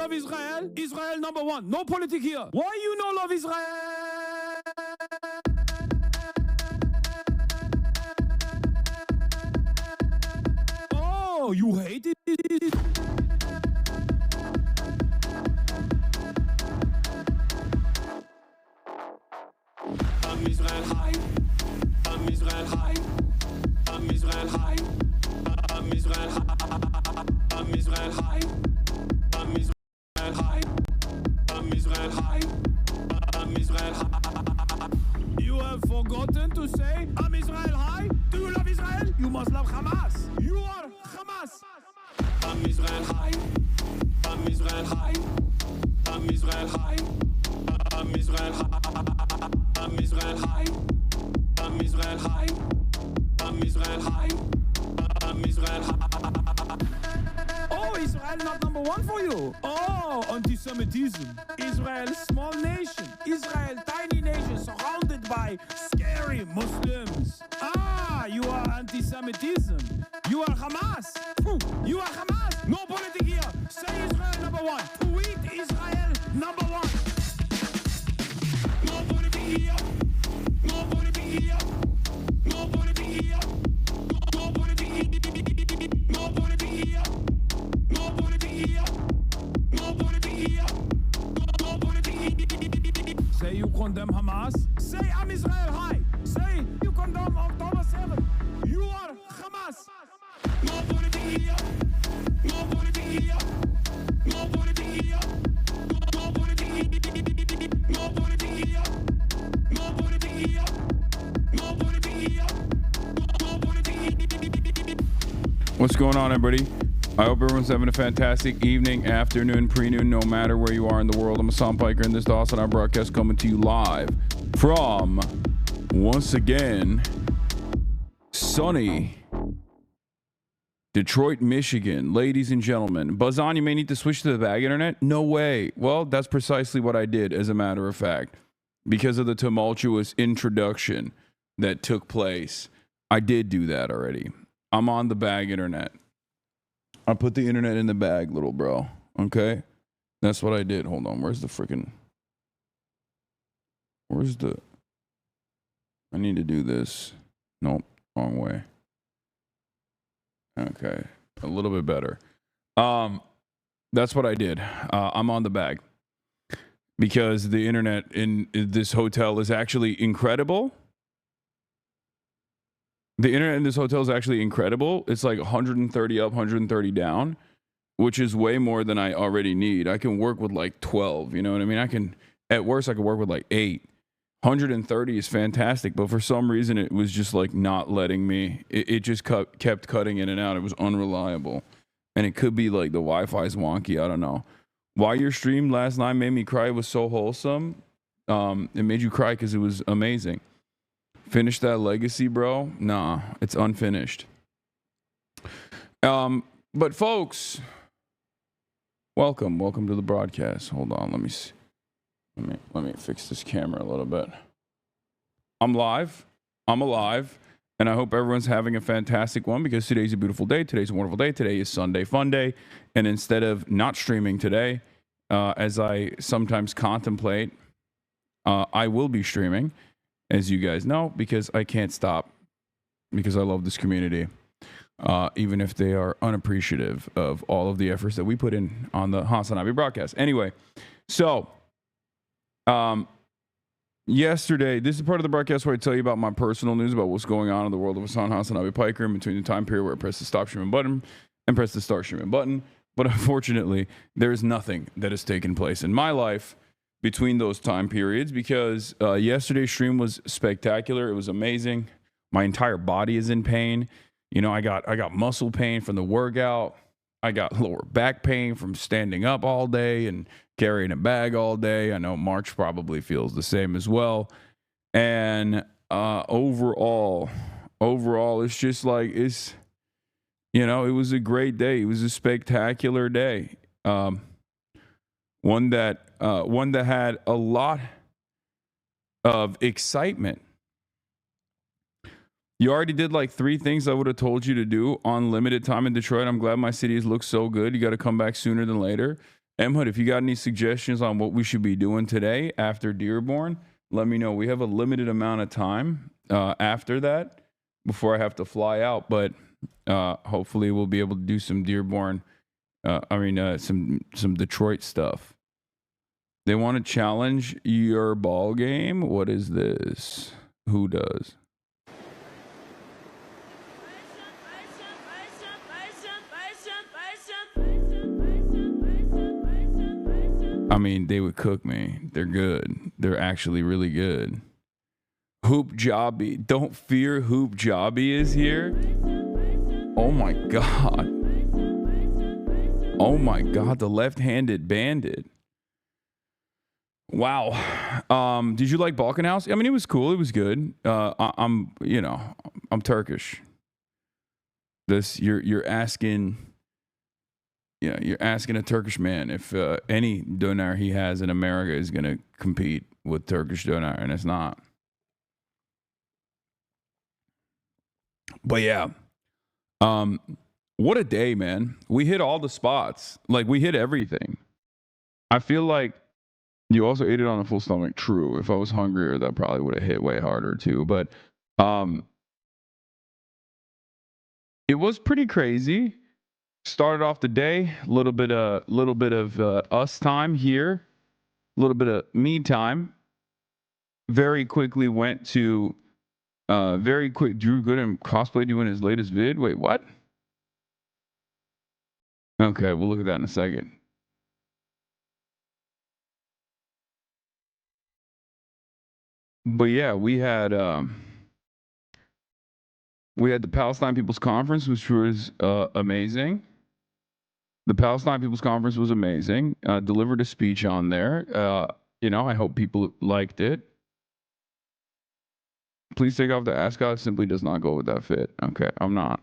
love Israel? Israel number one. No politics here. Why you no love Israel? Oh, you hate it? I'm Israel high. I'm Israel high. I'm Israel high. I'm Israel high. I'm Israel high. I'm Israel high. I'm Israel high. I'm Israel high. You have forgotten to say I'm Israel high? Do you love Israel? You must love Hamas. You are Hamas. I'm Israel high. I'm Israel high. I'm Israel high. I'm Israel high. I'm Israel high. I'm Israel high. I'm Israel high. I'm Israel high. Oh, Israel not number one for you. Oh, anti-Semitism. Israel, small nation. Israel, tiny nation surrounded by scary Muslims. Ah, you are anti-Semitism. You are Hamas. You are Hamas. No politics here. Say Israel number one. Tweet Israel number one. No politics here. No politics here. No politics here. No politics here. No politics here. No politics here. No politics here. No politics here. Say you condemn Hamas. Say I'm Israel high. Say you condemn October 7. You are Hamas. No politics here. No politics here. No politics here. No politics here. No politics here. No politics here. No politics here. No politics here. What's going on, everybody? I hope everyone's having a fantastic evening, afternoon, pre-noon, no matter where you are in the world. I'm Hasan Piker, and this is the HasanAbi Broadcast coming to you live from, once again, sunny Detroit, Michigan. Ladies and gentlemen, buzz on, you may need to switch to the bag internet. No way. Well, that's precisely what I did, as a matter of fact. Because of the tumultuous introduction that took place, I did do that already. I'm on the bag internet. I put the internet in the bag, little bro. Okay? That's what I did. Hold on. Where's the... I need to do this. Nope. Wrong way. Okay. A little bit better. That's what I did. I'm on the bag. Because the internet in this hotel is actually incredible. The internet in this hotel is actually incredible. It's like 130 up, 130 down, which is way more than I already need. I can work with like 12, you know what I mean? At worst, I could work with like 8. 130 is fantastic, but for some reason, it was just like not letting me. It just kept cutting in and out. It was unreliable. And it could be like the Wi-Fi's wonky. I don't know. Why your stream last night made me cry. It was so wholesome. It made you cry because it was amazing. Finish that legacy, bro? Nah, it's unfinished. But folks, welcome to the broadcast. Hold on, let me see. Let me fix this camera a little bit. I'm live. I'm alive, and I hope everyone's having a fantastic one because today's a beautiful day. Today's a wonderful day. Today is Sunday Fun Day, and instead of not streaming today, as I sometimes contemplate, I will be streaming. As you guys know, because I can't stop, because I love this community, even if they are unappreciative of all of the efforts that we put in on the HasanAbi Broadcast. Anyway, so yesterday, this is part of the broadcast where I tell you about my personal news about what's going on in the world of HasanAbi Piker in between the time period where I press the stop streaming button and press the start streaming button. But unfortunately, there is nothing that has taken place in my life between those time periods because yesterday's stream was spectacular. It was amazing. My entire body is in pain. You know, I got muscle pain from the workout. I got lower back pain from standing up all day and carrying a bag all day. I know March probably feels the same as well. And overall, it's just like, it was a great day. It was a spectacular day. One that had a lot of excitement. You already did like 3 things I would have told you to do on limited time in Detroit. I'm glad my city has looked so good. You got to come back sooner than later. Emhood, if you got any suggestions on what we should be doing today after Dearborn, let me know. We have a limited amount of time after that before I have to fly out, but hopefully we'll be able to do some Dearborn. Some Detroit stuff. They want to challenge your ball game. What is this? Who does? I mean, they would cook me. They're good. They're actually really good. Hoop Jobby. Don't fear Hoop Jobby is here. Oh my God. Oh my God. The left-handed bandit. Wow. Did you like Balkan House? I mean, it was cool. It was good. I'm Turkish. You're asking. Yeah, you're asking a Turkish man if any donar he has in America is going to compete with Turkish donar, and it's not. But yeah, what a day, man. We hit all the spots. Like, we hit everything. I feel like you also ate it on a full stomach. True. If I was hungrier, that probably would have hit way harder too. But it was pretty crazy. Started off the day, a little bit of us time here, a little bit of me time. Very quickly went to Drew Gooden cosplay doing his latest vid. Wait, what? Okay, we'll look at that in a second. But yeah, we had the Palestine People's Conference, which was amazing. The Palestine People's Conference was amazing. Delivered a speech on there. I hope people liked it. Please take off the ascot. Simply does not go with that fit. Okay, I'm not.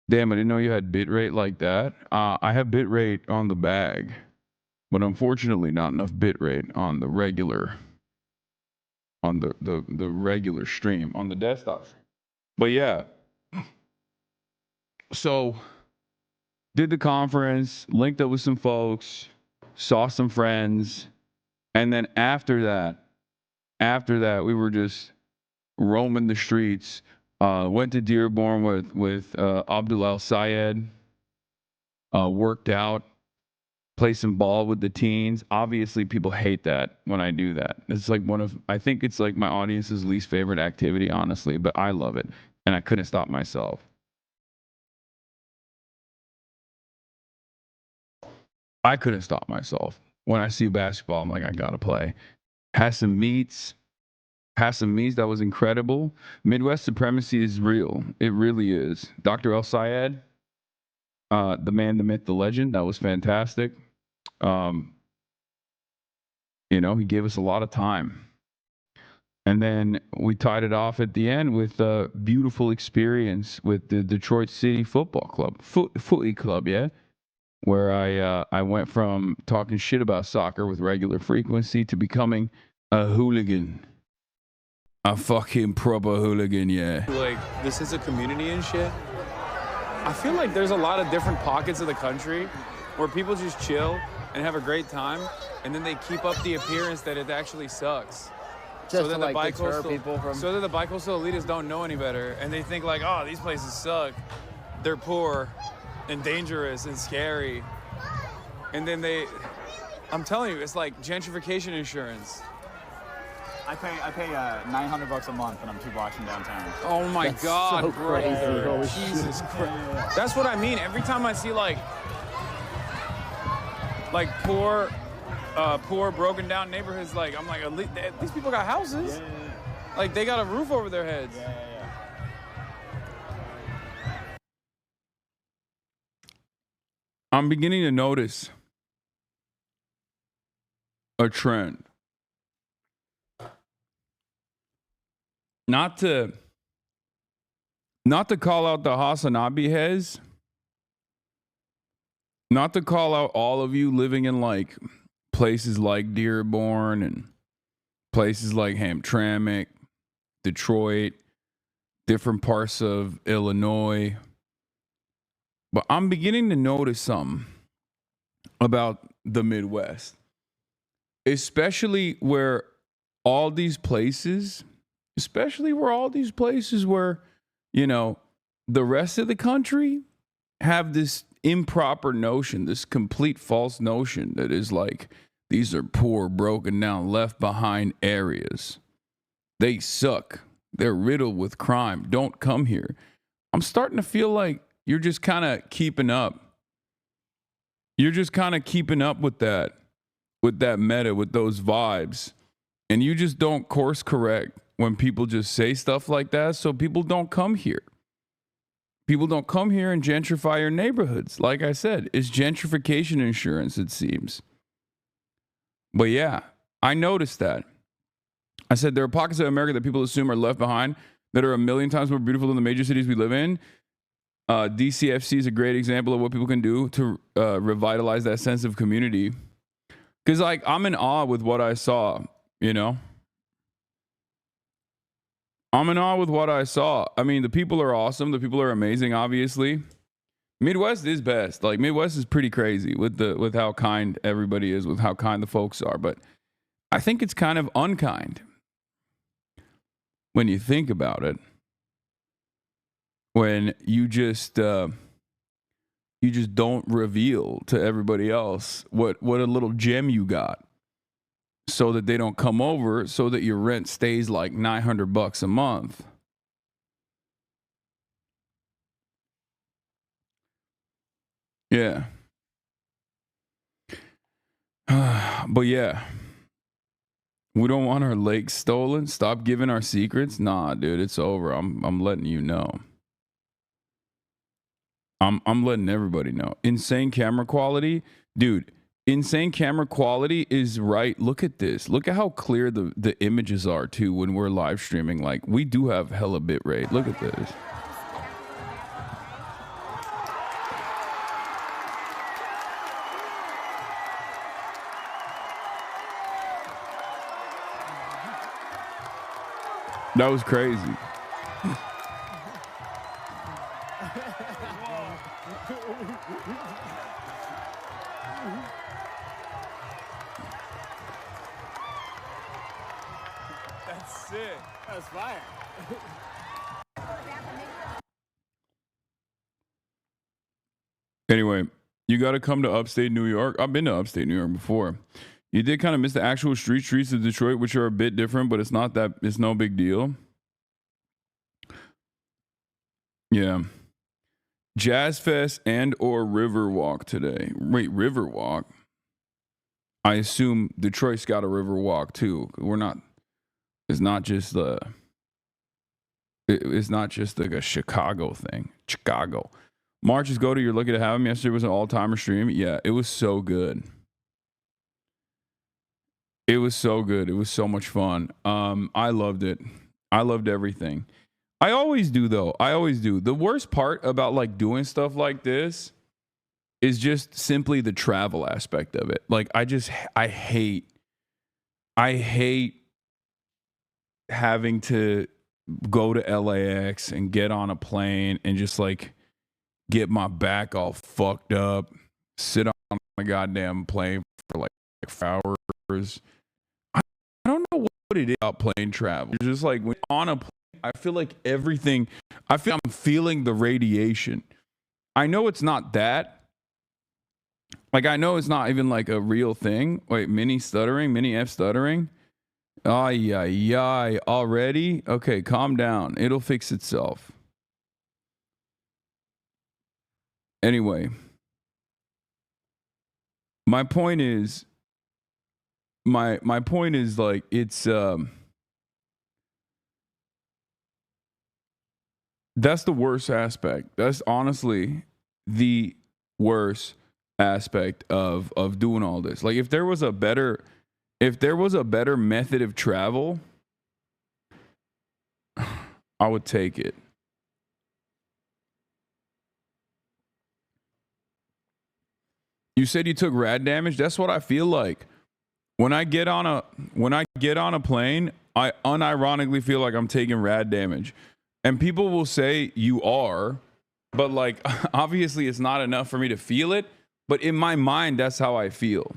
Damn, I didn't know you had bitrate like that. I have bitrate on the bag, but unfortunately not enough bitrate on the regular the regular stream on the desktop. But yeah. So did the conference, linked up with some folks, saw some friends, and then after that we were just roaming the streets. Went to Dearborn with Abdul Al Sayed. Worked out, play some ball with the teens. Obviously, people hate that when I do that. It's like I think it's like my audience's least favorite activity, honestly, but I love it, and I couldn't stop myself. I couldn't stop myself. When I see basketball, I'm like, I gotta play. Had some meets. That was incredible. Midwest supremacy is real. It really is. Dr. El Sayed, the man, the myth, the legend. That was fantastic. He gave us a lot of time. And then we tied it off at the end with a beautiful experience with the Detroit City Football Club, Footy Club, yeah, where I went from talking shit about soccer with regular frequency to becoming a hooligan. A fucking proper hooligan, yeah. Like, this is a community and shit. I feel like there's a lot of different pockets of the country where people just chill and have a great time, and then they keep up the appearance that it actually sucks. Just so that the bi-coastal elitists don't know any better, and they think like, oh, these places suck. They're poor and dangerous and scary. And then I'm telling you, it's like gentrification insurance. I pay $900 a month and I'm 2 blocks from downtown. Oh my God, so bro. crazy. Jesus Christ. That's what I mean. Every time I see like poor, broken down neighborhoods, like, I'm like, these people got houses. Yeah. Like, they got a roof over their heads. Yeah. I'm beginning to notice a trend. Not to call out the HasanAbi heads, not to call out all of you living in like places like Dearborn and places like Hamtramck, Detroit, different parts of Illinois. But I'm beginning to notice something. about the Midwest, especially where all these places, where, you know, the rest of the country have this improper notion, this complete false notion that is like, these are poor, broken down, left behind areas. They suck. They're riddled with crime. Don't come here. I'm starting to feel like you're just kind of keeping up. You're just kind of keeping up with that meta, with those vibes. And you just don't course correct when people just say stuff like that. So people don't come here. People don't come here and gentrify your neighborhoods. Like I said, it's gentrification insurance, it seems. But yeah, I noticed that. I said there are pockets of America that people assume are left behind that are a million times more beautiful than the major cities we live in. DCFC is a great example of what people can do to revitalize that sense of community. Because, like, I'm in awe with what I saw, you know? I'm in awe with what I saw. I mean, the people are awesome. The people are amazing, obviously. Midwest is best. Like, Midwest is pretty crazy with how kind everybody is, with how kind the folks are. But I think it's kind of unkind when you think about it. When you just don't reveal to everybody else what a little gem you got, so that they don't come over, so that your rent stays like $900 a month. Yeah. But yeah, we don't want our lakes stolen. Stop giving our secrets. Nah, dude, it's over. I'm letting you know. I'm letting everybody know. Insane camera quality, dude. Insane camera quality is right. Look at this. Look at how clear the images are too when we're live streaming. Like, we do have hella bit rate. Look at this. That was crazy. That's sick. That's fire. Anyway, you got to come to upstate New York. I've been to upstate New York before. You did kind of miss the actual streets of Detroit, which are a bit different, but it's no big deal. Yeah. Jazz Fest and or Riverwalk today. Wait, Riverwalk? I assume Detroit's got a Riverwalk too. It's not just like a Chicago thing. Chicago. Marches go to, you're lucky to have him. Yesterday was an all-timer stream. Yeah, it was so good. It was so good. It was so much fun. I loved it. I loved everything. I always do, though. I always do. The worst part about like doing stuff like this is just simply the travel aspect of it. Like, I hate having to go to LAX and get on a plane and just like get my back all fucked up, sit on my goddamn plane for like 4 hours. I don't know what it is about plane travel. It's just like when on a plane, I feel like everything, I'm feeling the radiation. I know it's not that. Like, I know it's not even like a real thing. Wait, mini F stuttering. Ay, already? Okay, calm down. It'll fix itself. Anyway, my point is like, it's that's the worst aspect. That's honestly the worst aspect of doing all this. Like, if there was a better method of travel, I would take it. You said you took rad damage? That's what I feel like. When I get on a plane, I unironically feel like I'm taking rad damage. And people will say you are, but like, obviously it's not enough for me to feel it. But in my mind, that's how I feel.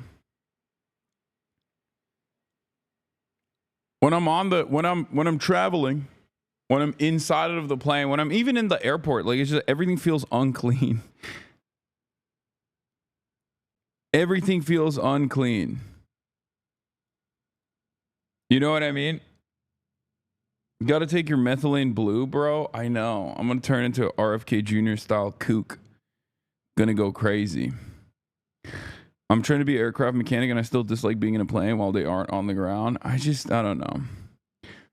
When I'm traveling, when I'm inside of the plane, when I'm even in the airport, like it's just everything feels unclean. Everything feels unclean. You know what I mean? Got to take your methylene blue, bro. I know. I'm going to turn into RFK Jr. style kook. Gonna go crazy. I'm trying to be an aircraft mechanic and I still dislike being in a plane while they aren't on the ground. I don't know.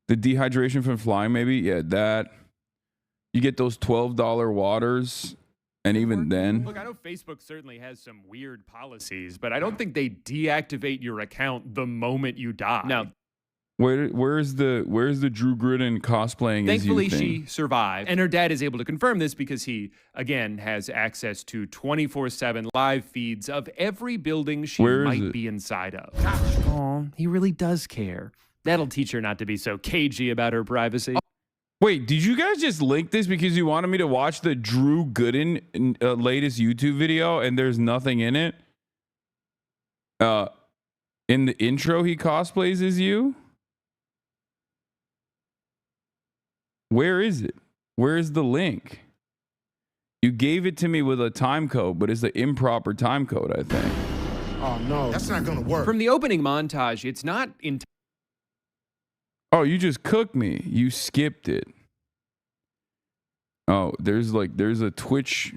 The dehydration from flying, maybe? Yeah, that. You get those $12 waters, and even then. Look, I know Facebook certainly has some weird policies, but I don't think they deactivate your account the moment you die. No. Where's the Drew Gooden cosplaying Thankfully, as you thing? she survived. And her dad is able to confirm this because he, again, has access to 24/7 live feeds of every building she might be inside of. Oh, he really does care. That'll teach her not to be so cagey about her privacy. Wait, did you guys just link this because you wanted me to watch the Drew Gooden latest YouTube video and there's nothing in it? In the intro, he cosplays as you? Where is it? Where is the link? You gave it to me with a time code, but it's the improper time code, I think. Oh, no. That's not going to work. From the opening montage, it's not in... Oh, you just cooked me. You skipped it. Oh, there's a Twitch.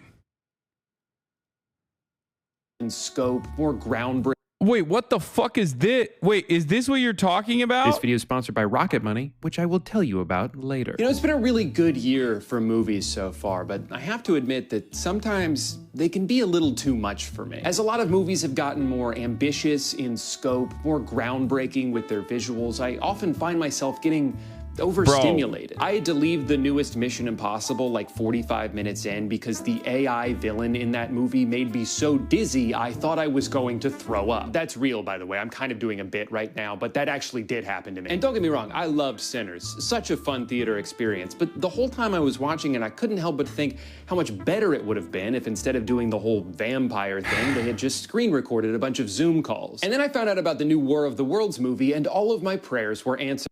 In scope, more groundbreaking. Wait, what the fuck is this? Wait, is this what you're talking about? This video is sponsored by Rocket Money, which I will tell you about later. You know, it's been a really good year for movies so far, but I have to admit that sometimes they can be a little too much for me. As a lot of movies have gotten more ambitious in scope, more groundbreaking with their visuals, I often find myself getting overstimulated. I had to leave the newest Mission Impossible like 45 minutes in because the AI villain in that movie made me so dizzy I thought I was going to throw up. That's real, by the way. I'm kind of doing a bit right now, but that actually did happen to me. And don't get me wrong, I loved Sinners. Such a fun theater experience. But the whole time I was watching it, I couldn't help but think how much better it would have been if instead of doing the whole vampire thing, they had just screen recorded a bunch of Zoom calls. And then I found out about the new War of the Worlds movie, and all of my prayers were answered.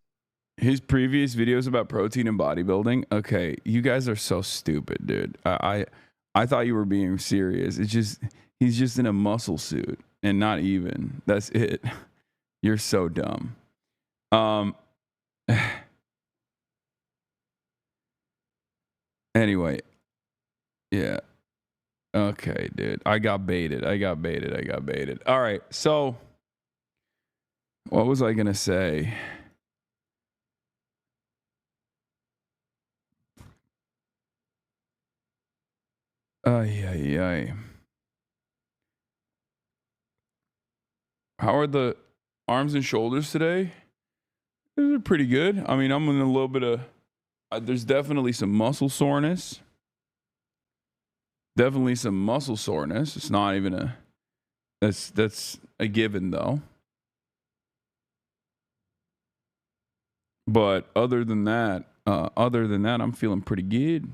His previous videos about protein and bodybuilding. Okay, you guys are so stupid, dude. I thought you were being serious. It's just he's just in a muscle suit and not even. That's it. You're so dumb. Anyway, yeah. Okay, dude. I got baited. All right. So what was I gonna say? Ay. How are the arms and shoulders today? They're pretty good. I mean, I'm in a little bit of... there's definitely some muscle soreness. It's not even a... That's a given, though. But other than that, I'm feeling pretty good.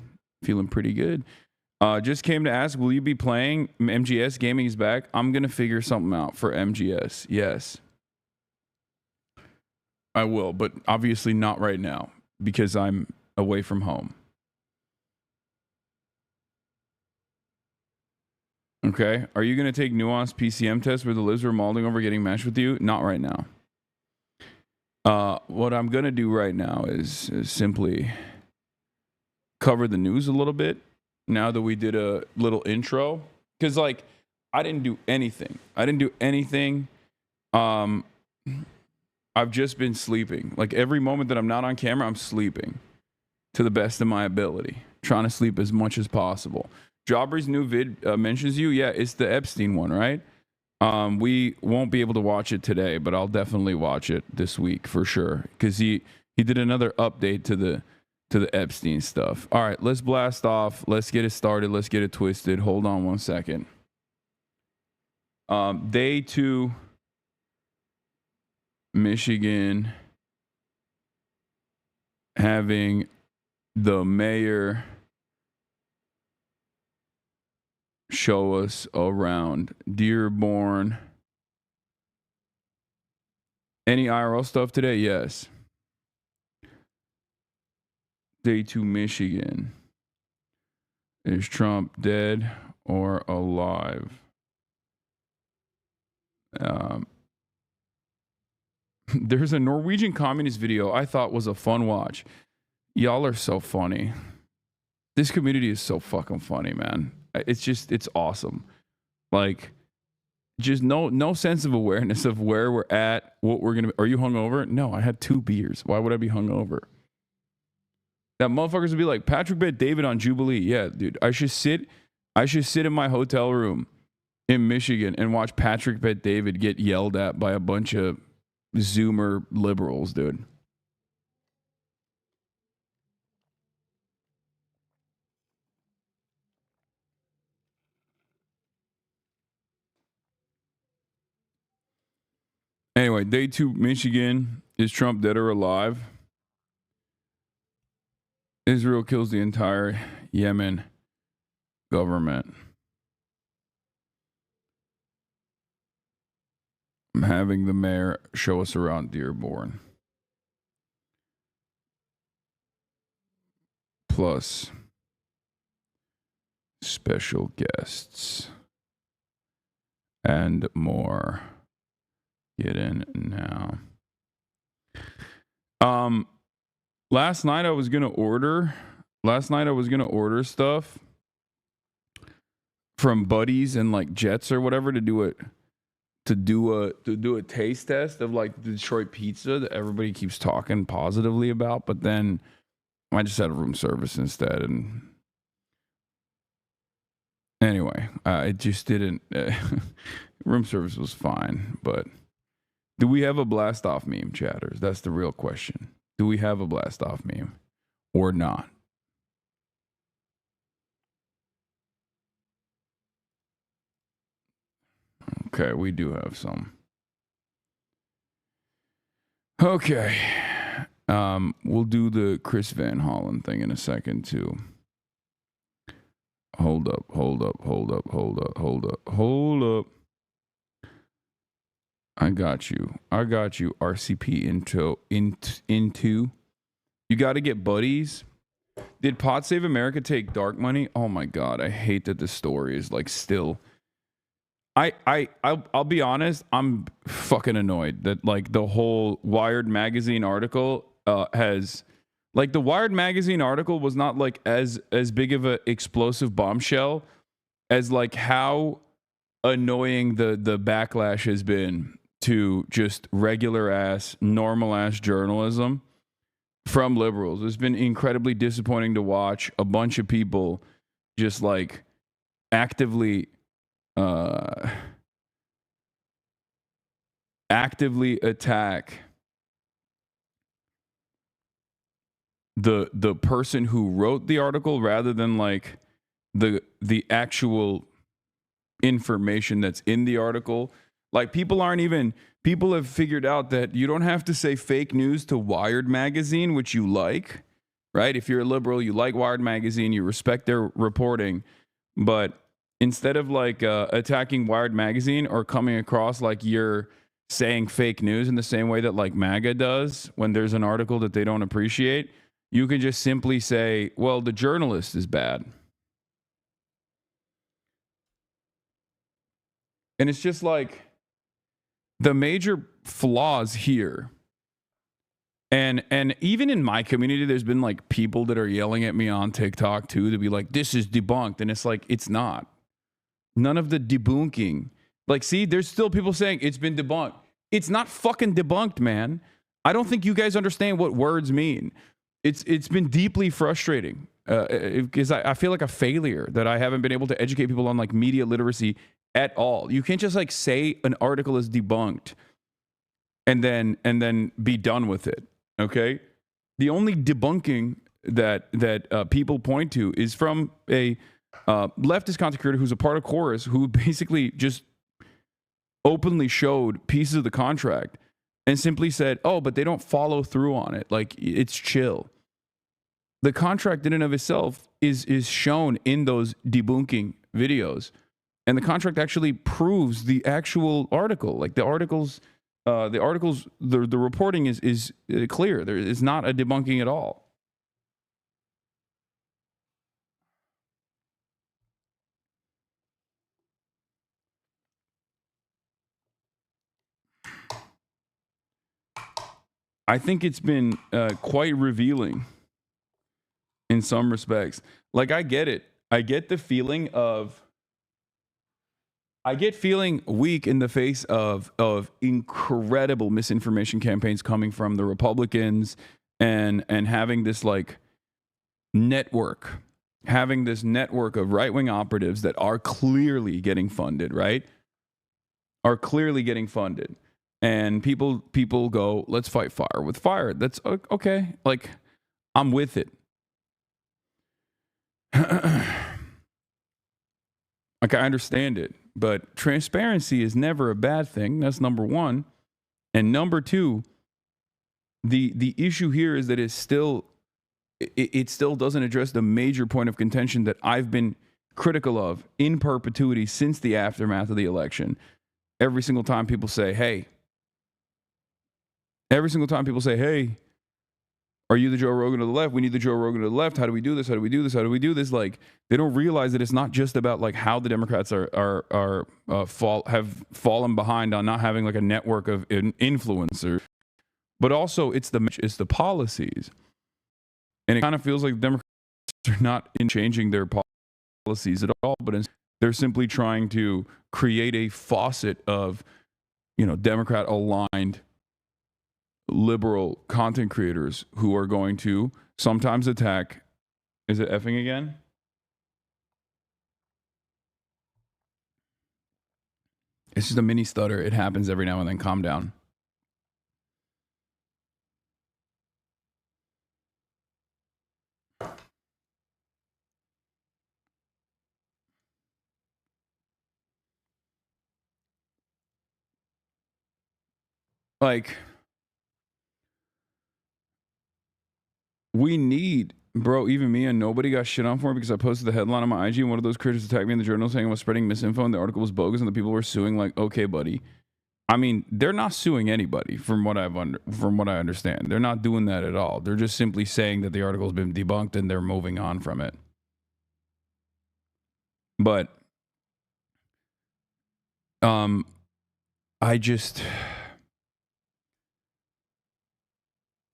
Just came to ask, will you be playing? MGS Gaming is back. I'm going to figure something out for MGS. Yes. I will, but obviously not right now because I'm away from home. Okay. Are you going to take nuanced PCM tests where the libs were molding over getting meshed with you? Not right now. What I'm going to do right now is simply cover the news a little bit. Now that we did a little intro, because like I didn't do anything. I've just been sleeping. Like every moment that I'm not on camera, I'm sleeping to the best of my ability, trying to sleep as much as possible. Jobber's new vid mentions you. Yeah, it's the Epstein one, right? We won't be able to watch it today, but I'll definitely watch it this week for sure because he did another update to the Epstein stuff. All right, let's blast off. Let's get it started. Let's get it twisted. Hold on one second. Day 2, Michigan having the mayor show us around Dearborn. Any IRL stuff today? Yes. Day 2 Michigan. Is Trump dead or alive? There's a Norwegian communist video I thought was a fun watch. Y'all are so funny. This community is so fucking funny, man. It's awesome. Like, just no sense of awareness of where we're at, what we're gonna. Are you hungover? No, I had 2 beers. Why would I be hungover? That motherfuckers would be like, Patrick bet David on Jubilee. Yeah, dude. I should sit in my hotel room in Michigan and watch Patrick bet David get yelled at by a bunch of Zoomer liberals, dude. Anyway, day 2 Michigan. Is Trump dead or alive? Israel kills the entire Yemen government. I'm having the mayor show us around Dearborn. Plus special guests and more. Get in now. Last night I was gonna order stuff from Buddies and like Jets or whatever to do a taste test of like the Detroit pizza that everybody keeps talking positively about, but then I just had a room service instead, and anyway, it just didn't. Room service was fine, but do we have a blast off meme, chatters? That's the real question. Do we have a blast off meme or not? Okay, we do have some. Okay. We'll do the Chris Van Hollen thing in a second too. Hold up. I got you, RCP into. You got to get Buddies. Did Pod Save America take dark money? Oh my God, I hate that the story is like still. I'll be honest, I'm fucking annoyed that like the whole Wired magazine article has, like, the Wired magazine article was not like as big of a explosive bombshell as like how annoying the backlash has been to just regular ass, normal ass journalism from liberals. It's been incredibly disappointing to watch a bunch of people just like actively attack the person who wrote the article rather than like the actual information that's in the article. Like, people have figured out that you don't have to say fake news to Wired magazine, which you like, right? If you're a liberal, you like Wired magazine, you respect their reporting, but instead of like attacking Wired magazine or coming across like you're saying fake news in the same way that like MAGA does when there's an article that they don't appreciate, you can just simply say, well, the journalist is bad. And it's just like the major flaws here. And even in my community, there's been like people that are yelling at me on TikTok too to be like, this is debunked. And it's like, it's not. None of the debunking. Like, see, there's still people saying it's been debunked. It's not fucking debunked, man. I don't think you guys understand what words mean. It's been deeply frustrating because I feel like a failure that I haven't been able to educate people on like media literacy at all. You can't just like say an article is debunked and then be done with it. Okay, the only debunking that people point to is from a leftist content creator who's a part of Chorus, who basically just openly showed pieces of the contract and simply said, oh, but they don't follow through on it. Like, it's chill. The contract in and of itself is shown in those debunking videos And the contract actually proves the actual article. Like the articles, the reporting is clear. There is not a debunking at all. I think it's been quite revealing in some respects. Like, I get it. I get the feeling of, I get feeling weak in the face of incredible misinformation campaigns coming from the Republicans and having this like network, having this network of right-wing operatives that are clearly getting funded, right? Are clearly getting funded. And people go, let's fight fire with fire. That's okay. Like, I'm with it. Like, I understand it. But transparency is never a bad thing. That's number one. And number two, the issue here is that it still doesn't address the major point of contention that I've been critical of in perpetuity since the aftermath of the election. Every single time people say, hey, are you the Joe Rogan of the left? We need the Joe Rogan of the left. How do we do this? How do we do this? How do we do this? Like, they don't realize that it's not just about like how the Democrats have fallen behind on not having like a network of influencers, but also it's the policies. And it kind of feels like the Democrats are not in changing their policies at all, but they're simply trying to create a faucet of, Democrat aligned liberal content creators who are going to sometimes attack. Is it effing again? It's just a mini stutter. It happens every now and then. Calm down. Like, we need, bro, even me, and nobody got shit on for it because I posted the headline on my IG and one of those creators attacked me in the journal saying I was spreading misinfo and the article was bogus and the people were suing. Like, okay, buddy. I mean, they're not suing anybody from what I understand. They're not doing that at all. They're just simply saying that the article's been debunked and they're moving on from it. But I just...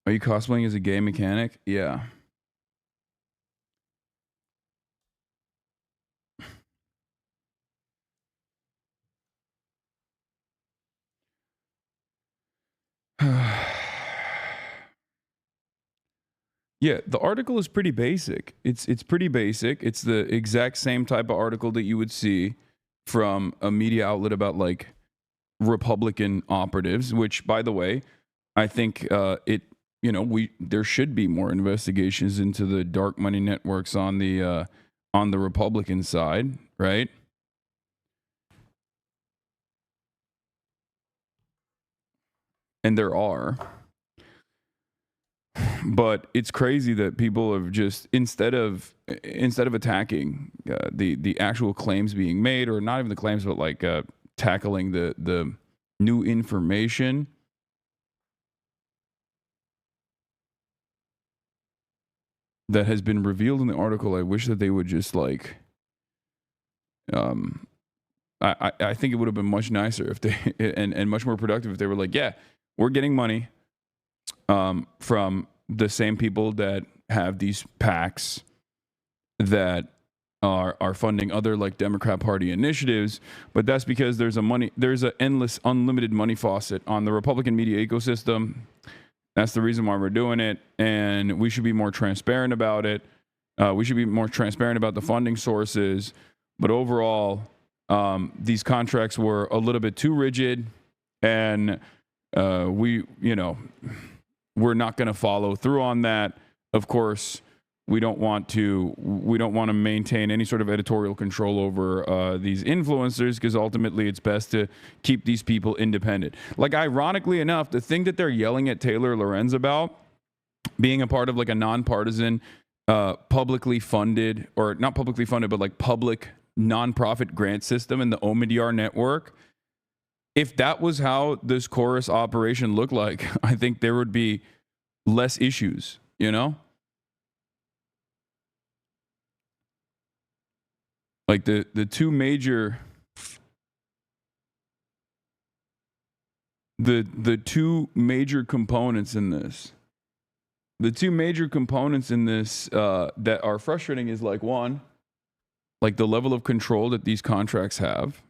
Are you cosplaying as a gay mechanic? Yeah. Yeah, the article is pretty basic. It's pretty basic. It's the exact same type of article that you would see from a media outlet about like Republican operatives, which, by the way, I think there should be more investigations into the dark money networks on the Republican side, right? And there are. But it's crazy that people have just instead of attacking the actual claims being made, or not even the claims, but like tackling the new information, that has been revealed in the article. I wish that they would just like, I think it would have been much nicer if they, and much more productive if they were like, yeah, we're getting money from the same people that have these PACs that are funding other like Democrat Party initiatives, but that's because there's an endless, unlimited money faucet on the Republican media ecosystem. That's the reason why we're doing it, and we should be more transparent about it. We should be more transparent about the funding sources. But overall, these contracts were a little bit too rigid, and we're not going to follow through on that. Of course, we don't want to maintain any sort of editorial control over these influencers, because ultimately it's best to keep these people independent. Like, ironically enough, the thing that they're yelling at Taylor Lorenz about, being a part of like a nonpartisan, publicly funded, or not publicly funded, but like public nonprofit grant system and the Omidyar network, if that was how this chorus operation looked like, I think there would be less issues, you know? Like the two major the two major components in this. The two major components in this that are frustrating is like one, like the level of control that these contracts have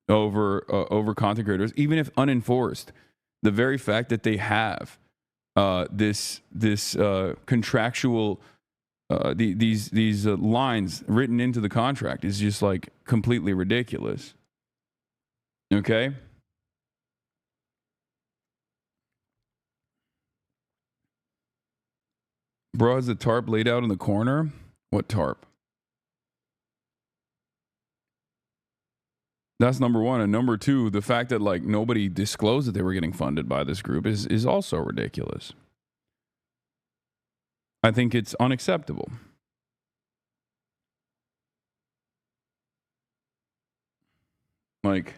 over content creators, even if unenforced. The very fact that they have this contractual these lines written into the contract is just like completely ridiculous. Okay. Bro, has the tarp laid out in the corner? What tarp? That's number one. And number two, the fact that like nobody disclosed that they were getting funded by this group is also ridiculous. I think it's unacceptable. Like,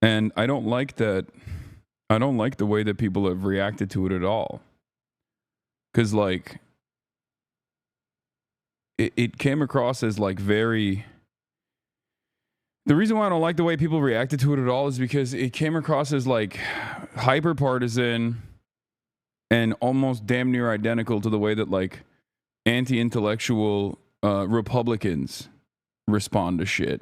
and I don't like that. I don't like the way that people have reacted to it at all. Because, like, it came across as, like, very... The reason why I don't like the way people reacted to it at all is because it came across as, like, hyper-partisan and almost damn near identical to the way that, like, anti-intellectual Republicans respond to shit.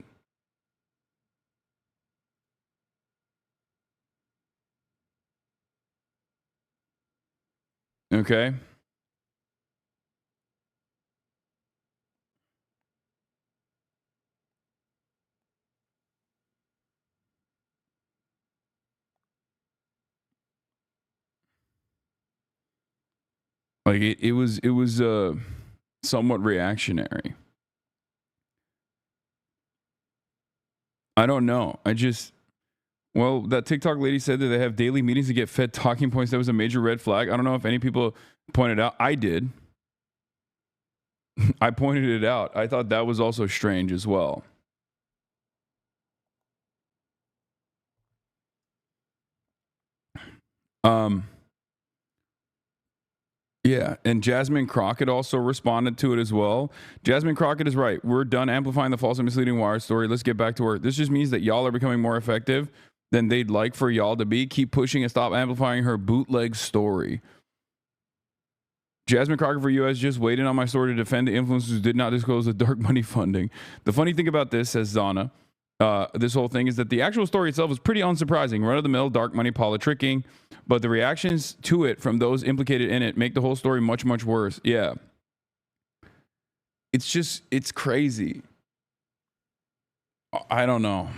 Okay. Like it was somewhat reactionary. I don't know. Well, that TikTok lady said that they have daily meetings to get fed talking points. That was a major red flag. I don't know if any people pointed out. I did. I pointed it out. I thought that was also strange as well. Yeah, and Jasmine Crockett also responded to it as well. Jasmine Crockett is right. We're done amplifying the false and misleading wire story. Let's get back to work. This just means that y'all are becoming more effective than they'd like for y'all to be. Keep pushing and stop amplifying her bootleg story. Jasmine Crockett for US just waiting on my story to defend the influencers who did not disclose the dark money funding. The funny thing about this, says Zana, this whole thing is that the actual story itself is pretty unsurprising. Run-of-the-mill dark money politricking, but the reactions to it from those implicated in it make the whole story much, much worse. Yeah. It's crazy. I don't know.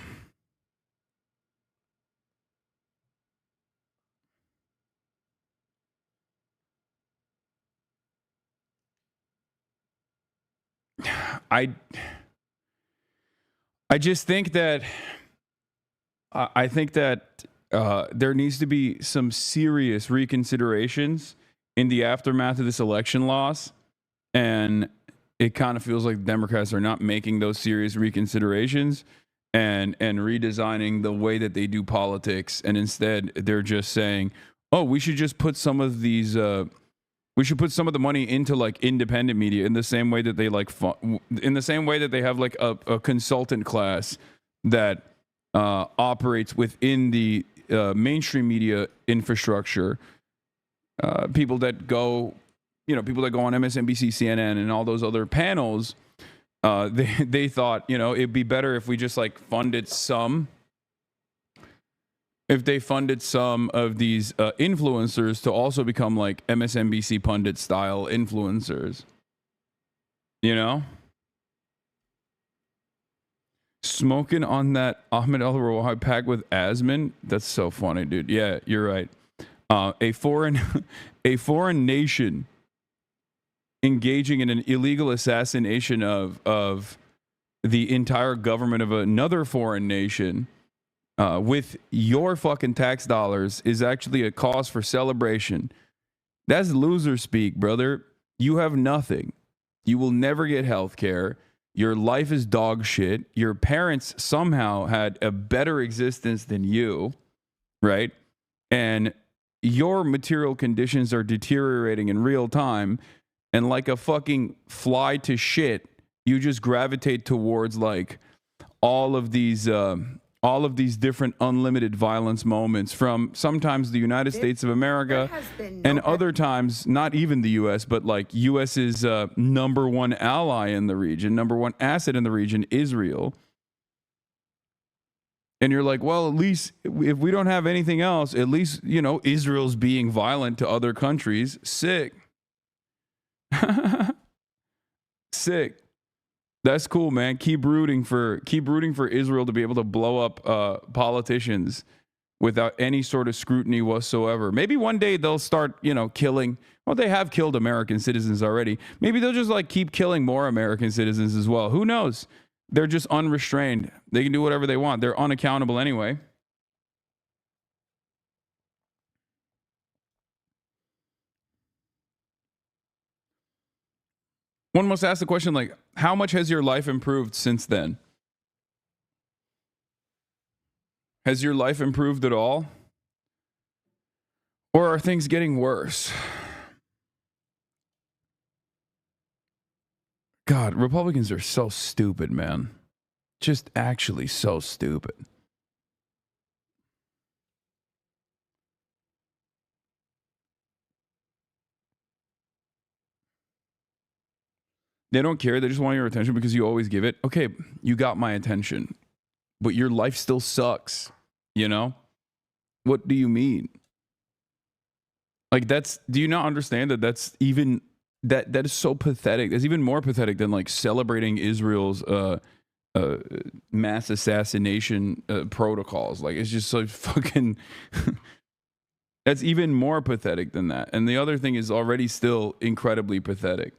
I just think that I think that there needs to be some serious reconsiderations in the aftermath of this election loss, and it kind of feels like the Democrats are not making those serious reconsiderations and redesigning the way that they do politics, and instead they're just saying, "Oh, we should just put some of these." We should put some of the money into like independent media in the same way that they like in the same way that they have like a consultant class that operates within the mainstream media infrastructure. People that go on MSNBC, CNN, and all those other panels. They thought, it'd be better if we just like funded some. If they funded some of these influencers to also become like MSNBC pundit style influencers, smoking on that Ahmed Al-Rawai pack with Asman. That's so funny, dude. Yeah, you're right. A foreign nation engaging in an illegal assassination of the entire government of another foreign nation. With your fucking tax dollars is actually a cause for celebration. That's loser speak, brother. You have nothing. You will never get health care. Your life is dog shit. Your parents somehow had a better existence than you, right? And your material conditions are deteriorating in real time. And like a fucking fly to shit, you just gravitate towards like all of these different unlimited violence moments from sometimes the United States of America and other times not even the US, but like US's number one ally in the region, number one asset in the region, Israel. And you're like, well, at least if we don't have anything else, at least, you know, Israel's being violent to other countries. Sick. Sick. That's cool, man. Keep rooting for Israel to be able to blow up politicians without any sort of scrutiny whatsoever. Maybe one day they'll start, you know, killing. Well, they have killed American citizens already. Maybe they'll just like keep killing more American citizens as well. Who knows? They're just unrestrained. They can do whatever they want. They're unaccountable anyway. One must ask the question, like, how much has your life improved since then? Has your life improved at all? Or are things getting worse? God, Republicans are so stupid, man. Just actually so stupid. They don't care. They just want your attention because you always give it. Okay, you got my attention, but your life still sucks. You know? What do you mean? Like do you not understand that that's even, that is so pathetic. That's even more pathetic than like celebrating Israel's mass assassination protocols. Like it's just so fucking, that's even more pathetic than that. And the other thing is already still incredibly pathetic.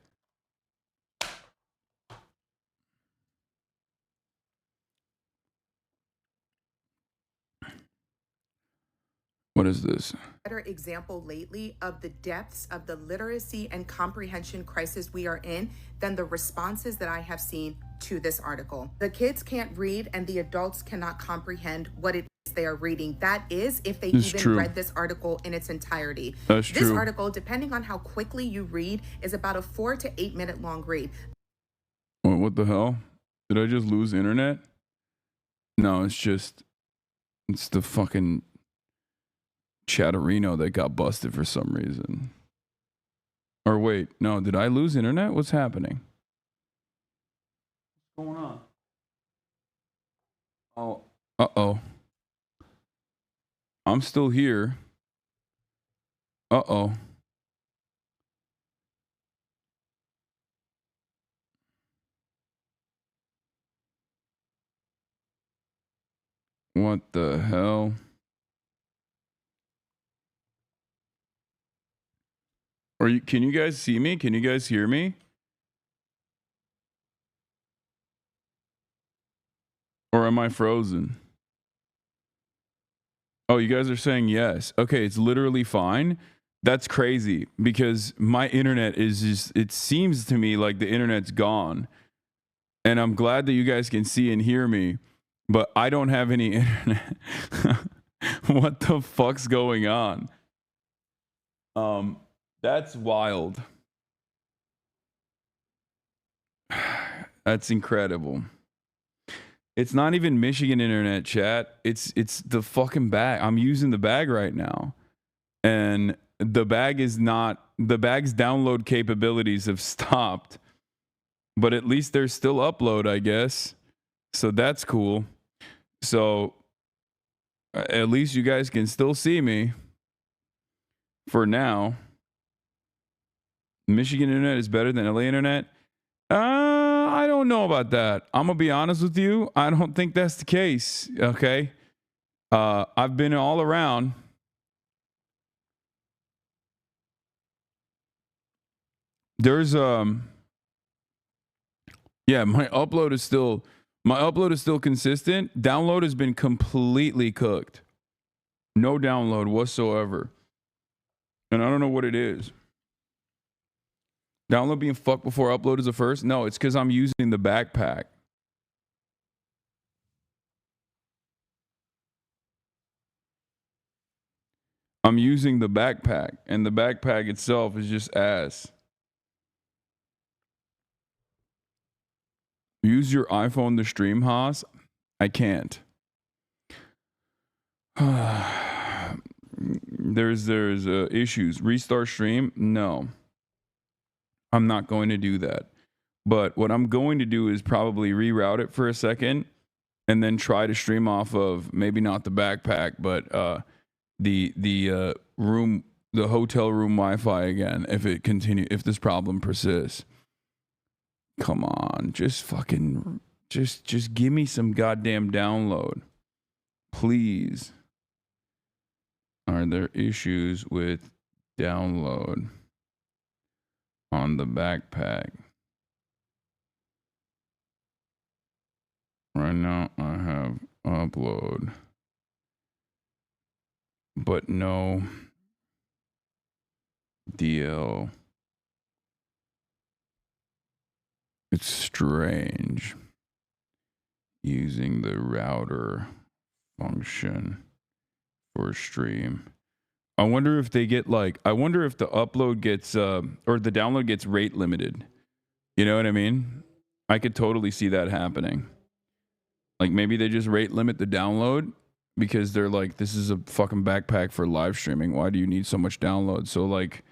What is this? Better example lately of the depths of the literacy and comprehension crisis we are in than the responses that I have seen to this article. The kids can't read and the adults cannot comprehend what it is they are reading. That is, if they even read this article in its entirety. That's true. This article, depending on how quickly you read, is about a 4 to 8 minute long read. What the hell? Did I just lose internet? No, it's the fucking Chatterino that got busted for some reason. Or wait, no, did I lose internet? What's happening? What's going on? Oh, uh-oh. I'm still here. Uh-oh. What the hell? Can you guys see me? Can you guys hear me? Or am I frozen? Oh, you guys are saying yes. Okay, it's literally fine. That's crazy because my internet is just, it seems to me like the internet's gone. And I'm glad that you guys can see and hear me, but I don't have any internet. What the fuck's going on? That's wild. That's incredible. It's not even Michigan internet, chat. It's the fucking bag. I'm using the bag right now. And the bag's download capabilities have stopped. But at least there's still upload, I guess. So that's cool. So at least you guys can still see me for now. Michigan internet is better than LA internet. I don't know about that. I'm gonna be honest with you. I don't think that's the case. Okay. I've been all around. There's yeah, my upload is still consistent. Download has been completely cooked. No download whatsoever. And I don't know what it is. Download being fucked before upload is the first? No, it's because I'm using the backpack. I'm using the backpack, and the backpack itself is just ass. Use your iPhone to stream, Haas? I can't. There's issues. Restart stream? No. I'm not going to do that. But what I'm going to do is probably reroute it for a second and then try to stream off of maybe not the backpack, but the room, the hotel room Wi-Fi again if this problem persists. Come on, just fucking just give me some goddamn download. Please. Are there issues with download on the backpack? Right now I have upload, but no DL. It's strange using the router function for stream. I wonder if they get I wonder if the upload gets or the download gets rate limited. You know what I mean? I could totally see that happening. Like maybe they just rate limit the download because they're like, this is a fucking backpack for live streaming. Why do you need so much download? So like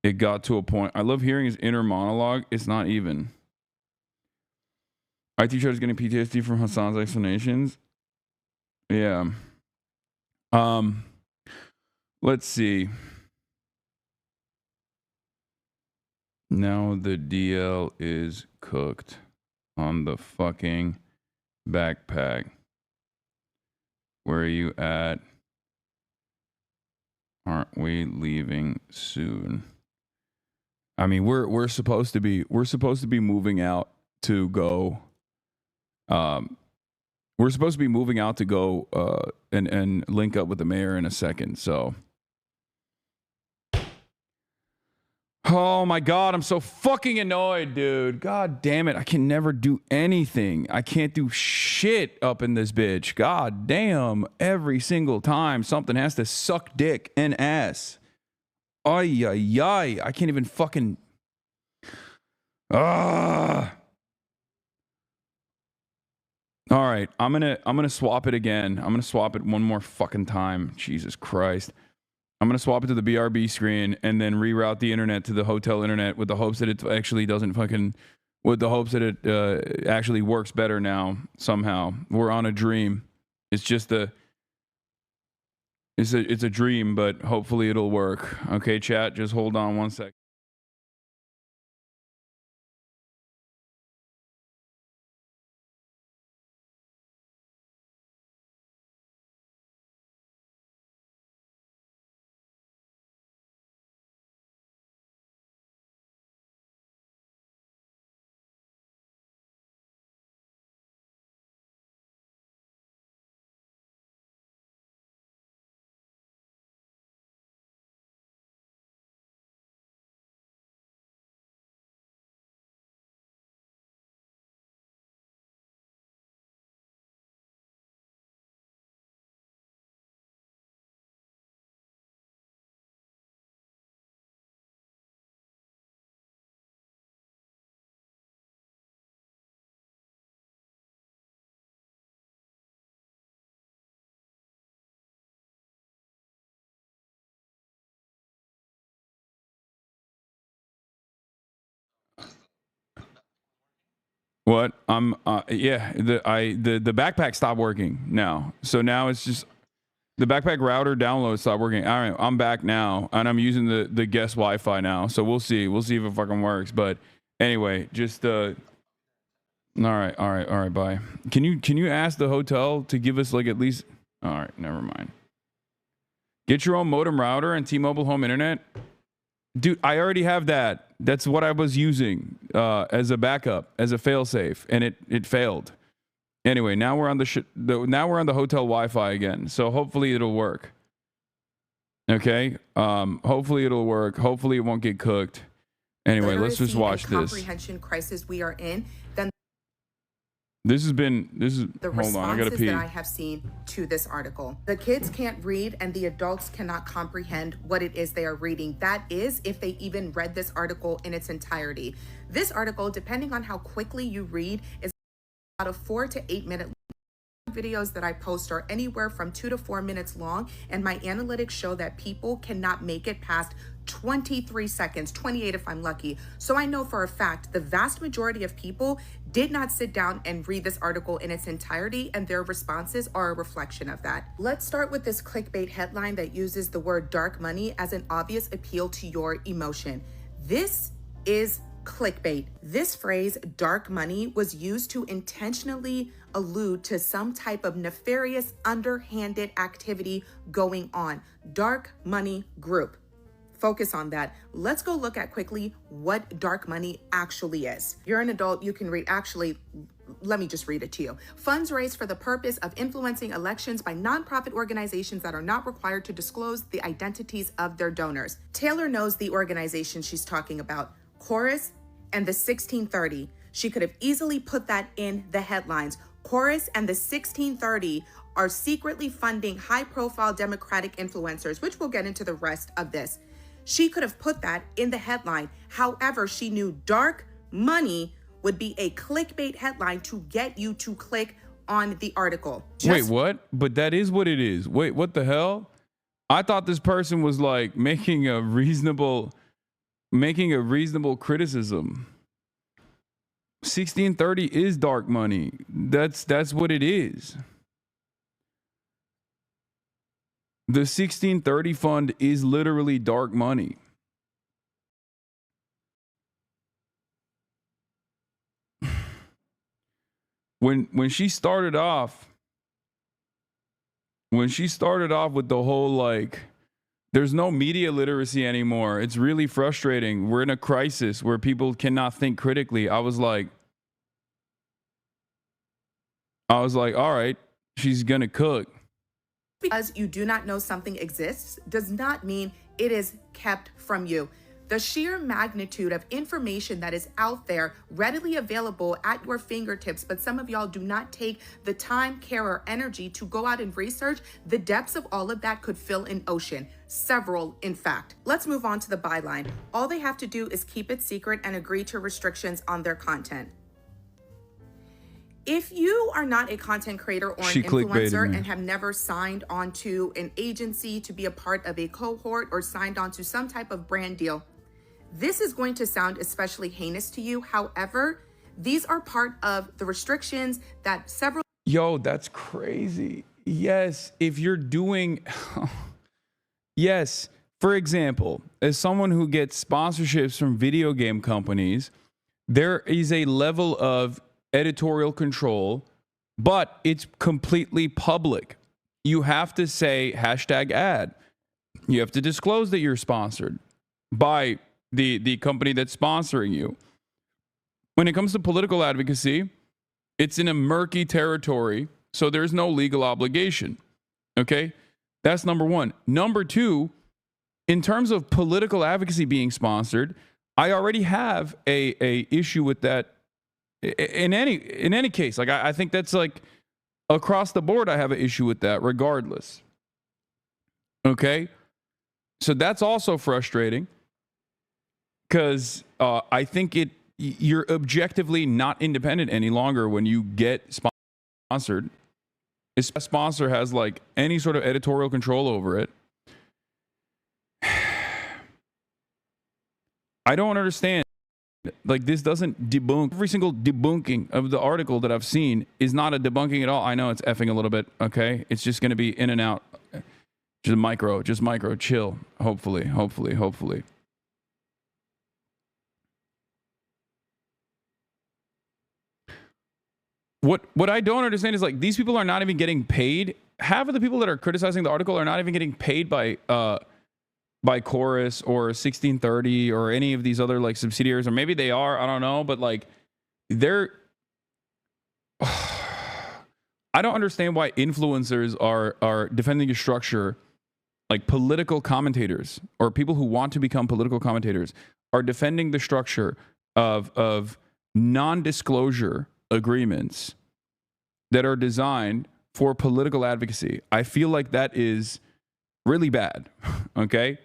it got to a point. I love hearing his inner monologue. It's not even. IT is getting PTSD from Hasan's explanations. Yeah. Let's see. Now the DL is cooked on the fucking backpack. Where are you at? Aren't we leaving soon? I mean, we're supposed to be moving out to go. We're supposed to be moving out to go and link up with the mayor in a second. So, oh my God, I'm so fucking annoyed, dude. God damn it, I can never do anything. I can't do shit up in this bitch. God damn, every single time something has to suck dick and ass. Ay ay ay, I can't even fucking. All right, I'm gonna swap it again. I'm gonna swap it one more fucking time. Jesus Christ. I'm gonna swap it to the BRB screen and then reroute the internet to the hotel internet with the hopes that it actually doesn't fucking, with the hopes that it actually works better now somehow. We're on a dream. It's just it's a dream, but hopefully it'll work. Okay, chat, just hold on one sec. What? Yeah, the backpack stopped working now. So now it's just the backpack router download stopped working. All right, I'm back now and I'm using the guest Wi-Fi now. So we'll see. We'll see if it fucking works. But anyway, just all right, bye. Can you ask the hotel to give us like at least, all right, never mind. Get your own modem router and T-Mobile home internet. Dude, I already have that. That's what I was using as a backup, as a failsafe, and it failed. Anyway, now we're on now we're on the hotel Wi-Fi again. So hopefully it'll work. Okay? Hopefully it'll work. Hopefully it won't get cooked. Anyway, let's just watch and this. comprehension crisis we are in, then This is the hold on, I gotta responses pee. that I have seen to this article. The kids can't read and the adults cannot comprehend what it is they are reading. That is, if they even read this article in its entirety. This article, depending on how quickly you read, is about a 4 to 8 minute videos that I post are anywhere from 2 to 4 minutes long, and my analytics show that people cannot make it past 23 seconds, 28 if I'm lucky. So I know for a fact the vast majority of people did not sit down and read this article in its entirety, and their responses are a reflection of that. Let's start with this clickbait headline that uses the word dark money as an obvious appeal to your emotion. This is clickbait. This phrase, dark money, was used to intentionally allude to some type of nefarious, underhanded activity going on. Dark money group. Focus on that. Let's go look at quickly what dark money actually is. You're an adult, you can read. Actually, let me just read it to you. Funds raised for the purpose of influencing elections by nonprofit organizations that are not required to disclose the identities of their donors. Taylor knows the organization she's talking about. Chorus and the 1630. She could have easily put that in the headlines. Chorus and the 1630 are secretly funding high-profile Democratic influencers, which we'll get into the rest of this. She could have put that in the headline. However, she knew dark money would be a clickbait headline to get you to click on the article. Wait, what? But that is what it is. Wait, what the hell? I thought this person was like making a reasonable criticism. 1630 is dark money. That's what it is. The 1630 fund is literally dark money. When she started off with the whole like, there's no media literacy anymore, it's really frustrating, we're in a crisis where people cannot think critically, I was like, all right, she's gonna cook. Because you do not know something exists does not mean it is kept from you. The sheer magnitude of information that is out there, readily available at your fingertips, but some of y'all do not take the time, care, or energy to go out and research. The depths of all of that could fill an ocean. Several, in fact. Let's move on to the byline. All they have to do is keep it secret and agree to restrictions on their content. If you are not a content creator or an influencer and have never signed onto an agency to be a part of a cohort or signed onto some type of brand deal, this is going to sound especially heinous to you. However, these are part of the restrictions that several... Yo, that's crazy. Yes, if you're doing... Yes, for example, as someone who gets sponsorships from video game companies, there is a level of editorial control, but it's completely public. You have to say #ad. You have to disclose that you're sponsored by the company that's sponsoring you. When it comes to political advocacy, it's in a murky territory, so there's no legal obligation. Okay? That's number one. Number two, in terms of political advocacy being sponsored, I already have a issue with that. In any case, like I think that's like across the board, I have an issue with that regardless. Okay, so that's also frustrating because I think you're objectively not independent any longer when you get sponsored. A sponsor has like any sort of editorial control over it. I don't understand. Like, this doesn't debunk. Every single debunking of the article that I've seen is not a debunking at all. I know it's effing a little bit, okay? It's just going to be in and out. Just micro, chill. Hopefully. What I don't understand is, like, these people are not even getting paid. Half of the people that are criticizing the article are not even getting paid by Chorus or 1630 or any of these other like subsidiaries, or maybe they are, I don't know, but like they're I don't understand why influencers are defending a structure, like political commentators or people who want to become political commentators are defending the structure of non-disclosure agreements that are designed for political advocacy. I feel like that is really bad, okay?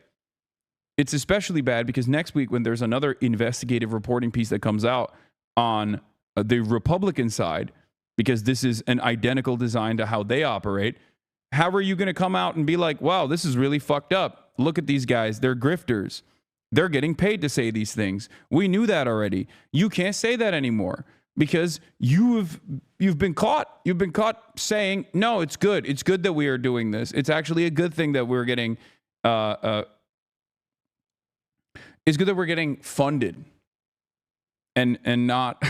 It's especially bad because next week when there's another investigative reporting piece that comes out on the Republican side, because this is an identical design to how they operate, how are you going to come out and be like, wow, this is really fucked up. Look at these guys. They're grifters. They're getting paid to say these things. We knew that already. You can't say that anymore because you've been caught. You've been caught saying, no, it's good. It's good that we are doing this. It's actually a good thing that we're getting it's good that we're getting funded and not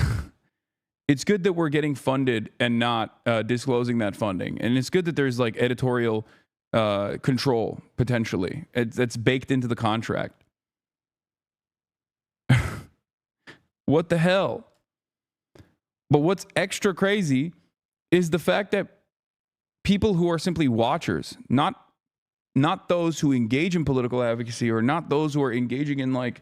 it's good that we're getting funded and not disclosing that funding. And it's good that there's like editorial control potentially. That's baked into the contract. What the hell? But what's extra crazy is the fact that people who are simply watchers, not those who engage in political advocacy or not those who are engaging in like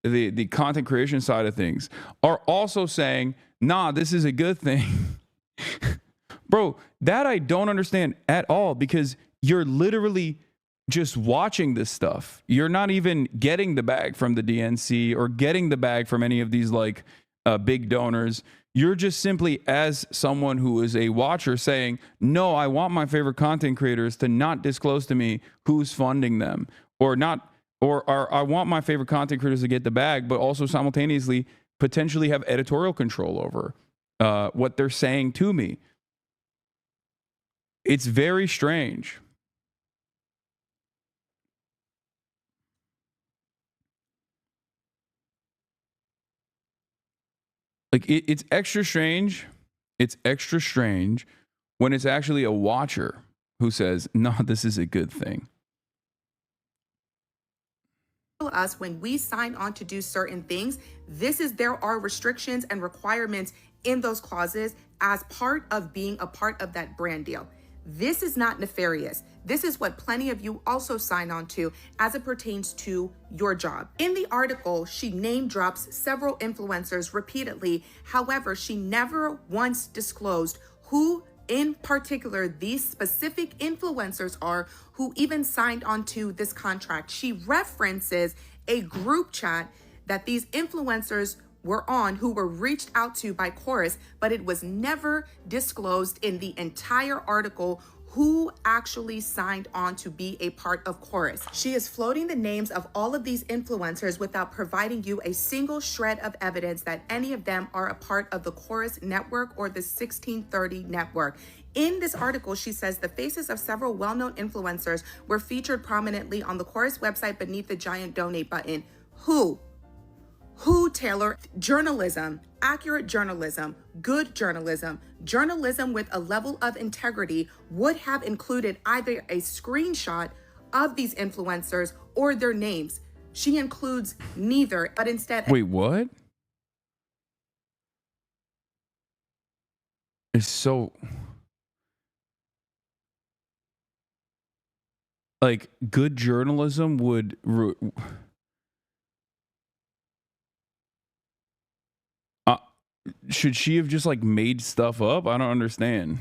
the content creation side of things, are also saying, nah, this is a good thing. Bro, that I don't understand at all because you're literally just watching this stuff. You're not even getting the bag from the DNC or getting the bag from any of these like big donors. You're just simply, as someone who is a watcher, saying, no, I want my favorite content creators to not disclose to me who's funding them, or I want my favorite content creators to get the bag, but also simultaneously potentially have editorial control over what they're saying to me. It's very strange. Like it's extra strange. It's extra strange when it's actually a watcher who says, no, this is a good thing. Us when we sign on to do certain things, there are restrictions and requirements in those clauses as part of being a part of that brand deal. This is not nefarious. This is what plenty of you also sign on to as it pertains to your job. In the article, she name drops several influencers repeatedly. However, she never once disclosed who in particular these specific influencers are who even signed onto this contract. She references a group chat that these influencers were on who were reached out to by Chorus, but it was never disclosed in the entire article who actually signed on to be a part of Chorus. She is floating the names of all of these influencers without providing you a single shred of evidence that any of them are a part of the Chorus network or the 1630 network. In this article, she says the faces of several well-known influencers were featured prominently on the Chorus website beneath the giant donate button. Who, Taylor? Journalism, accurate journalism, good journalism, journalism with a level of integrity would have included either a screenshot of these influencers or their names. She includes neither, but instead... Wait, what? It's so... Like, good journalism would... should she have just like made stuff up? I don't understand.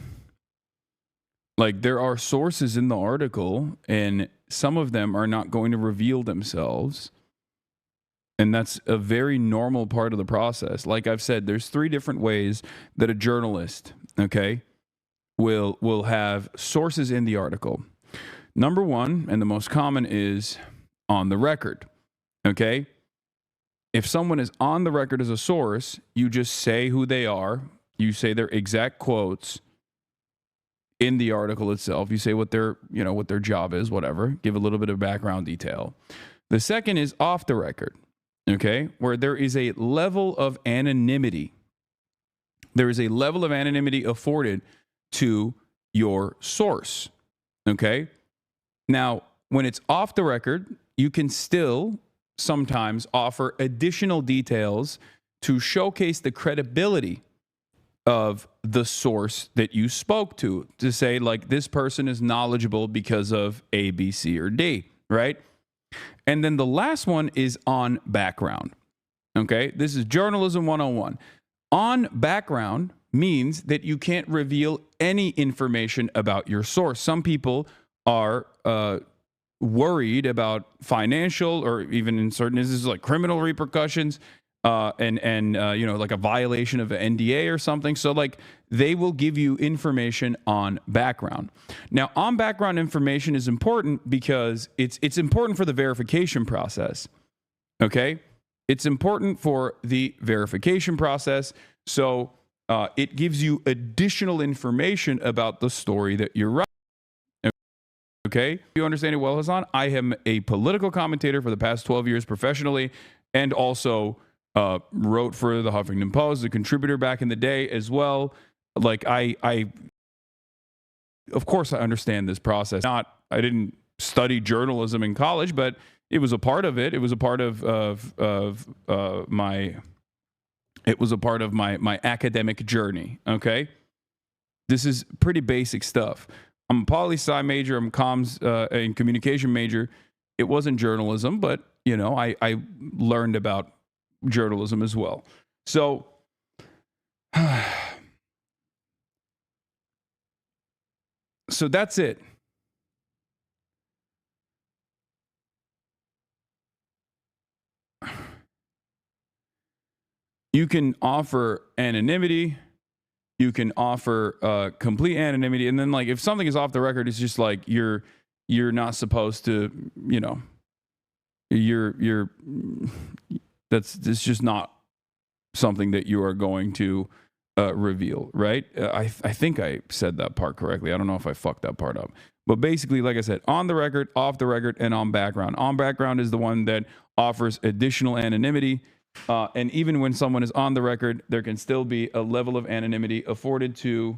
Like, there are sources in the article and some of them are not going to reveal themselves. And that's a very normal part of the process. Like I've said, there's 3 different ways that a journalist, okay, will have sources in the article. Number 1, and the most common, is on the record, okay? If someone is on the record as a source, you just say who they are. You say their exact quotes in the article itself. You say what their job is, whatever. Give a little bit of background detail. The second is off the record, okay, where there is a level of anonymity. There is a level of anonymity afforded to your source, okay? Now, when it's off the record, you can still sometimes offer additional details to showcase the credibility of the source that you spoke to say, like, this person is knowledgeable because of A, B, C, or D, right? And then the last one is on background, Okay, this is journalism 101. On background means that you can't reveal any information about your source. Some people are worried about financial or even in certain instances like criminal repercussions and you know, like a violation of an NDA or something. So like they will give you information on background. Now, on background information is important because it's important for the verification process. Okay? It's important for the verification process. So it gives you additional information about the story that you're writing. Okay? You understand it well, Hasan? I am a political commentator for the past 12 years professionally, and also wrote for the Huffington Post, a contributor back in the day as well. Like I of course I understand this process. I didn't study journalism in college, but it was a part of it. It was a part of my academic journey. Okay, this is pretty basic stuff. I'm a poli-sci major. I'm a comms and communication major. It wasn't journalism, but you know, I learned about journalism as well. So so that's it. You can offer anonymity. You can offer complete anonymity. And then like if something is off the record, it's just like you're not supposed to, you know, it's just not something that you are going to reveal, right? I think I said that part correctly. I don't know if I fucked that part up. But basically, like I said, on the record, off the record, and on background. On background is the one that offers additional anonymity. And even when someone is on the record, there can still be a level of anonymity afforded to,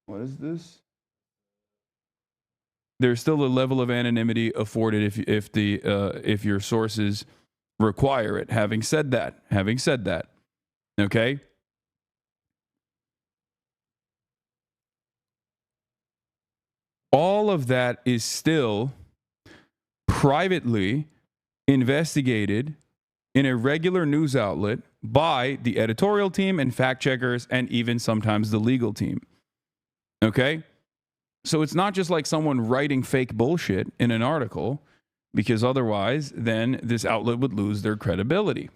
what is this? There's still a level of anonymity afforded if your sources require it. Having said that, okay? All of that is still privately investigated in a regular news outlet by the editorial team and fact checkers and even sometimes the legal team. Okay? So it's not just like someone writing fake bullshit in an article, because otherwise then this outlet would lose their credibility.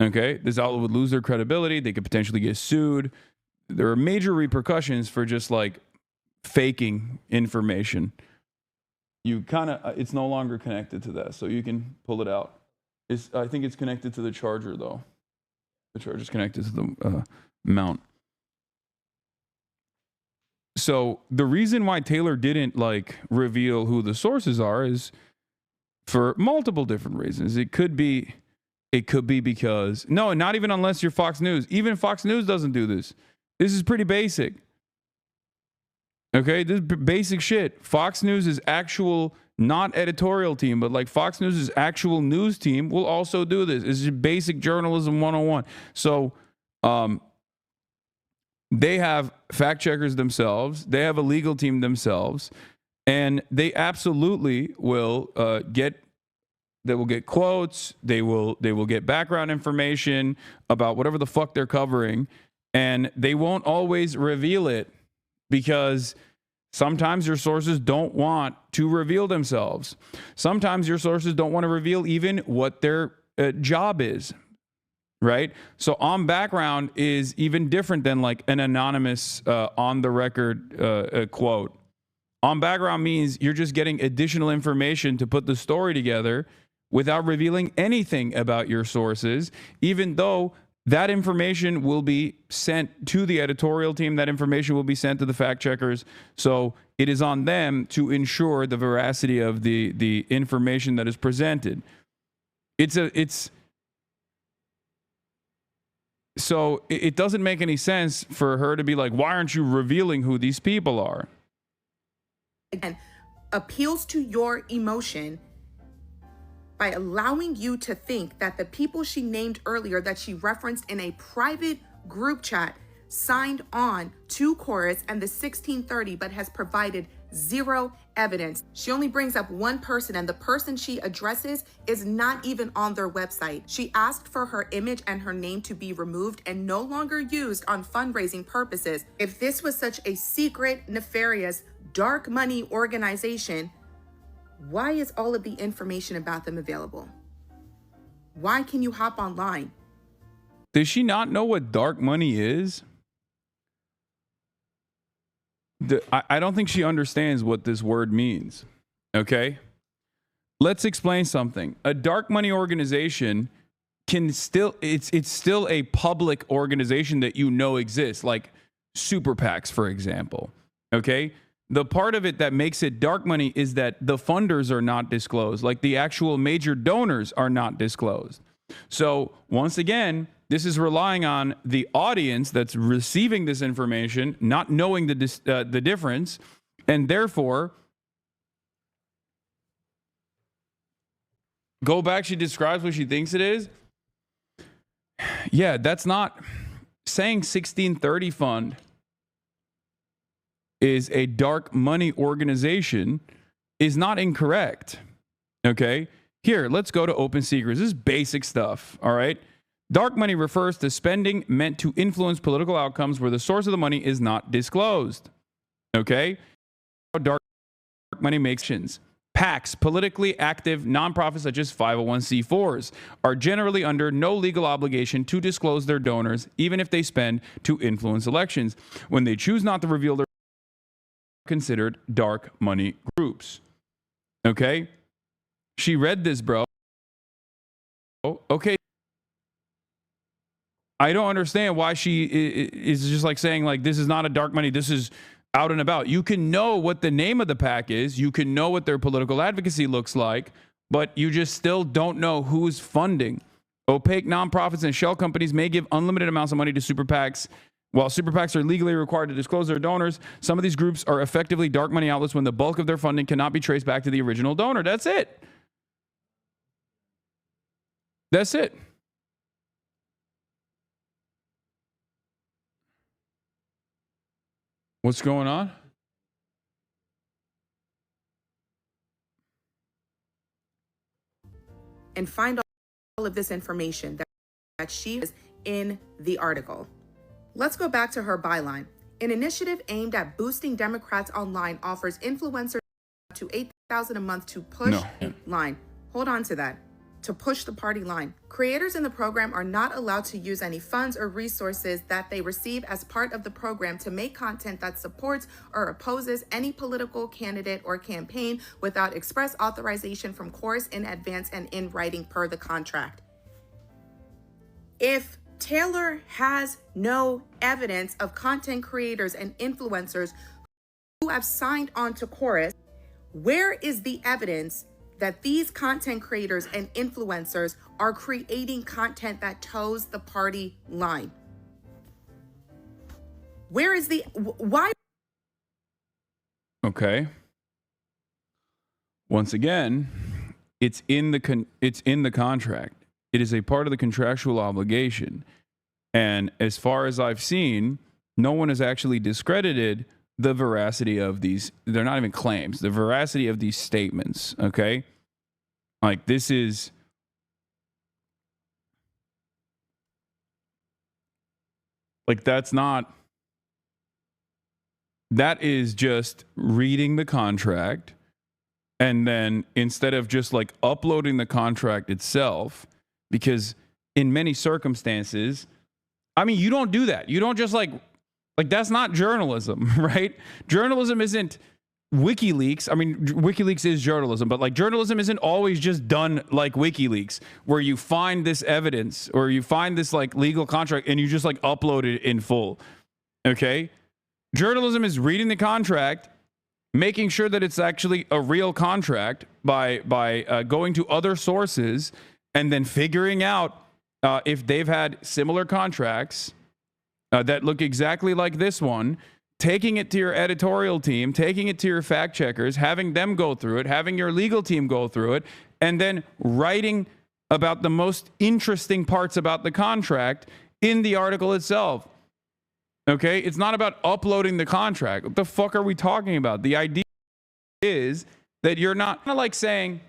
Okay? This outlet would lose their credibility. They could potentially get sued. There are major repercussions for just like faking information. You kind of, it's no longer connected to that, so you can pull it out. I think it's connected to the charger, though. The charger's connected to the mount. So the reason why Taylor didn't like reveal who the sources are is for multiple different reasons. It could be because no, not even unless you're Fox News. Even Fox News doesn't do this. This is pretty basic. Okay, this is basic shit. Fox News is actual, not editorial team, but like Fox News' actual news team will also do this. This is basic journalism 101. So they have fact checkers themselves. They have a legal team themselves. And they absolutely will get quotes. They will get background information about whatever the fuck they're covering. And they won't always reveal it, because sometimes your sources don't want to reveal themselves. Sometimes your sources don't want to reveal even what their job is, right? So on background is even different than like an anonymous on the record quote. On background means you're just getting additional information to put the story together without revealing anything about your sources, even though that information will be sent to the editorial team. That information will be sent to the fact checkers. So it is on them to ensure the veracity of the information that is presented. So it doesn't make any sense for her to be like, why aren't you revealing who these people are? Again, appeals to your emotion by allowing you to think that the people she named earlier that she referenced in a private group chat signed on to Chorus and the 1630, but has provided zero evidence. She only brings up one person, and the person she addresses is not even on their website. She asked for her image and her name to be removed and no longer used on fundraising purposes. If this was such a secret, nefarious, dark money organization, why is all of the information about them available? Why can you hop online? Does she not know what dark money is? I don't think she understands what this word means. Okay? Let's explain something. A dark money organization can still, it's still a public organization that you know exists, like super PACs, for example. Okay? The part of it that makes it dark money is that the funders are not disclosed, like the actual major donors are not disclosed. So once again, this is relying on the audience that's receiving this information, not knowing the difference, and therefore, go back, she describes what she thinks it is. Yeah, that's not saying 1630 Fund is a dark money organization is not incorrect. Okay? Here, let's go to open secrets. This is basic stuff, all right? Dark money refers to spending meant to influence political outcomes where the source of the money is not disclosed. Okay? Dark money makes actions. PACs, politically active nonprofits such as 501c4s, are generally under no legal obligation to disclose their donors, even if they spend to influence elections. When they choose not to reveal their considered dark money groups. Okay? She read this, bro. Okay. I don't understand why she is just like saying like this is not a dark money, this is out and about. You can know what the name of the PAC is, you can know what their political advocacy looks like, but you just still don't know who's funding. Opaque nonprofits and shell companies may give unlimited amounts of money to super PACs. While super PACs are legally required to disclose their donors, some of these groups are effectively dark money outlets when the bulk of their funding cannot be traced back to the original donor. That's it. That's it. What's going on? And find all of this information that she is in the article. Let's go back to her byline. An initiative aimed at boosting Democrats online offers influencers up to $8,000 a month to push line. Hold on to that. To push the party line. Creators in the program are not allowed to use any funds or resources that they receive as part of the program to make content that supports or opposes any political candidate or campaign without express authorization from Chorus in advance and in writing per the contract. If Taylor has no evidence of content creators and influencers who have signed on to Chorus, where is the evidence that these content creators and influencers are creating content that toes the party line? Where is the, why? Okay. Once again, it's in the contract. It is a part of the contractual obligation. And as far as I've seen, no one has actually discredited the veracity of these. They're not even claims. The veracity of these statements, okay? Like this is like that is just reading the contract, and then instead of just like uploading the contract itself, because in many circumstances, I mean, you don't do that. You don't just like that's not journalism, right? Journalism isn't WikiLeaks. I mean, WikiLeaks is journalism, but like journalism isn't always just done like WikiLeaks, where you find this evidence or you find this like legal contract and you just like upload it in full. Okay? Journalism is reading the contract, making sure that it's actually a real contract by going to other sources and then figuring out if they've had similar contracts that look exactly like this one, taking it to your editorial team, taking it to your fact checkers, having them go through it, having your legal team go through it, and then writing about the most interesting parts about the contract in the article itself. Okay? It's not about uploading the contract. What the fuck are we talking about? The idea is that you're not kind of like saying,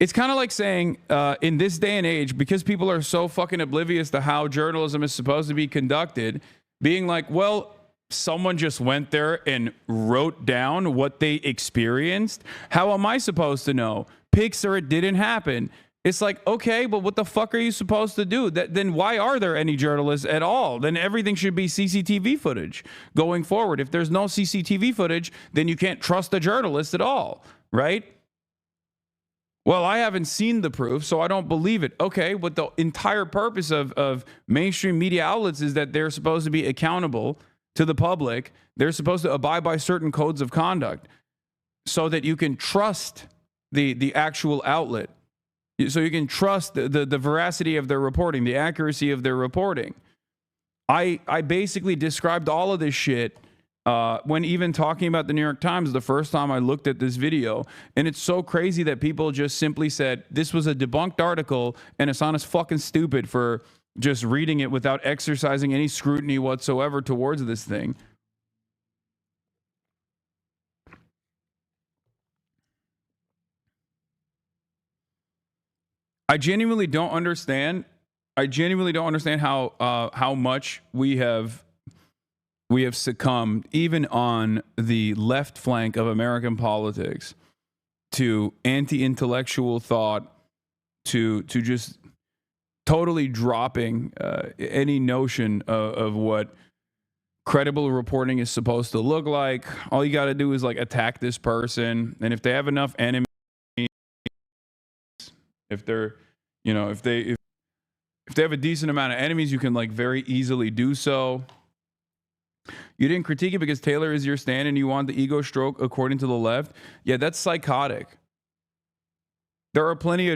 it's kind of like saying in this day and age, because people are so fucking oblivious to how journalism is supposed to be conducted, being like, well, someone just went there and wrote down what they experienced. How am I supposed to know? Pixar, it didn't happen. It's like, okay, but what the fuck are you supposed to do? Then why are there any journalists at all? Then everything should be CCTV footage going forward. If there's no CCTV footage, then you can't trust a journalist at all, right? Well, I haven't seen the proof, so I don't believe it. Okay, but the entire purpose of mainstream media outlets is that they're supposed to be accountable to the public. They're supposed to abide by certain codes of conduct so that you can trust the actual outlet. So you can trust the veracity of their reporting, the accuracy of their reporting. I basically described all of this shit when even talking about the New York Times the first time I looked at this video. And it's so crazy that people just simply said, this was a debunked article and Hasan is fucking stupid for just reading it without exercising any scrutiny whatsoever towards this thing. I genuinely don't understand how much we have succumbed, even on the left flank of American politics, to anti-intellectual thought, to just totally dropping any notion of what credible reporting is supposed to look like. All you got to do is like attack this person, and if they have enough enemies, if they're, you know, if they have a decent amount of enemies, you can like very easily do so. You didn't critique it because Taylor is your stand and you want the ego stroke according to the left. Yeah, that's psychotic. There are plenty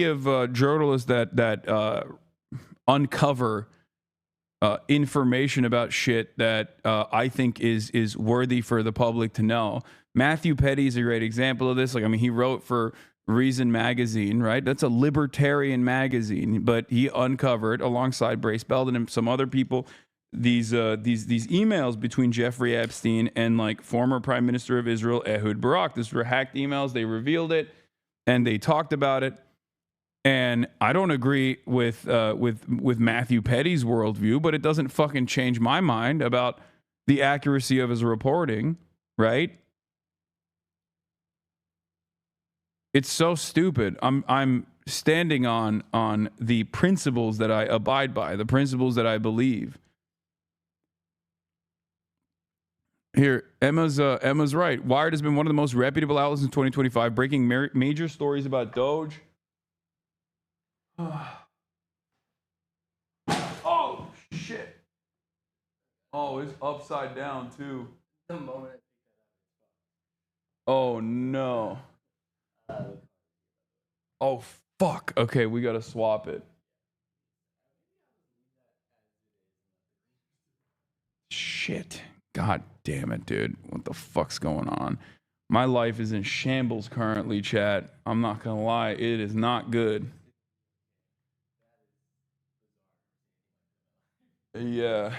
of journalists that uncover information about shit that I think is worthy for the public to know. Matthew Petty is a great example of this. Like, I mean, he wrote for Reason magazine, right? That's a libertarian magazine, but he uncovered, alongside Brace Belden and some other people, these emails between Jeffrey Epstein and like former Prime Minister of Israel Ehud Barak. These were hacked emails. They revealed it and they talked about it. And I don't agree with Matthew Petty's worldview, but it doesn't fucking change my mind about the accuracy of his reporting, right? It's so stupid. I'm standing on the principles that I abide by, the principles that I believe. Here, Emma's right. Wired has been one of the most reputable outlets in 2025, breaking major stories about Doge. Oh shit! Oh, it's upside down too. Oh no. Oh fuck. Okay, we gotta swap it. Shit. God damn it, dude. What the fuck's going on? My life is in shambles currently, chat. I'm not gonna lie, it is not good. Yeah.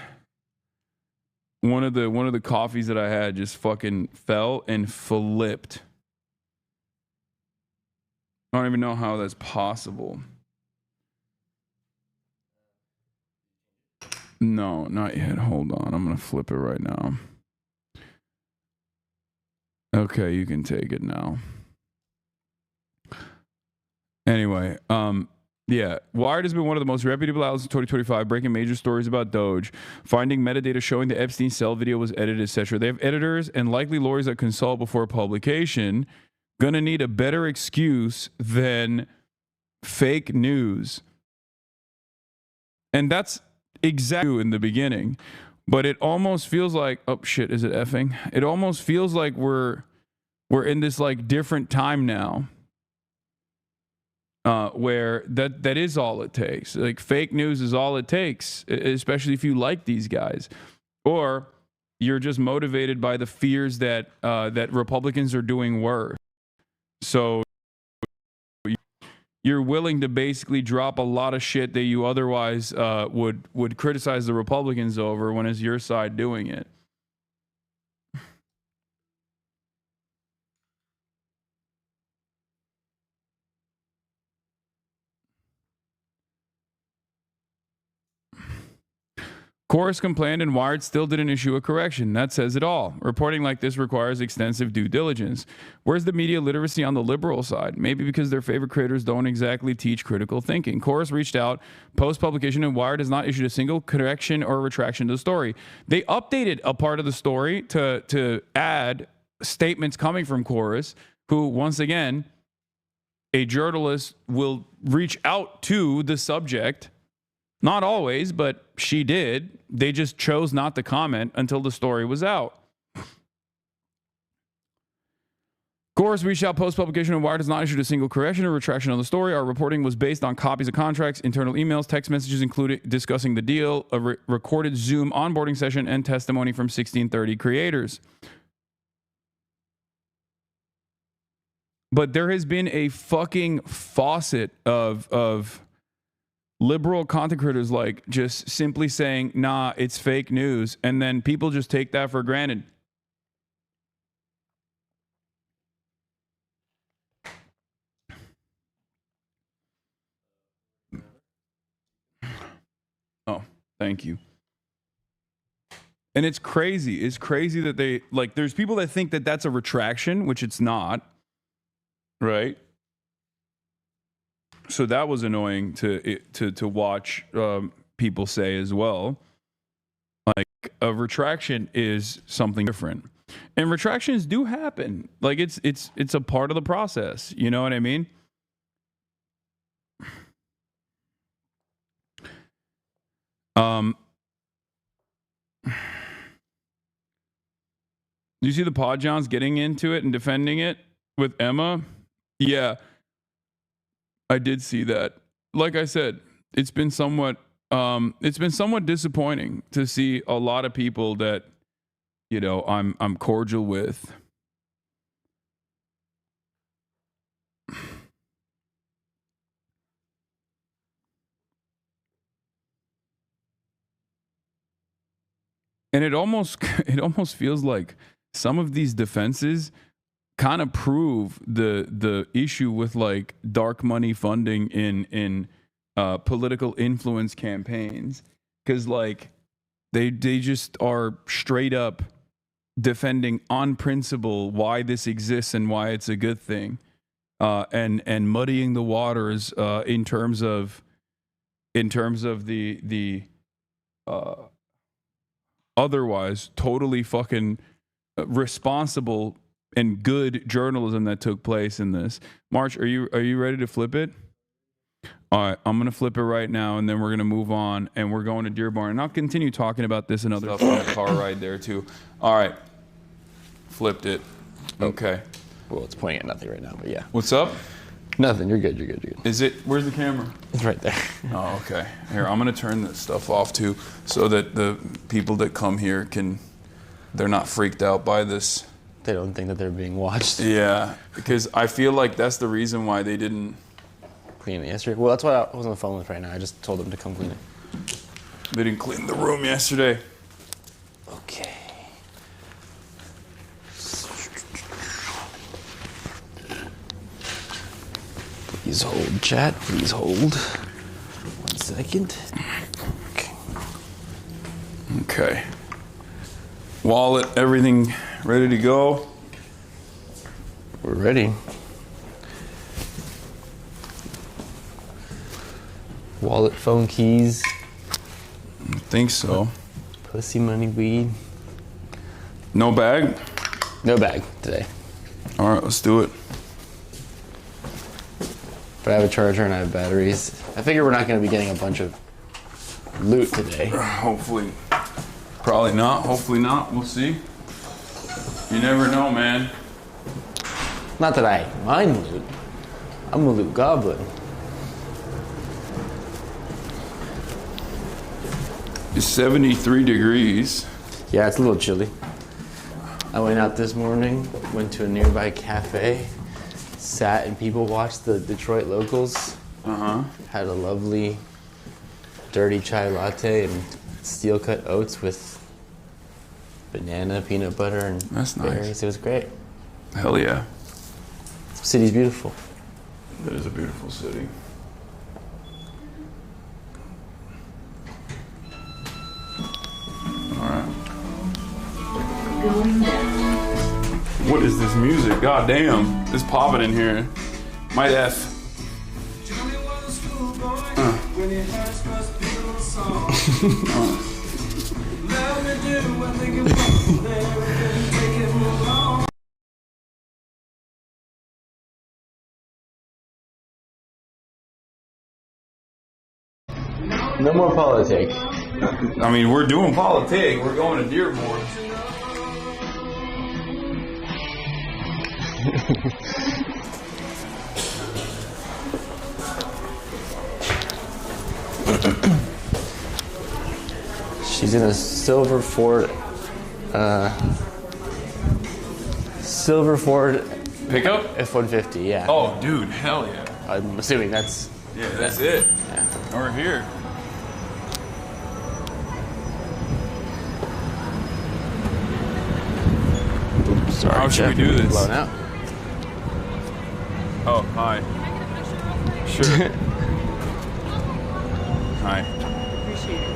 One of the coffees that I had just fucking fell and flipped. I don't even know how that's possible. No, not yet. Hold on. I'm going to flip it right now. Okay, you can take it now. Anyway, yeah. Wired has been one of the most reputable outlets in 2025, breaking major stories about Doge, finding metadata showing the Epstein cell video was edited, etc. They have editors and likely lawyers that consult before publication. Gonna need a better excuse than fake news. And that's exactly in the beginning. But it almost feels like, oh shit, is it effing? It almost feels like we're in this like different time now. Where that is all it takes. Like fake news is all it takes, especially if you like these guys. Or you're just motivated by the fears that that Republicans are doing worse. So you're willing to basically drop a lot of shit that you otherwise would criticize the Republicans over when it's your side doing it. Chorus complained and Wired still didn't issue a correction. That says it all. Reporting like this requires extensive due diligence. Where's the media literacy on the liberal side? Maybe because their favorite creators don't exactly teach critical thinking. Chorus reached out post-publication and Wired has not issued a single correction or retraction to the story. They updated a part of the story to add statements coming from Chorus, who, once again, a journalist will reach out to the subject. Not always, but she did. They just chose not to comment until the story was out. Chorus reached out post-publication and Wired has not issued a single correction or retraction on the story. Our reporting was based on copies of contracts, internal emails, text messages included discussing the deal, a recorded Zoom onboarding session, and testimony from 1630 creators. But there has been a fucking faucet of liberal content creators like just simply saying, nah, it's fake news. And then people just take that for granted. Oh, thank you. And it's crazy. It's crazy that they, like, there's people that think that that's a retraction, which it's not. Right? So that was annoying to watch people say as well. Like, a retraction is something different. And retractions do happen. Like, it's a part of the process. You know what I mean? Do you see the Pod Johns getting into it and defending it with Emma? Yeah, I did see that. Like I said, it's been somewhat disappointing to see a lot of people that, you know, I'm cordial with. And it almost feels like some of these defenses kind of prove the issue with like dark money funding in political influence campaigns, because like they just are straight up defending on principle why this exists and why it's a good thing, and muddying the waters in terms of the otherwise totally fucking responsible and good journalism that took place in this. March, are you ready to flip it? All right, I'm gonna flip it right now, and then we're gonna move on, and we're going to Dearborn, and I'll continue talking about this and other stuff on the car ride there too. All right, flipped it. Okay. Well, it's pointing at nothing right now, but yeah. What's up? Nothing. You're good. You're good. You're good. Is it? Where's the camera? It's right there. Oh, okay. Here, I'm gonna turn this stuff off too, so that the people that come here they're not freaked out by this. They don't think that they're being watched. Yeah, because I feel like that's the reason why they didn't clean it yesterday. Well, that's why I was on the phone with right now. I just told them to come clean it. They didn't clean the room yesterday. Okay. Please hold, chat. Please hold. 1 second. Okay. Wallet, everything ready to go? We're ready. Wallet, phone, keys. I think so. Pussy, money, weed. No bag? No bag today. All right, let's do it. But I have a charger and I have batteries. I figure we're not going to be getting a bunch of loot today. Hopefully. Probably not. Hopefully not. We'll see. You never know, man. Not that I mind loot. I'm a loot goblin. It's 73 degrees. Yeah, it's a little chilly. I went out this morning, went to a nearby cafe, sat and people watched the Detroit locals. Had a lovely dirty chai latte and steel cut oats with banana, peanut butter, and that's berries. Nice. It was great. Hell yeah. The city's beautiful. It is a beautiful city. What is this music? God damn. It's popping in here. Might F. No more politics. I mean, we're doing politics. We're going to Dearborn. She's in a silver Ford Pickup? F-150, yeah. Oh, dude, hell yeah. I'm assuming that's... Yeah, that's it. Yeah. We're here. Oops, sorry, How should we do this? Blown out. Oh, hi. Sure. Hi. Appreciate it.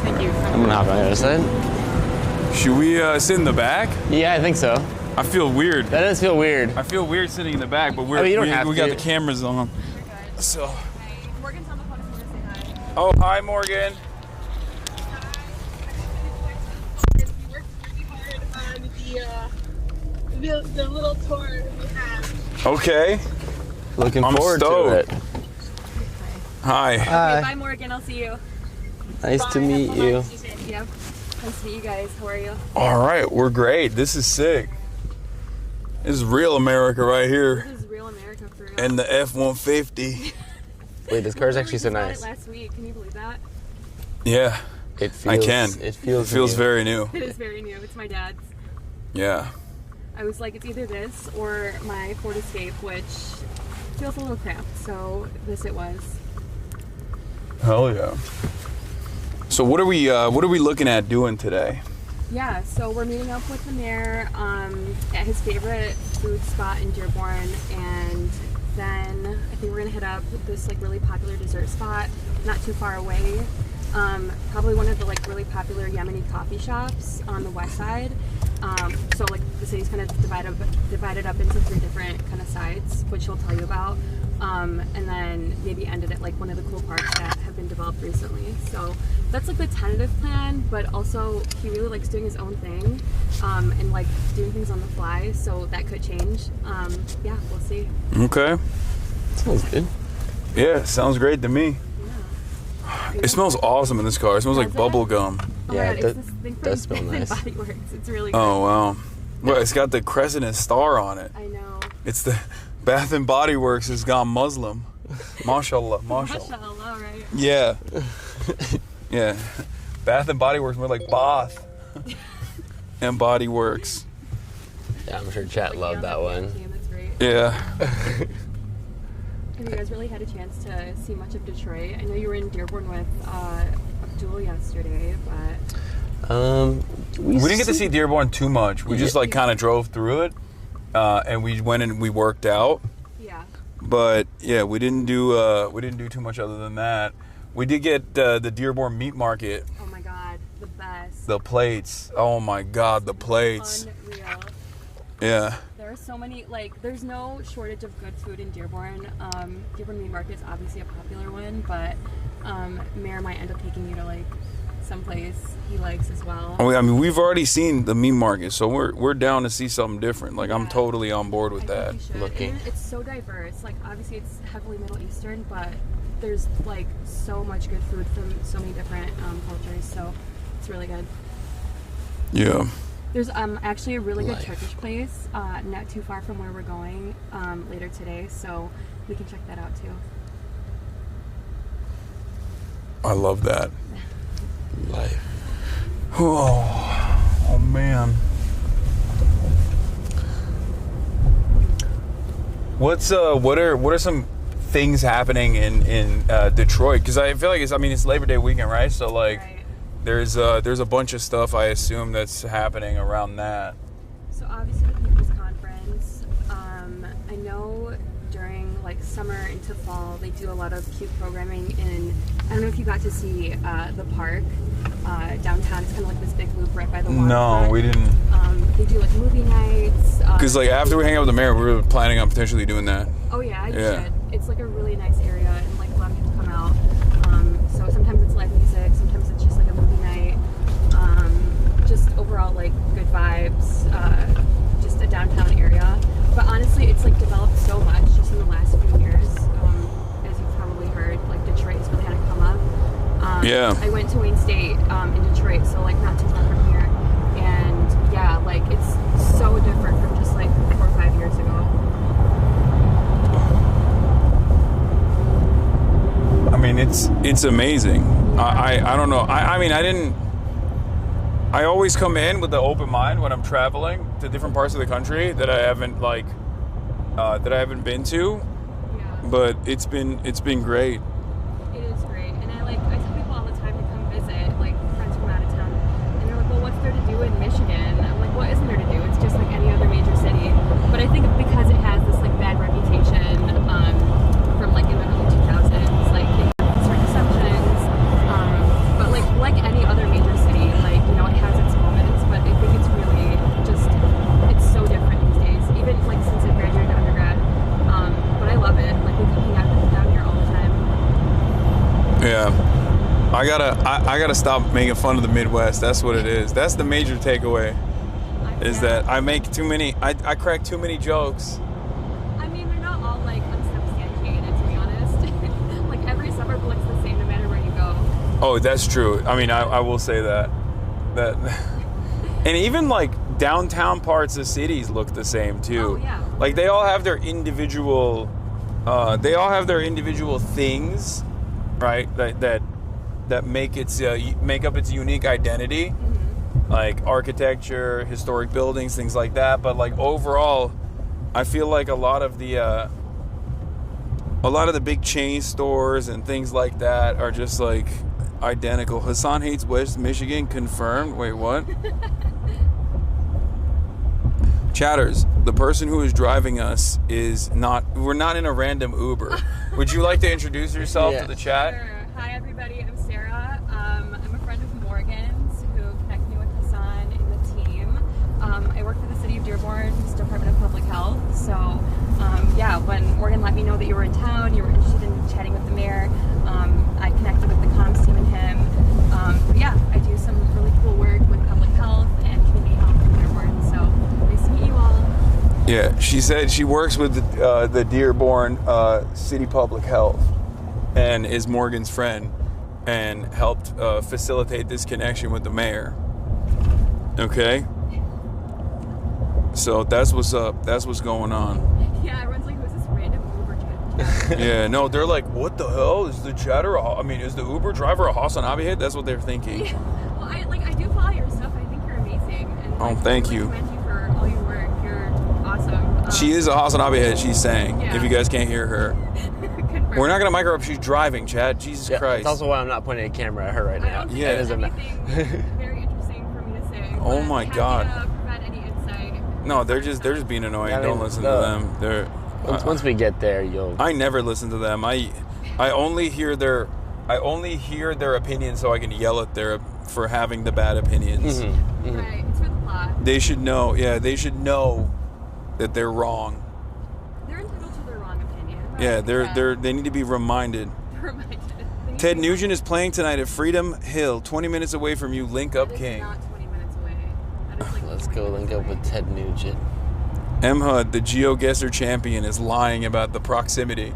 Thank you. I'm gonna hop on the other side. Should we sit in the back? Yeah, I think so. I feel weird. That does feel weird. I feel weird sitting in the back, but I mean, you don't have we to. got the cameras on. So. Morgan's on the phone if you want to say hi. Oh, hi, Morgan. We worked really hard on the little tour we have. Okay. Looking I'm forward stoked. to it. Hi. Okay, bye, Morgan. I'll see you. Nice to Bye, meet have you. fun. Yep. Nice to meet you guys. How are you? All right, we're great. This is sick. This is real America right here. This is real America for real. And the F-150. Wait, this car's actually so We just nice. got it last week. Can you believe that? Yeah, It feels, I can. It feels feels new. very new. It is very new. It's my dad's. Yeah. I was like, it's either this or my Ford Escape, which feels a little cramped. So this it was. Hell yeah. So what are we looking at doing today? Yeah, so we're meeting up with the mayor at his favorite food spot in Dearborn, and then I think we're gonna hit up this like really popular dessert spot not too far away. Probably one of the like really popular Yemeni coffee shops on the west side. So like the city's kind of divided up into 3 different kind of sides, which he'll tell you about. And then maybe end it at like one of the cool parks that have been developed recently. So that's like the tentative plan, but also he really likes doing his own thing and like doing things on the fly, so that could change. Yeah, we'll see. Okay. Sounds good. Yeah, sounds great to me. Yeah. It smells awesome in this car. It smells like Does it? bubble gum. Oh Yeah, my it God, it's this thing from does smell Bath and nice. Body Works. It's really good. Oh wow. Well, it's got the crescent and star on it. I know. It's the Bath and Body Works has gone Muslim. Mashallah, mashallah. Mashallah, right? Yeah. Yeah. Bath and Body Works more like Bath and Body Works. Yeah, I'm sure chat Like, loved yeah, that one. team, That's great. Yeah. Have you guys really had a chance to see much of Detroit? I know you were in Dearborn with Abdul yesterday, but We didn't get to see Dearborn too much. We just like kind of drove through it, and we went and we worked out. yeah. But yeah, we didn't do too much other than that. We did get the Dearborn meat market. Oh my God, the best. The plates. Oh my God, the plates. Unreal. Yeah. There are so many, like, there's no shortage of good food in Dearborn. Dearborn Meat Market is obviously a popular one, but Mayor might end up taking you to, like, someplace he likes as well. I mean, we've already seen the meat market, so we're down to see something different. Like, I'm totally on board with that. think you should. Looking. And it's so diverse. Like, obviously it's heavily Middle Eastern, but there's, like, so much good food from so many different cultures, so it's really good. Yeah. There's actually a really good Turkish place not too far from where we're going later today, so we can check that out too. I love that. Life. Oh man. What are some things happening in Detroit? Because I feel like it's Labor Day weekend, right? So like. Right. There's a bunch of stuff I assume that's happening around that. So obviously the People's Conference. I know during like summer into fall they do a lot of cute programming in. I don't know if you got to see the park downtown. It's kind of like this big loop right by the waterfront. No, we didn't. they do like movie nights. Because like after we hang out with the mayor, we were planning on potentially doing that. Oh yeah, you should. It's like a really nice area, and like a lot of people come out. So sometimes it's live music, sometimes it's just like a movie night. Just overall like good vibes. Just a downtown area. But honestly, it's like developed so much just in the last few years. As you've probably heard, like Detroit has really had a come up. I went to Wayne State in Detroit, so like not too far from here. And yeah, like it's so different from just like 4 or 5 years ago. I mean, it's amazing. I don't know. I mean, I always come in with the open mind when I'm traveling to different parts of the country that I haven't been to. Yeah. But it's been great. It is great, and I tell people all the time to come visit, like friends from out of town, and they're like, well, what's there to do in Michigan? I'm like, what isn't there to do? It's just like any other major city. But I think because it has this like bad reputation from like in the early 2000s, like it has certain exceptions. But like any other major city, like you know, it has its moments. But I think it's really just it's so different these days. Even like since I graduated undergrad, but I love it. Like we can hang out down here all the time. Yeah, I gotta stop making fun of the Midwest. That's what it is. That's the major takeaway. Is that I make too many. I crack too many jokes. I mean, they're not all like unsubstantiated, to be honest. Like every suburb looks the same no matter where you go. Oh, that's true. I mean, I will say that. And even like downtown parts of cities look the same too. Oh, yeah. Like they all have their individual. Things, right? That make up its unique identity. Mm-hmm. Like architecture, historic buildings, things like that. But like overall, I feel like a lot of the big chain stores and things like that are just like identical. Hasan hates West Michigan, confirmed. Wait, what? Chatters, the person who is driving us we're not in a random Uber. Would you like to introduce yourself to the chat? Sure. Hi everybody, I'm Sarah. I'm a friend of Morgan's who connected me with Hasan in the team. I work for the city of Dearborn's Department of Public Health. So yeah, when Morgan let me know that you were in town, you were interested in chatting with the mayor, I connected with the comms team and him. But yeah, I do some really cool work with public health and community health in Dearborn. So nice to meet you all. Yeah, she said she works with the Dearborn City Public Health and is Morgan's friend and helped facilitate this connection with the mayor. Okay? So that's what's up. That's what's going on. Yeah, everyone's like, who's this random Uber chat? Yeah, no, they're like, what the hell? Is the chatter? Is the Uber driver a HasanAbi hit? That's what they're thinking. Yeah. Well, I do follow your stuff. I think you're amazing. And, thank you. I commend you for all your work. You're awesome. She is a HasanAbi hit, she's saying, Yeah. if you guys can't hear her. We're not going to mic her up. She's driving, Chad. Jesus Christ. That's also why I'm not pointing a camera at her right now. Yeah. There's anything very interesting for me to say. Oh my happy God. to provide any insight. No, they're just being annoying. I mean, Don't listen to them. Once we get there, I never listen to them. I only hear their opinions so I can yell at for having the bad opinions. Mm-hmm. Mm-hmm. Right, it's for the plot. They should know. Yeah, they should know that they're wrong. They're entitled to their wrong opinion. Right? Yeah, they need to be reminded. Ted Nugent is playing tonight at Freedom Hill, 20 minutes away from you. Link up, King. Not 20 minutes away. That is like let's go link up with Ted Nugent. M. Hud, the GeoGuessr champion, is lying about the proximity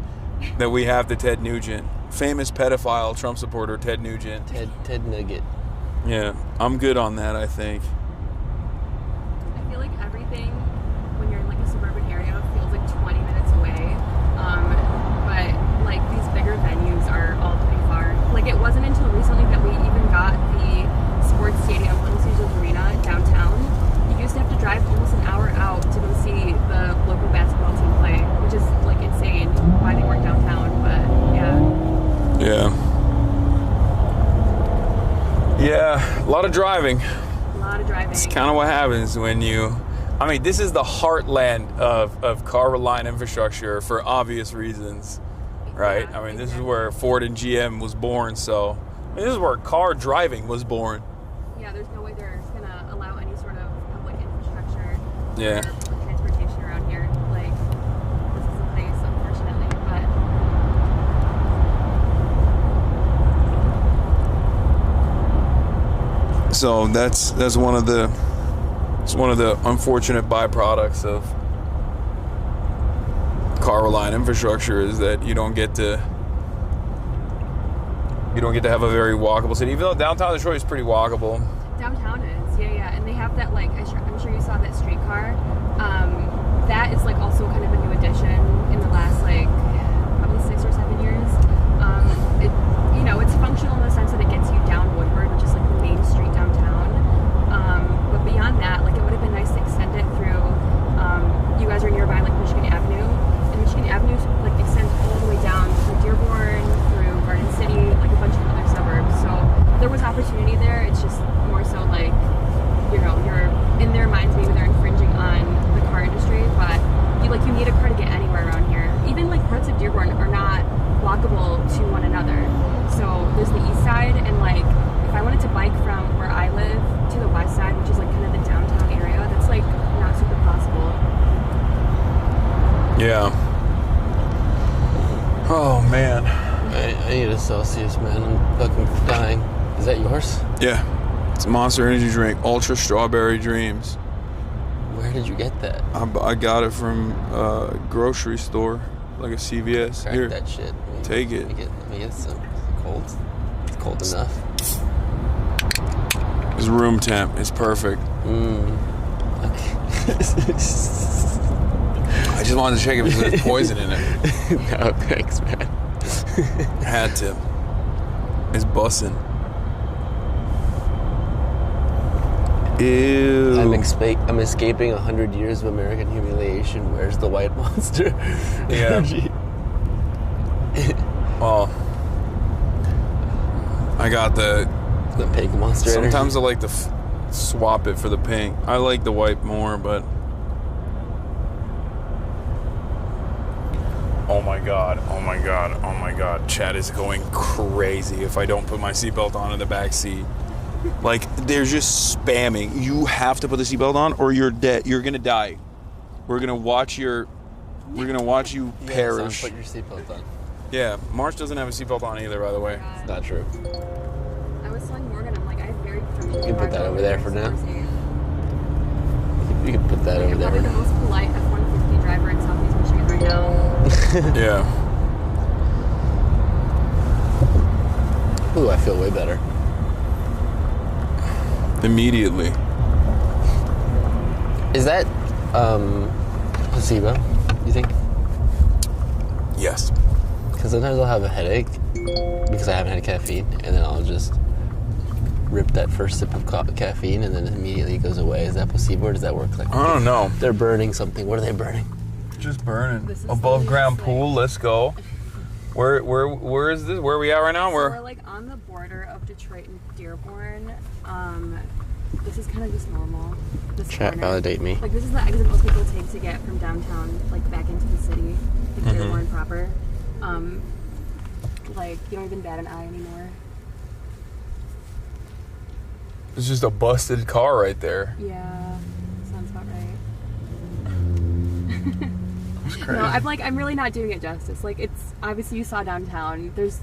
that we have to Ted Nugent. Famous pedophile Trump supporter Ted Nugent. Ted Nugget. Yeah, I'm good on that, I think. I feel like everything when you're in like a suburban area feels like 20 minutes away. But like these bigger venues are all pretty far. Like it wasn't until recently that we even got the sports stadium, Little Caesars Arena downtown. You used to have to drive almost an hour out to go see the local basketball team play, which is like insane why they weren't downtown, but yeah. Yeah, a lot of driving. A lot of driving. It's kind of what happens when this is the heartland of car reliant infrastructure for obvious reasons, right? Yeah, I mean, this is where Ford and GM was born, so this is where car driving was born. Yeah, there's no way they're going to allow any sort of public infrastructure for transportation around here. Like, this is a place, unfortunately, but. So that's one of the unfortunate byproducts of car reliant infrastructure is that you don't get to have a very walkable city. Even though downtown Detroit is pretty walkable. Downtown is, yeah, and they have that like I'm sure you saw that streetcar. That is like also kind of a new addition in the last like probably 6 or 7 years. It's functional in the sense that it gets you down Woodward, which is like the main street downtown. But beyond that, like it would have been nice to extend it through. You guys are nearby, like Michigan Avenue, and Michigan Avenue like extends all the way down through Dearborn, through Garden City, like a bunch of other suburbs. So there was opportunity there. It's just more so like, you're in their minds maybe they're infringing on the car industry, but you need a car to get anywhere around here. Even like parts of Dearborn are not walkable to one another. So there's the east side, and like if I wanted to bike from where I live to the west side, which is like kind of the downtown area, that's like not super possible. Yeah. Oh man. I need a Celsius, man. I'm fucking dying. Is that yours? Yeah. It's a Monster Energy drink, Ultra Strawberry Dreams. Where did you get that? I got it from a grocery store, like a CVS. Crack Here, that shit. take it. Let me get some. Cold. It's cold enough. It's room temp. It's perfect. Okay. I just wanted to check if there's poison in it. No, thanks, man. Had to. It's bussin'. Ew. I'm escaping 100 years of American humiliation. Where's the white monster? Yeah. Well, I got the pink monster. Sometimes I like to swap it for the pink. I like the white more, but oh my god, Chad is going crazy if I don't put my seatbelt on in the back seat. Like, they're just spamming. You have to put the seatbelt on or you're dead. You're gonna die. We're gonna watch you perish. Put your seatbelt on. Yeah, Marsh doesn't have a seatbelt on either, by the way. It's not true. I was telling Morgan, I'm like, I have very familiar. You can put that over there for now. You can put that over there. I'm probably the most polite F-150 driver in Southeast Michigan right now. Yeah. Ooh, I feel way better. Immediately. Is that placebo, you think? Yes. Because sometimes I'll have a headache because I haven't had caffeine, and then I'll just rip that first sip of caffeine, and then immediately it goes away. Is that placebo, or does that work like? I don't know. They're burning something. What are they burning? Just burning. Above ground pool. Let's go. Where is this? Where are we at right now? So we're like on the border of Detroit and Dearborn. This is kind of just normal. Chat, validate me. Like, this is the exit most people take to get from downtown, like, back into the city, like Dearborn proper. Like, you don't even bat an eye anymore. It's just a busted car right there. Yeah, sounds about right. That's crazy. No, I'm really not doing it justice. Like, it's, obviously you saw downtown. There's,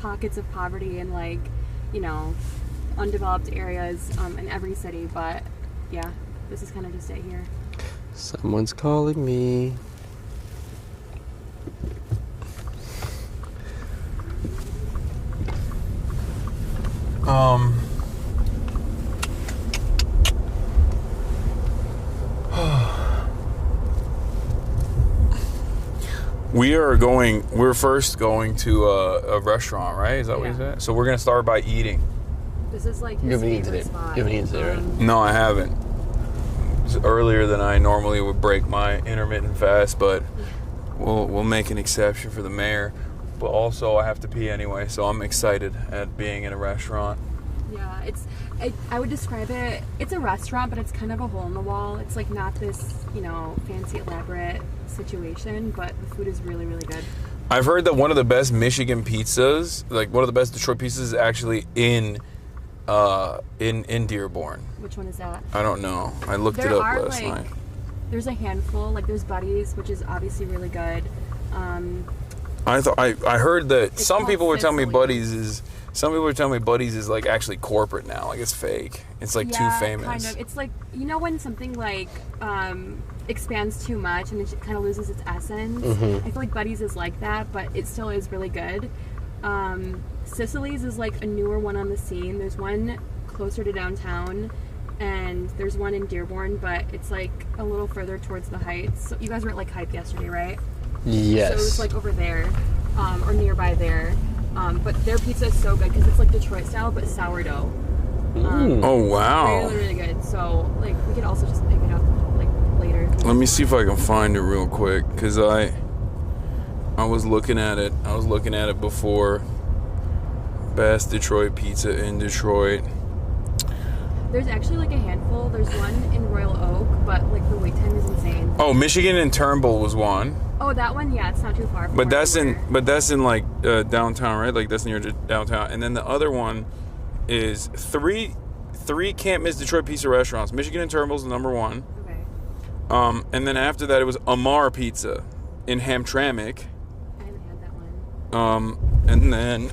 pockets of poverty and, like, undeveloped areas in every city, but yeah, this is kind of just it here. Someone's calling me. We're first going to a restaurant, right? Is that what you said? So we're gonna start by eating. This is like his favorite spot. You haven't eaten today, right? No, I haven't. It's earlier than I normally would break my intermittent fast, but we'll make an exception for the mayor. But also, I have to pee anyway, so I'm excited at being in a restaurant. Yeah, I would describe it, it's a restaurant, but it's kind of a hole in the wall. It's like not this, fancy, elaborate situation, but the food is really, really good. I've heard that one of the best Michigan pizzas, like one of the best Detroit pizzas, is actually in Dearborn. Which one is that? I don't know. I looked it up last night. There's a handful, like there's Buddies, which is obviously really good. I heard that some called people were telling me Sicily. Buddies is like actually corporate now, like it's fake. It's like too famous. Kind of. It's like, you know when something like expands too much and it kind of loses its essence. I feel like Buddies is like that, but it still is really good. Sicily's is like a newer one on the scene. There's one closer to downtown, and there's one in Dearborn, but it's like a little further towards the Heights. So you guys were at like Hype yesterday, right? Yes. So it was like over there, or nearby there. But their pizza is so good because it's like Detroit style, but sourdough. Oh wow! Really, really good. So like we could also just pick it up like later. Let me see if I can find it real quick, cause I was looking at it. I was looking at it before. Best Detroit pizza in Detroit. There's actually like a handful. There's one in Royal Oak, but like the wait time is insane. Oh, Michigan and Turnbull was one. Oh, that one, yeah, it's not too far. From But where that's we in like downtown, right? Like that's near downtown. And then the other one is three can't miss Detroit pizza restaurants. Michigan and Turnbull's the number one. Okay. And then after that it was Amar Pizza in Hamtramck. I haven't had that one. And then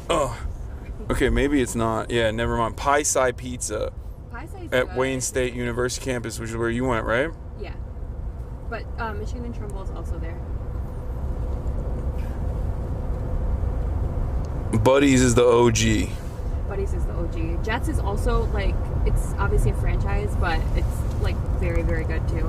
okay, maybe it's not. Yeah, never mind. Pie Sci Pizza Pie-Si's at good. Wayne State University campus, which is where you went, right? Yeah. But Michigan and Turnbull is also there. Buddies is the OG. Buddies is the OG. Jets is also like, it's obviously a franchise, but it's like very, very good too.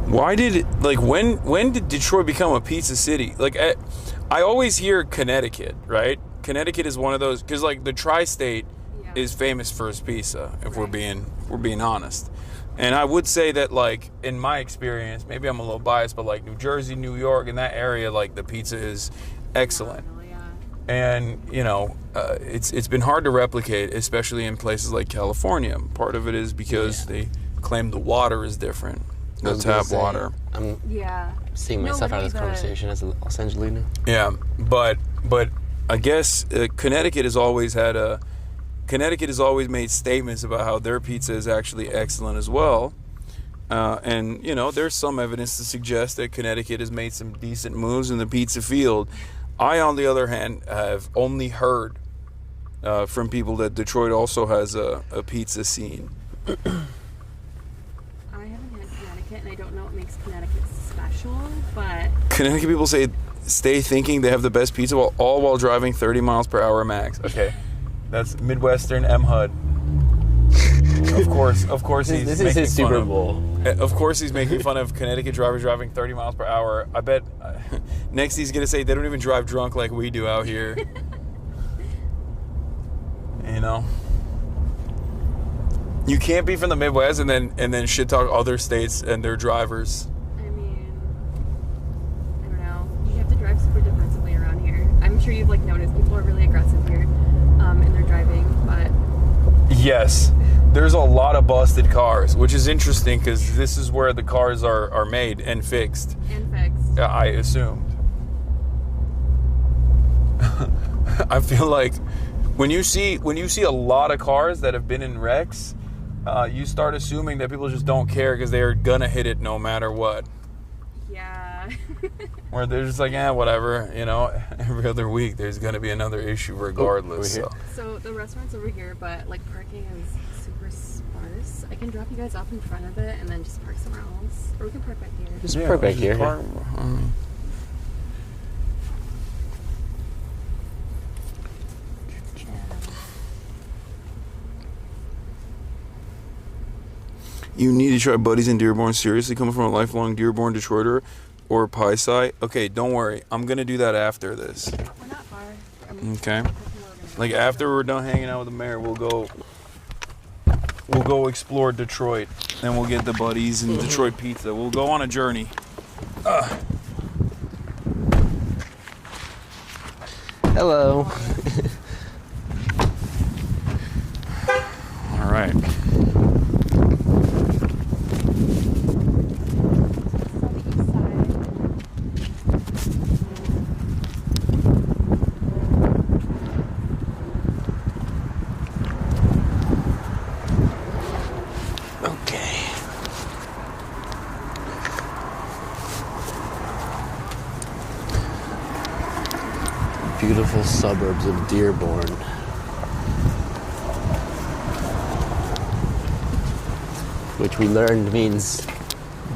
Why did when did Detroit become a pizza city? Like I always hear Connecticut, right? Connecticut is one of those, because like the tri-state is famous for its pizza, if we're being honest. And I would say that, like, in my experience, maybe I'm a little biased, but like New Jersey, New York, in that area, like the pizza is excellent. And you know, it's been hard to replicate, especially in places like California. Part of it is because they claim the water is different, the tap water. I'm seeing myself out of this conversation as a Los Angelino. Yeah, but I guess Connecticut has always made statements about how their pizza is actually excellent as well. And you know, there's some evidence to suggest that Connecticut has made some decent moves in the pizza field. I, on the other hand, have only heard from people that Detroit also has a pizza scene. I haven't had Connecticut, and I don't know what makes Connecticut special, but Connecticut people stay thinking they have the best pizza while driving 30 miles per hour max. Okay, that's Midwestern M HUD. Of course he's this making is his fun Super of, Bowl. Of course he's making fun of Connecticut drivers driving 30 miles per hour. I bet next he's gonna say they don't even drive drunk like we do out here. You know, you can't be from the Midwest and then shit talk other states and their drivers. I mean, I don't know. You have to drive super defensively around here. I'm sure you've like noticed people are really aggressive here in their driving, but yes. There's a lot of busted cars, which is interesting because this is where the cars are made and fixed. I assumed. I feel like when you see a lot of cars that have been in wrecks, you start assuming that people just don't care because they are gonna hit it no matter what. Yeah. Where they're just like, whatever, you know. Every other week there's gonna be another issue regardless. So the restaurant's over here, but like parking is super sparse. I can drop you guys off in front of it and then just park somewhere else, or we can park back here. Just park back here. You need to try Buddies in Dearborn. Seriously, coming from a lifelong Dearborn Detroiter or Pie Sci. Okay, don't worry. I'm going to do that after this. We're not far. Okay. Like after we're done hanging out with the mayor, we'll go explore Detroit. Then we'll get the Buddies and Detroit pizza. We'll go on a journey. Hello. All right. beautiful suburbs of Dearborn. Which we learned means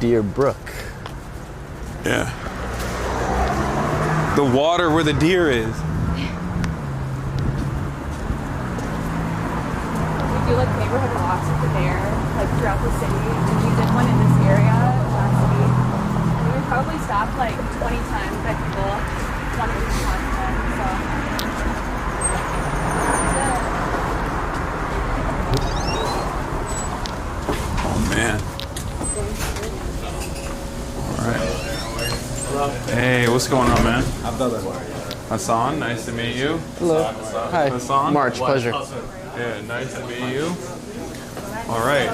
Deer Brook. Yeah. The water where the deer is. We do like neighborhood walks with the bear, like throughout the city. And we did one in this area last week. We were probably stopped like 20 times by people wanting to talk to them. So Oh man. All right. Hey, what's going on, man? Hasan, nice to meet you. Hello. Hi. Hasan. March, pleasure. Yeah, nice to meet you. All right.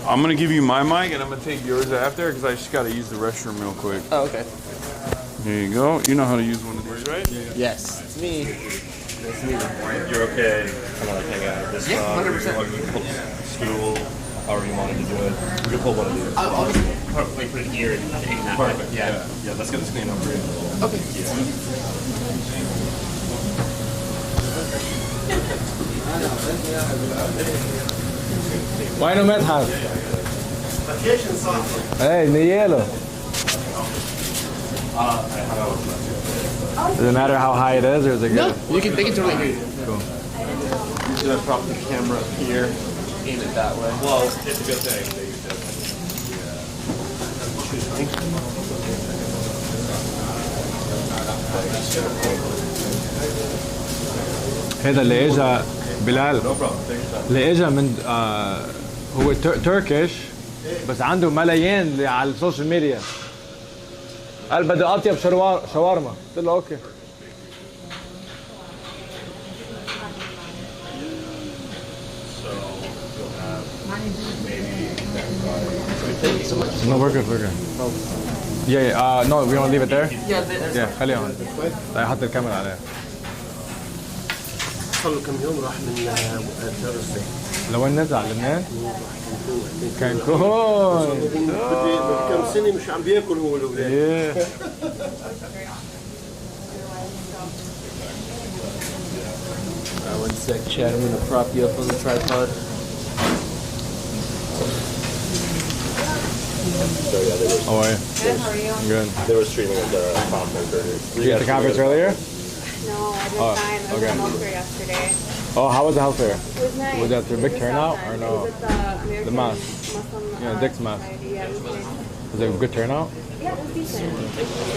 I'm gonna give you my mic, and I'm gonna take yours after, because I just gotta use the restroom real quick. Oh, okay. Here you go. You know how to use one of these, right? Yes, it's me. Nice to meet you. You're okay. Come on, hang out. This Yeah, 100%. You can pull stool, however you wanted to do it. We can pull one of these. I'll just put it here and take that. Perfect. Yeah. Let's get this clean up for you. Okay. Why no مدحت? Hey, Nielo. Does it matter how high it is, or is it good? No, they can totally hear you. Cool. You should have prop the camera up here. Aim it that way. Well, it's a good thing. هذا اللي اجى بلال اللي اجى من هو تركيش بس عنده ملايين على السوشيال ميديا قال بدي اطيب شاورما قلت له اوكي No, we're good, we're good. Yeah. No, we want to leave it there? Yeah, خليها هون. طيب حط الكاميرا عليها. صار كم يوم راح من الدرس. لوين نزل؟ لبنان؟ كانكون. كم سنة مش عم بياكل هو الأولاد. One sec, Chad. I'm gonna prop you up on the tripod. So yeah, they were. How are you? good. How are you? Good. They were streaming at the conference earlier. Did you get the conference earlier? No, I didn't Oh, time. I was okay. at health fair yesterday. Oh, how was the health fair? It was nice. Was that a big turnout or no? It was at the American The mosque. Muslim Yeah, Dick's Mosque. Society. Yeah, it was nice. Was it a good turnout? Yeah, it was decent.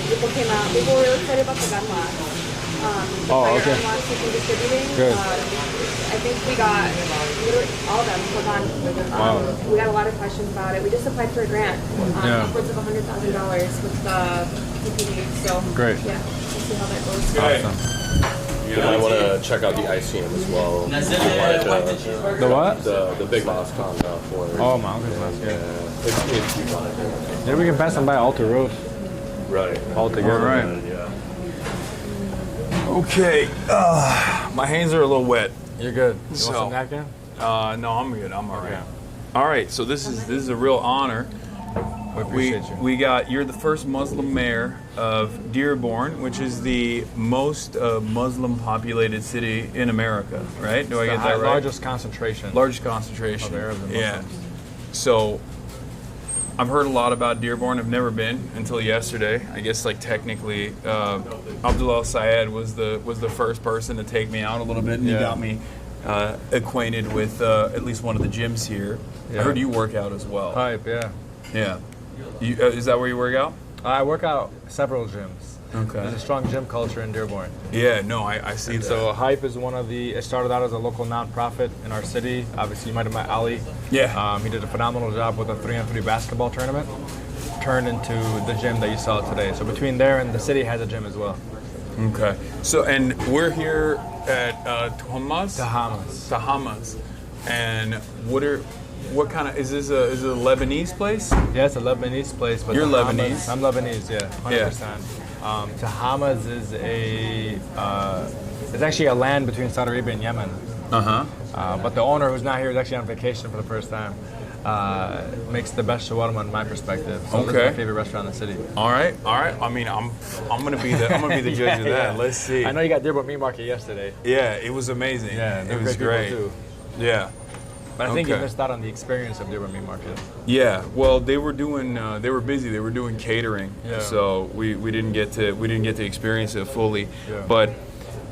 People came out. People were really excited about the gun law. The Oh, okay. firearm laws we've been distributing. Good. I think we got literally all of them put on. Wow. We got a lot of questions about it. We just applied for a grant, Yeah. upwards of $100,000 with the PPD. So Great. Yeah, we'll see how that goes. Awesome. You might want to check out the ICM as well. The what? The big mosque on Florida. Oh, my uncle's mosque, yeah. It's huge on it. Maybe we can pass them by Alter Road. Right. All together. All right. Yeah. Okay. My hands are a little wet. You're good. You So- want some napkin? No, I'm good. I'm all right. All right. So this is a real honor. We appreciate you. You're the first Muslim mayor of Dearborn, which is the most Muslim populated city in America, right? Do I get that right? Largest concentration. Largest concentration. Of Arabs and Yeah. Muslims. So I've heard a lot about Dearborn. I've never been until yesterday. I guess like technically, Abdullah Syed was the first person to take me out a little bit, and he Yeah. got me acquainted with at least one of the gyms here. Yeah. I heard you work out as well. Hype, yeah. Yeah. You, is that where you work out? I work out several gyms. Okay. There's a strong gym culture in Dearborn. Yeah, no, I see And that. so Hype is one of it started out as a local nonprofit in our city. Obviously, you might have met Ali. Yeah. He did a phenomenal job with a 3-on-3 basketball tournament. Turned into the gym that you saw today. So between there and the city has a gym as well. Okay. So, and we're here at Tahamas. And what kind of, is this a Lebanese place? Yeah, it's a Lebanese place. But You're Tahamas- Lebanese? I'm Lebanese, yeah, 100%. Tahamas is it's actually a land between Saudi Arabia and Yemen. Uh-huh. But the owner, who's not here, is actually on vacation for the first time. makes the best shawarma in my perspective. So this is my favorite restaurant in the city. All right. I mean, I'm gonna be the judge of that. Let's see. I know you got Dearborn Meat Market yesterday. Yeah, it was amazing. Yeah, it was great. Too. Yeah. But I think you missed out on the experience of Dearborn Meat Market. Yeah, well, they were busy. They were doing catering, so we didn't get to experience it fully. Yeah. But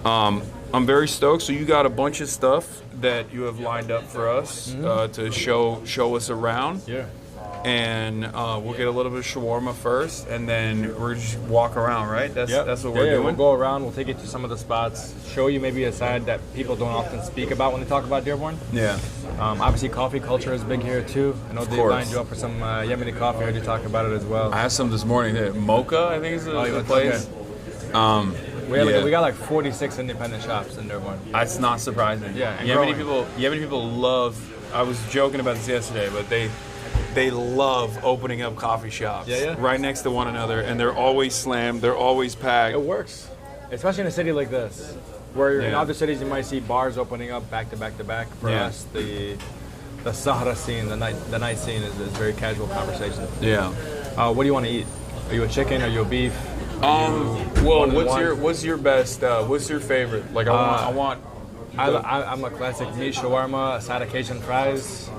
I'm very stoked. So you got a bunch of stuff that you have lined up for us to show us around. Yeah. And we'll get a little bit of shawarma first, and then we're just walk around, right? That's what we're doing. We'll go around. We'll take you to some of the spots, show you maybe a side that people don't often speak about when they talk about Dearborn. Yeah. Obviously, coffee culture is big here too. I know they lined you up for some Yemeni coffee. I heard you talk about it as well. I had some this morning. Mocha, I think is the place. Okay. We got like 46 independent shops in Dearborn. That's not surprising. Yeah. Yemeni people love. I was joking about this yesterday, but they love opening up coffee shops right next to one another, and they're always slammed. They're always packed. It works, especially in a city like this, where in other cities you might see bars opening up back to back to back. For us, the Sahara scene, the night scene is very casual conversation. Yeah. What do you want to eat? Are you a chicken? Are you a beef? Well, what's your best? What's your favorite? Like I'm a classic meat shawarma, a side of Cajun fries.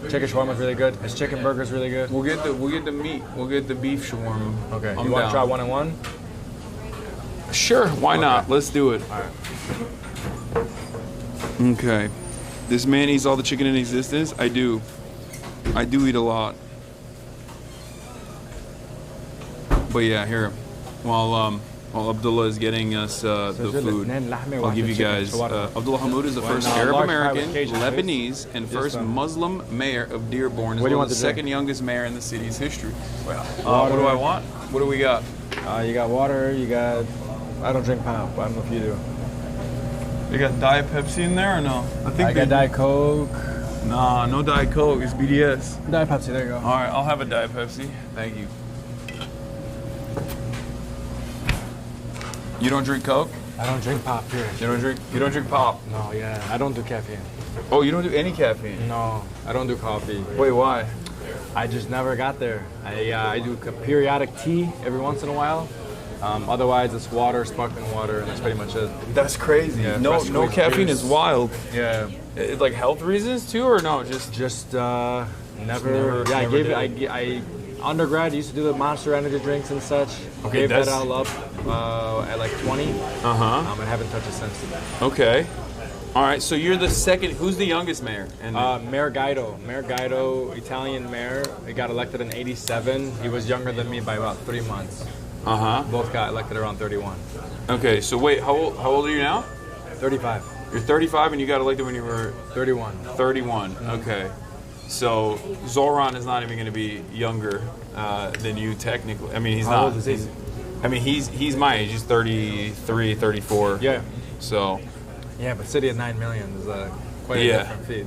Chicken shawarma is really good. His chicken burger is really good. We'll get the meat. We'll get the beef shawarma. Okay. You want to try one and one? Sure. Why not? Let's do it. All right. Okay. This man eats all the chicken in existence. I do eat a lot. But yeah, here, while Abdullah is getting us the food, I'll give you guys. Abdullah Hamoud is the first Arab American, Lebanese, and first Muslim mayor of Dearborn. As well as the second youngest mayor in the city's history. What do I want? What do we got? You got water. You got. I don't drink pop. I don't know if you do. You got Diet Pepsi in there or no? I got Diet Coke. Nah, no Diet Coke. It's BDS. Diet Pepsi. There you go. All right, I'll have a Diet Pepsi. Thank you. You don't drink Coke? I don't drink pop, period. You don't drink pop? No, yeah. I don't do caffeine. Oh, you don't do any caffeine? No, I don't do coffee. Wait, why? I just never got there. I do periodic tea every once in a while. Otherwise, it's water, sparkling water, and that's pretty much it. That's crazy. Yeah, no caffeine juice. is wild. Yeah. It's like health reasons too, or no? Never. I undergrad, used to do the Monster energy drinks and such. Okay, gave that all up at like 20. I haven't touched it since. Okay. All right, so you're the second. Who's the youngest mayor? Mayor Guido. Mayor Guido, Italian mayor. He got elected in '87. He was younger than me by about 3 months. Both got elected around 31. Okay, so wait, how old are you now? 35. You're 35 and you got elected when you were 31. 31. Okay. So Zoran is not even going to be younger than you technically. I mean, he's How not. old is he? He's my age. He's 33, 34. Yeah. So. Yeah, but city of 9 million is quite a different feat.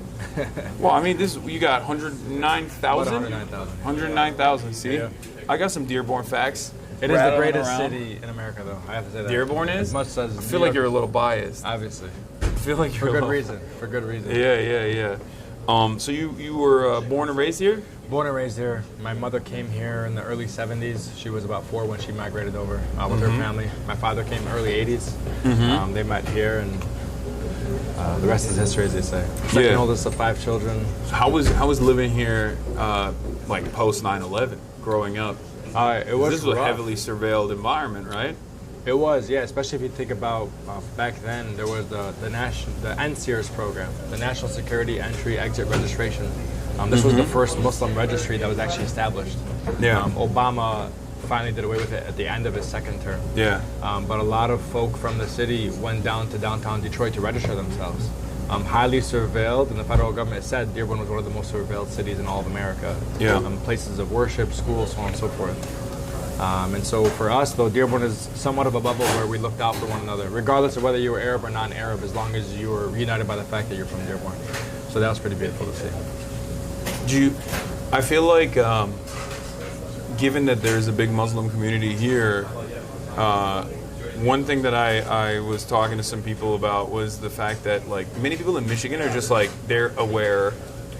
Well, I mean, you got 109,000. 109,000. See, I got some Dearborn facts. It is the greatest city in America, though. I have to say that. Dearborn is. As much as I feel like you're a little biased. Obviously. I feel like you're for good reason. For good reason. Yeah. So you were born and raised here? Born and raised here. My mother came here in the early 70s. She was about 4 when she migrated over with her family. My father came early 80s. They met here, and the rest is history, as they say. Second oldest of 5 children. How was living here like post 9/11, growing up? It was This was a heavily surveilled environment, right? It was, yeah. Especially if you think about back then, there was the NSEERS program, the National Security Entry Exit Registration. This was the first Muslim registry that was actually established. Yeah. Obama finally did away with it at the end of his second term. Yeah. But a lot of folk from the city went down to downtown Detroit to register themselves. Highly surveilled, and the federal government said Dearborn was one of the most surveilled cities in all of America. Yeah. Places of worship, schools, so on and so forth. And so for us, though, Dearborn is somewhat of a bubble where we looked out for one another, regardless of whether you were Arab or non-Arab, as long as you were united by the fact that you're from Dearborn. So that was pretty beautiful to see. I feel like, given that there's a big Muslim community here, one thing that I was talking to some people about was the fact that, like, many people in Michigan are just like, they're aware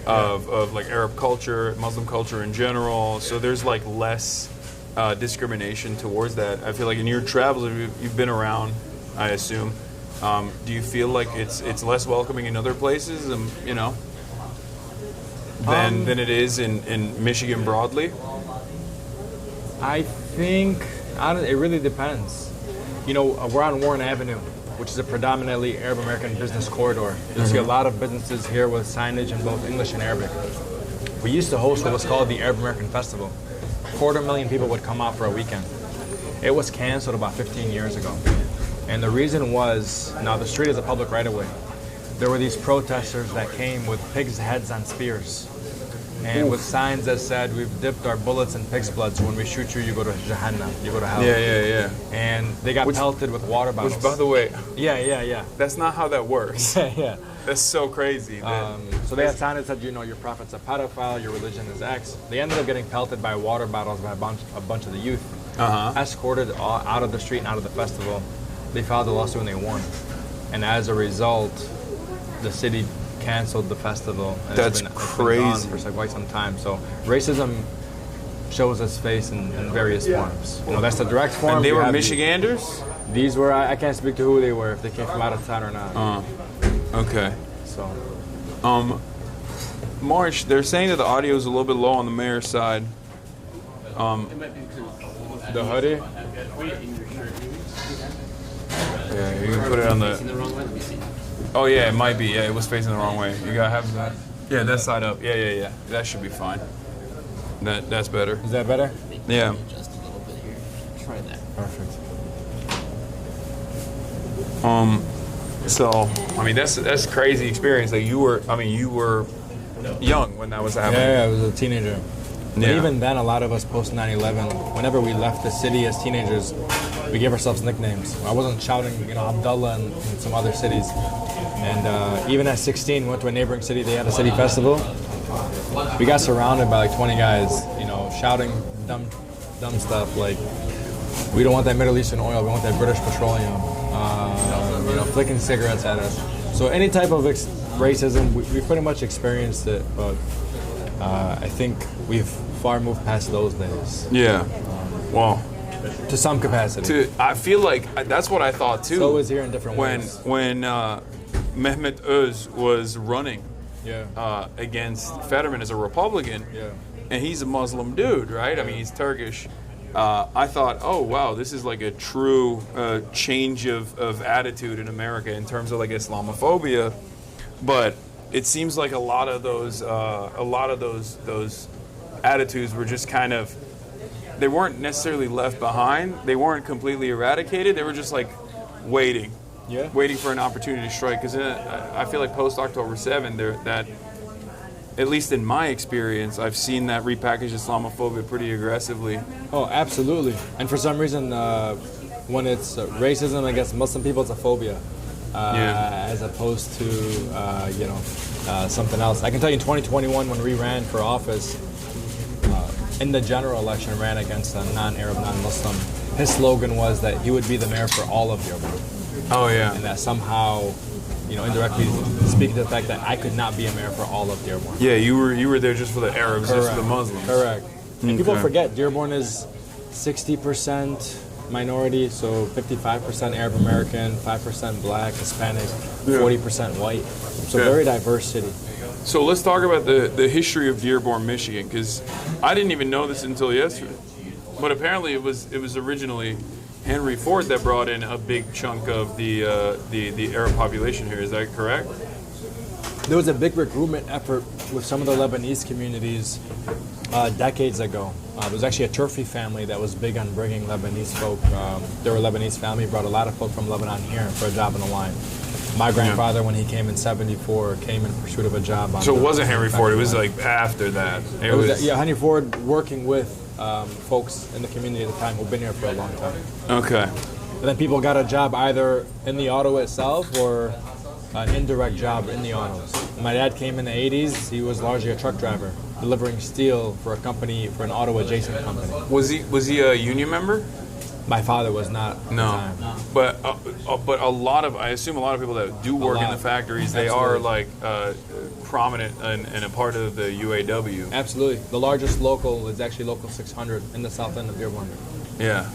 of like Arab culture, Muslim culture in general. So there's like less discrimination towards that. I feel like in your travels, you've been around, I assume. Do you feel like it's less welcoming in other places, you know, than it is in Michigan broadly? I think it really depends. You know, we're on Warren Avenue, which is a predominantly Arab American business corridor. You'll see a lot of businesses here with signage in both English and Arabic. We used to host what was called the Arab American Festival. 250,000 people would come out for a weekend. It was canceled about 15 years ago. And the reason was, now the street is a public right-of-way. There were these protesters that came with pigs' heads on spears. And with signs that said, we've dipped our bullets in pig's blood, so when we shoot you, you go to Jahannam, you go to hell. Yeah. And they got pelted with water bottles. Which, by the way, yeah. That's not how that works. Yeah. That's so crazy. So they had signs that said, you know, your prophet's a pedophile, your religion is X. They ended up getting pelted by water bottles by a bunch of the youth, escorted out of the street and out of the festival. They filed a lawsuit and they won. And as a result, the city canceled the festival. And That's crazy. It's been gone for quite some time. So racism shows its face in various forms. You know, that's the direct form. And they were Michiganders? These were, I can't speak to who they were, if they came from out of town or not. Okay. So. March, they're saying that the audio is a little bit low on the mayor's side. The hoodie? Yeah, you can put it on the... Oh yeah, it might be. Yeah, it was facing the wrong way. You gotta have that. Yeah, that side up. Yeah. That should be fine. That's better. Is that better? Yeah. Just a little bit here. Try that. Perfect. So I mean that's crazy experience. Like you were young when that was happening. Yeah, I was a teenager. But even then, a lot of us post 9/11, whenever we left the city as teenagers, we gave ourselves nicknames. I wasn't shouting, you know, Abdullah in some other cities. And even at 16, we went to a neighboring city. They had a city festival. We got surrounded by like 20 guys, you know, shouting dumb stuff like, we don't want that Middle Eastern oil, we want that British petroleum. You know, flicking cigarettes at us. So any type of racism, we pretty much experienced it, but I think we've far moved past those days. Yeah. Well, to some capacity. I feel like that's what I thought too. So is here in different ways. When Mehmet Öz was running Yeah. Against Fetterman as a Republican, and he's a Muslim dude, right? I mean, he's Turkish. I thought, oh wow, this is like a true change of attitude in America in terms of like Islamophobia. But it seems like a lot of those attitudes were just kind of, they weren't necessarily left behind. They weren't completely eradicated. They were just like waiting for an opportunity to strike. Because I feel like post October 7, that, at least in my experience, I've seen that repackaged Islamophobia pretty aggressively. Oh, absolutely. And for some reason, when it's racism against Muslim people, it's a phobia. As opposed to, something else. I can tell you in 2021, when we ran for office, in the general election, ran against a non-Arab, non-Muslim. His slogan was that he would be the mayor for all of Dearborn. Oh, yeah. And that somehow, indirectly speaking to the fact that I could not be a mayor for all of Dearborn. Yeah, you were there just for the Arabs, just for the Muslims. Correct. And people forget Dearborn is 60% minority, so 55% Arab American, 5% Black, Hispanic, 40% white. So very diverse city. So let's talk about the history of Dearborn, Michigan, because I didn't even know this until yesterday. But apparently it was originally Henry Ford that brought in a big chunk of the Arab population here. Is that correct? There was a big recruitment effort with some of the Lebanese communities decades ago. There was actually a Turfi family that was big on bringing Lebanese folk. They were a Lebanese family, brought a lot of folk from Lebanon here for a job in the line. My grandfather, when he came in '74, came in pursuit of a job. So it wasn't Henry Ford, it was like after that. It was Henry Ford working with folks in the community at the time who've been here for a long time. Okay. And then people got a job either in the auto itself or an indirect job in the autos. My dad came in the '80s. He was largely a truck driver, delivering steel for a company, for an auto adjacent company. Was he a union member? My father was not at the time. But I assume a lot of people that do work in the factories, they are like prominent and a part of the UAW. Absolutely. The largest local is actually Local 600 in the south end of Dearborn. Yeah.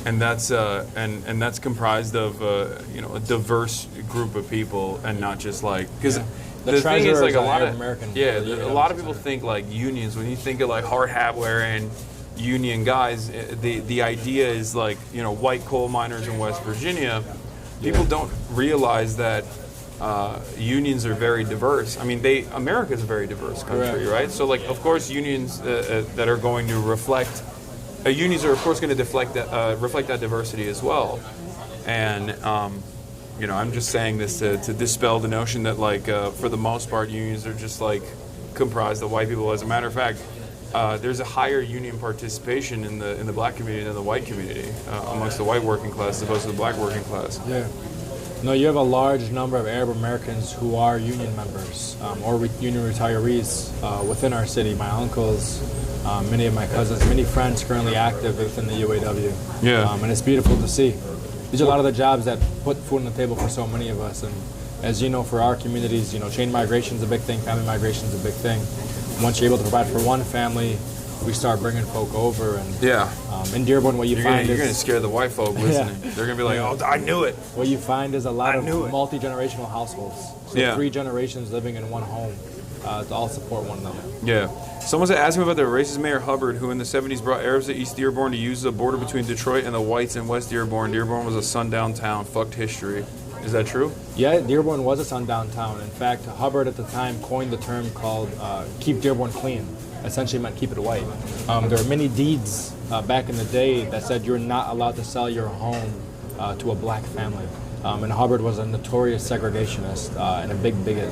And that's and that's comprised of a diverse group of people, and not just like, because the thing is, like, a lot of people think like unions. When you think of like hard hat wearing union guys, the idea is like, white coal miners in West Virginia. People don't realize that unions are very diverse. I mean, America's a very diverse country, right? So like, of course, unions that are going to reflect. Unions are, of course, going to reflect that diversity as well. And, I'm just saying this to dispel the notion that, like, for the most part, unions are just, like, comprised of white people. As a matter of fact, there's a higher union participation in the black community than the white community, amongst the white working class as opposed to the black working class. Yeah. No, you have a large number of Arab Americans who are union members or union retirees within our city. My uncles, many of my cousins, many friends currently active within the UAW. Yeah. And it's beautiful to see. These are a lot of the jobs that put food on the table for so many of us. And as you know, for our communities, chain migration is a big thing, family migration is a big thing. Once you're able to provide for one family, we start bringing folk over. And in Dearborn, what you're going to scare the white folk listening. They're going to be like, oh, I knew it. What you find is a lot of multi-generational households. So 3 generations living in one home to all support one another. Yeah. Someone asked me about the racist Mayor Hubbard, who in the 70s brought Arabs to East Dearborn to use the border between Detroit and the whites in West Dearborn. Dearborn was a sundown town. Fucked history. Is that true? Yeah, Dearborn was a sundown town. In fact, Hubbard at the time coined the term called keep Dearborn clean. Essentially meant keep it white. There were many deeds back in the day that said you're not allowed to sell your home to a black family. And Hubbard was a notorious segregationist and a big bigot.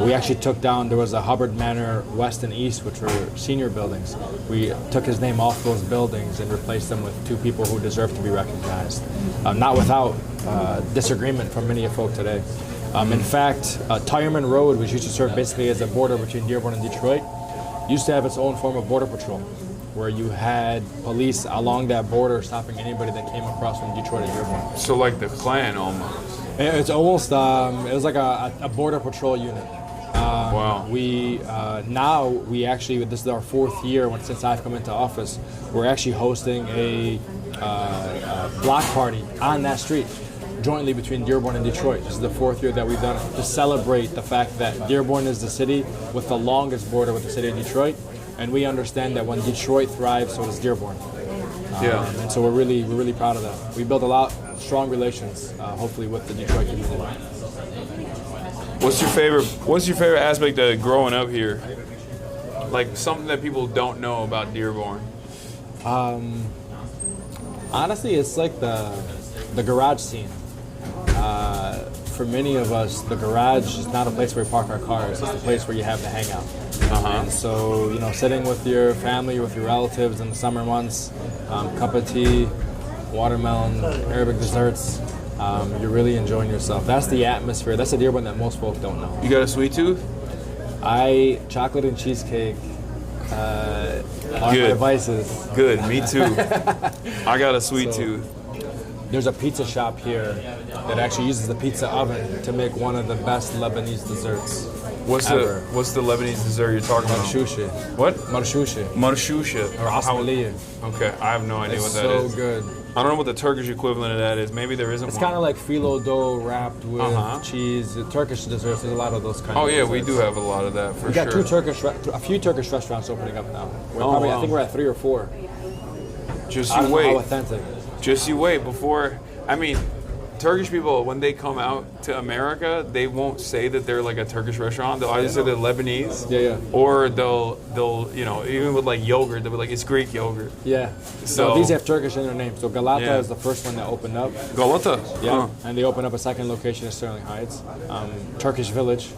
We actually took down, there was a Hubbard Manor West and East, which were senior buildings. We took his name off those buildings and replaced them with 2 people who deserve to be recognized. Not without disagreement from many of folk today. In fact, Tireman Road, which used to serve basically as a border between Dearborn and Detroit, used to have its own form of border patrol, where you had police along that border stopping anybody that came across from Detroit to Dearborn. So like the Klan almost. It's almost, it was like a border patrol unit. Wow. We actually, this is our 4th year since I've come into office, we're actually hosting a block party on that street, jointly between Dearborn and Detroit. This is the 4th year that we've done it, to celebrate the fact that Dearborn is the city with the longest border with the city of Detroit. And we understand that when Detroit thrives, so does Dearborn. And so we're really proud of that. We built a lot strong relations, hopefully, with the Detroit community. What's your favorite aspect of growing up here? Like something that people don't know about Dearborn. Honestly, it's like the garage scene. For many of us, the garage is not a place where we park our cars. It's a place where you have to hang out. And so, sitting with your family, with your relatives in the summer months, cup of tea, watermelon, Arabic desserts, you're really enjoying yourself. That's the atmosphere. That's the Dearborn that most folk don't know. You got a sweet tooth? Chocolate and cheesecake are my vices. Good, me too. I got a sweet tooth. There's a pizza shop here that actually uses the pizza oven to make one of the best Lebanese desserts. What's the Lebanese dessert you're talking about? Marshouche. What? Marshouche. Marshouche. Or asmaliya. Okay, I have no idea what that is. It's so good. I don't know what the Turkish equivalent of that is. Maybe there isn't one. It's kind of like phyllo dough wrapped with cheese. The Turkish desserts, there's a lot of those kinds of desserts. We do have a lot of that for sure. We got a few Turkish restaurants opening up now. I think we're at 3 or 4. Just you wait. How authentic. Just you wait before. I mean, Turkish people, when they come out to America, they won't say that they're like a Turkish restaurant. They'll either say they're Lebanese, or they'll even with like yogurt, they'll be like, it's Greek yogurt. Yeah. So these have Turkish in their name. So Galata is the first one that opened up. Galata. Yeah. And they opened up a second location in Sterling Heights. Turkish Village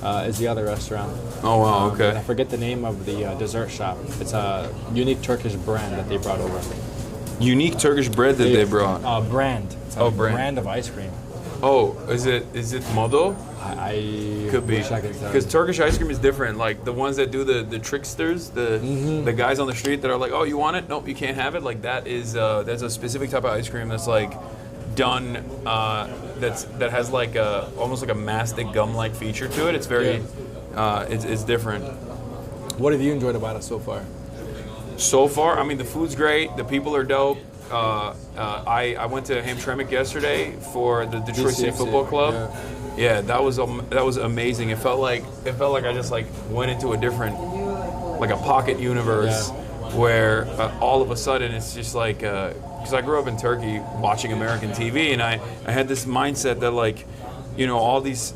is the other restaurant. Oh wow. Okay. I forget the name of the dessert shop. It's a unique Turkish brand that they brought over. Unique Turkish bread that they brought. Brand. It's a brand of ice cream. Oh, is it Modo? I could be wish I could tell because you. Turkish ice cream is different. Like the ones that do the tricksters, the guys on the street that are like, oh, you want it? Nope, you can't have it. Like that is that's a specific type of ice cream that's like done that has like almost like a mastic gum-like feature to it. It's very it's different. What have you enjoyed about it so far? So far, I mean, the food's great. The people are dope. I went to Hamtramck yesterday for the Detroit City Football Club. Yeah, that was amazing. It felt like I just like went into a different, like a pocket universe where all of a sudden it's just like because I grew up in Turkey watching American TV, and I had this mindset that like, you know, all these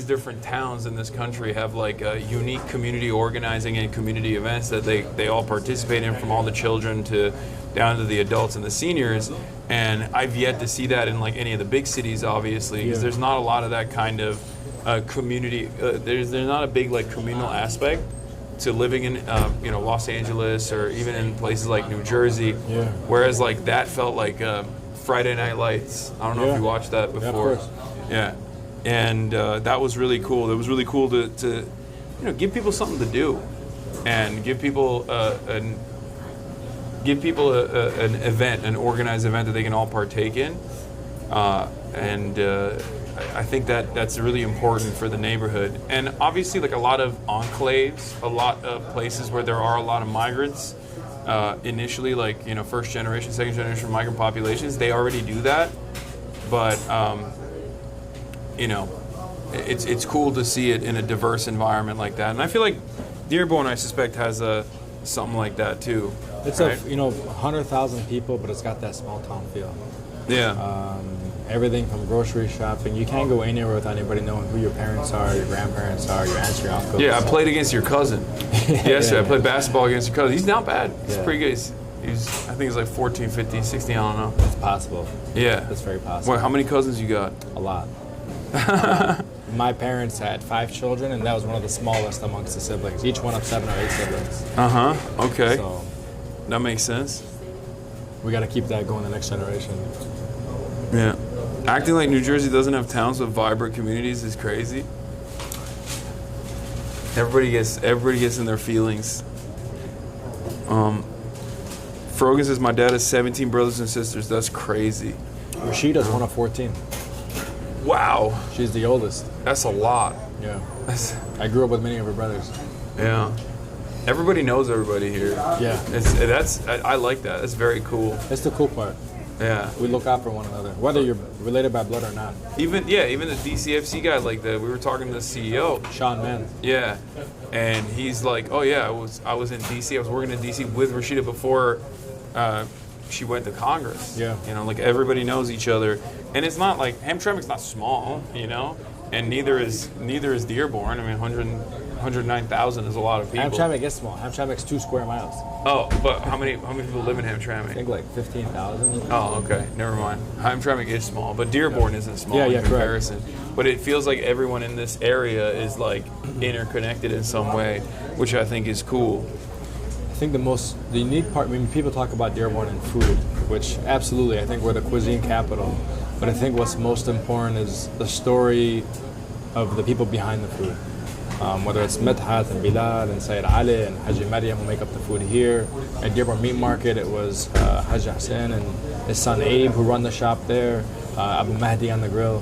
different towns in this country have like unique community organizing and community events that they all participate in, from all the children to down to the adults and the seniors. And I've yet to see that in like any of the big cities, obviously, because there's not a lot of that kind of community. There's not a big like communal aspect to living in you know, Los Angeles or even in places like New Jersey. Whereas like that felt like Friday Night Lights. I don't know if you watched that before. And that was really cool. It was really cool to you know, give people something to do, and give people an event, an organized event that they can all partake in. I think that's really important for the neighborhood. And obviously, like a lot of enclaves, a lot of places where there are a lot of migrants, initially, like, you know, first generation, second generation migrant populations, they already do that. But you know, it's cool to see it in a diverse environment like that. And I feel like Dearborn, I suspect, has something like that too. It's right? you know, 100,000 people, but it's got that small town feel. Yeah. Everything from grocery shopping. You can't go anywhere without anybody knowing who your parents are, your grandparents are, your aunts, your uncles. Yeah, I played against your cousin. Yesterday, I played basketball against your cousin. He's not bad. He's pretty good. I think he's like 14, 15, 16, I don't know. It's possible. Yeah. That's very possible. Wait, how many cousins you got? A lot. My parents had 5 children, and that was one of the smallest amongst the siblings. Each one of 7 or 8 siblings. Okay. So that makes sense. We got to keep that going the next generation. Yeah. Acting like New Jersey doesn't have towns with vibrant communities is crazy. Everybody gets in their feelings. Frogan says my dad has 17 brothers and sisters. That's crazy. Rashida's one of 14. Wow. She's the oldest. That's a lot. Yeah. I grew up with many of her brothers. Yeah. Everybody knows everybody here. Yeah. I like that. That's very cool. That's the cool part. Yeah. We look out for one another, whether you're related by blood or not. Even the DCFC guy, like we were talking to the CEO. Sean Mann. Yeah. And he's like, oh yeah, I was in DC. I was working in DC with Rashida before she went to Congress. Yeah. You know, like everybody knows each other. And it's not like Hamtramck's not small, you know, and neither is Dearborn. I mean, 109,000 is a lot of people. Hamtramck is small. Hamtramck's 2 square miles. Oh, but how many people live in Hamtramck? I think like 15,000. Oh, okay. Never mind. Hamtramck is small, but Dearborn isn't small in comparison. Correct. But it feels like everyone in this area is like interconnected in some way, which I think is cool. I think the unique part, when people talk about Dearborn and food, which absolutely, I think we're the cuisine capital, but I think what's most important is the story of the people behind the food. Whether it's Medhat and Bilal and Sayyid Ali and Haji Maryam who make up the food here. At Dearborn Meat Market, it was Haji Hasan and his son Abe who run the shop there, Abu Mahdi on the grill.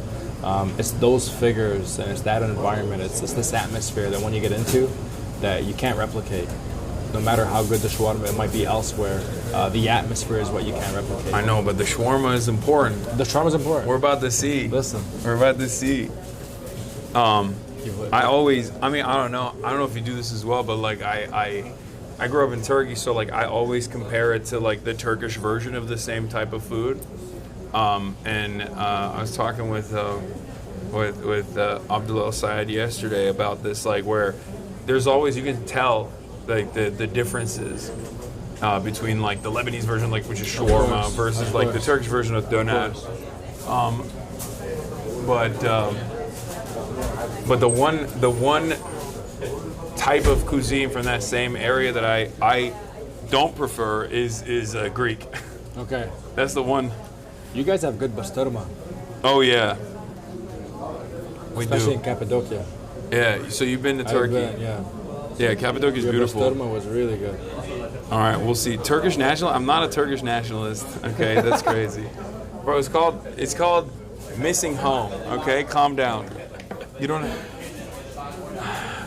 It's those figures and it's that environment, it's this atmosphere that when you get into, that you can't replicate. No matter how good the shawarma it might be elsewhere, the atmosphere is what you can't replicate. I know, but the shawarma is important. The shawarma is important. We're about to see. Listen. We're about to see. I don't know if you do this as well, but like I grew up in Turkey, so like I always compare it to like the Turkish version of the same type of food. I was talking with Abdullah Syed yesterday about this, like where there's always, you can tell like the differences between like the Lebanese version, like which is shawarma, versus like the Turkish version of donat. But the one type of cuisine from that same area that I don't prefer is Greek. Okay. That's the one. You guys have good basturma. Oh yeah. We Especially do. in Cappadocia. Yeah. So you've been to Turkey? Yeah. Yeah, Cappadocia is beautiful. Basturma was really good. All right, we'll see. Turkish national? I'm not a Turkish nationalist. Okay, that's crazy, bro. It's called missing home. Okay, calm down. You don't.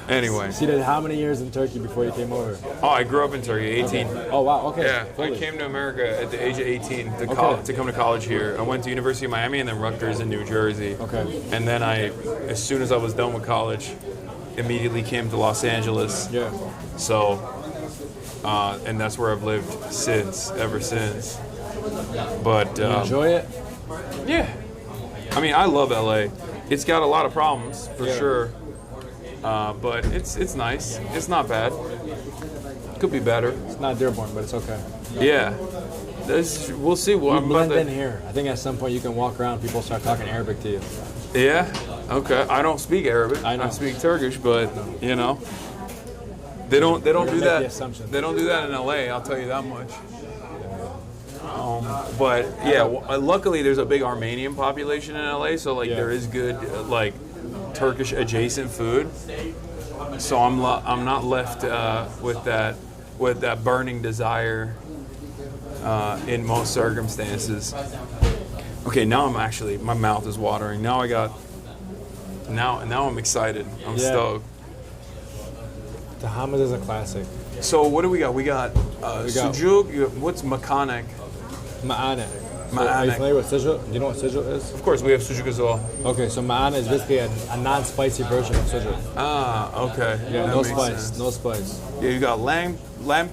Anyway. So you did how many years in Turkey before you came over? Oh, I grew up in Turkey, 18. Okay. Oh wow, okay. Yeah, Totally. I came to America at the age of 18 to, Okay. to come to college here. I went to University of Miami and then Rutgers in New Jersey. Okay. And then as soon as I was done with college, immediately came to Los Angeles. Yeah. So, and that's where I've lived ever since. But You enjoy it? yeah, I mean, I love LA. It's got a lot of problems for sure, but it's nice. It's not bad. Could be better. It's not Dearborn, but it's okay. Yeah, we'll see. Well, You blend in here. I think at some point you can walk around, people start talking Arabic to you. Yeah. Okay. I don't speak Arabic. I know. I speak Turkish, but you know, they don't do Make the that. assumption. They don't do that in LA. I'll tell you that much. But yeah, luckily there's a big Armenian population in LA, so like there is good like Turkish adjacent food. So I'm not left with that burning desire in most circumstances. Okay, now my mouth is watering. Now I'm excited. I'm stoked. The hummus is a classic. So what do we got? We got sujuk. What's makanek? Ma'ana. Ma'ana. Are you familiar with sujuk? Do you know what sujuk is? Of course, we have sujuk as well. Okay, so ma'ana is basically a non-spicy version of sujuk. Ah, okay. Yeah, That no makes spice, sense. no spice. Yeah, you got lamb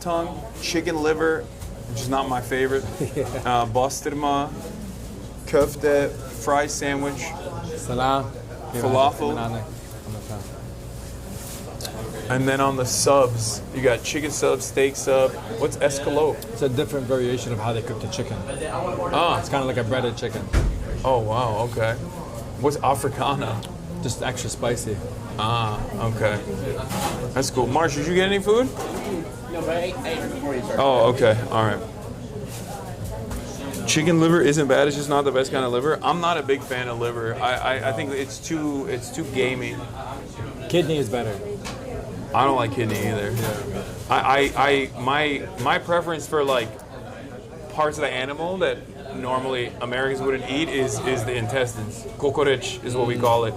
tongue, chicken liver, which is not my favorite. Bastırma, köfte, fried sandwich, Salam. falafel. And then on the subs, you got chicken sub, steak sub. What's escalope? It's a different variation of how they cook the chicken. Ah. It's kind of like a breaded chicken. Oh, wow, okay. What's Africana? Just extra spicy. Ah, okay. That's cool. Marsh, did you get any food? No, but I ate before you started. Oh, okay. All right. Chicken liver isn't bad. It's just not the best kind of liver. I'm not a big fan of liver. I think it's too gamey. Kidney is better. I don't like kidney either. My preference for like parts of the animal that normally Americans wouldn't eat is the intestines. Kokoreç is what we call it.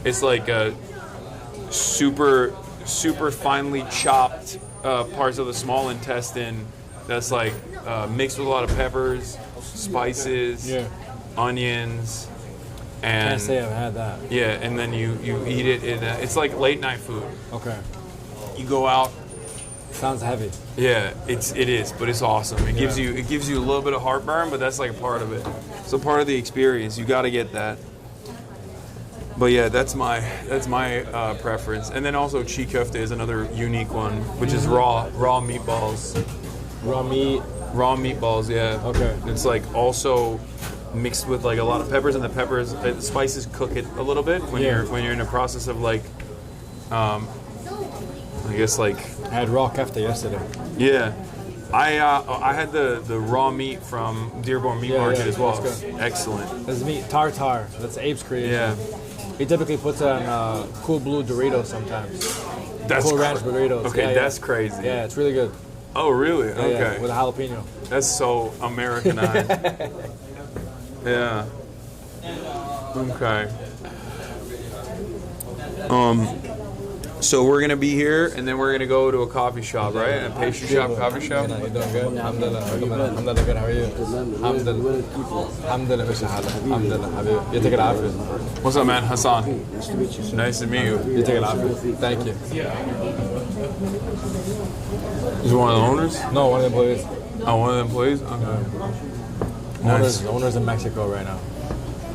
It's like a super finely chopped parts of the small intestine that's like mixed with a lot of peppers, spices, onions. And Can't say I've had that. Yeah, and then you eat it. It's like late night food. Okay. You go out. Sounds heavy. Yeah, it is, but it's awesome. It gives you a little bit of heartburn, but that's like a part of it. It's a part of the experience. You got to get that. But yeah, that's my preference. And then also chi köfte is another unique one, which is raw meatballs. Raw meat. Raw meatballs, yeah. Okay. It's like also mixed with like a lot of peppers, and the spices cook it a little bit when you're in the process of like, I guess like. I had raw kefta yesterday. Yeah, I had the raw meat from Dearborn Meat Market as well. Excellent. This is meat tartare. That's Abe's creation. Yeah. He typically puts it on Cool Blue Doritos sometimes. That's Cool Ranch Doritos. Okay, that's crazy. Yeah, it's really good. Oh, really? Yeah, Okay. yeah, with a jalapeno. That's so Americanized. Yeah. Okay. So we're gonna be here, and then we're gonna go to a coffee shop, right? A pastry shop, coffee shop. You doing good? Alhamdulillah. Alhamdulillah, good. How are you? Alhamdulillah. Alhamdulillah, Mr. Hala. Alhamdulillah, Habib. You take it off. What's up, man? Hasan. Nice to meet you, sir. Nice to meet you. You take it off. Thank you. Is one of the owners? No, one of the employees. Oh, one of the employees? Okay. Nice. Owner's in Mexico right now.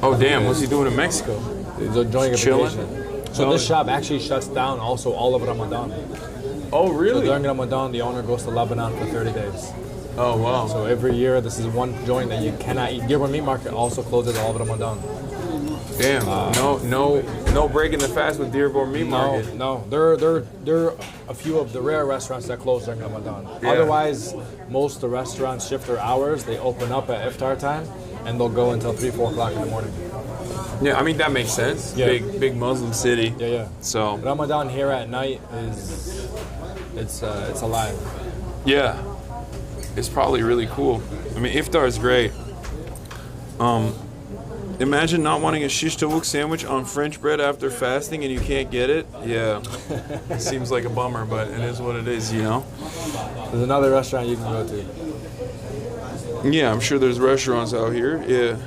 Oh, damn. What's he doing in Mexico? He's enjoying a Chilling? vacation. So this shop actually shuts down also all of Ramadan. Oh, really? So during Ramadan, the owner goes to Lebanon for 30 days. Oh, wow. So every year, this is one joint that you cannot eat. Dearborn Meat Market also closes all of Ramadan. Damn. No breaking the fast with Dearborn Meat Market. No. There are a few of the rare restaurants that close during Ramadan. Yeah. Otherwise, most of the restaurants shift their hours. They open up at iftar time, and they'll go until 3, 4 o'clock in the morning. Yeah, I mean that makes sense. Yeah. Big Muslim city. Yeah. So Ramadan here at night is it's alive. yeah, it's probably really cool. I mean, iftar is great. Imagine not wanting a shish tavuk sandwich on French bread after fasting and you can't get it. Yeah, it seems like a bummer, but it is what it is, you know. There's another restaurant you can go to. Yeah, I'm sure there's restaurants out here. Yeah.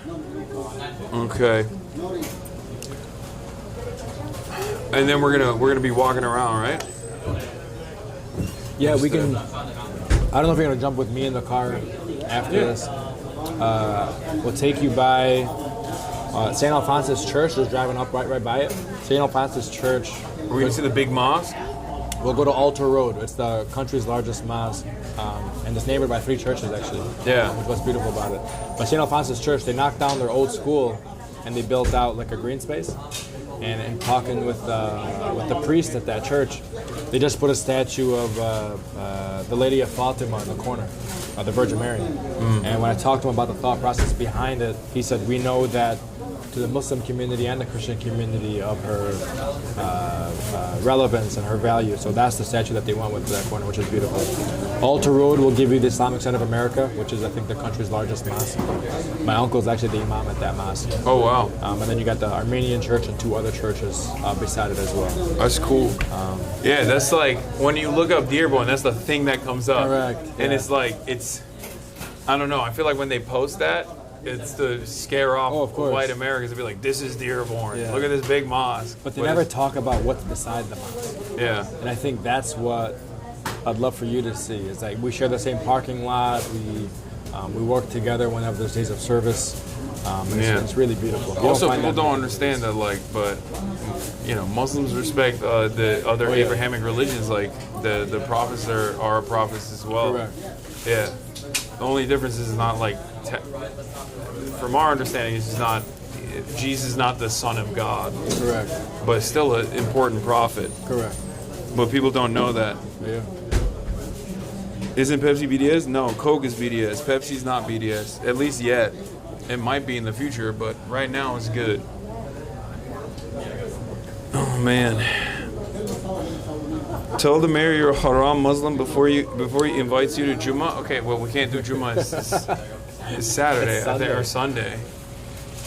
Okay. And then we're gonna be walking around, right? Yeah, we can. I don't know if you're gonna jump with me in the car after this. We'll take you by St. Alphonsus Church. Just driving up right by it. St. Alphonsus Church. We're gonna see the big mosque. We'll go to Altar Road. It's the country's largest mosque, and it's neighbored by 3 churches actually. Yeah. Which is what's beautiful about it. But St. Alphonsus Church, they knocked down their old school, and they built out like a green space. And in talking with the priest at that church, they just put a statue of the Lady of Fatima in the corner, the Virgin Mary. And when I talked to him about the thought process behind it, he said, we know that to the Muslim community and the Christian community of her relevance and her value. So that's the statue that they went with that corner, which is beautiful. Altar Road will give you the Islamic Center of America, which is, I think, the country's largest mosque. My uncle is actually the imam at that mosque. Oh, wow. And then you got the Armenian church and 2 other churches beside it as well. That's cool. Yeah, that's like, when you look up Dearborn, that's the thing that comes up. Correct. And Yeah. it's like, I don't know, I feel like when they post that, it's to scare off white Americans to be like, this is Dearborn. Yeah. Look at this big mosque. But they never talk about what's beside the mosque. Yeah. And I think that's what I'd love for you to see. Is like we share the same parking lot. We work together whenever there's days of service. It's really beautiful. Also, people don't understand that, like, but you know, Muslims respect the other Abrahamic religions. Like the prophets are prophets as well. Correct. Yeah. The only difference is not like, from our understanding, it's not Jesus is not the Son of God. Correct. But still an important prophet. Correct. But people don't know that. Yeah. Isn't Pepsi BDS? No, Coke is BDS. Pepsi's not BDS. At least yet. It might be in the future, but right now it's good. Oh man. Tell the mayor you're a haram Muslim before he invites you to Jummah. Okay, well we can't do Jummah. It's Saturday, I think, or Sunday.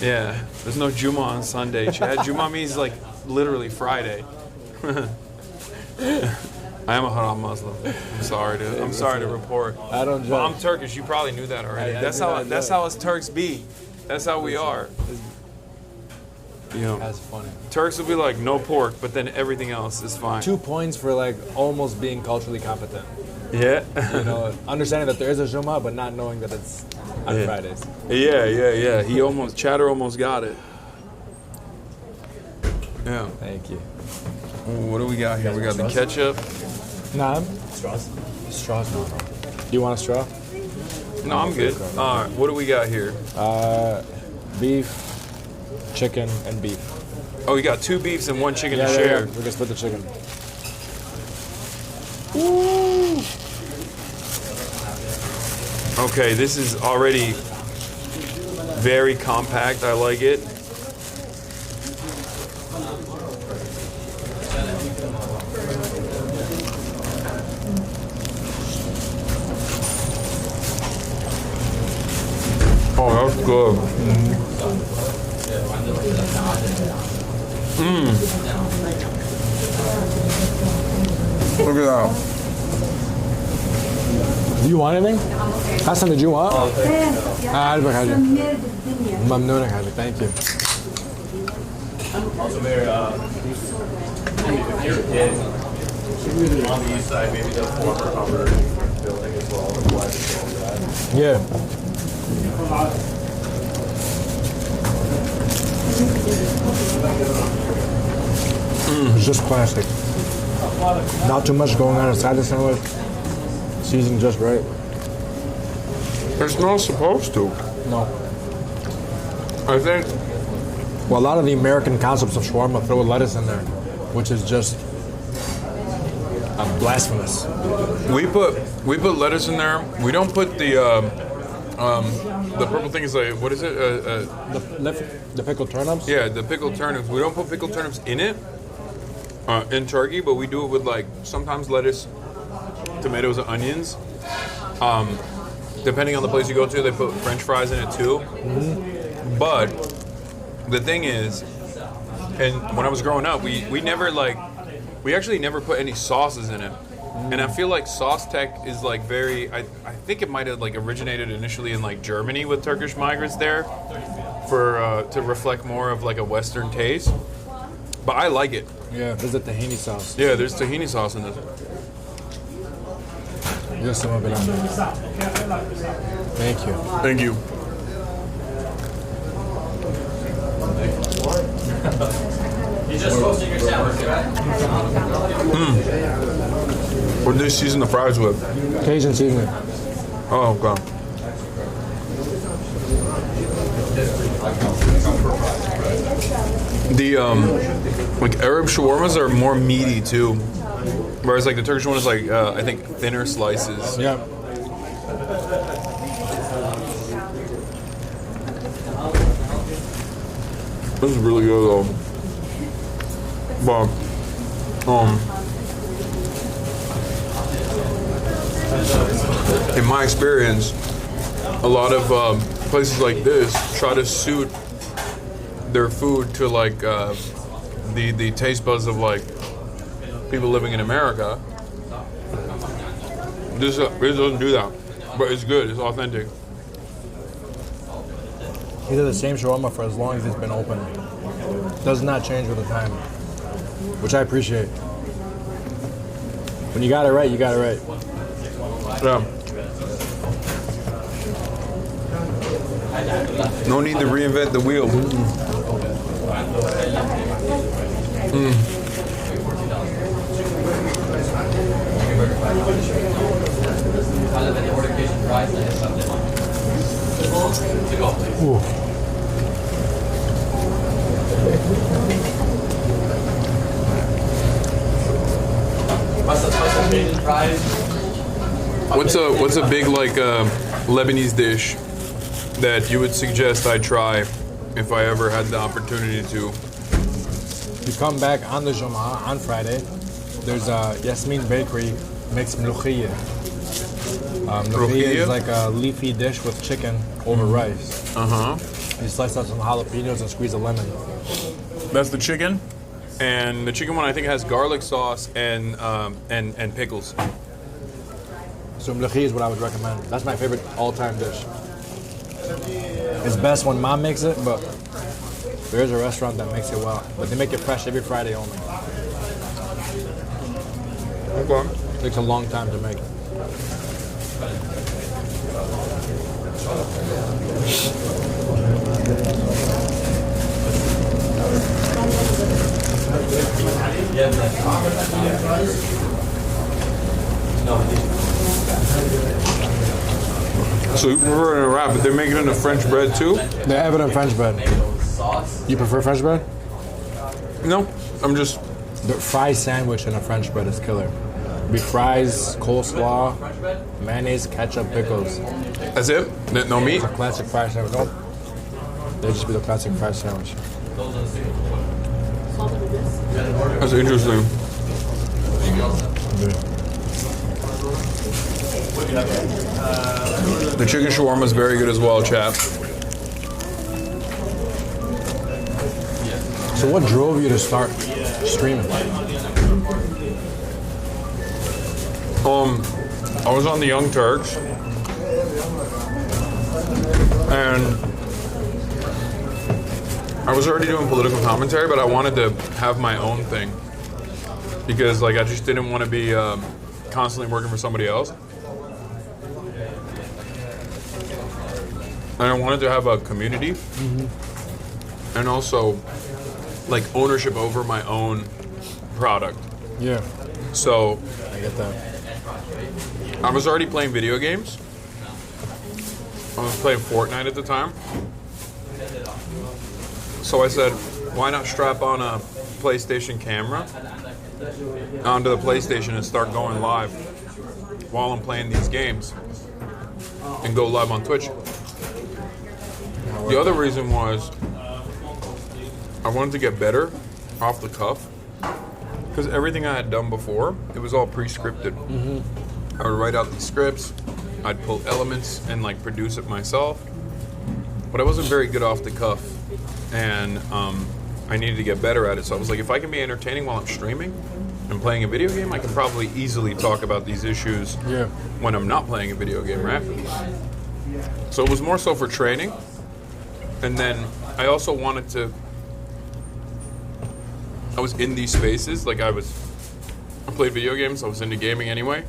Yeah, there's no Jummah on Sunday, Chad. Jummah means like literally Friday. I am a haram Muslim. I'm sorry to report. I don't judge. Well, I'm Turkish. You probably knew that already. That's how us Turks be. That's how we are. You know, that's funny. Turks will be like no pork, but then everything else is fine. 2 points for like almost being culturally competent. Yeah. You know, understanding that there is a Jummah, but not knowing that it's on Fridays. Yeah. Chatter almost got it. Yeah. Thank you. What do we got here? We got the ketchup. Nah. Straws? Straws, no. Do you want a straw? No, I'm good. All right, what do we got here? Beef, chicken, and beef. Oh, you got 2 beefs and 1 chicken to share. We're gonna split the chicken. Woo! Okay, this is already very compact. I like it. Oh, that's good. Look at that. Do you want anything? Hasan, did you want? عارفك حاجة. ممنونك حاجة. Thank you. Also, Mayor, if you're a kid on the east side, maybe the former Hubbard building as well, the flag and all that. Yeah. It's just classic. Not too much going on inside the sandwich. Seasoned just right. It's not supposed to. No. I think. Well, a lot of the American concepts of shawarma throw lettuce in there, which is just blasphemous. We put lettuce in there. We don't put the The purple thing is like, what is it? The pickled turnips? Yeah, the pickled turnips. We don't put pickled turnips in it, in turkey, but we do it with like sometimes lettuce, tomatoes, and onions. Depending on the place you go to, they put French fries in it too. But the thing is, and when I was growing up, we actually never put any sauces in it. And I feel like sauce tech is like very, I think it might have like originated initially in like Germany with Turkish migrants there for to reflect more of like a Western taste. But I like it. Yeah, there's a tahini sauce. Yeah, there's tahini sauce in this. Yes, thank you. Thank you. You're just roasting your sandwich, right? What do they season the fries with? Cajun seasoning. Oh, God. The like Arab shawarmas are more meaty too, whereas like the Turkish one is like I think thinner slices. Yeah. This is really good though. But in my experience, a lot of places like this try to suit their food to like the taste buds of like people living in America. This doesn't do that, but it's good. It's authentic. These are the same shawarma for as long as it's been open. Does not change with the time, which I appreciate. When you got it right, you got it right. Yeah. No need to reinvent the wheel. Ooh. What's a big like Lebanese dish that you would suggest I try if I ever had the opportunity to? You come back on the Jum'ah on Friday. There's Yasmin Bakery makes mloukhiyya. Mloukhiyya is like a leafy dish with chicken over rice. You slice out some jalapenos and squeeze a lemon. That's the chicken, and the chicken one I think has garlic sauce and pickles. So mloukhiyya is what I would recommend. That's my favorite all-time dish. It's best when mom makes it, but there's a restaurant that makes it well. But they make it fresh every Friday only. Okay. Takes a long time to make. So you prefer it in a wrap, but they make it in a French bread too? They have it in French bread. You prefer French bread? No, I'm just... The fry sandwich in a French bread is killer. Be fries, coleslaw, mayonnaise, ketchup, pickles. That's it? No meat? It's a classic fry sandwich. No. They just be the classic fry sandwich. That's interesting. The chicken shawarma is very good as well, chap. So what drove you to start streaming? I was on the Young Turks, and I was already doing political commentary, but I wanted to have my own thing because, like, I just didn't want to be constantly working for somebody else, and I wanted to have a community, and also like ownership over my own product. Yeah. So I get that. I was already playing video games. I was playing Fortnite at the time. So I said, why not strap on a PlayStation camera onto the PlayStation and start going live while I'm playing these games and go live on Twitch. want to work. The other reason was I wanted to get better off the cuff because everything I had done before, it was all pre-scripted. I would write out the scripts, I'd pull elements and like produce it myself, but I wasn't very good off the cuff, and I needed to get better at it. So I was like, if I can be entertaining while I'm streaming and playing a video game, I can probably easily talk about these issues when I'm not playing a video game, right? So it was more so for training, and then I also wanted to. I was in these spaces, like I played video games, I was into gaming anyway,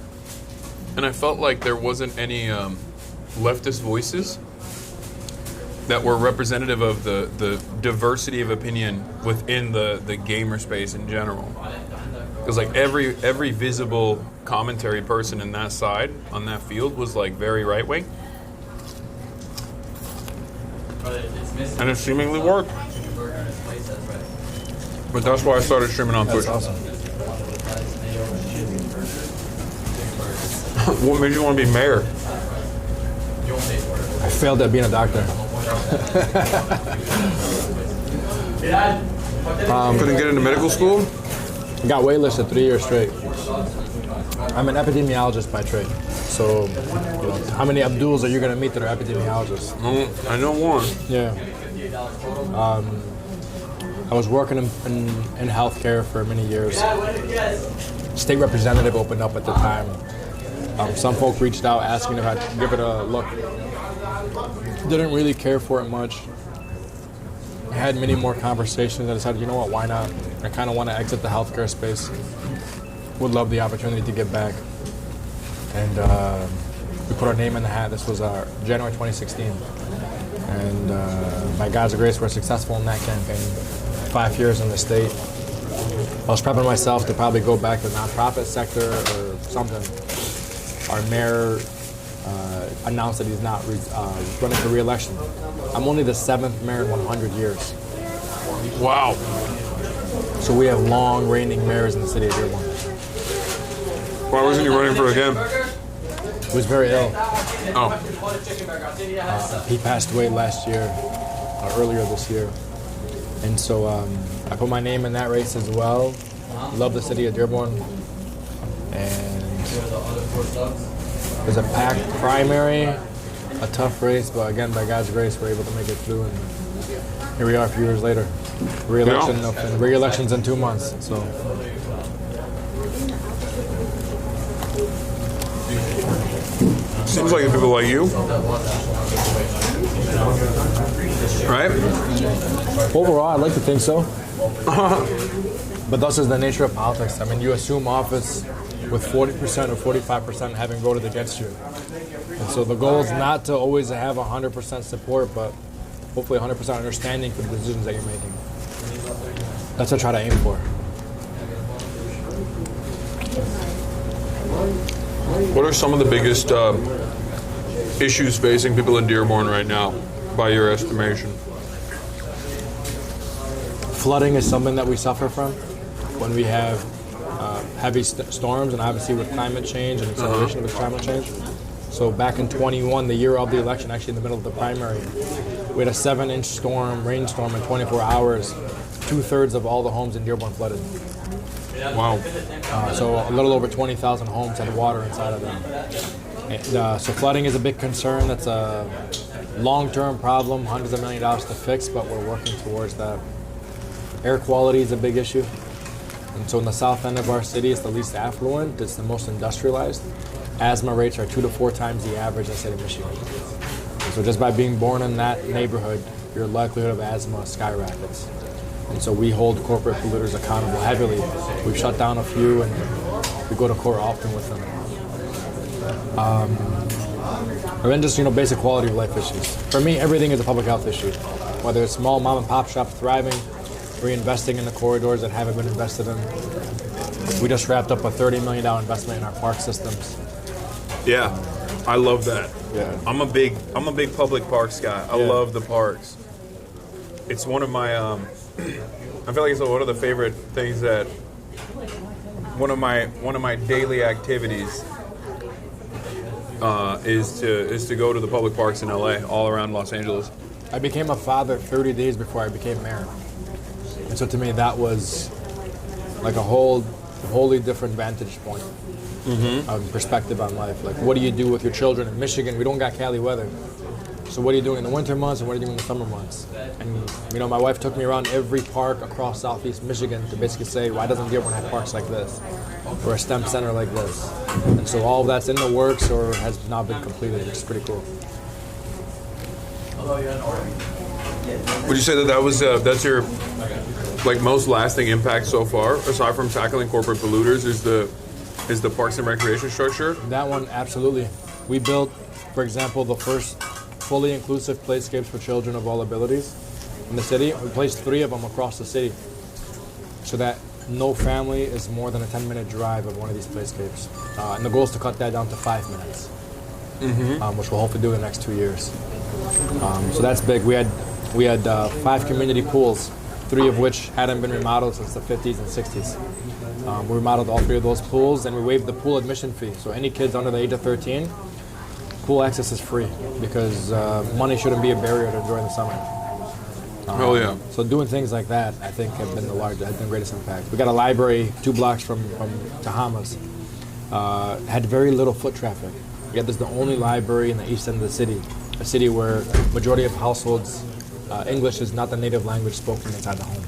and I felt like there wasn't any leftist voices that were representative of the diversity of opinion within the gamer space in general. Because like every visible commentary person in that side, on that field, was like very right wing. And it seemingly worked. But that's why I started streaming on Twitch. Awesome. What made you want to be mayor? I failed at being a doctor. Couldn't get into medical school? Got waitlisted 3 years straight. I'm an epidemiologist by trade. So, you know, how many Abduls are you going to meet that are epidemiologists? I know one. Yeah. I was working in healthcare for many years. State representative opened up at the time. Some folk reached out asking if I'd give it a look. Didn't really care for it much. I had many more conversations. I decided, you know what, why not? I kind of want to exit the healthcare space. Would love the opportunity to get back. And we put our name in the hat. This was January 2016. And by God's grace, we're successful in that campaign. 5 years in the state. I was prepping myself to probably go back to the nonprofit sector or something. Our mayor announced that he's not running for re-election. I'm only the 7th mayor in 100 years. Wow. So we have long reigning mayors in the city of Dearborn. Why wasn't you running for again? He was very ill. Oh. He passed away last year, earlier this year. And so I put my name in that race as well. Love the city of Dearborn. And there's a packed primary, a tough race, but again, by God's grace, we're able to make it through. And here we are a few years later. Re-election's in 2 months. So. Seems like people like you. Right? Overall, I'd like to think so. But thus is the nature of politics. I mean, you assume office with 40% or 45% having voted against you. And so the goal is not to always have 100% support, but hopefully 100% understanding for the decisions that you're making. That's what I try to aim for. What are some of the biggest issues facing people in Dearborn right now, by your estimation? Flooding is something that we suffer from when we have heavy storms, and obviously with climate change and acceleration of climate change. So back in 21, the year of the election, actually in the middle of the primary, we had a 7-inch rainstorm in 24 hours. 2/3 of all the homes in Dearborn flooded. Wow. So a little over 20,000 homes had water inside of them. And, so flooding is a big concern. That's a long-term problem, hundreds of millions of dollars to fix, but we're working towards that. Air quality is a big issue. And so in the south end of our city, it's the least affluent, it's the most industrialized. Asthma rates are 2 to 4 times the average in the state of Michigan. And so just by being born in that neighborhood, your likelihood of asthma skyrockets. And so we hold corporate polluters accountable heavily. We've shut down a few, and we go to court often with them. And then just, basic quality of life issues. For me, everything is a public health issue. Whether it's small mom and pop shop thriving, reinvesting in the corridors that haven't been invested in. We just wrapped up a $30 million investment in our park systems. Yeah, I love that. Yeah. I'm a big public parks guy. I love the parks. It's one of my I feel like it's one of the favorite things that one of my daily activities is to go to the public parks in LA, all around Los Angeles. I became a father 30 days before I became mayor. And so to me, that was like a wholly different vantage point, perspective on life. Like, what do you do with your children in Michigan? We don't got Cali weather. So what are you doing in the winter months and what are you doing in the summer months? And, you know, my wife took me around every park across Southeast Michigan to basically say, why doesn't Dearborn have parks like this? Or a STEM center like this? And so all of that's in the works or has now been completed, which is pretty cool. Would you say that was that's your like most lasting impact so far, aside from tackling corporate polluters, is the Parks and Recreation structure? That one, absolutely. We built, for example, the first fully inclusive playscapes for children of all abilities in the city. We placed 3 of them across the city so that no family is more than a 10-minute drive of one of these playscapes. And the goal is to cut that down to 5 minutes, which we'll hopefully do in the next 2 years. So that's big. We had 5 community pools, 3 of which hadn't been remodeled since the 50s and 60s. We remodeled all 3 of those pools, and we waived the pool admission fee. So any kids under the age of 13, pool access is free because money shouldn't be a barrier to enjoying the summer. Oh yeah. So doing things like that, I think, have been the greatest impact. We got a library 2 blocks from Tahamas. Had very little foot traffic. Yet there's the only library in the east end of the city, a city where majority of households, English is not the native language spoken inside the home.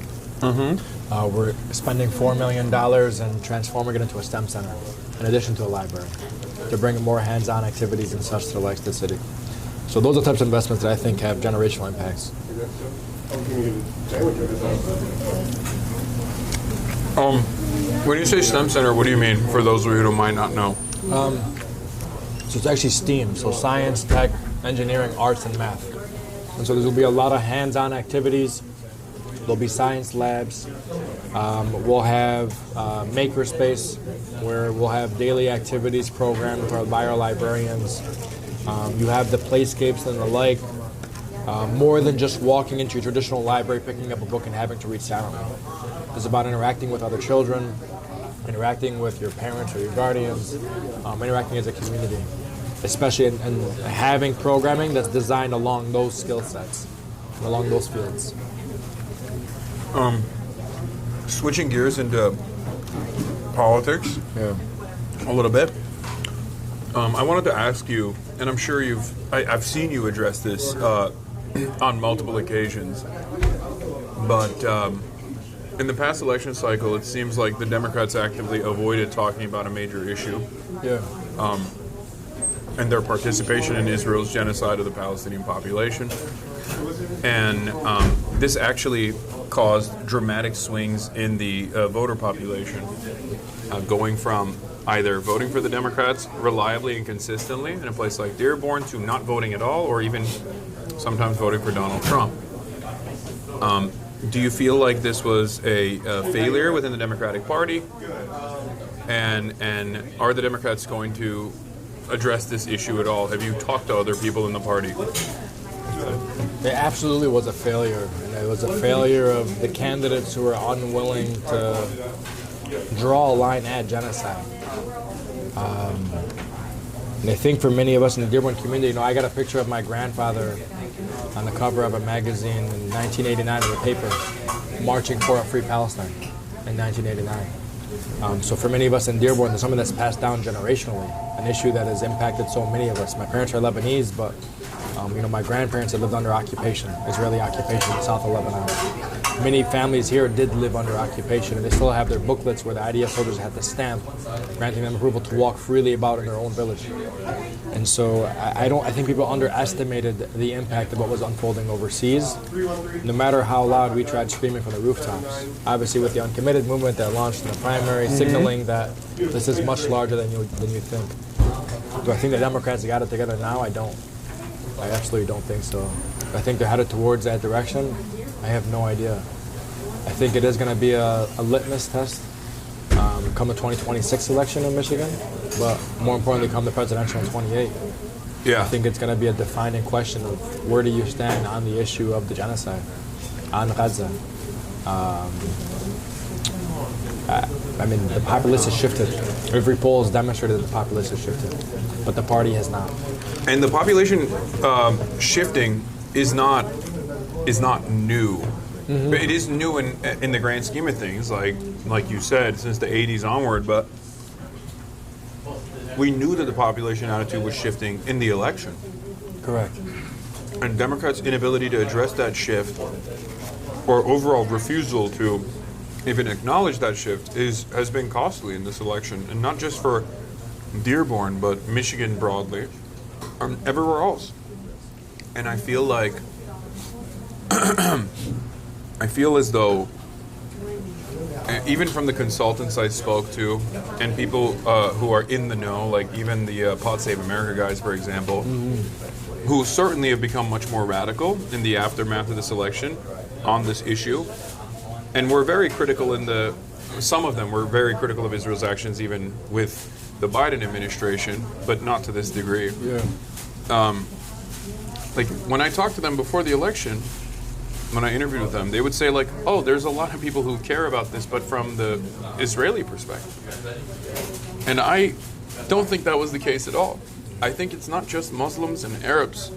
We're spending $4 million and transforming it into a STEM center, in addition to a library, to bring more hands-on activities and such to the likes of the city. So those are the types of investments that I think have generational impacts. When you say STEM center, what do you mean, for those of you who might not know? So it's actually STEAM, so science, tech, engineering, arts, and math. And so there will be a lot of hands-on activities. There'll be science labs. We'll have makerspace, where we'll have daily activities programmed by our librarians. You have the playscapes and the like. More than just walking into your traditional library, picking up a book and having to read silently. It's about interacting with other children, interacting with your parents or your guardians, interacting as a community, especially in having programming that's designed along those skill sets, and along those fields. Switching gears into politics a little bit. I wanted to ask you, and I'm sure I've seen you address this on multiple occasions, but in the past election cycle, it seems like the Democrats actively avoided talking about a major issue. And their participation in Israel's genocide of the Palestinian population. And this actually caused dramatic swings in the voter population, going from either voting for the Democrats reliably and consistently in a place like Dearborn to not voting at all, or even sometimes voting for Donald Trump. Do you feel like this was a failure within the Democratic Party? And are the Democrats going to address this issue at all? Have you talked to other people in the party? It absolutely was a failure. And it was a failure of the candidates who were unwilling to draw a line at genocide. And I think for many of us in the Dearborn community, you know, I got a picture of my grandfather on the cover of a magazine in 1989 in the paper, marching for a free Palestine in 1989. So for many of us in Dearborn, there's something that's passed down generationally, an issue that has impacted so many of us. My parents are Lebanese, but you know, my grandparents had lived under occupation, Israeli occupation in south of Lebanon. Many families here did live under occupation, and they still have their booklets where the IDF soldiers had the stamp granting them approval to walk freely about in their own village. And so I think people underestimated the impact of what was unfolding overseas, no matter how loud we tried screaming from the rooftops. Obviously with the uncommitted movement that launched in the primary, signaling that this is much larger than you think. Do I think the Democrats got it together now? I don't. I absolutely don't think so. I think they're headed towards that direction. I have no idea. I think it is going to be a litmus test come the 2026 election in Michigan, but more importantly, come the presidential in 28. Yeah. I think it's going to be a defining question of where do you stand on the issue of the genocide on Gaza. I mean, the populace has shifted. Every poll has demonstrated that the population has shifted, but the party has not. And the population shifting is not new. Mm-hmm. It is new in the grand scheme of things, like you said, since the 80s onward. But we knew that the population attitude was shifting in the election. Correct. And Democrats' inability to address that shift, or overall refusal to even acknowledge that shift, has been costly in this election, and not just for Dearborn, but Michigan broadly, and everywhere else. And I feel like, I feel as though, even from the consultants I spoke to, and people who are in the know, like even the Pod Save America guys, for example, who certainly have become much more radical in the aftermath of this election on this issue, and were very critical some of them were very critical of Israel's actions, even with the Biden administration, but not to this degree. Yeah. Like when I talked to them before the election, when I interviewed with them, they would say like, oh, there's a lot of people who care about this, but from the Israeli perspective. And I don't think that was the case at all. I think it's not just Muslims and Arabs,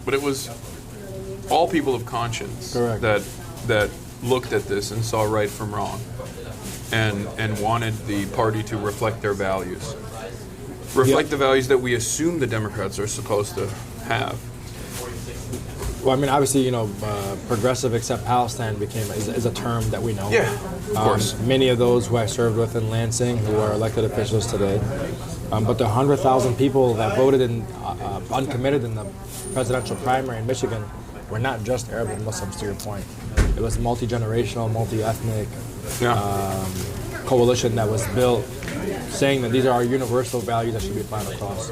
but it was all people of conscience that looked at this and saw right from wrong, and wanted the party to reflect their values. Reflect the values that we assume the Democrats are supposed to have. Well, I mean, obviously, progressive except Palestine is a term that we know. Yeah, of course. Many of those who I served with in Lansing, who are elected officials today, but the 100,000 people that voted uncommitted in the presidential primary in Michigan were not just Arab and Muslims, to your point. It was multi-generational, multi-ethnic coalition that was built, saying that these are our universal values that should be applied across.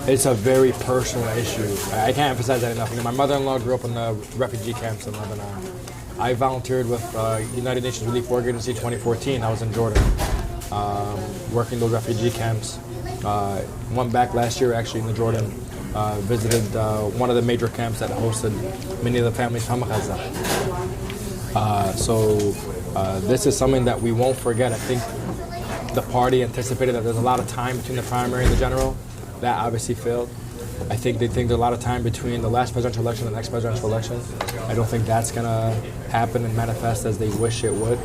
It's a very personal issue. I can't emphasize that enough. My mother-in-law grew up in the refugee camps in Lebanon. I volunteered with United Nations Relief Work Agency 2014. I was in Jordan, working those refugee camps. Went back last year, actually, in the Jordan. Visited one of the major camps that hosted many of the families from Gaza. So this is something that we won't forget. I think the party anticipated that there's a lot of time between the primary and the general. That obviously failed. I think they think there's a lot of time between the last presidential election and the next presidential election. I don't think that's going to happen and manifest as they wish it would,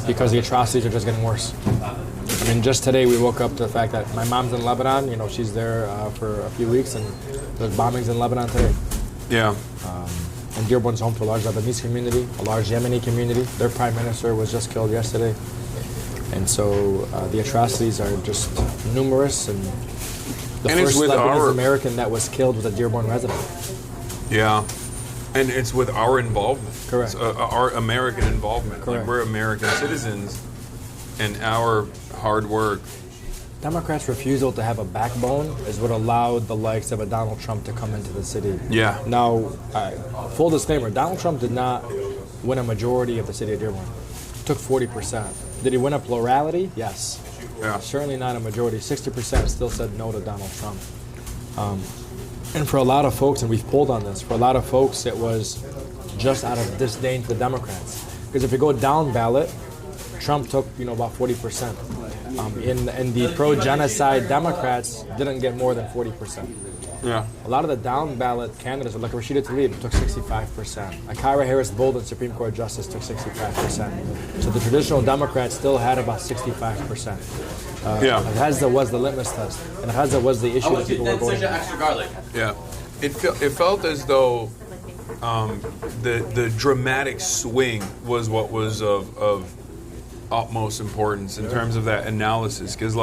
because the atrocities are just getting worse. I mean, just today we woke up to the fact that my mom's in Lebanon. She's there for a few weeks, and there's bombings in Lebanon today. Yeah. And Dearborn's home to a large Lebanese community, a large Yemeni community. Their prime minister was just killed yesterday. And so the atrocities are just numerous, and the first Lebanese American that was killed was a Dearborn resident. Yeah, and it's with our involvement. Correct. Our American involvement. Correct. Like we're American citizens, and our hard work. Democrats' refusal to have a backbone is what allowed the likes of a Donald Trump to come into the city. Yeah. Now, full disclaimer, Donald Trump did not win a majority of the city of Dearborn. He took 40%. Did he win a plurality? Yes. Yeah. Certainly not a majority. 60% still said no to Donald Trump. And for a lot of folks, and we've polled on this, for a lot of folks it was just out of disdain to the Democrats. Because if you go down ballot, Trump took about 40%. In the pro-genocide Democrats didn't get more than 40%. Yeah. A lot of the down ballot candidates, like Rashida Tlaib, took 65%. Kyra Harris Bolden, Supreme Court Justice, took 65%. So the traditional Democrats still had about 65%. Haza was the litmus test, and Haza was the issue that people were going. Extra garlic. Yeah. It felt as though the dramatic swing was what was of utmost importance in terms of that analysis, because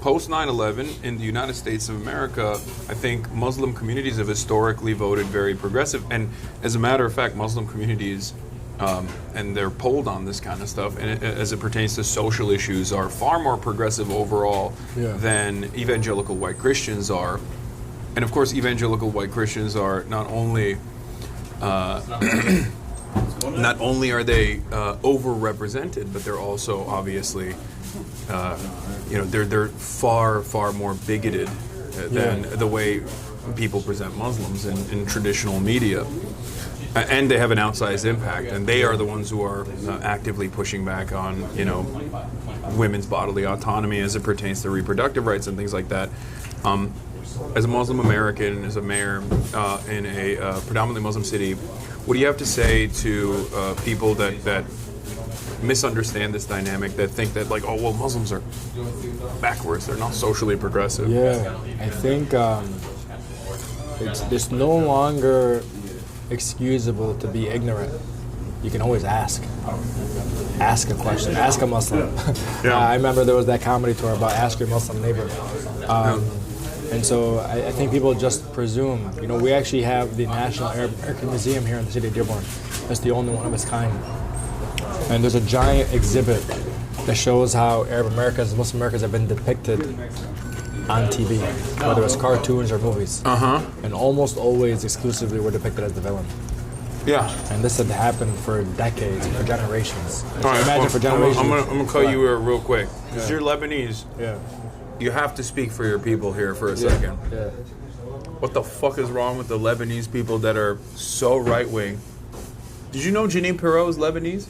post 9/11 in the United States of America, I think Muslim communities have historically voted very progressive, and as a matter of fact, Muslim communities, and they're polled on this kind of stuff, and as it pertains to social issues, are far more progressive overall than evangelical white Christians are. And of course, evangelical white Christians are not only are they overrepresented, but they're also obviously, they're far more bigoted than the way people present Muslims in traditional media. And they have an outsized impact, and they are the ones who are actively pushing back on, women's bodily autonomy as it pertains to reproductive rights and things like that. As a Muslim American, as a mayor in a predominantly Muslim city, what do you have to say to people that misunderstand this dynamic, that think that Muslims are backwards, they're not socially progressive? Yeah, I think it's no longer excusable to be ignorant. You can always ask a question, ask a Muslim. Yeah. I remember there was that comedy tour about ask your Muslim neighbor. And so I think people just presume. We actually have the National Arab American Museum here in the city of Dearborn. It's the only one of its kind. And there's a giant exhibit that shows how Arab Americans, Muslim Americans have been depicted on TV, whether it's cartoons or movies. And almost always exclusively were depicted as the villain. Yeah. And this had happened for decades, for generations. All right, Imagine for generations. I'm gonna cut you real quick, because you're Lebanese. Yeah. You have to speak for your people here for a second. Yeah. What the fuck is wrong with the Lebanese people that are so right-wing? Did you know Jeanine Pirro is Lebanese?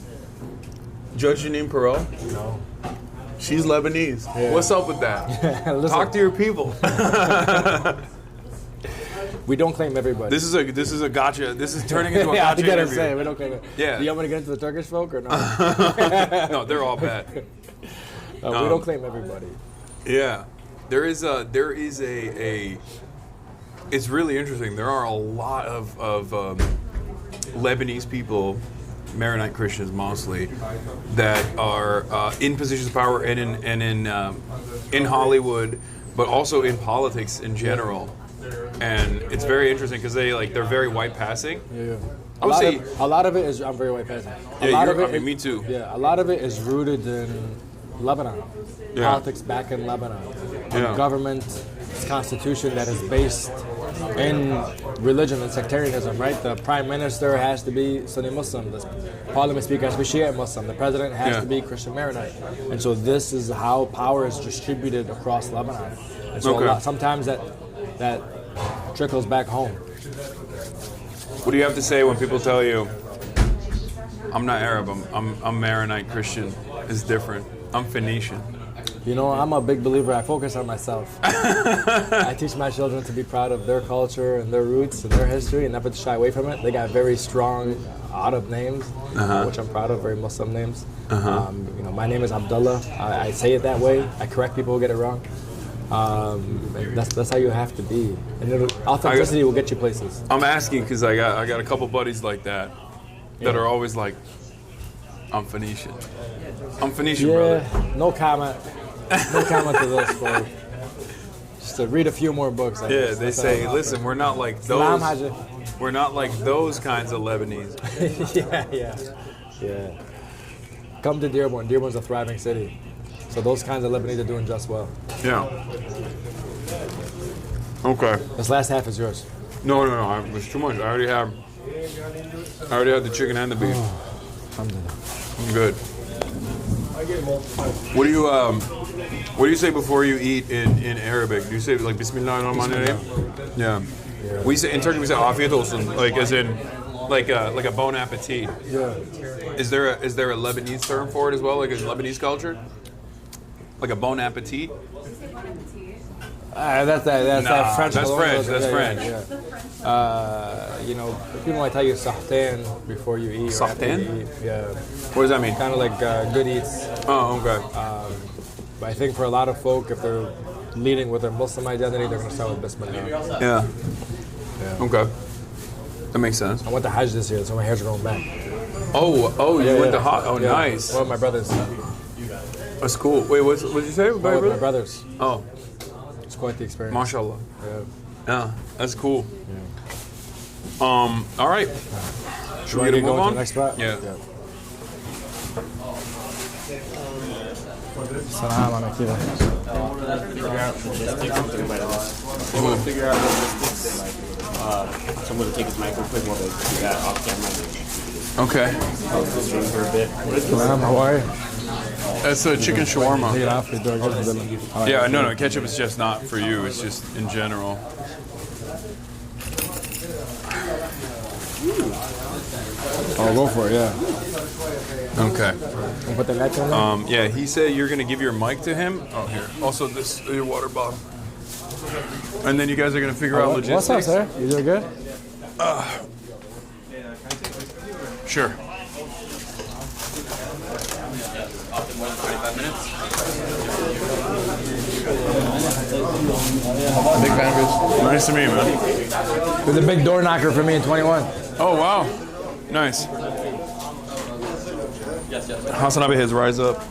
Judge Jeanine Pirro? No. She's Lebanese. Yeah. What's up with that? Talk to your people. We don't claim everybody. This is a gotcha. This is turning into a yeah, gotcha I gotta interview. say, we don't claim it. Yeah. Do you want me to get into the Turkish folk or no? No, they're all bad. We don't claim everybody. Yeah, there is a. It's really interesting. There are a lot of Lebanese people, Maronite Christians mostly, that are in positions of power and in Hollywood, but also in politics in general. And it's very interesting because they're very white passing. Yeah. I would say a lot of it is I'm very white passing. Me too. Yeah, a lot of it is rooted in Lebanon. Yeah. Politics back in Lebanon. Yeah. Government constitution that is based in religion and sectarianism, right? The prime minister has to be Sunni Muslim. The parliament speaker has to be Shia Muslim. The president has to be Christian Maronite. And so this is how power is distributed across Lebanon. And so sometimes that trickles back home. What do you have to say when people tell you, I'm not Arab, I'm Maronite Christian, it's different, I'm Phoenician? I'm a big believer. I focus on myself. I teach my children to be proud of their culture and their roots and their history and never to shy away from it. They got very strong Arab names, which I'm proud of, very Muslim names. My name is Abdullah. I say it that way. I correct people who get it wrong. That's how you have to be. And authenticity will get you places. I'm asking because I got a couple buddies like that are always like, I'm Phoenician. I'm Phoenician, brother. No comment. No comment to this, bro. Just to read a few more books. I guess. They say, listen, we're not like those. We're not like those kinds of Lebanese. Yeah. Come to Dearborn. Dearborn's a thriving city. So those kinds of Lebanese are doing just well. Yeah. Okay. This last half is yours. No. It's too much. I already had the chicken and the beef. I'm good. What do you say before you eat in Arabic? Do you say like Bismillah ar-Rahman ar-Rahim? Yeah. We say in Turkey we say Afiyet olsun, like as in like a bon appetit. Yeah. Is there a Lebanese term for it as well, like in Lebanese culture? Like a bon appetit? That's French. That's French. That's French. Yeah. People might tell you sahtan before you eat. Sahtan? Yeah. What does that mean? Kind of like good eats. Oh, okay. But I think for a lot of folk, if they're leading with their Muslim identity, they're going to start with Bismillah. Yeah. Okay. That makes sense. I went to Hajj this year, so my hair's growing back. You went to Hajj? Oh, nice. One of my brothers. That's cool. Wait, what did you say? My brothers. Oh. It's quite the experience. MashaAllah. Yeah, that's cool. Yeah. All right. Should we get a move on? To the next spot? Yeah. Salam alaikum. I want to figure out logistics and things like that. I want to figure out logistics and so I'm going to take his mic real quick while they do that off camera. Okay. I'll just stream for a bit. Salam, how are you? That's a chicken shawarma. Take it off. Yeah, no, ketchup is just not for you. It's just in general. Oh, go for it, yeah. Okay. Put the lights on there? Yeah, he said you're gonna give your mic to him. Oh, here. Also, this your water bottle. And then you guys are gonna figure out logistics. What's up, sir? You doing good? Sure. Big fan of yours. Nice to meet you, man. You're the big door knocker for me in 21. Oh, wow. Nice. HasanAbi has Rise Up.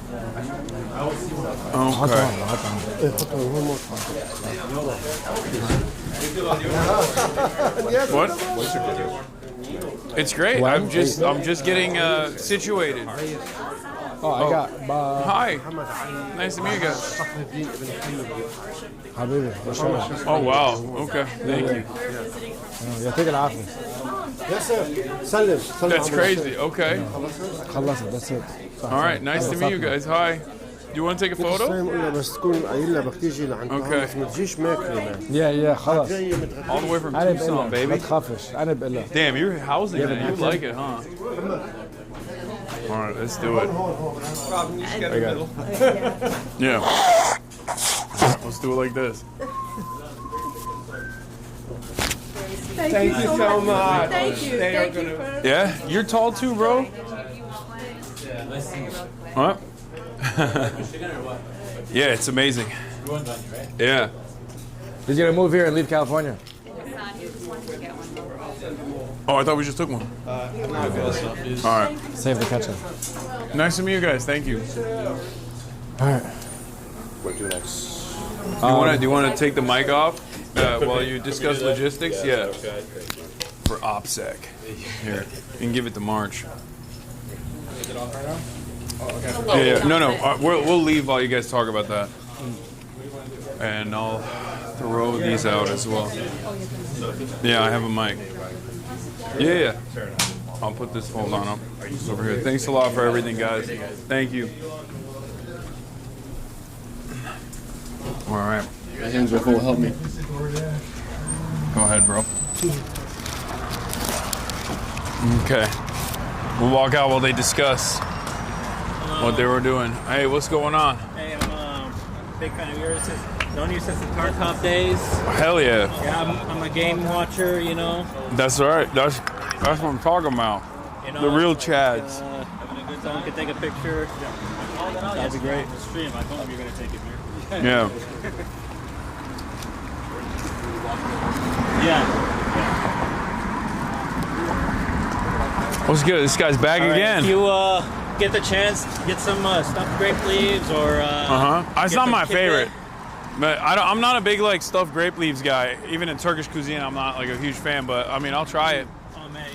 Okay. What? It's great. I'm just getting situated. Oh, I got. Hi. Nice to meet you guys. Habibi. Oh wow. Okay. Thank you. Yeah, take it off. That's crazy. Okay. That's it. All right. Nice to meet you guys. Hi. Do you want to take a photo? Okay. Yeah, خلاص. All the way from Tucson, baby. Damn, Damn, you're housing it. You like it, huh? All right, let's do it. I got it. Yeah. Let's do it like this. Thank you so much. Thank you. Thank you. Yeah, you're tall too, bro. What? Yeah, it's amazing. Yeah. He's gonna move here and leave California. Oh, I thought we just took one. All right. Save the ketchup. Nice to meet you guys. Thank you. All right. What do next? Do you want to take the mic off while you discuss logistics? Yeah. For OPSEC. Here, you can give it to March. Yeah. No. We'll leave while you guys talk about that, and I'll throw these out as well. Yeah, I have a mic. Yeah. I'll put this. Hold on, up over here. Thanks a lot for everything, guys. Thank you. All right. My hands are full. Help me. Go ahead, bro. Okay. We'll walk out while they discuss what they were doing. Hey, what's going on? Hey, I'm a big fan of yours. Known you since the Car Top days. Hell yeah. Yeah, I'm a game watcher, you know. That's right. That's what I'm talking about. You know, the real Chads. Having a good time. Could take a picture. That'd be great. Stream. I told him you're gonna take it here. Yeah. Yeah. What's good? This guy's back again. If you get the chance, get some stuffed grape leaves or. It's not my favorite. But I'm not a big like stuffed grape leaves guy. Even in Turkish cuisine, I'm not like a huge fan. But I mean, I'll try it. Oh man,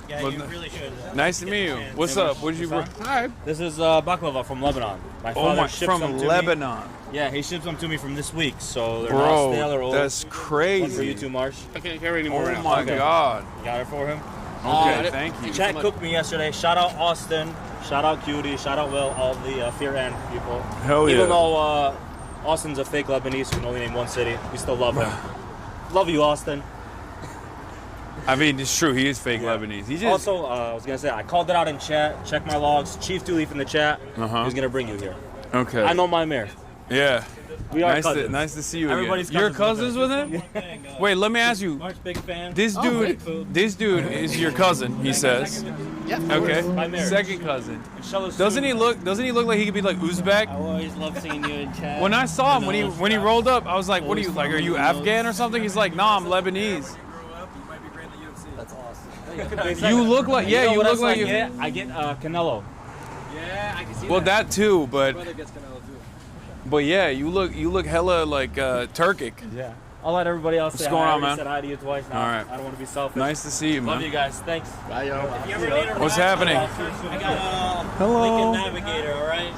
you really should. Nice to meet you. What's up? What did you bring? Hi. This is baklava from Lebanon. My father ships them to Lebanon. Me. Yeah, he ships them to me from this week, so they're Bro, not stale or old. that's crazy. One for you too, Marsh. I can't carry anymore. Oh my God. You got it for him. Okay, thank you. Chat cooked me yesterday. Shout out Austin. Shout out Cutie. Shout out Will. All the Fear and people. Hell yeah. Even though Austin's a fake Lebanese who can only name one city, we still love him. Love you, Austin. I mean, it's true. He is fake Lebanese. He just Also, I was gonna say I called it out in chat. Check my logs. Chief Dooley in the chat. He's gonna bring you here. Okay. I know my mayor. Yeah. We are cousins. Nice to see you Everybody's again. You're cousins with him? Wait, let me ask you. Mark's big fan. This dude is your cousin, he says. Yeah. Okay. By marriage. Second cousin. Doesn't he look like he could be like Uzbek? I always love seeing you in chat. When I saw him when he rolled up, I was like, "What are you like? Are you Afghan or something?" He's like, "Nah, I'm Lebanese." That's awesome. You look like You know you what look else like I get Canelo. Yeah, I can see Well, that too, but My brother gets Canelo too. but yeah, you look hella like Turkic. Yeah. I'll let everybody else What's say going hi. I on, already man? said hi to you twice now. All right. I don't want to be selfish. Nice to see you, man. Love you guys. Thanks. Bye, yo. If you ever need a What's ride, happening? I got a Hello. Lincoln Navigator, all right?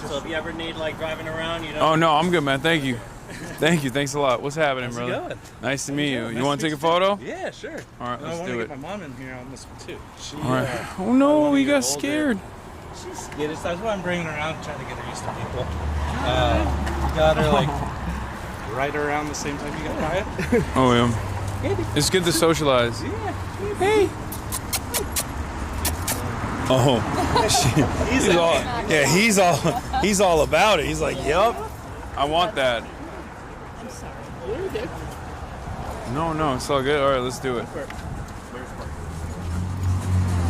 So if you ever need like driving around, you know. Oh no, I'm good, man. Thank you. Thank you. Thanks a lot. What's happening, How's it brother? going? Nice to meet you. Nice You want to to take a meet you. photo? Yeah, sure. All right, I let's want to do get it. my mom in here on this one too. She, All right. Oh no, we got scared. She's scared. That's why I'm bringing her around, trying to get her used to people. Got her like right around the same time you got Ryan. Oh yeah. It's good to socialize. Hey. Oh, he's all about it. He's like, yep, I want that. I'm sorry. Really good. No, it's all good. All right, let's do it.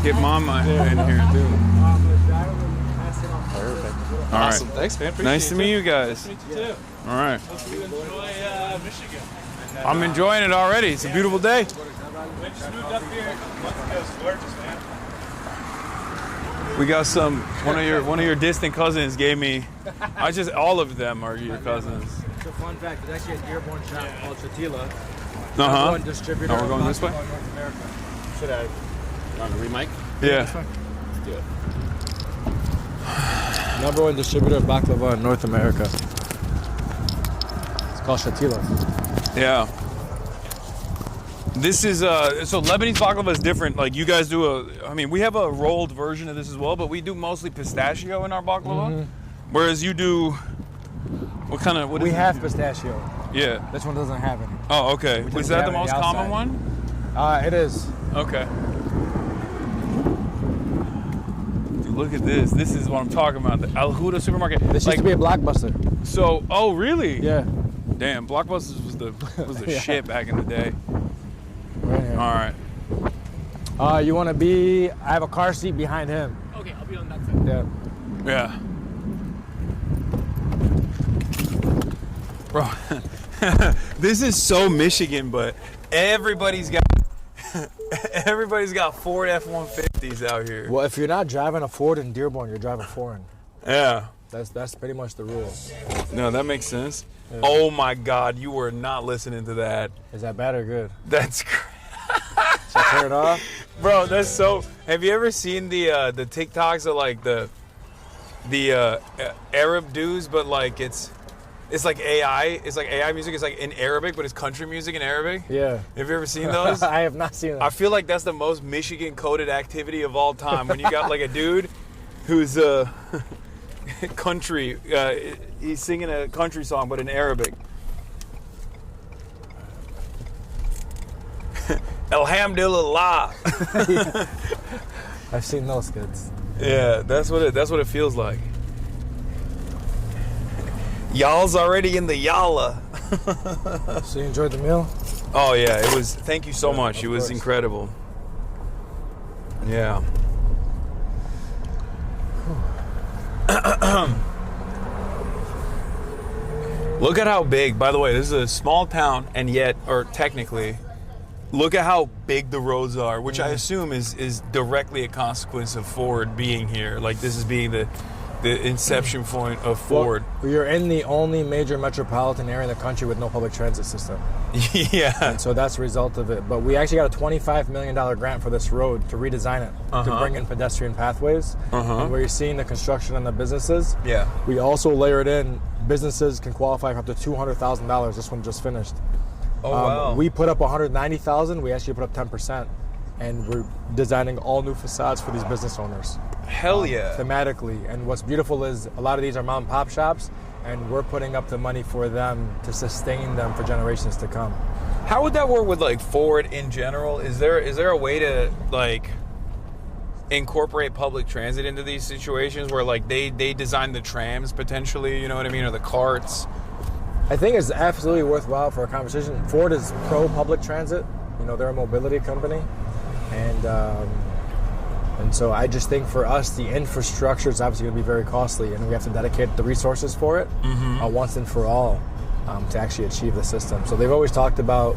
Get Mama in here too. Perfect. All right. Awesome. Thanks, man. Appreciate Nice to meet you guys. Nice to meet you too. All right. Hope you enjoy Michigan. I'm enjoying it already. It's a beautiful day. Just moved up here. It's gorgeous, man. We got one of your distant cousins gave me. All of them are your cousins. It's a fun fact. It's actually a Dearborn shop called Chatila. Uh-huh. One distributor. Oh, we're going this way? North America. Should I run a remake? Yeah. Let's do it. Number one distributor of baklava in North America. It's called Chatila. Yeah. This is so Lebanese baklava is different. Like you guys do we have a rolled version of this as well, but we do mostly pistachio in our baklava. Whereas you do what We have pistachio. Yeah. This one doesn't have any. Oh, okay. We Is just that have the it most common one? It is. Okay. Dude, look at this. This is what I'm talking about. The Al Huda supermarket. This used to be a Blockbuster. So, oh really? Yeah. Damn, Blockbusters was the Yeah. shit back in the day. Right here. All right. You want to be? I have a car seat behind him. Okay, I'll be on that side. Yeah. Yeah. Bro, this is so Michigan, but everybody's got Ford F-150s out here. Well, if you're not driving a Ford in Dearborn, you're driving foreign. Yeah. That's pretty much the rule. No, that makes sense. Yeah. Oh my God, you were not listening to that. Is that bad or good? That's great. Should I turn it off? Bro, that's so. Have you ever seen the TikToks of like the Arab dudes, but like it's like AI. It's like AI music. It's like in Arabic, but it's country music in Arabic. Yeah. Have you ever seen those? I have not seen them. I feel like that's the most Michigan coded activity of all time. When you got like a dude who's country, he's singing a country song, but in Arabic. Alhamdulillah. I've seen those kids. Yeah, that's what it feels like. Y'all's already in the yalla. So you enjoyed the meal? Oh yeah, it was. Thank you so much. It was incredible. Yeah. Look at how big. By the way, this is a small town, and yet, or technically, look at how big the roads are, which I assume is directly a consequence of Ford being here. Like this is being the inception point of Ford. Well, you're in the only major metropolitan area in the country with no public transit system. Yeah. And so that's a result of it. But we actually got a $25 million grant for this road to redesign it, to bring in pedestrian pathways. And where you're seeing the construction and the businesses, we also layered in businesses can qualify for up to $200,000. This one just finished. Oh, wow. We put up $190,000. We actually put up 10%. And we're designing all new facades for these business owners. Hell yeah. Thematically. And what's beautiful is a lot of these are mom and pop shops, and we're putting up the money for them to sustain them for generations to come. How would that work with like Ford in general? Is there a way to like incorporate public transit into these situations where like they design the trams potentially, you know what I mean, or the carts? I think it's absolutely worthwhile for a conversation. Ford is pro public transit. You know, they're a mobility company. And so I just think for us, the infrastructure is obviously going to be very costly, and we have to dedicate the resources for it once and for all to actually achieve the system. So they've always talked about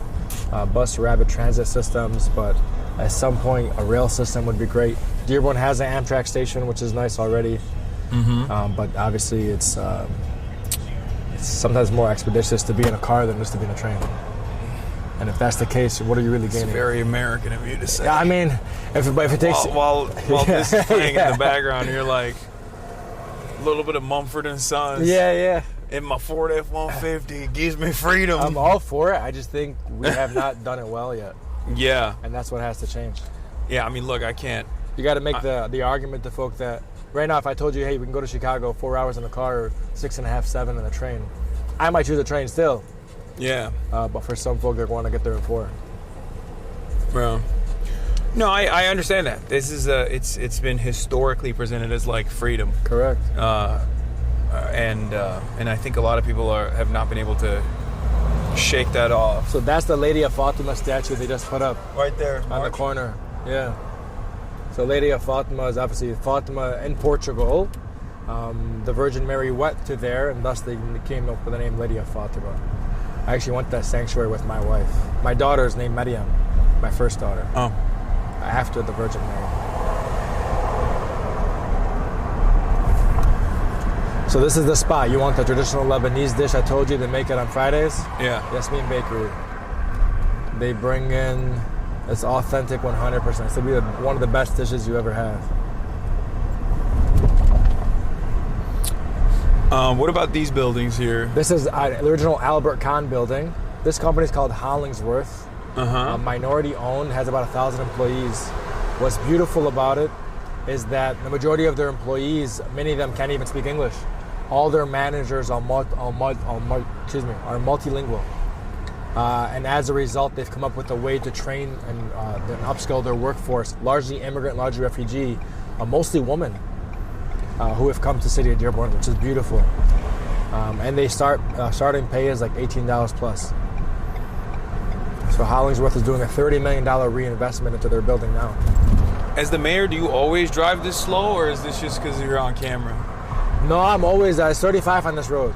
bus rapid transit systems, but at some point a rail system would be great. Dearborn has an Amtrak station, which is nice already, but obviously it's sometimes more expeditious to be in a car than just to be in a train. And if that's the case, what are you really gaining? It's very American of you to say. Yeah, I mean, if it takes... While this is playing in the background, you're like, a little bit of Mumford & Sons. Yeah. In my Ford F-150, gives me freedom. I'm all for it. I just think we have not done it well yet. Yeah. And that's what has to change. Yeah, I mean, look, I can't... You got to make the argument to folk that, right now, if I told you, hey, we can go to Chicago 4 hours in a car or 6.5, 7 in a train, I might choose a train still. Yeah. But for some folk that want to get there in 4. Bro. No, I understand that. This is it's been historically presented as like freedom. Correct. And I think a lot of people have not been able to shake that off. So that's the Lady of Fatima statue they just put up. Right there. On the corner. Yeah. So Lady of Fatima is obviously Fatima in Portugal. The Virgin Mary went to there, and thus they came up with the name Lady of Fatima. I actually went to that sanctuary with my wife. My daughter is named Maryam, my first daughter. Oh. After the Virgin Mary. So this is the spot. You want the traditional Lebanese dish I told you they make it on Fridays? Yeah. Yasmin Bakery. They bring in, it's authentic 100%. It's going to be one of the best dishes you ever have. What about these buildings here? This is the original Albert Kahn building. This company is called Hollingsworth. Minority owned, has about 1,000 employees. What's beautiful about it is that the majority of their employees, many of them can't even speak English. All their managers are multilingual. And as a result, they've come up with a way to train and upskill their workforce, largely immigrant, largely refugee, mostly women who have come to the city of Dearborn, which is beautiful. And they starting pay is like $18 plus. So Hollingsworth is doing a $30 million reinvestment into their building now. As the mayor, do you always drive this slow, or is this just because you're on camera? No, I'm always 35 on this road.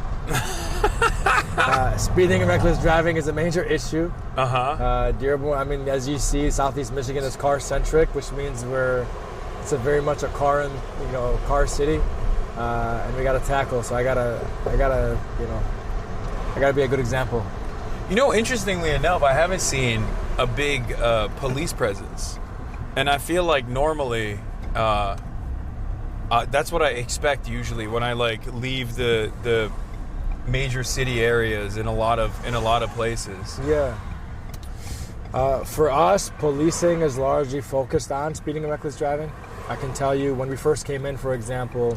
Speeding and reckless driving is a major issue. Dearborn, I mean, as you see, Southeast Michigan is car-centric, which means it's very much a car city, and we got to tackle. So I gotta be a good example. You know, interestingly enough, I haven't seen a big police presence. And I feel like normally, that's what I expect usually when I leave the major city areas in a lot of places. Yeah. For us, policing is largely focused on speeding and reckless driving. I can tell you when we first came in, for example,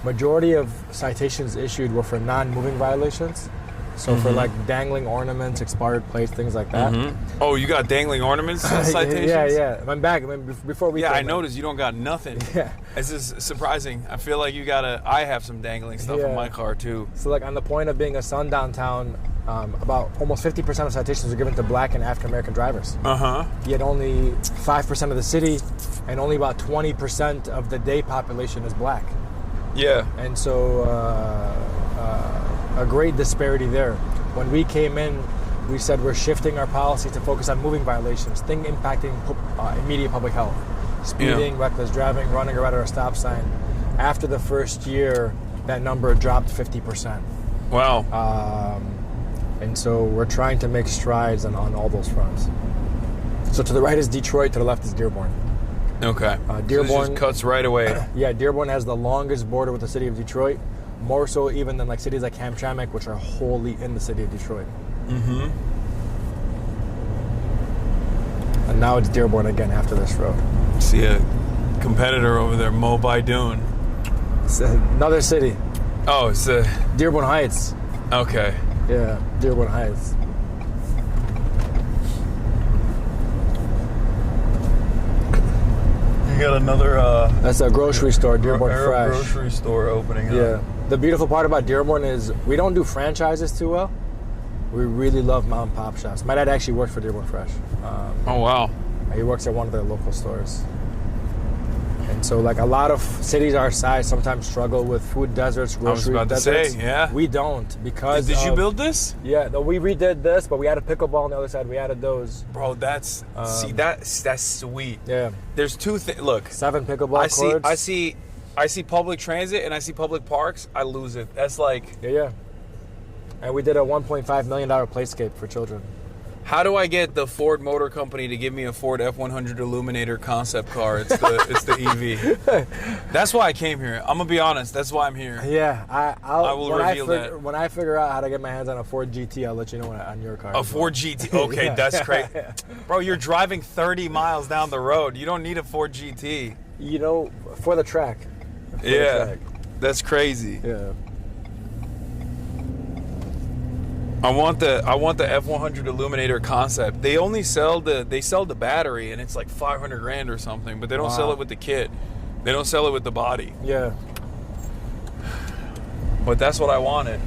majority of citations issued were for non-moving violations. So for dangling ornaments, expired plates, things like that. Oh, you got dangling ornaments citations? Yeah. I'm back. Before we. Yeah, I noticed you don't got nothing. Yeah. This is surprising. I feel like I have some dangling stuff in my car too. So on the point of being a sundown town, about almost 50% of citations are given to Black and African American drivers. Yet only 5% of the city, and only about 20% of the day population is Black. Yeah. And so. A great disparity there. When we came in, we said we're shifting our policy to focus on moving violations, things impacting immediate public health. Speeding, reckless driving, running a red or a stop sign. After the first year, that number dropped 50%. Wow. And so we're trying to make strides on all those fronts. So to the right is Detroit, to the left is Dearborn. Okay. Dearborn so this just cuts right away. Yeah, Dearborn has the longest border with the city of Detroit. More so even than cities like Hamtramck, which are wholly in the city of Detroit. And now it's Dearborn again after this road. See a competitor over there, Mo Baidoon. It's another city. Oh, it's Dearborn Heights. Okay. Yeah, Dearborn Heights. You got another. That's a grocery store, Dearborn Fresh. Grocery store opening up. Yeah. The beautiful part about Dearborn is we don't do franchises too well. We really love mom and pop shops. My dad actually worked for Dearborn Fresh. Oh wow. He works at one of their local stores. And so a lot of cities our size sometimes struggle with food deserts, grocery deserts. I was about to say, yeah. We don't because Did you build this? Yeah, no, we redid this, but we added pickleball on the other side. We added those. Bro, that's that's sweet. Yeah. There's two things. Look, 7 pickleball courts. I see public transit and I see public parks. I lose it. That's Yeah. And we did a $1.5 million playscape for children. How do I get the Ford Motor Company to give me a Ford F-100 Illuminator concept car? It's the EV. That's why I came here. I'm gonna be honest. That's why I'm here. Yeah, I will reveal that. When I figure out how to get my hands on a Ford GT, I'll let you know on your car. A Ford GT. Okay, yeah. That's great. Bro, you're driving 30 miles down the road. You don't need a Ford GT. For the track. Yeah, that's crazy. Yeah. I want the F100 Illuminator concept. They only sell the battery, and it's like 500 grand or something, but they don't sell it with the kit. They don't sell it with the body. Yeah. But that's what I wanted.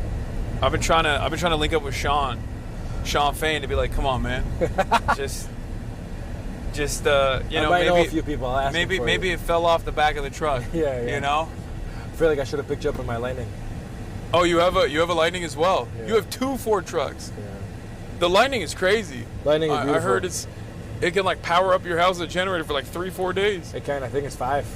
I've been trying to link up with Sean Fain to be like, come on, man, just you know, I know a few people. I'll ask maybe it fell off the back of the truck. Yeah. You know. I feel like I should have picked you up in my Lightning. Oh, you have a Lightning as well. Yeah. You have 2 Ford trucks. Yeah. The Lightning is crazy. Lightning is beautiful. I heard it can like power up your house with a generator for like 3-4 days. It can. I think it's 5.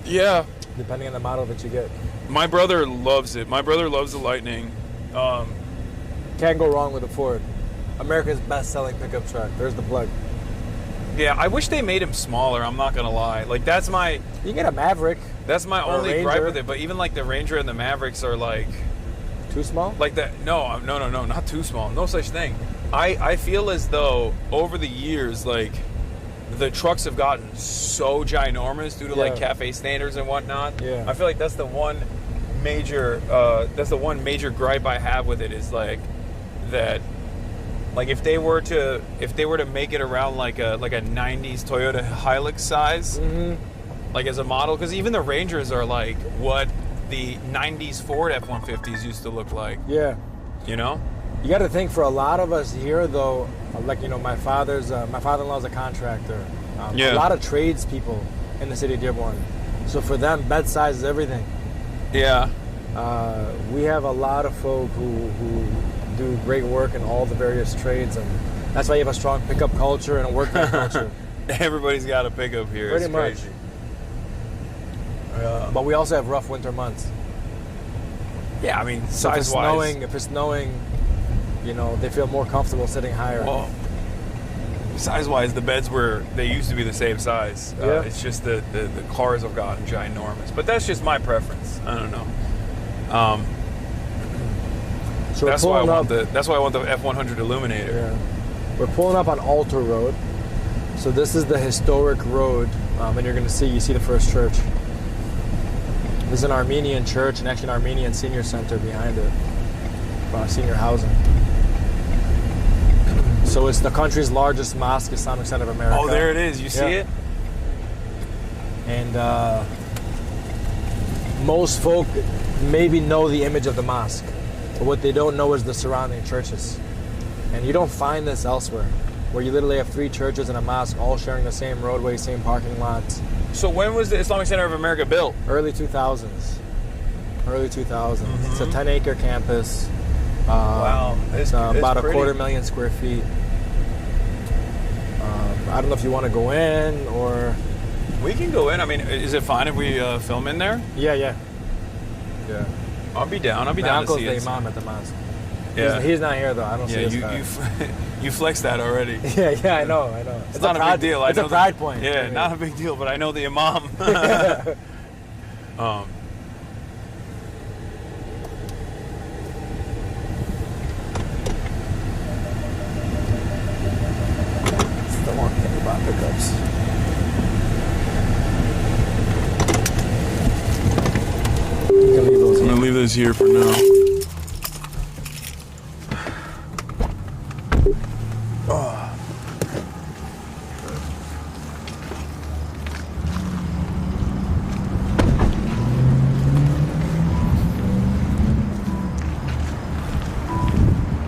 Yeah. Depending on the model that you get. My brother loves it. My brother loves the Lightning. Can't go wrong with a Ford. America's best-selling pickup truck. There's the plug. Yeah, I wish they made him smaller. I'm not gonna lie. Like that's my. You can get a Maverick. That's my only gripe with it. But even like the Ranger and the Mavericks are like. Too small? Like that? No, not too small. No such thing. I feel as though over the years, like the trucks have gotten so ginormous due to like cafe standards and whatnot. Yeah. I feel like that's the one major gripe I have with it is like that. Like if they were to make it around like a 90s Toyota Hilux size, like as a model, because even the Rangers are like what the 90s Ford F-150s used to look like. Yeah. You know? You got to think for a lot of us here, though, like, you know, my father-in-law's a contractor. A lot of tradespeople in the city of Dearborn. So for them, bed size is everything. Yeah. We have a lot of folk who do great work in all the various trades, and that's why you have a strong pickup culture and a work culture. Everybody's got a pickup here. Pretty it's much. Crazy. But we also have rough winter months. Yeah, I mean, so size-wise. if it's snowing, you know, they feel more comfortable sitting higher. Well, size-wise, the beds they used to be the same size. Yeah. It's just the cars have gotten ginormous. But that's just my preference. I don't know. So that's why I want the F100 Illuminator. Yeah. We're pulling up on Alter Road. So this is the historic road, and you're going to see the first church. There's an Armenian church and actually an Armenian senior center behind it, senior housing. So it's the country's largest mosque, Islamic Center of America. Oh, there it is. You see it? And most folk maybe know the image of the mosque, but what they don't know is the surrounding churches. And you don't find this elsewhere, where you literally have 3 churches and a mosque all sharing the same roadway, same parking lots. So when was the Islamic Center of America built? Early 2000s. Early 2000s. It's a 10-acre campus. Wow. It's about a 250,000 square feet. I don't know if you want to go in or... We can go in. I mean, is it fine if we film in there? Yeah. I'll be down. My down to uncle's see the it. imam at the mosque. Yeah. He's not here, though. I don't see his you flexed that already. Yeah, I know. It's not a big deal. It's a pride point. Yeah, not a big deal, but I know the imam. It's the one thing about pickups. I'm gonna leave those here for now.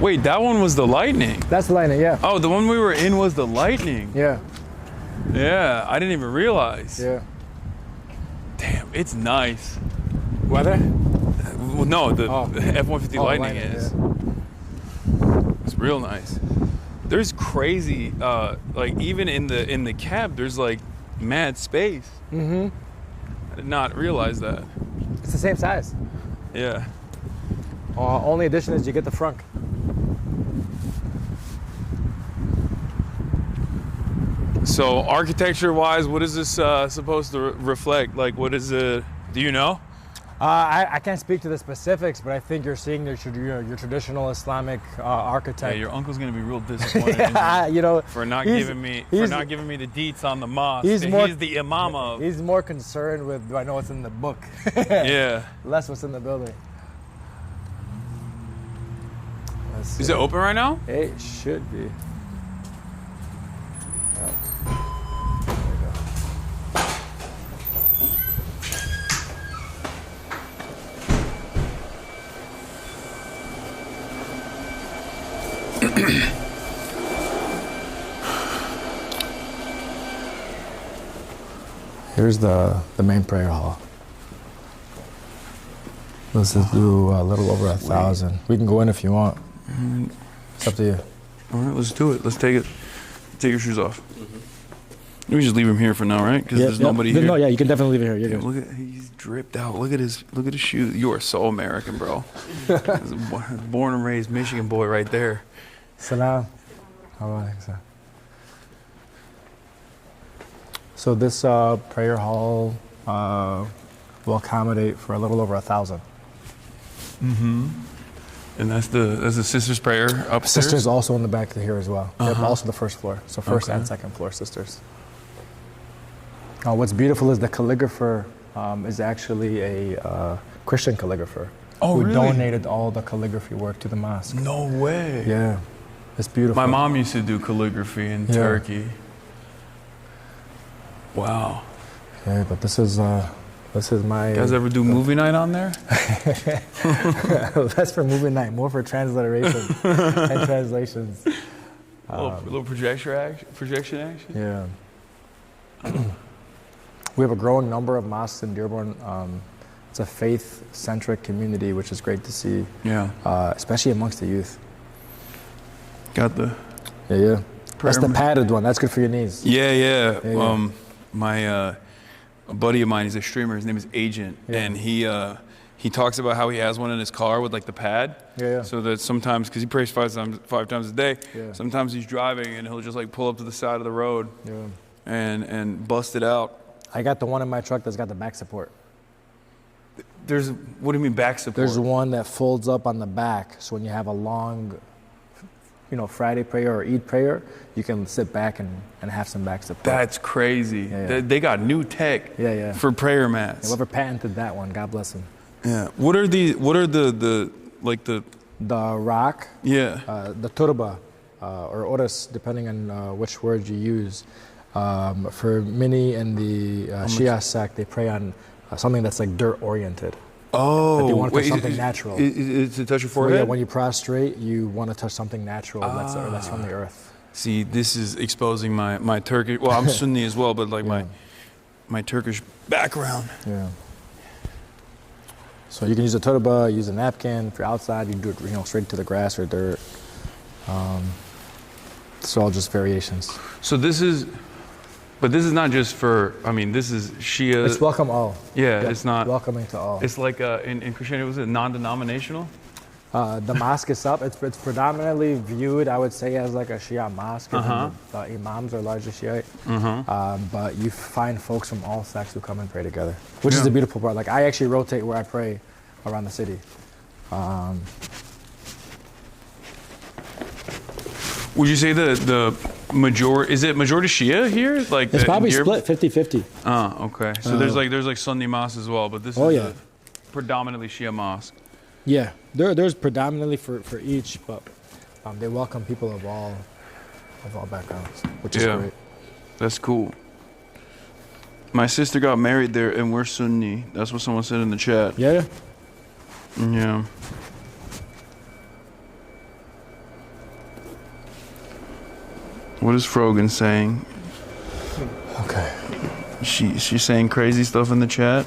Wait, that one was the Lightning. That's the Lightning, yeah. Oh, the one we were in was the Lightning. Yeah. Yeah, I didn't even realize. Yeah. Damn, it's nice. Weather? Well, no, the F-150 Lightning is. Yeah. It's real nice. There's crazy, like even in the cab, there's like mad space. Mm-hmm. I did not realize that. It's the same size. Yeah. Only addition is you get the frunk. So architecture-wise, what is this supposed to reflect? Like, what is it? Do you know? I can't speak to the specifics, but I think you're seeing your traditional Islamic architect. Yeah, your uncle's gonna be real disappointed in you know, for not giving me the deets on the mosque. He's the imam of. He's more concerned with, do I know what's in the book? Yeah. Less what's in the building. Is it open right now? It should be. Here's the main prayer hall. Let's just do a little over 1,000. We can go in if you want. It's up to you. All right, let's do it. Let's take it. Take your shoes off. We just leave him here for now, right? Because there's nobody here. No, yeah, you can definitely leave it here. You're good. Look at he's dripped out. Look at his shoes. You are so American, bro. Born and raised Michigan boy right there. Salam. So this prayer hall will accommodate for a little over 1,000. Mm-hmm. And that's the sister's prayer upstairs? Sisters also in the back here as well. Yep, also the first floor. So first and second floor sisters. What's beautiful is the calligrapher is actually a Christian calligrapher who donated all the calligraphy work to the mosque. No way. Yeah, it's beautiful. My mom used to do calligraphy in Turkey. Wow. Yeah, but this is my. You guys ever do movie night on there? Less for movie night, more for transliteration and translations. A little projection action. Yeah. We have a growing number of mosques in Dearborn. It's a faith-centric community, which is great to see. Yeah. Especially amongst the youth. Got the. Yeah. That's the padded one. That's good for your knees. Yeah. A buddy of mine, he's a streamer. His name is Agent, and he talks about how he has one in his car with like the pad. Yeah. So that sometimes, because he prays five times a day, sometimes he's driving and he'll just like pull up to the side of the road, and bust it out. I got the one in my truck that's got the back support. What do you mean back support? There's one that folds up on the back, so when you have a long, Friday prayer or Eid prayer, you can sit back and have some back support. That's crazy. Yeah. They got new tech for prayer mats. Whoever patented that one, God bless him. Yeah. What are the rock? Yeah. The turba, or oras, depending on which word you use. For many in the Shia sect, they pray on something that's like dirt oriented. Oh, they want to touch something natural. To touch your forehead? Yeah, when you prostrate, you want to touch something natural that's from the earth. See, this is exposing my Turkish. Well, I'm Sunni as well, but like my Turkish background. Yeah. So you can use a turba, use a napkin. If you're outside, you can do it, straight to the grass or dirt. It's all just variations. So this is not just for. I mean, this is Shia. It's welcome all. Yeah, it's not welcoming to all. It's like in Christianity, was it non-denominational? The mosque itself, it's predominantly viewed, I would say, as like a Shia mosque. The imams are largely Shiite. But you find folks from all sects who come and pray together, which is the beautiful part. Like I actually rotate where I pray around the city. Would you say the majority, is it majority Shia here? Like it's probably split 50-50. Oh, okay. So there's Sunni mosques as well, but this is a predominantly Shia mosque. Yeah, there's predominantly for each, but they welcome people of all backgrounds, which is great. That's cool. My sister got married there, and we're Sunni. That's what someone said in the chat. Yeah. Yeah. What is Frogan saying? Okay. She's saying crazy stuff in the chat.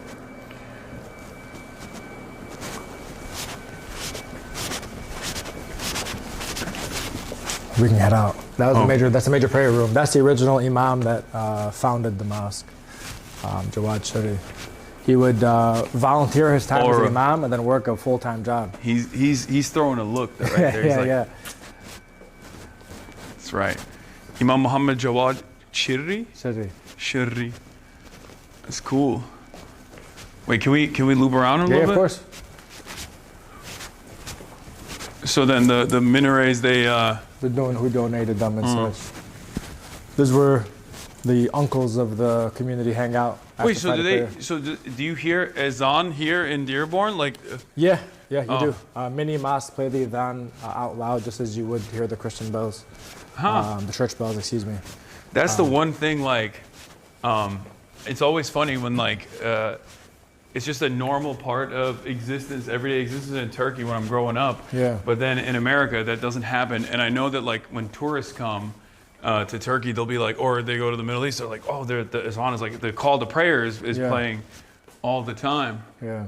We can head out. That was that's a major prayer room. That's the original imam that founded the mosque, Jawad Shari. He would volunteer his time as an imam and then work a full-time job. He's throwing a look right there. Yeah. That's right. Imam Muhammad Jawad Shari? Shari. That's cool. Wait, can we loop around a little bit? Yeah, of course. So then the minarets, who donated them and such. These were the uncles of the community hang out Wait, so do you hear Hasan here in Dearborn? Like, yeah, you do. Many mosques play the adhan out loud, just as you would hear the Christian bells, the church bells. Excuse me. That's the one thing. Like, it's always funny when like it's just a normal part of existence, everyday existence in Turkey when I'm growing up. Yeah. But then in America, that doesn't happen. And I know that like when tourists come to Turkey, they'll be like, or they go to the Middle East, they're like, oh, the Hasan is like, the call to prayer is playing all the time. Yeah.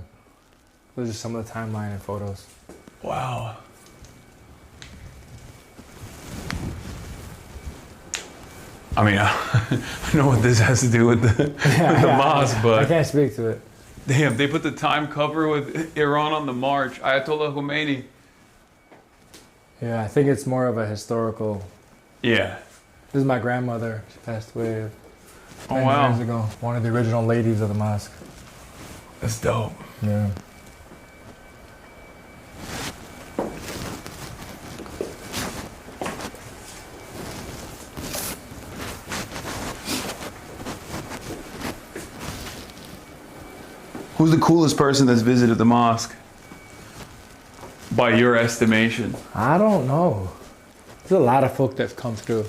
Those are some of the timeline and photos. Wow. I mean, I know what this has to do with the mosque, but I can't speak to it. Damn, they put the time cover with Iran on the march. Ayatollah Khomeini. Yeah, I think it's more of a historical. Yeah. This is my grandmother. She passed away 10 wow. years ago. One of the original ladies of the mosque. That's dope. Yeah. Who's the coolest person that's visited the mosque? By your estimation? I don't know. There's a lot of folk that's come through.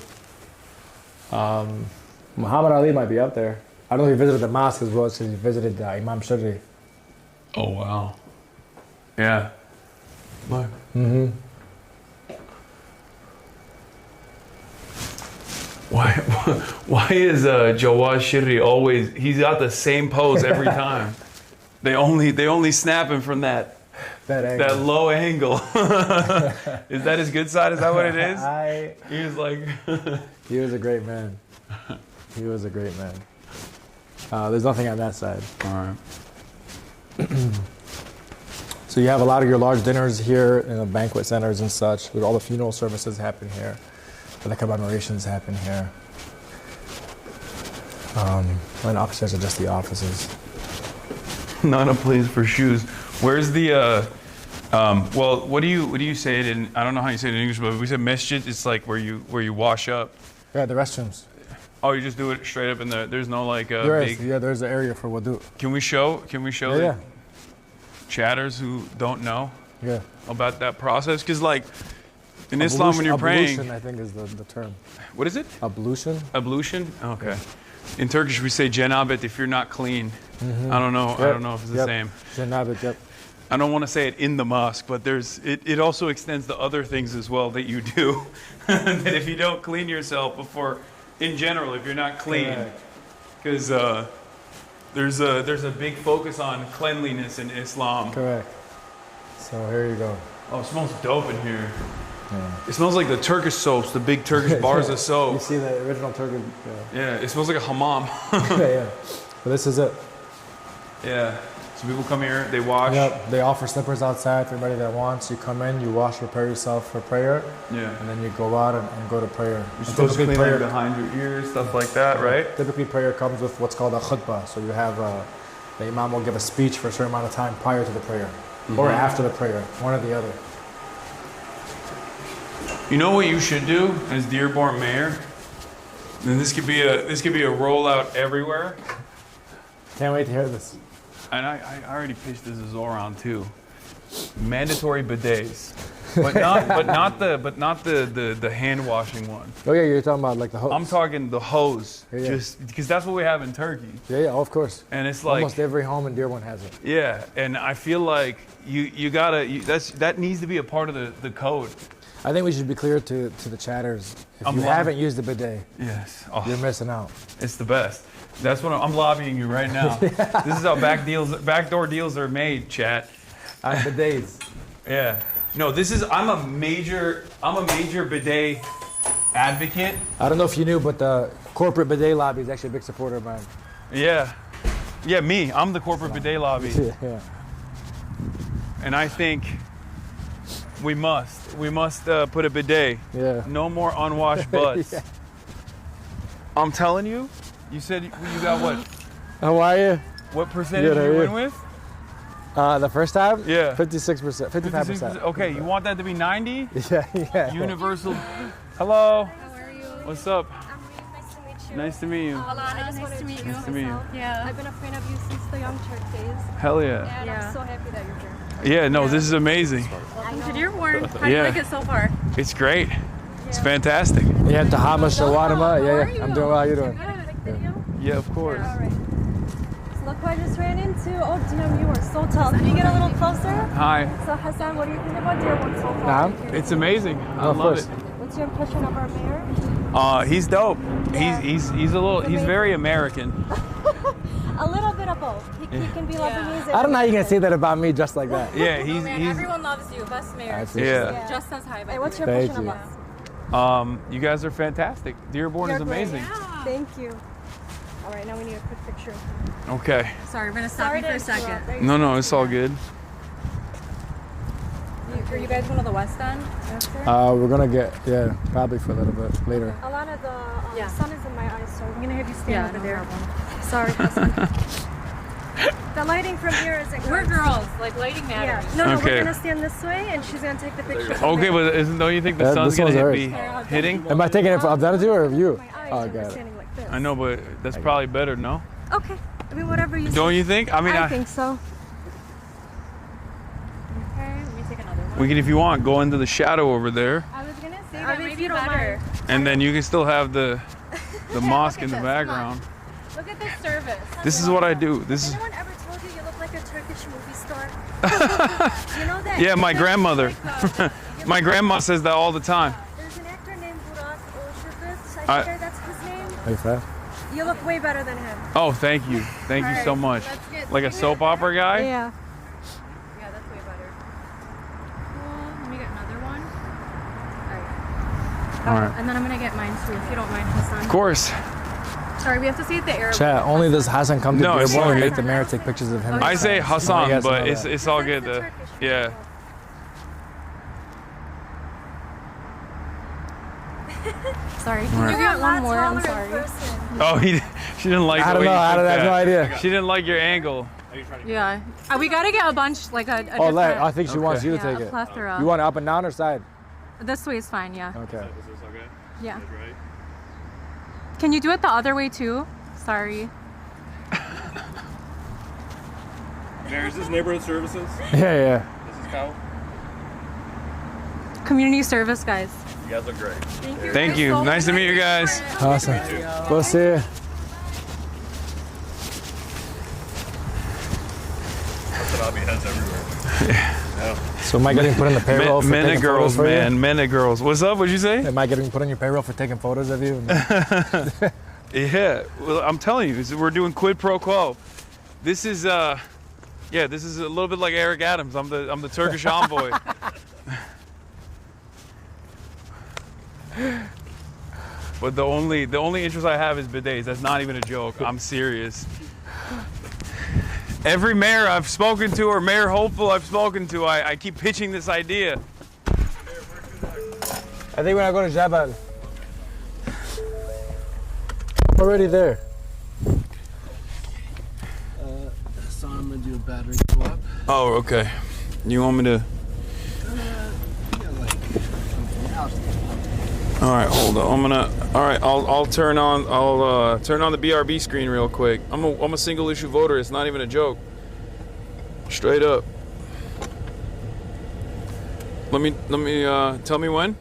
Muhammad Ali might be up there. I don't know if he visited the mosque as well as he visited Imam Shirri. Oh, wow. Yeah. Look. Mm-hmm. Why is Jawad Shirri always, he's got the same pose every time? They only snap him from that low angle. Is that his good side? Is that what it is? He was like... He was a great man. He was a great man. There's nothing on that side. All right. So you have a lot of your large dinners here in the banquet centers and such. All the funeral services happen here. The commemorations happen here. And upstairs are just the offices. Not a place for shoes. Where's the well, what do you say it in? I don't know how you say it in English, but we said masjid. It's like where you wash up. Yeah, the restrooms. Oh, you just do it straight up in there. There's no like big. Yeah, there's an area for wudu. Can we show yeah. chatters who don't know about that process? Because like in ablution, Islam, when you're praying, ablution, I think is the term. What is it? Ablution. Ablution. Okay. In Turkish, we say cenabet if you're not clean. Mm-hmm. I don't know. Yep. I don't know if it's the same. Cenabet. Yep. I don't want to say it in the mosque, but it also extends to other things as well that you do. That if you don't clean yourself before, in general, if you're not clean, because there's a big focus on cleanliness in Islam. Correct. So here you go. Oh, it smells dope in here. Yeah. It smells like the Turkish soaps, the big Turkish bars of soap. You see the original Turkish. Yeah, it smells like a hammam. yeah. But this is it. Yeah. So people come here, they wash. Yep. They offer slippers outside for anybody that wants. You come in, you wash, prepare yourself for prayer. Yeah. And then you go out and go to prayer. You're supposed to clean prayer behind your ears, stuff like that, right? Typically, prayer comes with what's called a khutbah. So you have the imam will give a speech for a certain amount of time prior to the prayer, or after the prayer, one or the other. You know what you should do as Dearborn mayor? And this could be a rollout everywhere. Can't wait to hear this. And I already pitched this as all around too. Mandatory bidets, but not the hand washing one. Oh yeah, you're talking about like the hose. I'm talking the hose, yeah. Just because that's what we have in Turkey. Yeah, of course. And it's like almost every home in Dearborn has it. Yeah, and I feel like that needs to be a part of the code. I think we should be clear to the chatters. If you haven't used the bidet, you're missing out. It's the best. That's what I'm lobbying you right now. This is how backdoor deals are made, chat. On bidets. Yeah. No, I'm a major bidet advocate. I don't know if you knew, but the corporate bidet lobby is actually a big supporter of mine. Yeah. Yeah, me. I'm the corporate bidet lobby. Yeah. And I think we must put a bidet. Yeah. No more unwashed butts. Yeah. I'm telling you. You said you got what? How are you? What percentage did you win with? The first time? Yeah. 56%, 55%. Okay, you want that to be 90? Yeah. Universal. Hello. How are you? What's up? I'm really nice to meet you. Nice to meet you. Nice to meet you. Nice to meet you. Yeah. I've been a fan of you since the Young Turk days. Hell yeah. And I'm so happy that you're here. Yeah, no, this is amazing. Welcome to Dearborn. How do you Yeah. like it so far? It's great. It's fantastic. You have to Tahama shawarma. Yeah, I'm doing well. How you doing? Yeah, of course. So look who I just ran into. Oh, damn, you are so tall. Can you get a little closer? Hi. So Hasan, what do you think about Dearborn so far? It's amazing. I Of love course. it. What's your impression of our mayor? He's dope. He's very American. A little bit of both. He can be Lebanese. I don't know how you can say that about me just like that. Yeah, he's Everyone loves you. Best mayor. Yeah. Just as high. Hey, what's your Thank impression you. of us? You guys are fantastic. Dearborn is You're great. amazing. Thank you. All right, now we need a quick picture. Okay. Sorry, we're gonna stop you for a second. No, it's all good. Are you guys going to the West End? We're gonna get probably for a little bit later. A lot of the sun is in my eyes, so I'm gonna have you stand over there. Sorry, Hasan. The lighting from here isn't good. We're girls, like lighting matters. Yeah. No, Okay. we're gonna stand this way, and she's gonna take the picture. Okay, but don't you think the sun's this one's gonna ours. be hitting? Am I taking it of that of you or of you? Oh, We're got it. standing like this. I know, but that's probably better, no? Okay. I mean, whatever you. Don't say. you think? I mean, I think so. Okay, let me take another one. we can, if you want, go into the shadow over there, I was gonna say that maybe you don't mind. and then you can still have the mosque in the this, background. Look at this service. This is what I do. This is Anyone ever told you you look like a Turkish movie star? You know that? yeah, my grandmother. My grandma says that all the time. There's an actor named Burak Özçivit. I- I think that's his name. Hey, fat. You look way better than him. Oh, thank you so Alright, much. let's get- Like a soap opera guy. Yeah. Yeah, that's way better. Cool. Let me get another one. All right. And then I'm gonna get mine too, if you don't mind, Hasan. Of course. Sorry, we have to see at the airport. Chat, only does Hasan come to No, it's Dearborn all and good. make the mayor take pictures of him. I say You Hasan, guys but know it's that. all good. Yeah. Sorry, can All you right. get one more? I'm sorry. Oh, she didn't like. I the don't way know. you I took have no that. idea. She didn't like your angle. Yeah. We gotta get a bunch, like a Oh, different... I think she wants you to Yeah, take a it. plethora. You want it up and down or side? This way is fine, yeah. Okay. Yeah. Can you do it the other way too? Sorry. Mayor, is this neighborhood services? Yeah. This is Kyle. Community service, guys. You guys look great. Thank you. Nice to meet you guys. Awesome. We'll see you. HasanAbi has everywhere. Yeah. So am I getting put on the payroll for Men taking and girls, photos for man. you? Men and girls. What's up? What'd you say? Am I getting put on your payroll for taking photos of you? Yeah. Well, I'm telling you, we're doing quid pro quo. This is this is a little bit like Eric Adams. I'm the Turkish envoy. But the only interest I have is bidets. That's not even a joke. I'm serious. Every mayor I've spoken to or mayor hopeful I've spoken to, I keep pitching this idea. I think when I go to Jabal. I'm already there. So I'm gonna do a battery swap. Oh, okay. You want me to? All right, hold on. All right, I'll turn on the BRB screen real quick. I'm a single issue voter. It's not even a joke. Straight up. Let me tell me when.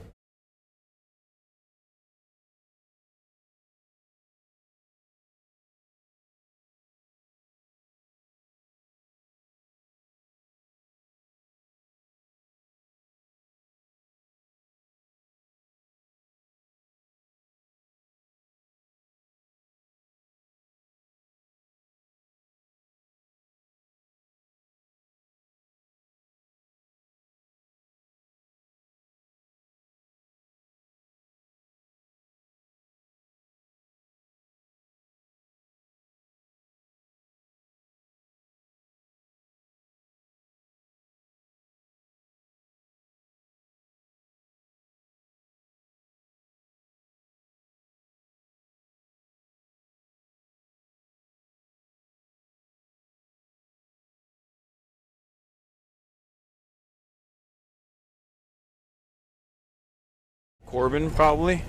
Corbin, probably.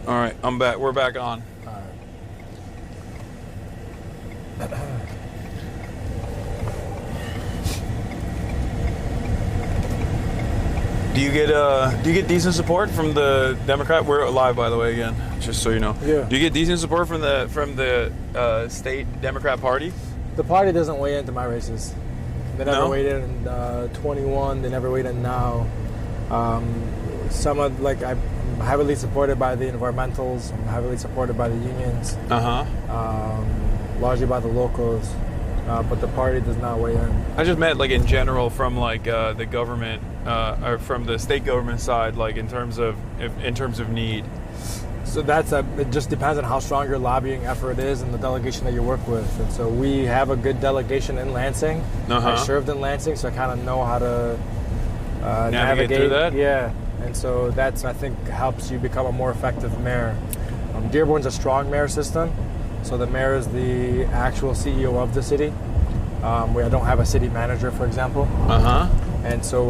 All right, I'm back. We're back on. Do you get decent support from the Democrat? We're live, by the way, again, just so you know. Yeah. Do you get decent support from the state Democrat Party? The party doesn't weigh into my races. They never weighed in 21. They never weighed in now. I'm heavily supported by the environmentals. I'm heavily supported by the unions. Largely by the locals. But the party does not weigh in. I just meant like in general from like the government or from the state government side, like in terms of need. So it just depends on how strong your lobbying effort is and the delegation that you work with. And so we have a good delegation in Lansing. I served in Lansing, so I kind of know how to navigate through that. Yeah, and so that's, I think, helps you become a more effective mayor. Dearborn's a strong mayor system. So the mayor is the actual CEO of the city. We don't have a city manager, for example. And so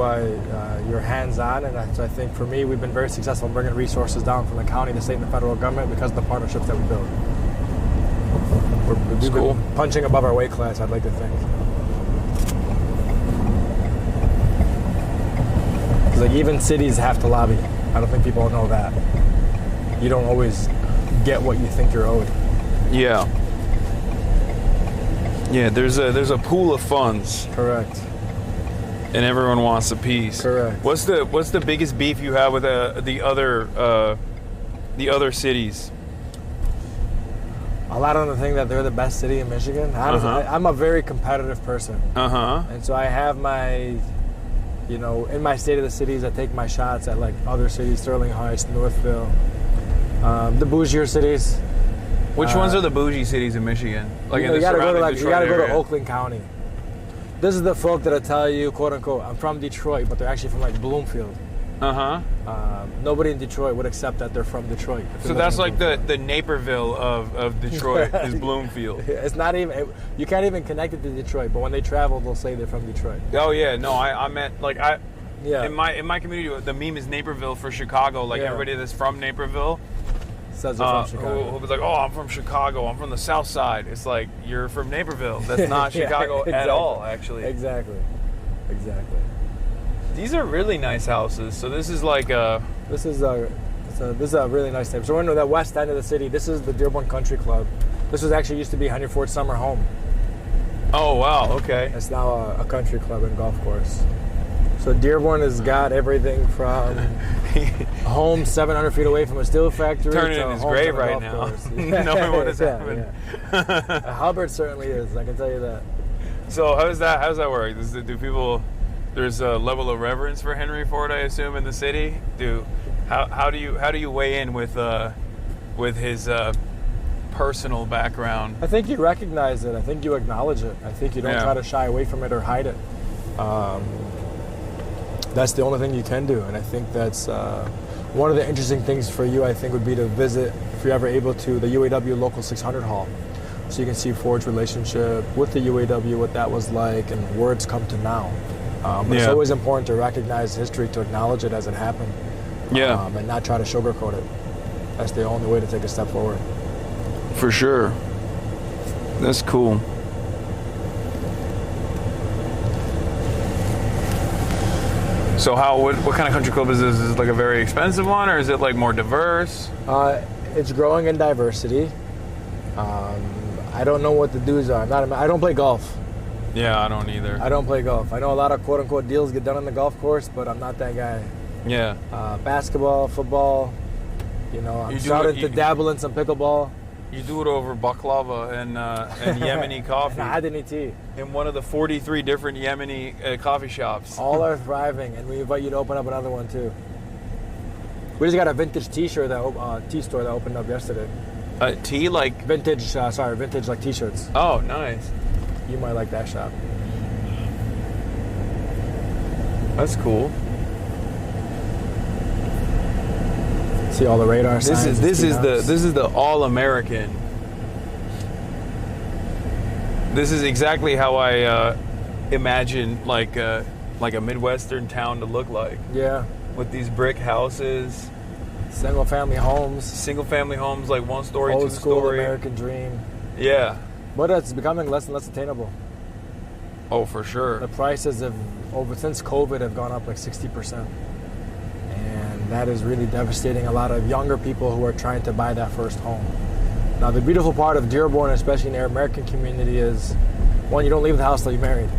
you're hands-on, and so I think for me, we've been very successful in bringing resources down from the county, the state, and the federal government because of the partnerships that we build. We've been punching above our weight class, I'd like to think. Because like even cities have to lobby. I don't think people know that. You don't always get what you think you're owed. Yeah. Yeah, there's a pool of funds. Correct. And everyone wants a piece. Correct. What's the biggest beef you have with the other cities? A lot of them think that they're the best city in Michigan. I'm a very competitive person. And so I have my, in my state of the cities, I take my shots at like other cities, Sterling Heights, Northville, the bougier cities. Which ones are the bougie cities in Michigan? Like you gotta go to Oakland County. This is the folk that'll tell you, quote unquote, I'm from Detroit, but they're actually from like Bloomfield. Nobody in Detroit would accept that they're from Detroit. So that's like the Naperville of Detroit is Bloomfield. It's not even, you can't even connect it to Detroit, but when they travel, they'll say they're from Detroit. Oh yeah, no, I meant like in my community, the meme is Naperville for Chicago. Like everybody that's from Naperville says they're from Chicago. Who was like, oh, I'm from Chicago. I'm from the South Side. It's like you're from Naperville. That's not Chicago at all, actually. Exactly. These are really nice houses. So this is like this is a really nice neighborhood. So we're in the west end of the city. This is the Dearborn Country Club. This was actually used to be Henry Ford's summer home. Oh wow, okay. It's now a country club and golf course. So Dearborn has got everything from home 700 feet away from a steel factory turning to in his grave right now, knowing what has happened. Hubbard certainly is. I can tell you that. So how does that work? There's a level of reverence for Henry Ford, I assume, in the city. How do you weigh in with his personal background? I think you recognize it. I think you acknowledge it. I think you don't try to shy away from it or hide it. That's the only thing you can do, and I think that's one of the interesting things for you, I think, would be to visit, if you're ever able to, the UAW Local 600 Hall. So you can see Ford's relationship with the UAW, what that was like, and where it's come to now. But it's always important to recognize history, to acknowledge it as it happened, and not try to sugarcoat it. That's the only way to take a step forward. For sure. That's cool. So what kind of country club is this? Is it like a very expensive one, or is it like more diverse? It's growing in diversity. I don't know what the dues are. I don't play golf. Yeah, I don't either. I don't play golf. I know a lot of quote unquote deals get done on the golf course, but I'm not that guy. Yeah. Basketball, football. I'm starting to dabble in some pickleball. You do it over baklava and Yemeni coffee. And Adani tea. In one of the 43 different Yemeni coffee shops. All are thriving, and we invite you to open up another one too. We just got a vintage tea store that opened up yesterday. Tea like vintage? Vintage like t-shirts. Oh, nice. You might like that shop. That's cool. See all the radar signs. This is the all-American. This is exactly how I imagine like a Midwestern town to look like. Yeah. With these brick houses. Single family homes. Single family homes, like one story, Old two school story. American dream. Yeah. But it's becoming less and less attainable. Oh, for sure. The prices have, since COVID, have gone up like 60%. And that is really devastating a lot of younger people who are trying to buy that first home. Now, the beautiful part of Dearborn, especially in the American community, is one, you don't leave the house till you're married.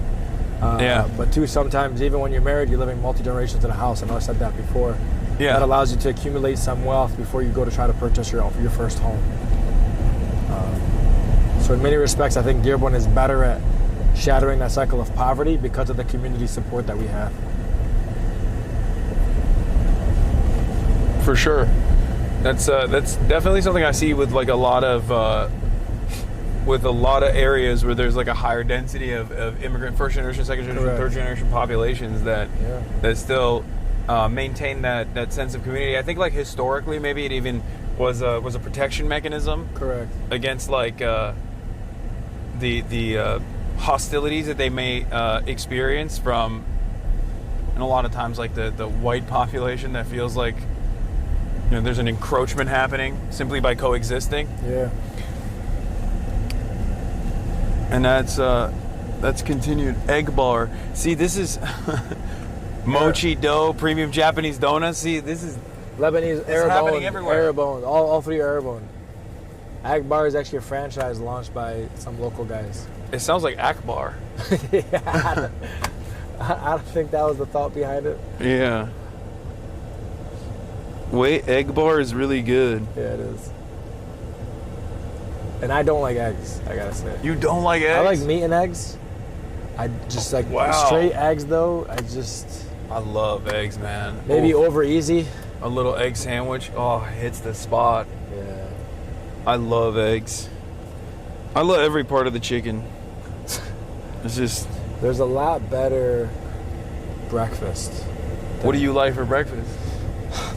Yeah. But two, sometimes even when you're married, you're living multi-generations in a house. I know I said that before. Yeah. That allows you to accumulate some wealth before you go to try to purchase your first home. So in many respects, I think Dearborn is better at shattering that cycle of poverty because of the community support that we have. For sure. That's definitely something I see with like a lot of areas where there's like a higher density of immigrant first generation, second generation, Correct. third generation populations that still maintain that sense of community. I think like historically maybe it even was a protection mechanism. Correct. Against like the hostilities that they may experience from, and a lot of times like the white population that feels like there's an encroachment happening simply by coexisting. Yeah. And that's continued. Egg bar. See, this is mochi dough, premium Japanese donuts. See, this is Lebanese happening everywhere. Arabone. All three are Arabone. Ag Bar is actually a franchise launched by some local guys. It sounds like Akbar. Yeah, I don't think that was the thought behind it. Yeah. Wait, egg bar is really good. Yeah, it is. And I don't like eggs, I gotta say. You don't like eggs? I like meat and eggs. I just like straight eggs though. I love eggs, man. Maybe over easy. A little egg sandwich. Oh, hits the spot. Yeah. I love eggs. I love every part of the chicken. It's just. There's a lot better breakfast. What do you like for breakfast?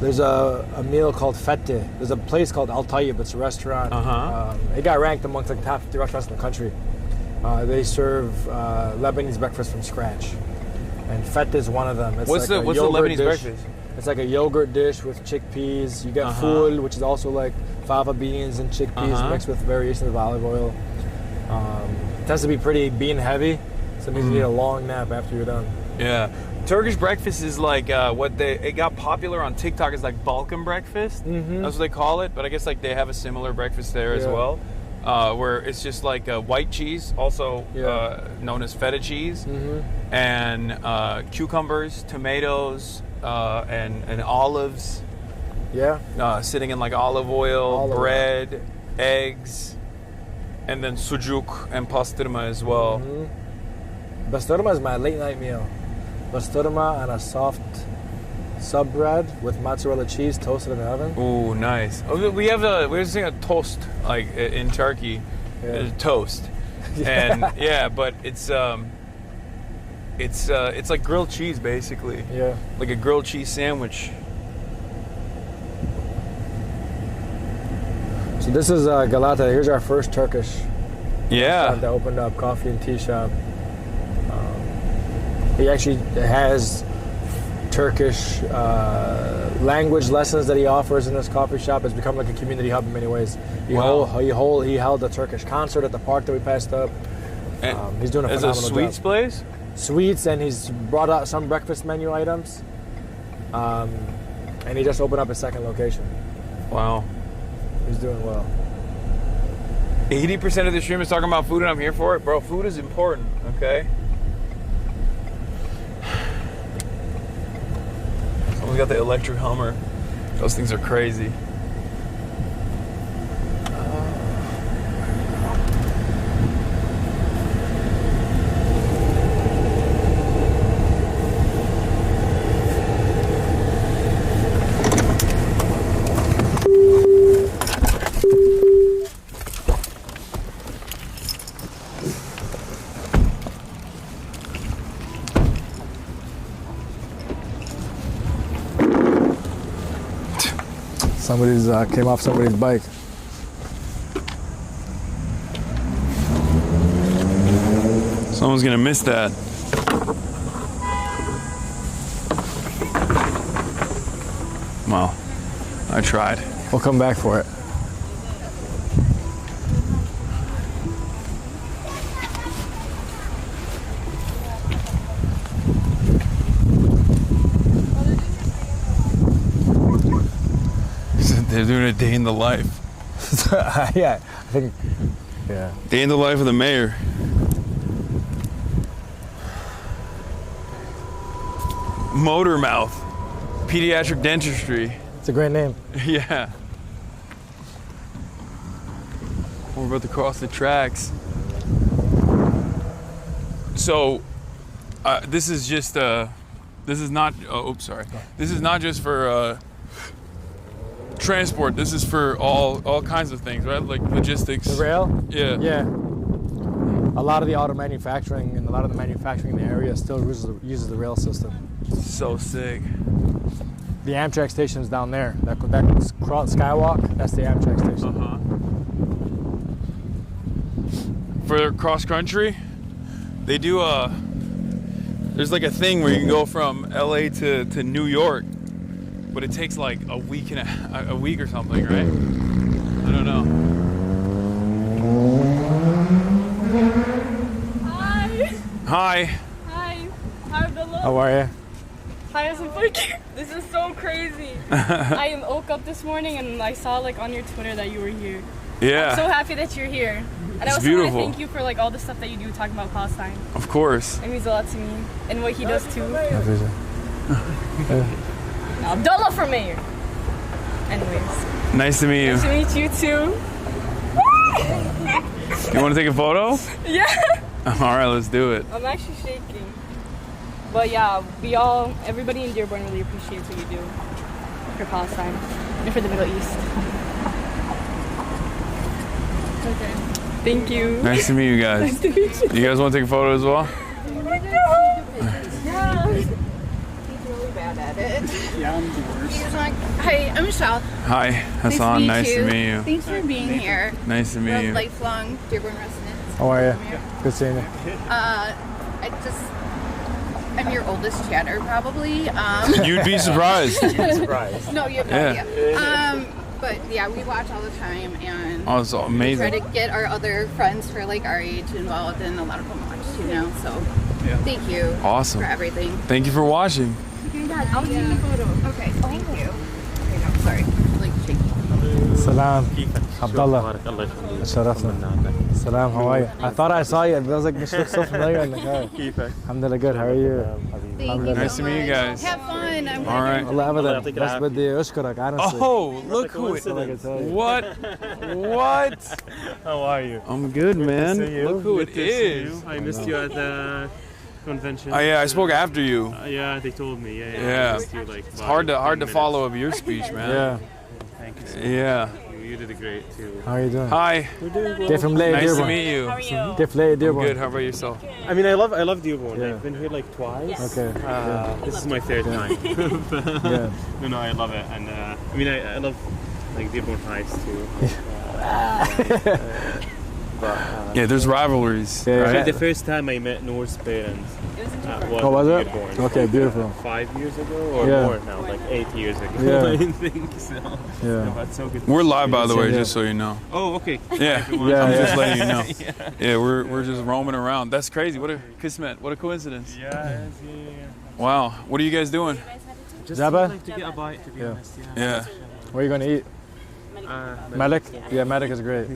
There's a meal called Fette. There's a place called Al Tayyib. It's a restaurant. It got ranked amongst like the top 50 restaurants in the country. They serve Lebanese breakfast from scratch, and Fette is one of them. It's what's like the Lebanese breakfast? It's like a yogurt dish with chickpeas. You get ful, which is also like fava beans and chickpeas mixed with variations of olive oil. It tends to be pretty bean heavy, so it means you need a long nap after you're done. Yeah. Turkish breakfast is like it got popular on TikTok as like Balkan breakfast. That's what they call it. But I guess like they have a similar breakfast there as well, where it's just like white cheese, also known as feta cheese, and cucumbers, tomatoes, and olives. Yeah. Sitting in like olive oil, bread, eggs, and then sucuk and pastırma as well. Pastırma is my late night meal. Pastırma and a soft sub bread with mozzarella cheese toasted in the oven. Ooh, nice. We have we're saying a toast like in Turkey, toast, and but it's like grilled cheese basically. Yeah. Like a grilled cheese sandwich. So this is Galata. Here's our first Turkish. restaurant that opened up, coffee and tea shop. He actually has Turkish language lessons that he offers in this coffee shop. It's become like a community hub in many ways. He held a Turkish concert at the park that we passed up. He's doing a phenomenal job. Is it a sweets place? Sweets, and he's brought out some breakfast menu items. And he just opened up his second location. Wow. He's doing well. 80% of the stream is talking about food and I'm here for it. Bro, food is important, okay? We got the electric Hummer. Those things are crazy. Somebody's came off somebody's bike. Someone's gonna miss that. Well, I tried. We'll come back for it. They're doing a day in the life. Yeah, I think, yeah. Day in the life of the mayor. Motor Mouth, pediatric dentistry. It's a great name. Yeah. We're about to cross the tracks. So, this is just, this is not, oops, sorry. This is not just for transport. This is for all kinds of things, right? Like logistics. The rail? Yeah. Yeah. A lot of the auto manufacturing and a lot of the manufacturing in the area still uses the rail system. So sick. The Amtrak station is down there. That skywalk, that's the Amtrak station. For cross country, they do there's like a thing where you can go from LA to New York, but it takes like a week and a week or something, right? I don't know. Hi. Hi. Hi. Hi, Abdullah. How are you? Hi, Hasan. Piker. This is so crazy. I woke up this morning and I saw like on your Twitter that you were here. Yeah. I'm so happy that you're here. And It's I also beautiful. want to thank you for like all the stuff that you do talking about Palestine. Of course. It means a lot to me. And what he does too. Yeah. Abdullah for mayor. Anyways. Nice to meet you. Nice to meet you too. You want to take a photo? Yeah. All right, let's do it. I'm actually shaking. But yeah, everybody in Dearborn really appreciates what you do for Palestine and for the Middle East. Okay. Thank you. Nice to meet you guys. Nice to meet you. You guys want to take a photo as well? Yeah. He's really bad at it. Yeah, I'm the worst. He's like, hi, I'm Michelle. Hi, Hasan. Nice to meet you. Thanks for being here. Nice to meet We're you. lifelong Dearborn residents. How are you? Good seeing you. I'm your oldest chatter, probably. You'd be surprised. Surprised. No, you have no Yeah. idea. But yeah, we watch all the time, and Oh, it's amazing. we try to get our other friends who are like our age involved, and a lot of them watch too now. So thank you. Awesome. For everything. Thank you for watching. Okay, Dad, I'll take the photo. Okay, thank you. Okay, no, sorry, like shaky. Salam. Abdullah. شرفنا. Salam, how are you? I thought I saw you. I was like, you look so familiar in the car. Alhamdulillah, good. How are you? Nice to meet you guys. Have fun. I'm All right. والله أبدا بس بدي أشكرك honestly. Oh, look who it is. What? What? How are you? I'm good, man. Good to see you. Look who Good it to see is. you. I missed you at the convention. Oh yeah, I spoke after you. Yeah, they told me. Yeah. Yeah. I missed you, like, It's hard to follow up your speech, man. Yeah. Thank you so much. Yeah. You did great too. How are you doing? Hi. We're doing well. كيف ملاقي Nice to ديربون؟ meet you. كيف ملاقي ديربون؟ Good. How about yourself? I mean, I love Dearborn. I've been here like twice. Okay. This is my third time. Yeah. No, I love it, and I mean, I love like Dearborn Heights too. Yeah, there's rivalries. Yeah. Right? The first time I met Noor's parents Oh, was it? Dearborn. Okay, beautiful. 5 years ago or Yeah. more now, like 8 years ago. Yeah. I think so. Yeah. No, that's so good. We're live, by the way, Yeah. just so you know. Oh, okay. Yeah. Yeah, I'm yeah. just letting you know. Yeah, we're just roaming around. That's crazy. What a kismet. What a coincidence. Yeah. Wow. What are you guys doing? Just Jabba? like to get a bite, to be Yeah. honest. Yeah. What are you gonna eat? Malik? Yeah, Malik is great.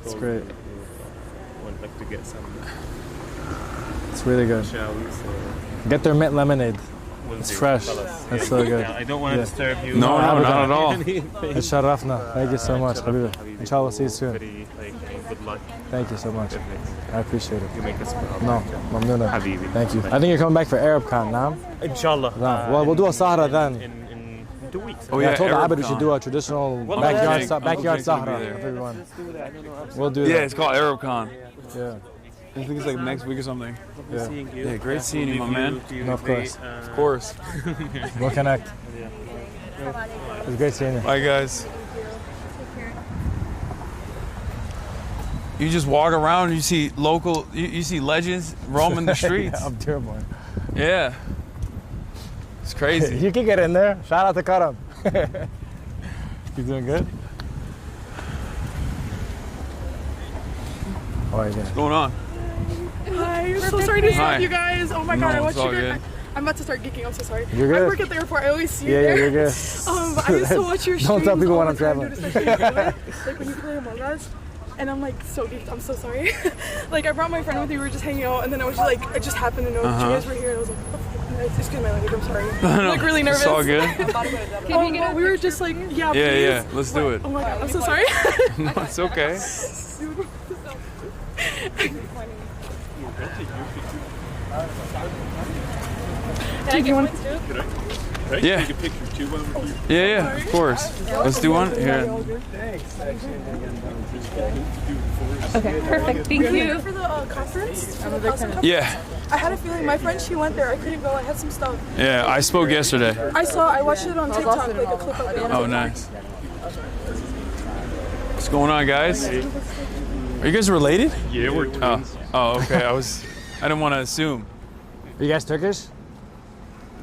It's great. Would like to get some. It's really good. Shall we say? Get their mint lemonade. Will It's do, fresh. fellas. It's Yeah. so good. Yeah, I don't want to disturb you. No, not at all. اتشرفنا. Thank you so much, حبيبي. إن شاء الله see you soon. Very, like, good luck. Thank you so much. I appreciate it. You make us proud. No, ممنونة. حبيبي. Thank you. I think you're coming back for ArabCon, نعم? Inshallah. نعم. Well, we'll do a sahra then. In 2 weeks. Oh, I yeah, told Abed we ArabCon. should do a traditional Well, backyard okay. backyard Okay, sahra be there. for everyone. Let's do that. I don't know. We'll do Yeah, that. it's called ArabCon. Yeah. I think it's like next week or something. Yeah. Seeing you. Yeah, great seeing you, my man. No, of course. Of course. We'll connect. It's great seeing you. Bye, guys. You just walk around and you see you see legends roaming the streets. Of Dearborn. Yeah. It's crazy. You can get in there. Shout out to Karam. You doing good? What's going on? Hi, I'm so sorry to Hi. stop you guys. Oh my No, god, I it's watched all you good. guys. I'm about to start geeking. I'm so sorry. You're good. I work at the airport. I always see you Yeah, there. you're good. But I used to watch your streams. Don't tell people all when the I'm time, traveling. dude, especially in Taylor. Like when you play Among Us. And I'm like so geeked. I'm so sorry. Like I brought my friend with me. We were just hanging out, and then I was just like, I just happened to know that you guys were here, and I was like, oh, excuse my language. I'm sorry. I'm like really nervous. It's all good. Well, we were just like, yeah, Yeah, please. yeah. Let's do it. Oh my god, I'm so sorry. No, it's okay. Can I get one? Yeah. Take a picture too while we're here? Yeah, of course. Let's do one. Here. Okay, perfect. Thank you. For the conference? For the conference? Yeah. I had a feeling. My friend, she went there. I couldn't go. I had some stuff. Yeah, I spoke yesterday. I watched it on TikTok, like a clip of it. Oh, nice. What's going on, guys? Are you guys related? Yeah, we're twins. Oh, okay. I didn't want to assume. Are you guys Turkish?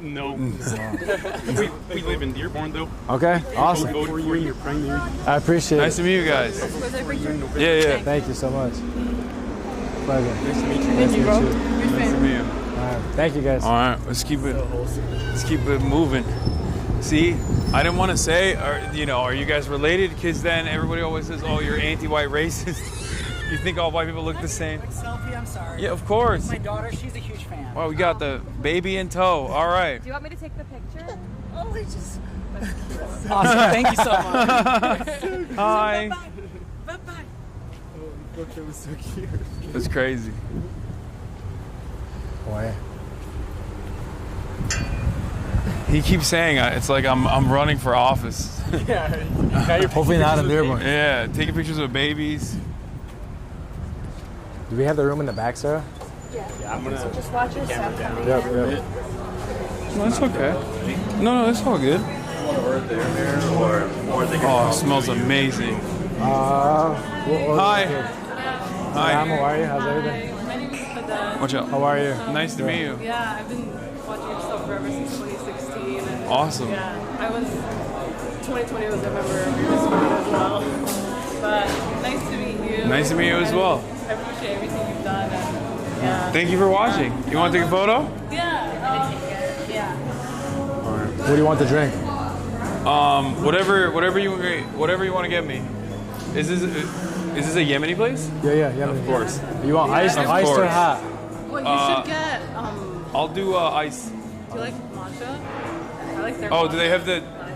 No. we live in Dearborn though. Okay, awesome. Voted for you in your primary. I appreciate it. Nice to meet you guys. Yeah, yeah. Thank you so much. Pleasure. Nice to meet you. Nice to meet you. Nice to meet you. All right. Thank you, guys. All right, let's keep it moving. See, I didn't want to say, are you guys related? Because then everybody always says, oh, you're anti-white racist. You think all white people look the same? Selfie, I'm sorry. Yeah, of course. My daughter, she's a huge fan. Well, we got the baby in tow. All right. Do you want me to take the picture? Oh, I just... Awesome. Thank you so much. Hi. Bye-bye. Oh, that was so cute. That's crazy. Boy. He keeps saying it's like I'm running for office. Yeah. Hopefully not in Dearborn. Yeah, taking pictures of babies. Do we have the room in the back, Sarah? Yeah, I'm gonna. So just watch your stuff coming Yep, in. yep. No, it's okay. No, it's all good. Oh, it smells amazing. Hi. Hi. How are you? How's everything? My name is Hasan. Watch out. How are you? Nice to meet you. Yeah, I've been watching your stuff forever since 2016. And Awesome. Yeah, I was 2020 was a member of your Discord as well. But nice to meet you. Nice to meet you as well. I appreciate everything you've done. And, yeah. Thank you for watching. You want to take a photo? Yeah. Yeah. What do you want to drink? Whatever you want to get me. Is this a Yemeni place? Yeah. Of course. You want ice or hot? Well, you should get. I'll do ice. Do you like matcha? I like their. Oh, matcha.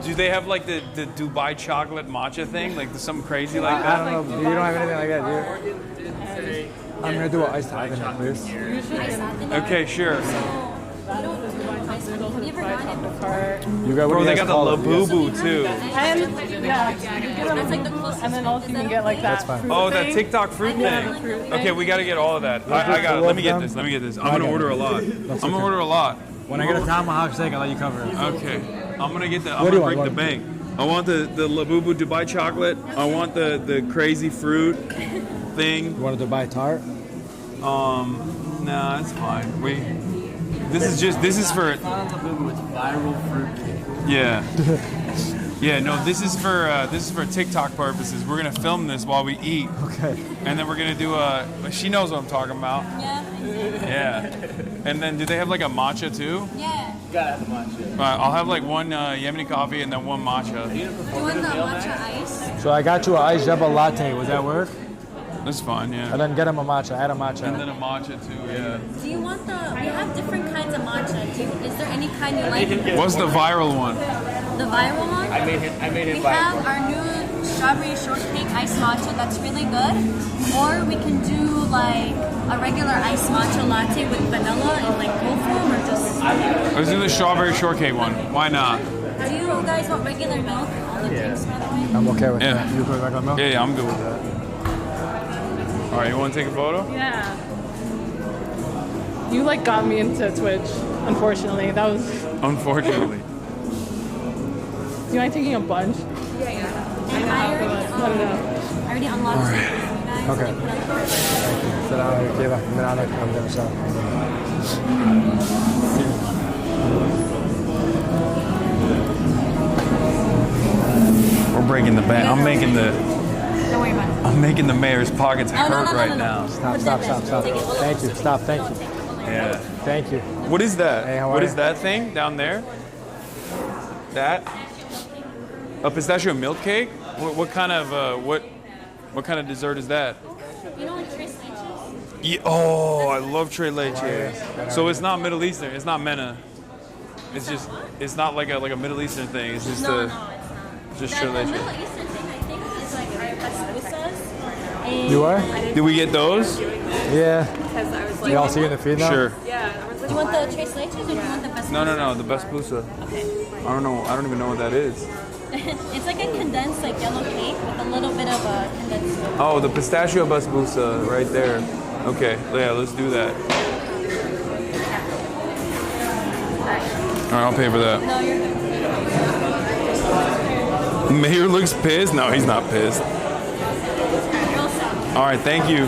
do they have like the Dubai chocolate matcha thing? Like something crazy like I that? don't know. You don't have anything like that, do you? I'm gonna do an iced hot in it, please. Okay, sure. You got Bro, they got the Labubu too. And yeah, you get a Labubu, and then also you can get like that. Fruit Oh, that thing. TikTok fruit Yeah, thing. fruit thing. Okay, we got to get all of that. I got it. Let me get this. I'm gonna order a lot. I'm gonna order a lot. When I get a tomahawk steak, I'll let you cover it. Okay. I'm gonna get the. What I'm do you gonna break want? the bank. I want the Labubu Dubai chocolate. I want the crazy fruit thing. You want a Dubai tart? Nah, it's fine. This is for. It's viral fruit cake. Yeah. Yeah, no, this is for TikTok purposes. We're gonna film this while we eat. Okay. And then we're gonna do she knows what I'm talking about. Yeah. And then do they have like a matcha too? Yeah. You gotta have the matcha. I'll have like one Yemeni coffee and then one matcha. You want the matcha ice? So I got you an iced java latte. Would that work? That's fine, yeah. And then get him a matcha. Add a matcha. And then a matcha too, yeah. Do you want we have different kinds of matcha. Is there any kind you like? What's the viral one? The viral one? I made it We viral. have our new strawberry shortcake iced matcha that's really good. Or we can do like a regular iced matcha latte with vanilla and like cold foam or just... Let's do the strawberry shortcake one. Why not? Do you guys want regular milk? All the drinks, by the way? I'm okay with Yeah. that. You put regular milk? Yeah, I'm good with that. All right, you want to take a photo? Yeah. You like got me into Twitch, unfortunately. That was. Unfortunately. Do you mind taking a bunch? Yeah. I already unlocked it. Okay. السلام كيفك؟ من عليك الحمد لله. We're We're breaking the bank. I'm making the. Don't worry about it. I'm making the mayor's pockets No, hurt no, no, no, right no. now. Stop. Thank you. Stop. Thank you. Yeah. Thank you. What is that? Hey, how What are is you? that thing down there? That? A pistachio milk cake? What kind of what kind of dessert is that? You know, like tres leches? Yeah, oh, I love tres leches. So it's not Middle Eastern. It's not mena. It's just. It's not like a Middle Eastern thing. It's just No, a. no, it's not. Just The tres leches. Middle Eastern thing, I think, is like our basboussas. And You are? Did we get those? Yeah. Because I was like, You all see you in the feed now? Sure. Yeah. Do you want the tres leches or do you want the basboussas? No, the basbousa. Okay. I don't know. I don't even know what that is. It's like a condensed like yellow cake with a little bit of a condensed milk. Oh, the pistachio basbousa right there. Okay, yeah, let's do that. All right, I'll pay for that. No, you're good. Mayor looks pissed. No, he's not pissed. All right, thank you.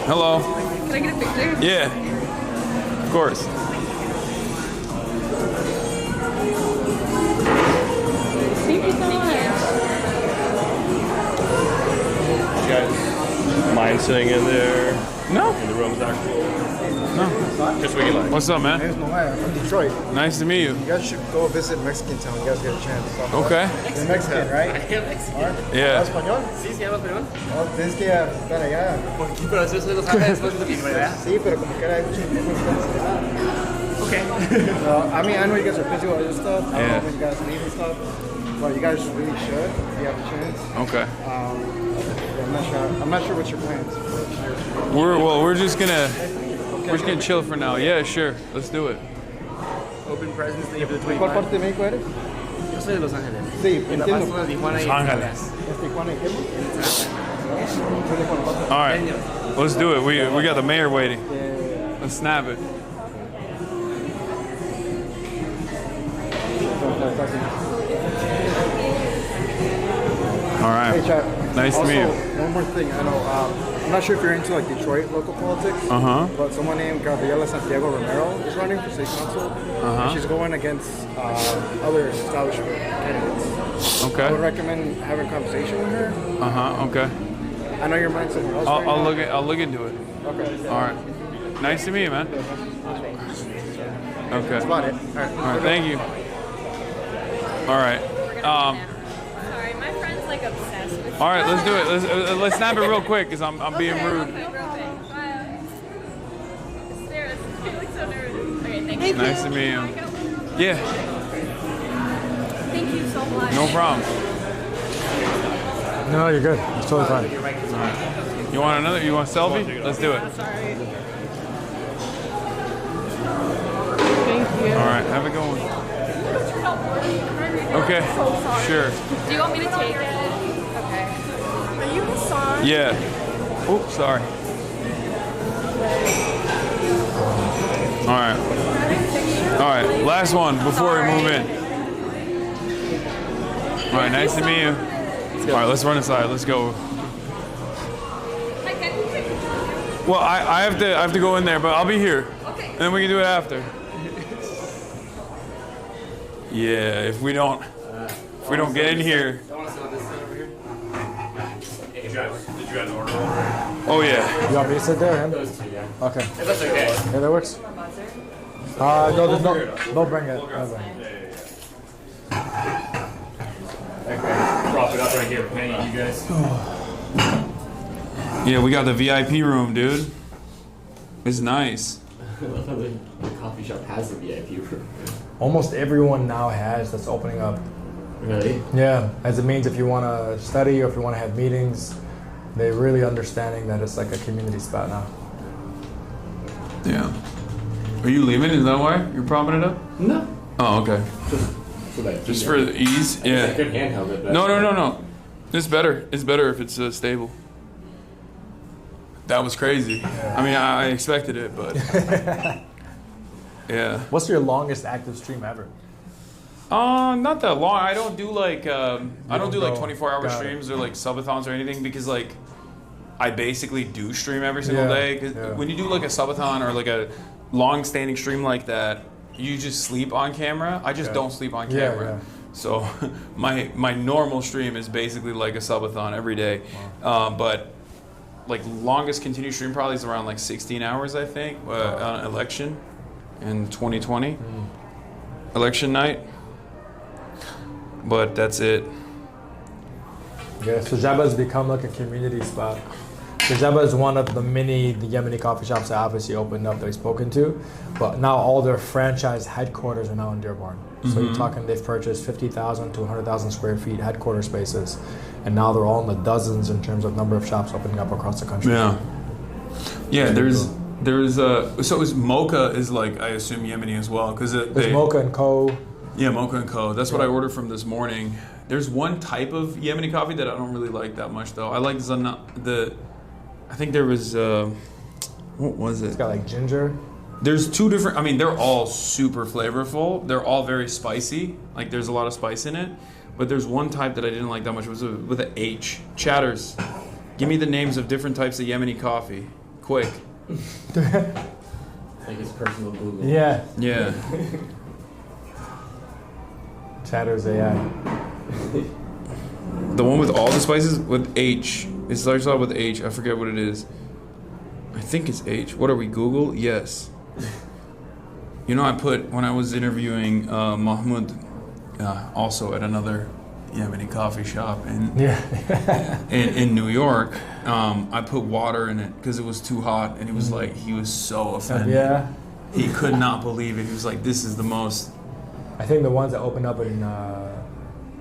Hello. Can I get a picture? Yeah, of course. Thank you so much. You guys mind sitting in there? No. In the room's actual. No. Just what you like. What's up, man? My name's Nomaya. I'm from Detroit. Nice to meet you. You guys should go visit Mexican Town. You guys get a chance. Okay. You're Mexican, right? I am Mexican. Alright. Yeah. ¿Hablas español? Sí, sí, hablo español. Oh, tienes que estar allá. Pero eso lo sabes después de mi ¿verdad? Sí, pero como quiera hay muchos mexicanos. Okay. I mean, I know you guys are busy with other stuff. I don't Yeah. know when you guys leave and stuff. But you guys really should if you have a chance. Okay. I'm not sure what's your plans. We're just gonna chill for now. Yeah, sure. Let's do it. Open President's Day for the ¿De cuál 25. parte de México eres? Yo soy de Los Ángeles. Sí, En la entiendo. Paz, Tijuana y Los Ángeles. ¿Es Tijuana y qué? All right. Let's do it. We got the mayor waiting. Let's snap it. All right. Hey, chat. Nice to meet you. One more thing. I know. I'm not sure if you're into like Detroit local politics. But someone named Gabriela Santiago Romero is running for city council. And she's going against other establishment candidates. Okay. I would recommend having a conversation with her. Okay. I know your mind's somewhere else. I'll look into it. Okay. All right. Nice to meet you, man. Okay. That's about it. All right. All right. Thank you. All right. Sorry, my friend's like obsessed with. All right. Let's do it. Let's snap it real quick, cause I'm being rude. Okay, bye. Sarah, you look so nervous. Okay, thank you. Nice to meet you. Yeah. Thank you so much. No problem. No, you're good. It's totally fine. All right. You want another? You want a selfie? Let's do it. Sorry. Thank you. All right. Have a good one. Okay. Sure. Do you want me to take it? Okay. Are you Hasan? Yeah. Oops, sorry. All right. All right. Last one before we move in. All right. Nice to meet you. All right. Let's run inside. Let's go. Well, I have to go in there, but I'll be here. Okay. And then we can do it after. Yeah. If we don't get in here. Did you guys order? Oh yeah. You want me to sit there, him? Those two, yeah. Okay. If that's okay. Yeah, that works. No, there's no. Don't bring it. Don't bring it. Okay. Prop it up right here. Hang on, you guys. Yeah, we got the VIP room, dude. It's nice. I love how the coffee shop has a VIP room. Almost everyone now has that's opening up. Really? Yeah, as it means if you want to study or if you want to have meetings, they're really understanding that it's like a community spot now. Yeah. Are you leaving? Is that why you're propping it up? No. Oh, okay. Just for the ease? Yeah. I could handheld it. But No. It's better. It's better if it's stable. That was crazy. I mean, I expected it, but yeah. What's your longest active stream ever? Not that long. I don't do like 24-hour Got it. streams or like subathons or anything because like I basically do stream every single day. 'Cause when you do like a subathon or like a long-standing stream like that, you just sleep on camera. I just don't sleep on camera. So my normal stream is basically like a subathon every day. But like longest continuous stream probably is around like 16 hours, I think, on election in 2020. Election night. But that's it. Yeah, so Jabba's become like a community spot. So Jabba is one of the Yemeni coffee shops that obviously opened up that we've spoken to, but now all their franchise headquarters are now in Dearborn. So you're talking they've purchased 50,000 to 100,000 square feet headquarter spaces, and now they're all in the dozens in terms of number of shops opening up across the country. Yeah, there's so is Mocha is like I assume Yemeni as well because there's Mocha and Co. Yeah, Mocha and Co. That's what I ordered from this morning. There's one type of Yemeni coffee that I don't really like that much though. I like I think there was what was it? It's got like ginger. There's two different. I mean, they're all super flavorful. They're all very spicy. Like there's a lot of spice in it. But there's one type that I didn't like that much. It was with an H. Chatters. Give me the names of different types of Yemeni coffee. Quick. Like his personal Google. Yeah. Yeah. Chatters AI. The one with all the spices with H. It starts out with H. I forget what it is. I think it's H. What are we, Google? Yes. You know, I put, when I was interviewing Mahmoud, also at another Yemeni coffee shop in New York, I put water in it because it was too hot, and he was like, he was so offended. Yeah. He could not believe it. He was like, this is the most. I think the ones that opened up in,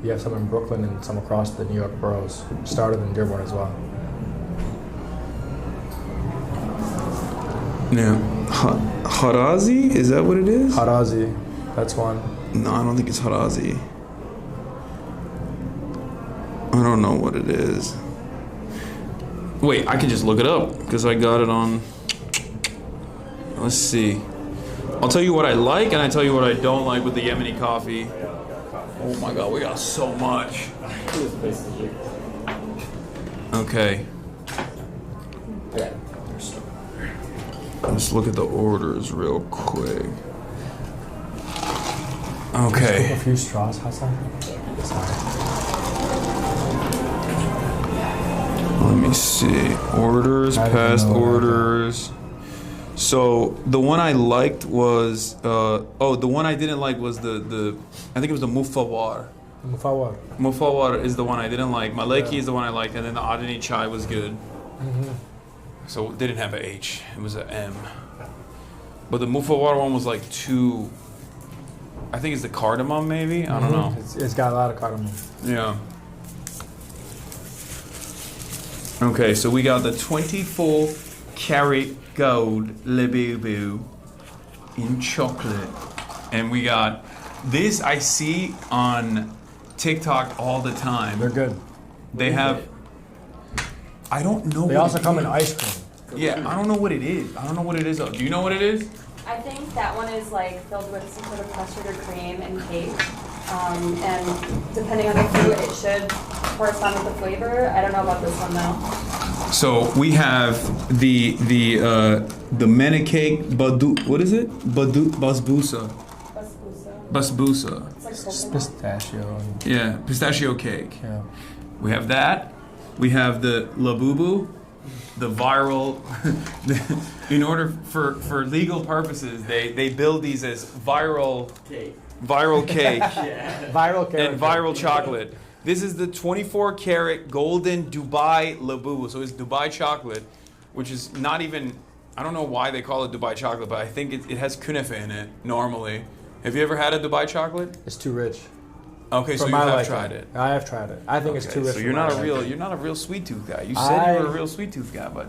you have some in Brooklyn and some across the New York boroughs, started in Dearborn as well. Yeah. Harazi? Is that what it is? Harazi. That's one. No, I don't think it's Harazi. I don't know what it is. Wait, I can just look it up because I got it on. Let's see. I'll tell you what I like and I tell you what I don't like with the Yemeni coffee. Oh my God, we got so much. Okay. Let's look at the orders real quick. Okay. A few straws, Hasan. Let me see. Orders, past orders. So the one I liked was the one I didn't like was the I think it was the Mufawar. Mufawar is the one I didn't like. Maleki is the one I liked, and then the Adani Chai was good. So it didn't have an H, it was an M. But the Mufawar one was like too, I think it's the cardamom maybe? I don't know. It's got a lot of cardamom. Yeah. Okay, so we got the 24 karat gold Labubu in chocolate. And we got this I see on TikTok all the time. They're good. They have, I don't know. They also come in ice cream. Yeah, I don't know what it is. I don't know what it is. Do you know what it is? I think that one is like filled with some sort of custard or cream and cake. And depending on the fruit, it should correspond with the flavor. I don't know about this one though. So we have the manna cake badu. What is it? Basbousa. Basbousa. It's like pistachio. Yeah, pistachio cake. Yeah. We have that. We have the labubu, the viral. In order for legal purposes, they build these as viral cake. Viral cake. Viral cake. And viral chocolate. This is the 24 karat golden Dubai Labubu. So it's Dubai chocolate, which is not even, I don't know why they call it Dubai chocolate, but I think it has kunafa in it normally. Have you ever had a Dubai chocolate? It's too rich. Okay, so you have tried it. I have tried it. I think it's too rich. So you're not a real sweet tooth guy. You said you were a real sweet tooth guy, but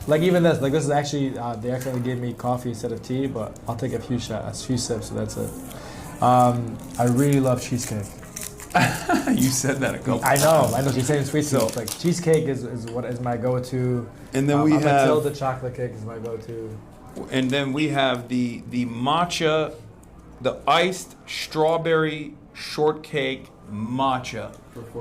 like even this is actually they accidentally gave me coffee instead of tea, but I'll take a few sips, so that's it. I really love cheesecake. You said that a couple I know. She's saying sweet tooth. Like cheesecake is what is my go-to. And then we have Matilda chocolate cake is my go-to. And then we have the matcha, the iced strawberry shortcake matcha.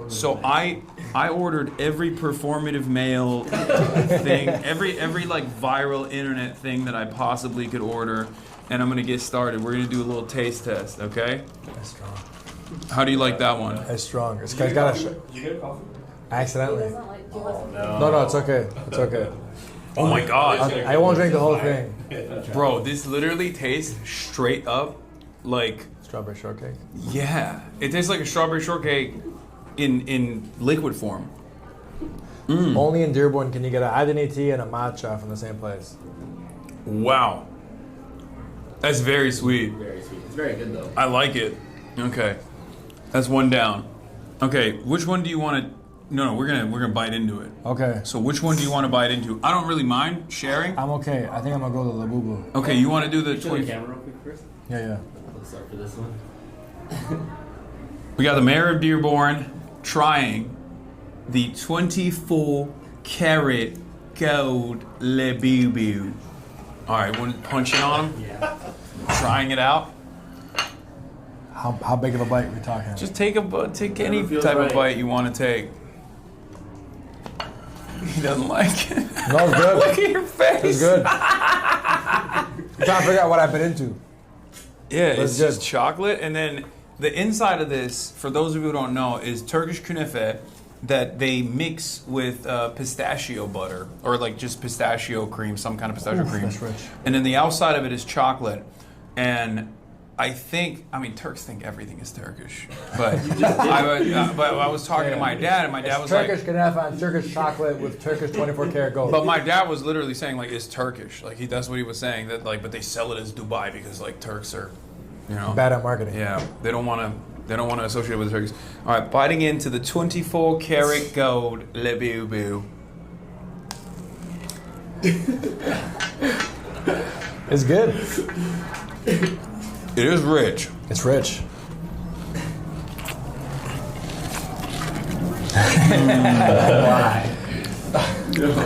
So I ordered every performative male thing, every like viral internet thing that I possibly could order, and I'm gonna get started. We're gonna do a little taste test, okay? Let's go. How do you like that one? It's strong. It's got a. Did you get a coffee? Accidentally. No, it's okay. It's okay. Oh my god. I won't drink the whole thing. Bro, this literally tastes straight up like strawberry shortcake. Yeah, it tastes like a strawberry shortcake in liquid form. Only in Dearborn can you get a Adini tea and a matcha from the same place. Wow. That's very sweet. Very sweet. It's very good though. I like it. Okay. That's one down. Okay, which one do you want to No, we're gonna bite into it. Okay. So which one do you want to bite into? I don't really mind sharing. I'm okay. I think I'm gonna go to Labubu. Okay, you want to do the 20? camera real quick first? Yeah. Let's start for this one. We got the mayor of Dearborn trying the 24 karat gold Labubu. All right, want to punch it on him? Yeah. Trying it out. How big of a bite are we talking? Just take any type of bite you want to take. He doesn't like it. No, it's good. Look at your face. It's good. I'm trying to figure out what I've been into. Yeah, it's just chocolate, and then the inside of this, for those of you who don't know, is Turkish künefe that they mix with pistachio butter, or like just pistachio cream, some kind of pistachio cream. That's rich. And then the outside of it is chocolate, and I mean, Turks think everything is Turkish, but I was talking to my dad, and my dad was Turkish like, künefe and Turkish chocolate with Turkish 24 karat gold. but my dad was literally saying like it's Turkish, like that's what he was saying, that like, but they sell it as Dubai because like Turks are, you know, bad at marketing. Yeah, they don't want to associate with the Turks. All right, biting into the 24 karat gold Labubu. It's good. It is rich. It's rich.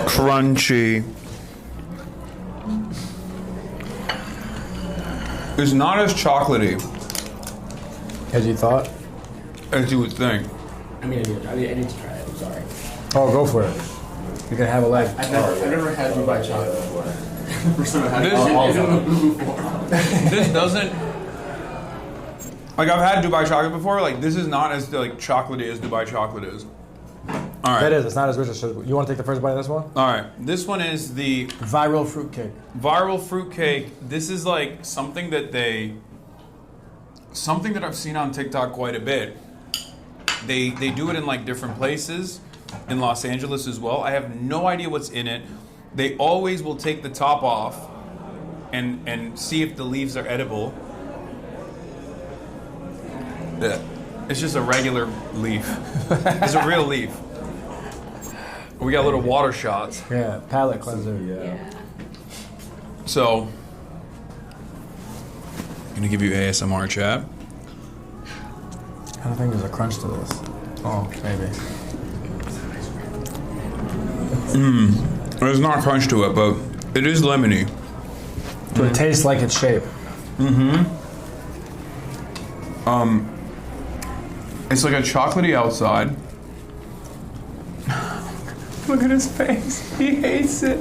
Crunchy. It's not as chocolatey as you thought, as you would think. I need to try it. I'm sorry. Oh, go for it. You can have a leg. I've never had Dubai chocolate before. First time I had This doesn't. Like, I've had Dubai chocolate before. Like, this is not as like chocolatey as Dubai chocolate is. All right. That is. It's not as rich as. You want to take the first bite of this one? All right. This one is the viral fruitcake. Viral fruitcake. This is like something that I've seen on TikTok quite a bit. They do it in like different places, in Los Angeles as well. I have no idea what's in it. They always will take the top off and see if the leaves are edible. Yeah. It's just a regular leaf. It's a real leaf. We got little water shots. Yeah, palate cleanser. Yeah. So, I'm gonna give you ASMR, chat. I don't think there's a crunch to this. Oh, maybe. There's not crunch to it, but it is lemony. So it tastes like its shape. It's like a chocolatey outside. Look at his face. He hates it.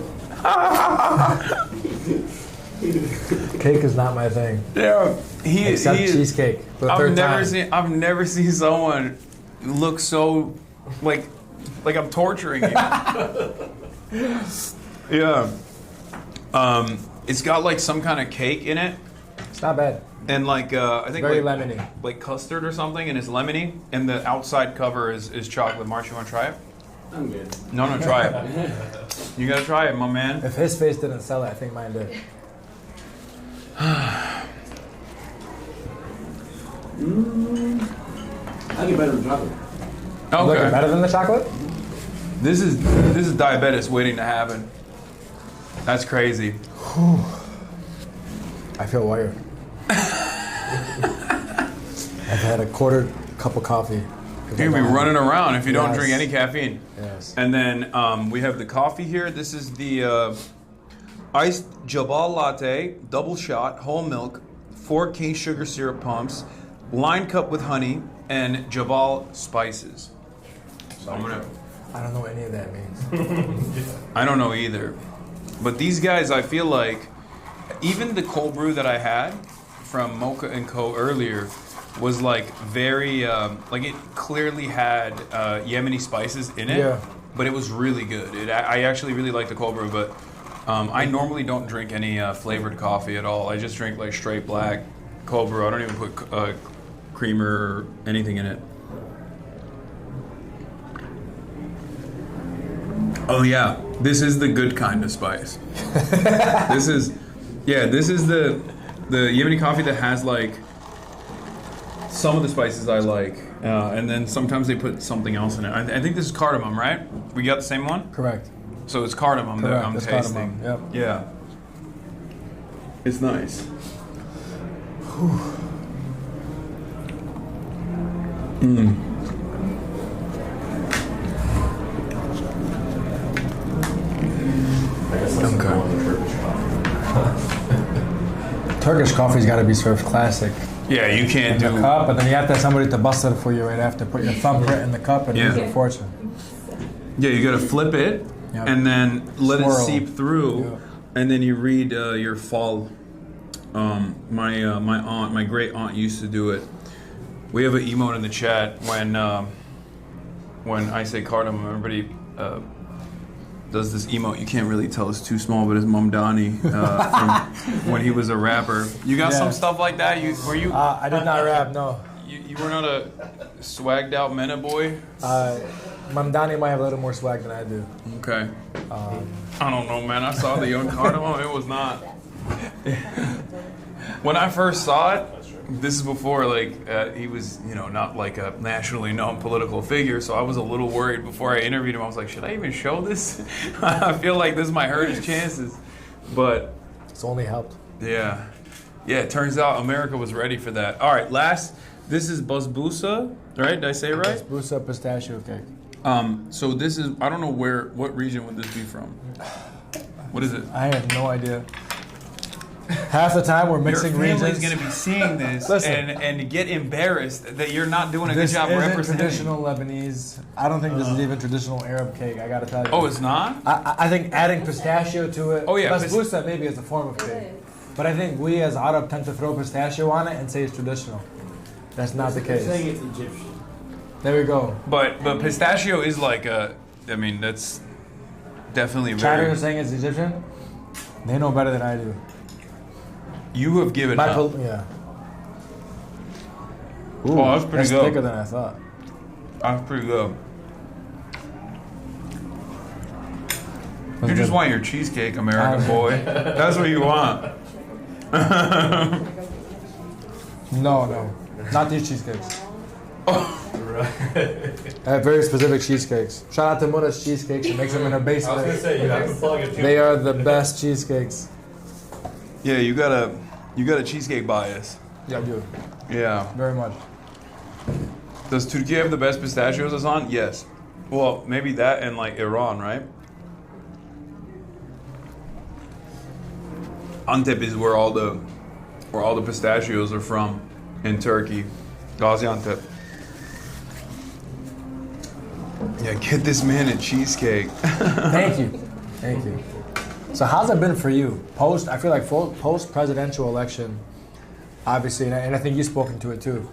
Cake is not my thing. Yeah, Except cheesecake. For the third time. I've never seen someone look so like I'm torturing you. Yeah. It's got like some kind of cake in it. It's not bad. And like I think very like, lemony, like custard or something, and it's lemony. And the outside cover is chocolate. Marsh, you want to try it? I'm good. No, try it. You gotta try it, my man. If his face didn't sell it, I think mine did. I get better than chocolate. Okay. Looking better than the chocolate? This is diabetes waiting to happen. That's crazy. I feel wired. I've had a quarter cup of coffee. You're gonna be running around if you don't Yes. drink any caffeine. Yes. And then we have the coffee here. This is the iced Jabal latte, double shot, whole milk, 4 cane sugar syrup pumps, line cup with honey, and Jabal spices. So I'm gonna. I don't know what any of that means. I don't know either. But these guys, I feel like, even the cold brew that I had from Mocha & Co. earlier, was like very like it clearly had Yemeni spices in it, Yeah. but it was really good. I actually really like the cold brew, but I normally don't drink any flavored coffee at all. I just drink like straight black cold brew. I don't even put creamer or anything in it. Oh yeah, this is the good kind of spice. This is the Yemeni coffee that has like some of the spices I like, and then sometimes they put something else in it. I think this is cardamom, right? We got the same one? Correct. So it's cardamom that Correct. I'm It's tasting. cardamom, Yeah. It's nice. Turkish coffee's got to be served classic. Yeah, you can't in do the cup, and then you have to have somebody to bust it for you right after. Put your thumbprint in the cup and use your fortune. Yeah, you gotta flip it Yep. and then let Swirl. it seep through, and then you read your fall. My great aunt used to do it. We have an emote in the chat when I say cardamom, everybody does this emote. You can't really tell it's too small, but it's Mamdani from when he was a rapper. You got some stuff like that? Were you? I did not rap, no. You were not a swagged out mena boy? Mamdani might have a little more swag than I do. Okay. I don't know, man. I saw the young cardamom. It was not. When I first saw it, this is before he was, not like a nationally known political figure. So I was a little worried before I interviewed him. I was like, should I even show this? I feel like this might hurt his chances. But it's only helped. Yeah. Yeah, it turns out America was ready for that. All right, this is basbousa, right? Did I say it right? Basbousa pistachio cake. So this is, I don't know what region would this be from? What is it? I have no idea. Half the time we're mixing regions. Your family's going to be seeing this and get embarrassed that you're not doing a good job This representing. isn't traditional Lebanese. I don't think this is even traditional Arab cake, I gotta tell you. Oh, it's not? I think adding pistachio to it. Oh, yeah, Basbousa maybe is a form of cake. But I think we as Arab tend to throw pistachio on it and say it's traditional. That's not the case. You're saying it's Egyptian. There we go. But pistachio is like that's definitely China very... is saying it's Egyptian? They know better than I do. You have given up. Yeah. Ooh, oh, that's pretty that's good. thicker than I thought. That's pretty good. That's you just good. want your cheesecake, American boy. That's what you want. No. Not these cheesecakes. I have very specific cheesecakes. Shout out to Muna's Cheesecakes. She makes them in her basement. I was gonna say, you have to plug it too. They are the best cheesecakes. Yeah, you got a cheesecake bias. Yeah, I do. Yeah. Very much. Does Turkey have the best pistachios, Hasan? Yes. Well, maybe that and like Iran, right? Antep is where all the pistachios are from in Turkey. Gaziantep. Yeah, get this man a cheesecake. Thank you. So how's it been for you? I feel like post presidential election, obviously, and I think you've spoken to it too.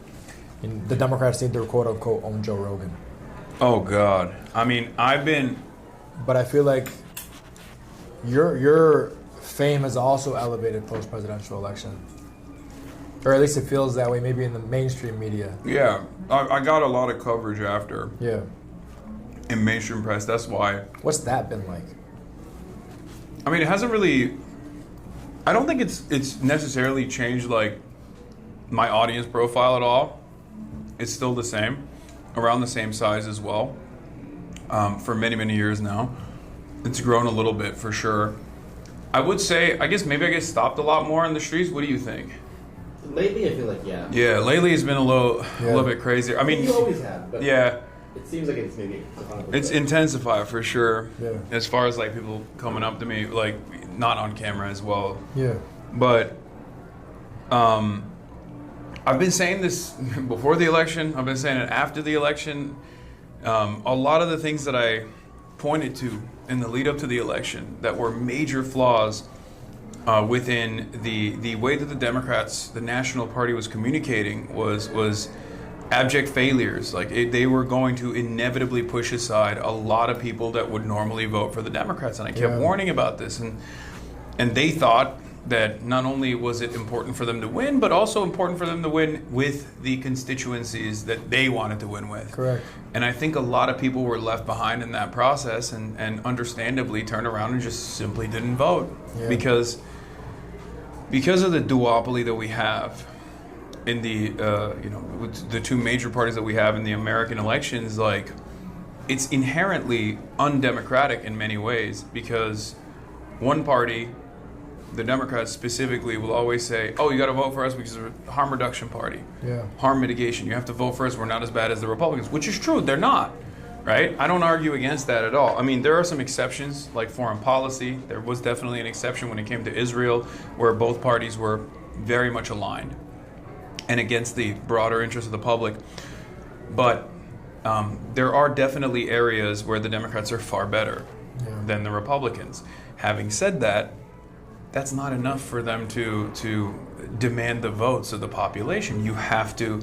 The Democrats need to quote unquote own Joe Rogan. Oh God. I mean, But I feel like your fame has also elevated post presidential election. Or at least it feels that way, maybe in the mainstream media. Yeah, I got a lot of coverage after. Yeah. In mainstream press, that's why. What's that been like? I mean, it hasn't really. I don't think it's necessarily changed like my audience profile at all. It's still the same, around the same size as well. For many years now, it's grown a little bit for sure. I would say, I guess maybe I get stopped a lot more in the streets. What do you think? Lately, I feel like, yeah. Yeah, lately it's been a little bit crazier. I mean, you always have, but yeah. It seems like it's maybe It's intensified for sure. Yeah. As far as like people coming up to me, like not on camera as well. Yeah. But I've been saying this before the election. I've been saying it after the election. A lot of the things that I pointed to in the lead up to the election that were major flaws within the way that the Democrats, the National Party, was communicating was abject failures. Like they were going to inevitably push aside a lot of people that would normally vote for the Democrats, and I kept warning about this, and they thought that not only was it important for them to win, but also important for them to win with the constituencies that they wanted to win with. Correct. And I think a lot of people were left behind in that process and understandably turned around and just simply didn't vote. Because of the duopoly that we have in the, with the two major parties that we have in the American elections, like, it's inherently undemocratic in many ways, because one party, the Democrats specifically, will always say, oh, you got to vote for us because we're a harm reduction party. Harm mitigation. You have to vote for us. We're not as bad as the Republicans, which is true. They're not, right? I don't argue against that at all. I mean, there are some exceptions, like foreign policy. There was definitely an exception when it came to Israel, where both parties were very much aligned and against the broader interest of the public. But there are definitely areas where the Democrats are far better than the Republicans. Having said that, that's not enough for them to demand the votes of the population. You have to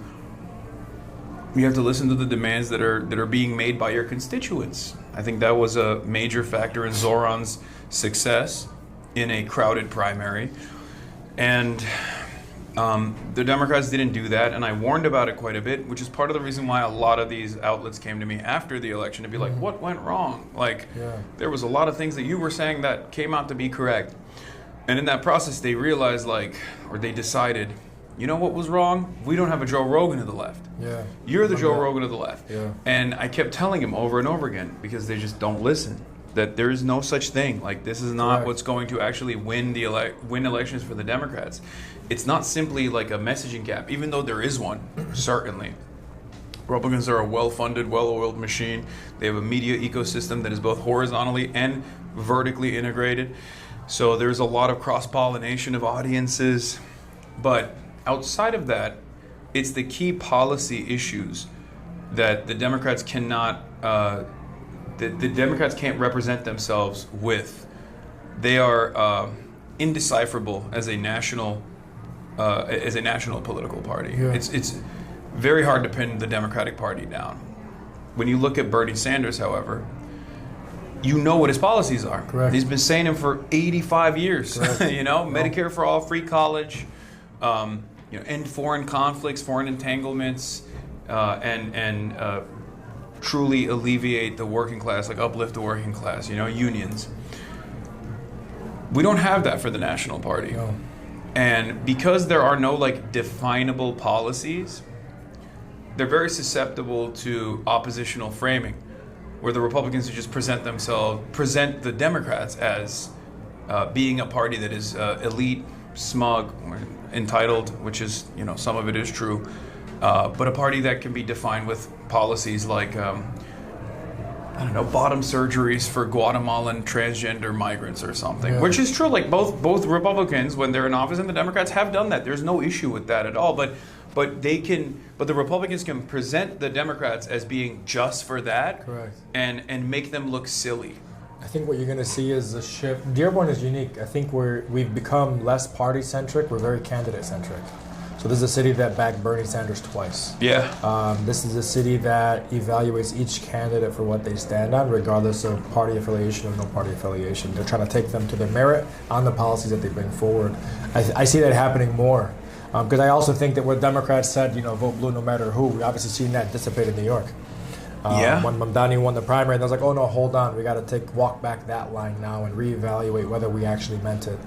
listen to the demands that are being made by your constituents. I think that was a major factor in Zoran's success in a crowded primary, and the Democrats didn't do that. And I warned about it quite a bit, which is part of the reason why a lot of these outlets came to me after the election to be like, "What went wrong? Like, there was a lot of things that you were saying that came out to be correct." And in that process, they realized, they decided, you know what was wrong? We don't have a Joe Rogan to the left. You're the Joe Rogan to the left. And I kept telling him over and over again, because they just don't listen, that there is no such thing. Like, this is not what's going to actually win elections for the Democrats. It's not simply like a messaging gap, even though there is one, certainly. Republicans are a well-funded, well-oiled machine. They have a media ecosystem that is both horizontally and vertically integrated. So there's a lot of cross-pollination of audiences. But outside of that, it's the key policy issues that the Democrats cannot, the Democrats can't represent themselves with. They are indecipherable as a national political party. It's very hard to pin the Democratic Party down. When you look at Bernie Sanders, however, you know what his policies are. Correct. He's been saying them for 85 years. Medicare for all, free college, end foreign conflicts, foreign entanglements, and truly alleviate the working class, like uplift the working class, unions. We don't have that for the National Party. And because there are no definable policies, they're very susceptible to oppositional framing, where the Republicans just present the Democrats as being a party that is elite, smug, entitled, which is, some of it is true, but a party that can be defined with policies like, bottom surgeries for Guatemalan transgender migrants or something, which is true. Like both Republicans, when they're in office, and the Democrats have done that. There's no issue with that at all. But the Republicans can present the Democrats as being just for that, and make them look silly. I think what you're going to see is a shift. Dearborn is unique. I think we've become less party-centric. We're very candidate-centric. So this is a city that backed Bernie Sanders twice. This is a city that evaluates each candidate for what they stand on, regardless of party affiliation or no party affiliation. They're trying to take them to their merit on the policies that they bring forward. I see that happening more. Because I also think that what Democrats said, vote blue no matter who, we obviously seen that dissipate in New York. When Mamdani won the primary, they was like, oh no, hold on, we got to walk back that line now and reevaluate whether we actually meant it.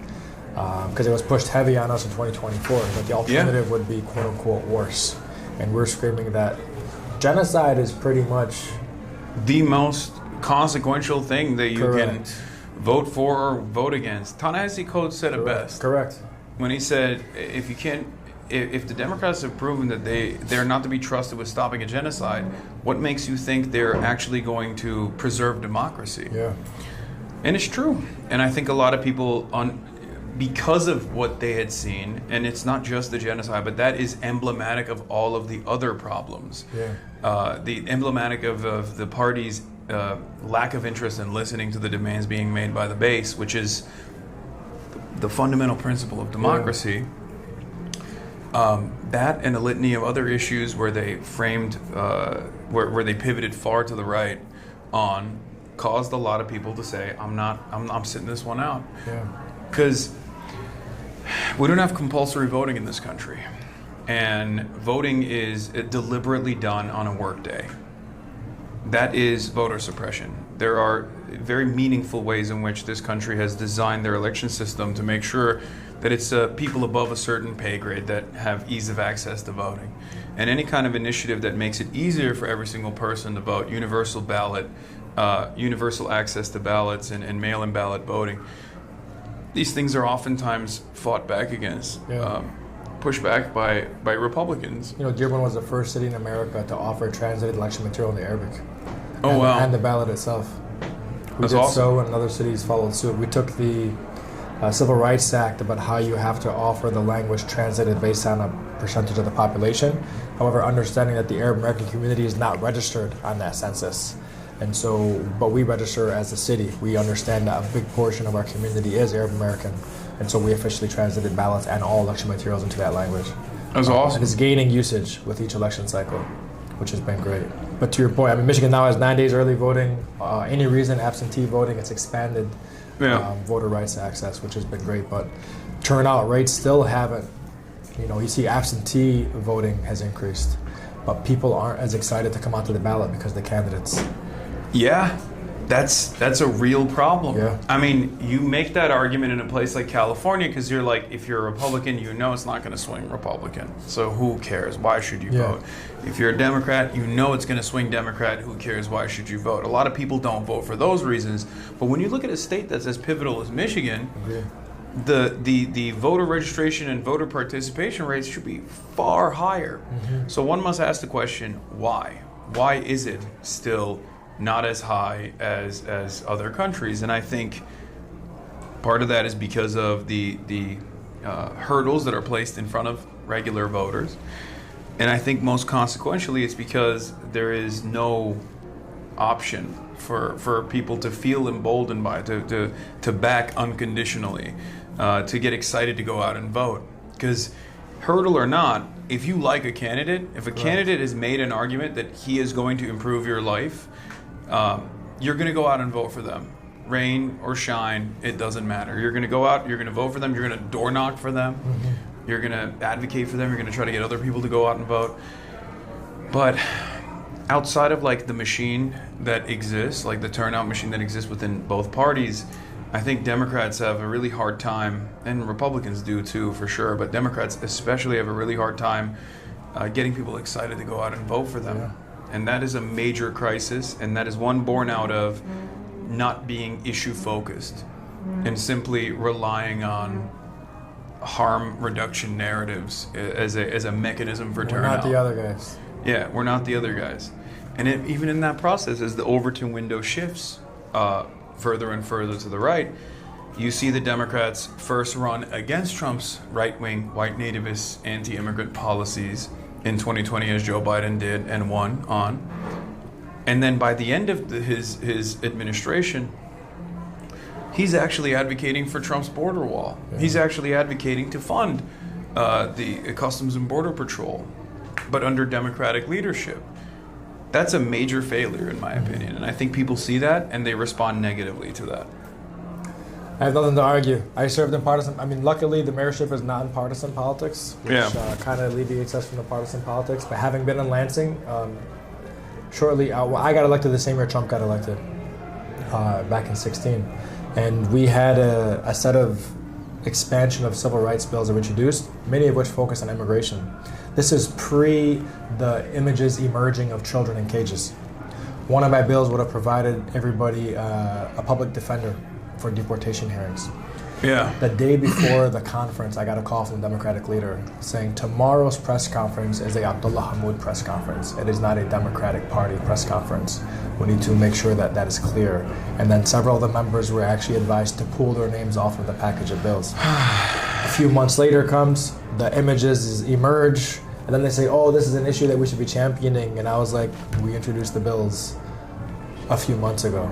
Because it was pushed heavy on us in 2024, that the alternative would be quote unquote worse. And we're screaming that genocide is pretty much the most consequential thing that you can vote for or vote against. Ta-Nehisi Coates said it best. When he said, if the Democrats have proven that they're not to be trusted with stopping a genocide, what makes you think they're actually going to preserve democracy? And it's true. And I think a lot of people, because of what they had seen, and it's not just the genocide, but that is emblematic of all of the other problems. The emblematic of the party's lack of interest in listening to the demands being made by the base, which is the fundamental principle of democracy, that and a litany of other issues where they framed, where they pivoted far to the right on, caused a lot of people to say, I'm sitting this one out. Because we don't have compulsory voting in this country. And voting is deliberately done on a work day. That is voter suppression. There are very meaningful ways in which this country has designed their election system to make sure that it's people above a certain pay grade that have ease of access to voting. And any kind of initiative that makes it easier for every single person to vote, universal ballot, universal access to ballots and mail-in ballot voting, these things are oftentimes fought back against, pushed back by Republicans. You know, Dearborn was the first city in America to offer translated election material in the Arabic. Oh, wow. And the ballot itself. We That's did awesome. so, and other cities followed suit. We took the Civil Rights Act about how you have to offer the language translated based on a percentage of the population. However, understanding that the Arab American community is not registered on that census. And so, but we register as a city. We understand that a big portion of our community is Arab American. And so we officially translated ballots and all election materials into that language. That's awesome. And it's gaining usage with each election cycle, which has been great. But to your point, I mean, Michigan now has 9 days early voting. Any reason absentee voting, it's expanded voter rights access, which has been great. But turnout rates still haven't, you see absentee voting has increased, but people aren't as excited to come out to the ballot because the candidates. Yeah, that's a real problem. Yeah. I mean, you make that argument in a place like California because you're like, if you're a Republican, it's not going to swing Republican. So who cares? Why should you vote? If you're a Democrat, it's going to swing Democrat. Who cares? Why should you vote? A lot of people don't vote for those reasons. But when you look at a state that's as pivotal as Michigan, the voter registration and voter participation rates should be far higher. So one must ask the question, why? Why is it still not as high as other countries? And I think part of that is because of the hurdles that are placed in front of regular voters. And I think most consequentially it's because there is no option for people to feel emboldened by, to back unconditionally, to get excited to go out and vote. Because hurdle or not, if you like a candidate, if a candidate has made an argument that he is going to improve your life, you're going to go out and vote for them. Rain or shine, it doesn't matter. You're going to go out, you're going to vote for them, you're going to door knock for them, you're going to advocate for them, you're going to try to get other people to go out and vote. But outside of like the machine that exists, like the turnout machine that exists within both parties, I think Democrats have a really hard time, and Republicans do too for sure, but Democrats especially have a really hard time getting people excited to go out and vote for them. And that is a major crisis, and that is one born out of not being issue focused and simply relying on harm reduction narratives as a mechanism for turnout. We're not the other guys. Yeah, we're not the other guys. And even in that process, as the Overton window shifts further and further to the right, you see the Democrats first run against Trump's right-wing, white nativist, anti-immigrant policies in 2020, as Joe Biden did and won on. And then by the end of his administration, he's actually advocating for Trump's border wall. He's actually advocating to fund the Customs and Border Patrol, but under Democratic leadership. That's a major failure, in my opinion. And I think people see that and they respond negatively to that. I have nothing to argue. I served in partisan. I mean, luckily the mayorship is non-partisan politics, which kind of alleviates us from the partisan politics. But having been in Lansing, shortly, I got elected the same year Trump got elected, back in 2016, and we had a set of expansion of civil rights bills that were introduced, many of which focus on immigration. This is pre the images emerging of children in cages. One of my bills would have provided everybody a public defender for deportation hearings. Yeah. The day before the conference, I got a call from the Democratic leader saying tomorrow's press conference is a Abdullah Hammoud press conference. It is not a Democratic Party press conference. We need to make sure that that is clear. And then several of the members were actually advised to pull their names off of the package of bills. A few months later comes, the images emerge, and then they say, oh, this is an issue that we should be championing. And I was like, we introduced the bills a few months ago.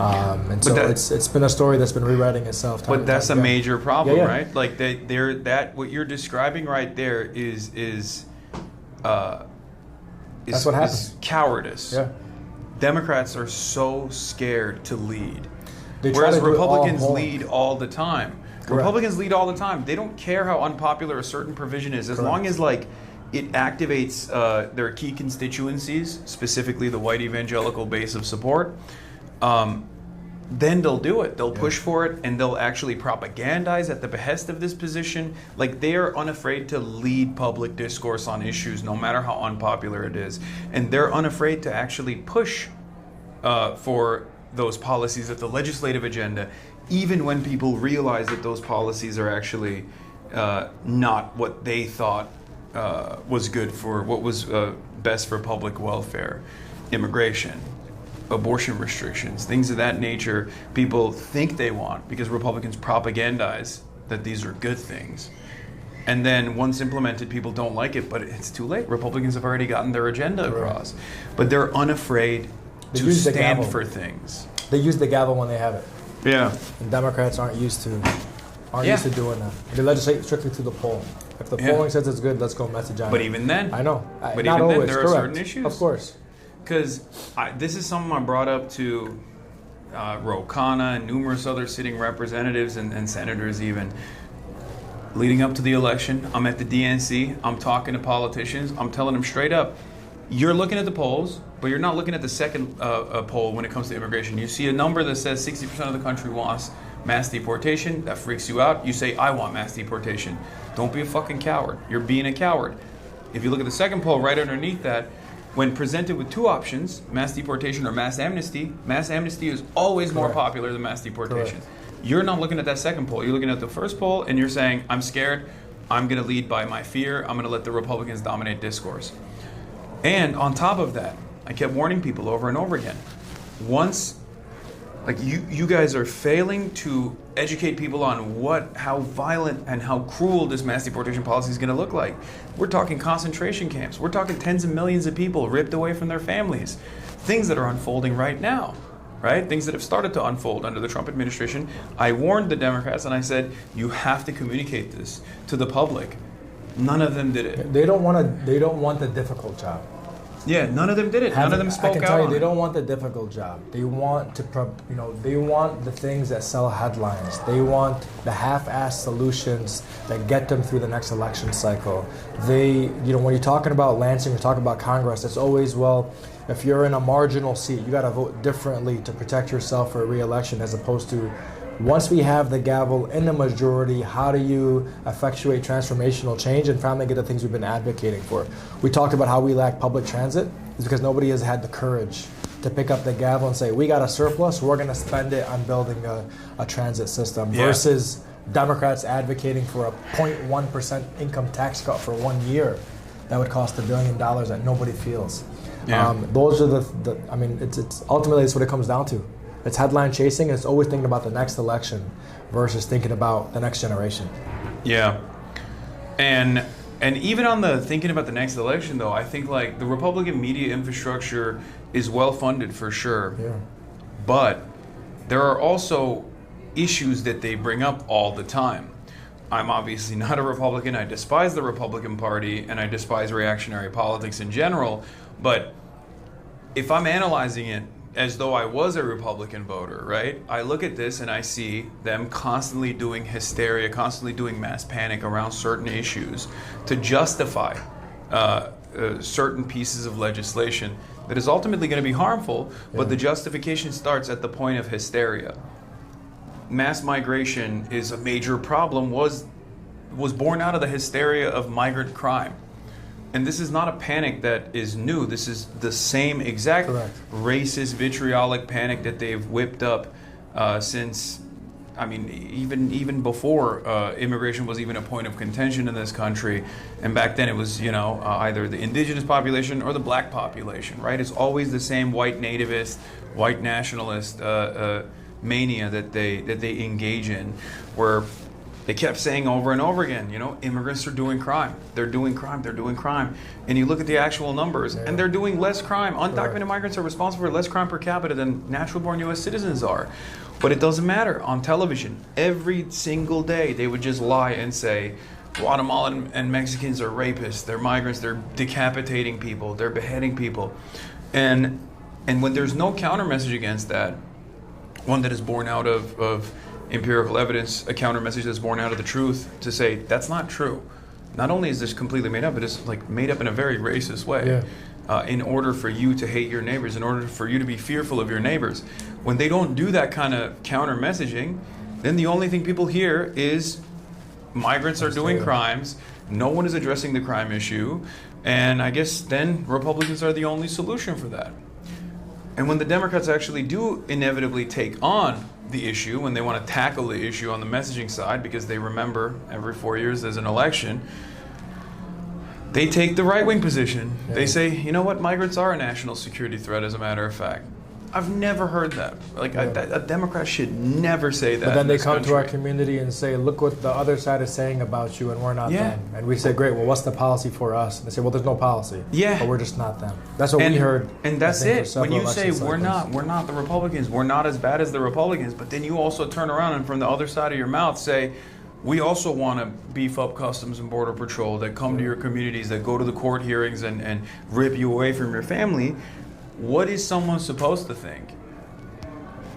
And so it's been a story that's been rewriting itself. But that's a major problem, Yeah. right? Like that what you're describing right there is that's what happens. Is cowardice. Yeah. Democrats are so scared to lead, They try whereas to do it all Republicans wrong. lead all the time. Correct. Republicans lead all the time. They don't care how unpopular a certain provision is, as long as like it activates their key constituencies, specifically the white evangelical base of support. Then they'll do it. They'll push for it, and they'll actually propagandize at the behest of this position. Like, they are unafraid to lead public discourse on issues, no matter how unpopular it is. And they're unafraid to actually push for those policies at the legislative agenda, even when people realize that those policies are actually not what they thought was good for, what was best for public welfare. Immigration, abortion restrictions, things of that nature, people think they want because Republicans propagandize that these are good things. And then once implemented, people don't like it, but it's too late. Republicans have already gotten their agenda across. But they're unafraid to stand for things. They use the gavel when they have it. Yeah. And Democrats aren't used to doing that. They legislate strictly to the poll. If the polling says it's good, let's go message on it. But even then, I know. But not even then, always, there are correct. certain issues. Of course. Because this is something I brought up to Ro Khanna and numerous other sitting representatives and senators even. Leading up to the election, I'm at the DNC, I'm talking to politicians, I'm telling them straight up, you're looking at the polls, but you're not looking at the second poll when it comes to immigration. You see a number that says 60% of the country wants mass deportation, that freaks you out. You say, I want mass deportation. Don't be a fucking coward. You're being a coward. If you look at the second poll right underneath that, when presented with two options, mass deportation or mass amnesty is always more popular than mass deportation. Correct. You're not looking at that second poll. You're looking at the first poll and you're saying, I'm scared. I'm going to lead by my fear. I'm going to let the Republicans dominate discourse. And on top of that, I kept warning people over and over again. Once, like you guys are failing to educate people on how violent and how cruel this mass deportation policy is going to look like. We're talking concentration camps. We're talking tens of millions of people ripped away from their families. Things that are unfolding right now, right? Things that have started to unfold under the Trump administration. I warned the Democrats and I said, you have to communicate this to the public. None of them did it. They don't want the difficult job. Yeah, none of them did it. None of them spoke out. I can tell you, they don't want the difficult job. They want they want the things that sell headlines. They want the half-assed solutions that get them through the next election cycle. When you're talking about Lansing, you're talking about Congress, it's always, well, if you're in a marginal seat, you got to vote differently to protect yourself for a re-election, as opposed to, once we have the gavel in the majority, how do you effectuate transformational change and finally get the things we've been advocating for? We talked about how we lack public transit. It's because nobody has had the courage to pick up the gavel and say, we got a surplus, we're going to spend it on building a transit system, versus Democrats advocating for a 0.1% income tax cut for 1 year that would cost $1 billion that nobody feels. Yeah. Those are it's ultimately it's what it comes down to. It's headline chasing, and it's always thinking about the next election versus thinking about the next generation. Yeah. And even on the thinking about the next election, though, I think like the Republican media infrastructure is well funded for sure. Yeah. But there are also issues that they bring up all the time. I'm obviously not a Republican. I despise the Republican Party and I despise reactionary politics in general. But if I'm analyzing it as though I was a Republican voter, right? I look at this and I see them constantly doing hysteria, constantly doing mass panic around certain issues to justify certain pieces of legislation that is ultimately going to be harmful, but the justification starts at the point of hysteria. Mass migration is a major problem, was born out of the hysteria of migrant crime. And this is not a panic that is new. This is the same exact racist, vitriolic panic that they've whipped up since, I mean, even before immigration was even a point of contention in this country. And back then it was, either the indigenous population or the black population, right? It's always the same white nativist, white nationalist mania that they engage in, where They kept saying over and over again, immigrants are doing crime. They're doing crime. They're doing crime. And you look at the actual numbers, and they're doing less crime. Undocumented migrants are responsible for less crime per capita than natural-born U.S. citizens are. But it doesn't matter. On television, every single day, they would just lie and say, Guatemalan and Mexicans are rapists. They're migrants. They're decapitating people. They're beheading people. And when there's no counter message against that, one that is born out of empirical evidence, a counter message that's born out of the truth, to say that's not true. Not only is this completely made up, it is like made up in a very racist way. In order for you to hate your neighbors, in order for you to be fearful of your neighbors. When they don't do that kind of counter messaging, then the only thing people hear is migrants are doing crimes. No one is addressing the crime issue. And I guess then Republicans are the only solution for that. And when the Democrats actually do inevitably take on the issue, when they want to tackle the issue on the messaging side, because they remember every 4 years there's an election, they take the right-wing position. They say, you know what, migrants are a national security threat, as a matter of fact. I've never heard that. Like, a Democrat should never say that. But then they come to our community and say, look what the other side is saying about you, and we're not them. And we say, great, well, what's the policy for us? And they say, well, there's no policy. But we're just not them. That's what we heard. And that's it. When you say we're not the Republicans, we're not as bad as the Republicans, but then you also turn around and from the other side of your mouth say, we also want to beef up Customs and Border Patrol that come to your communities, that go to the court hearings and rip you away from your family. What is someone supposed to think?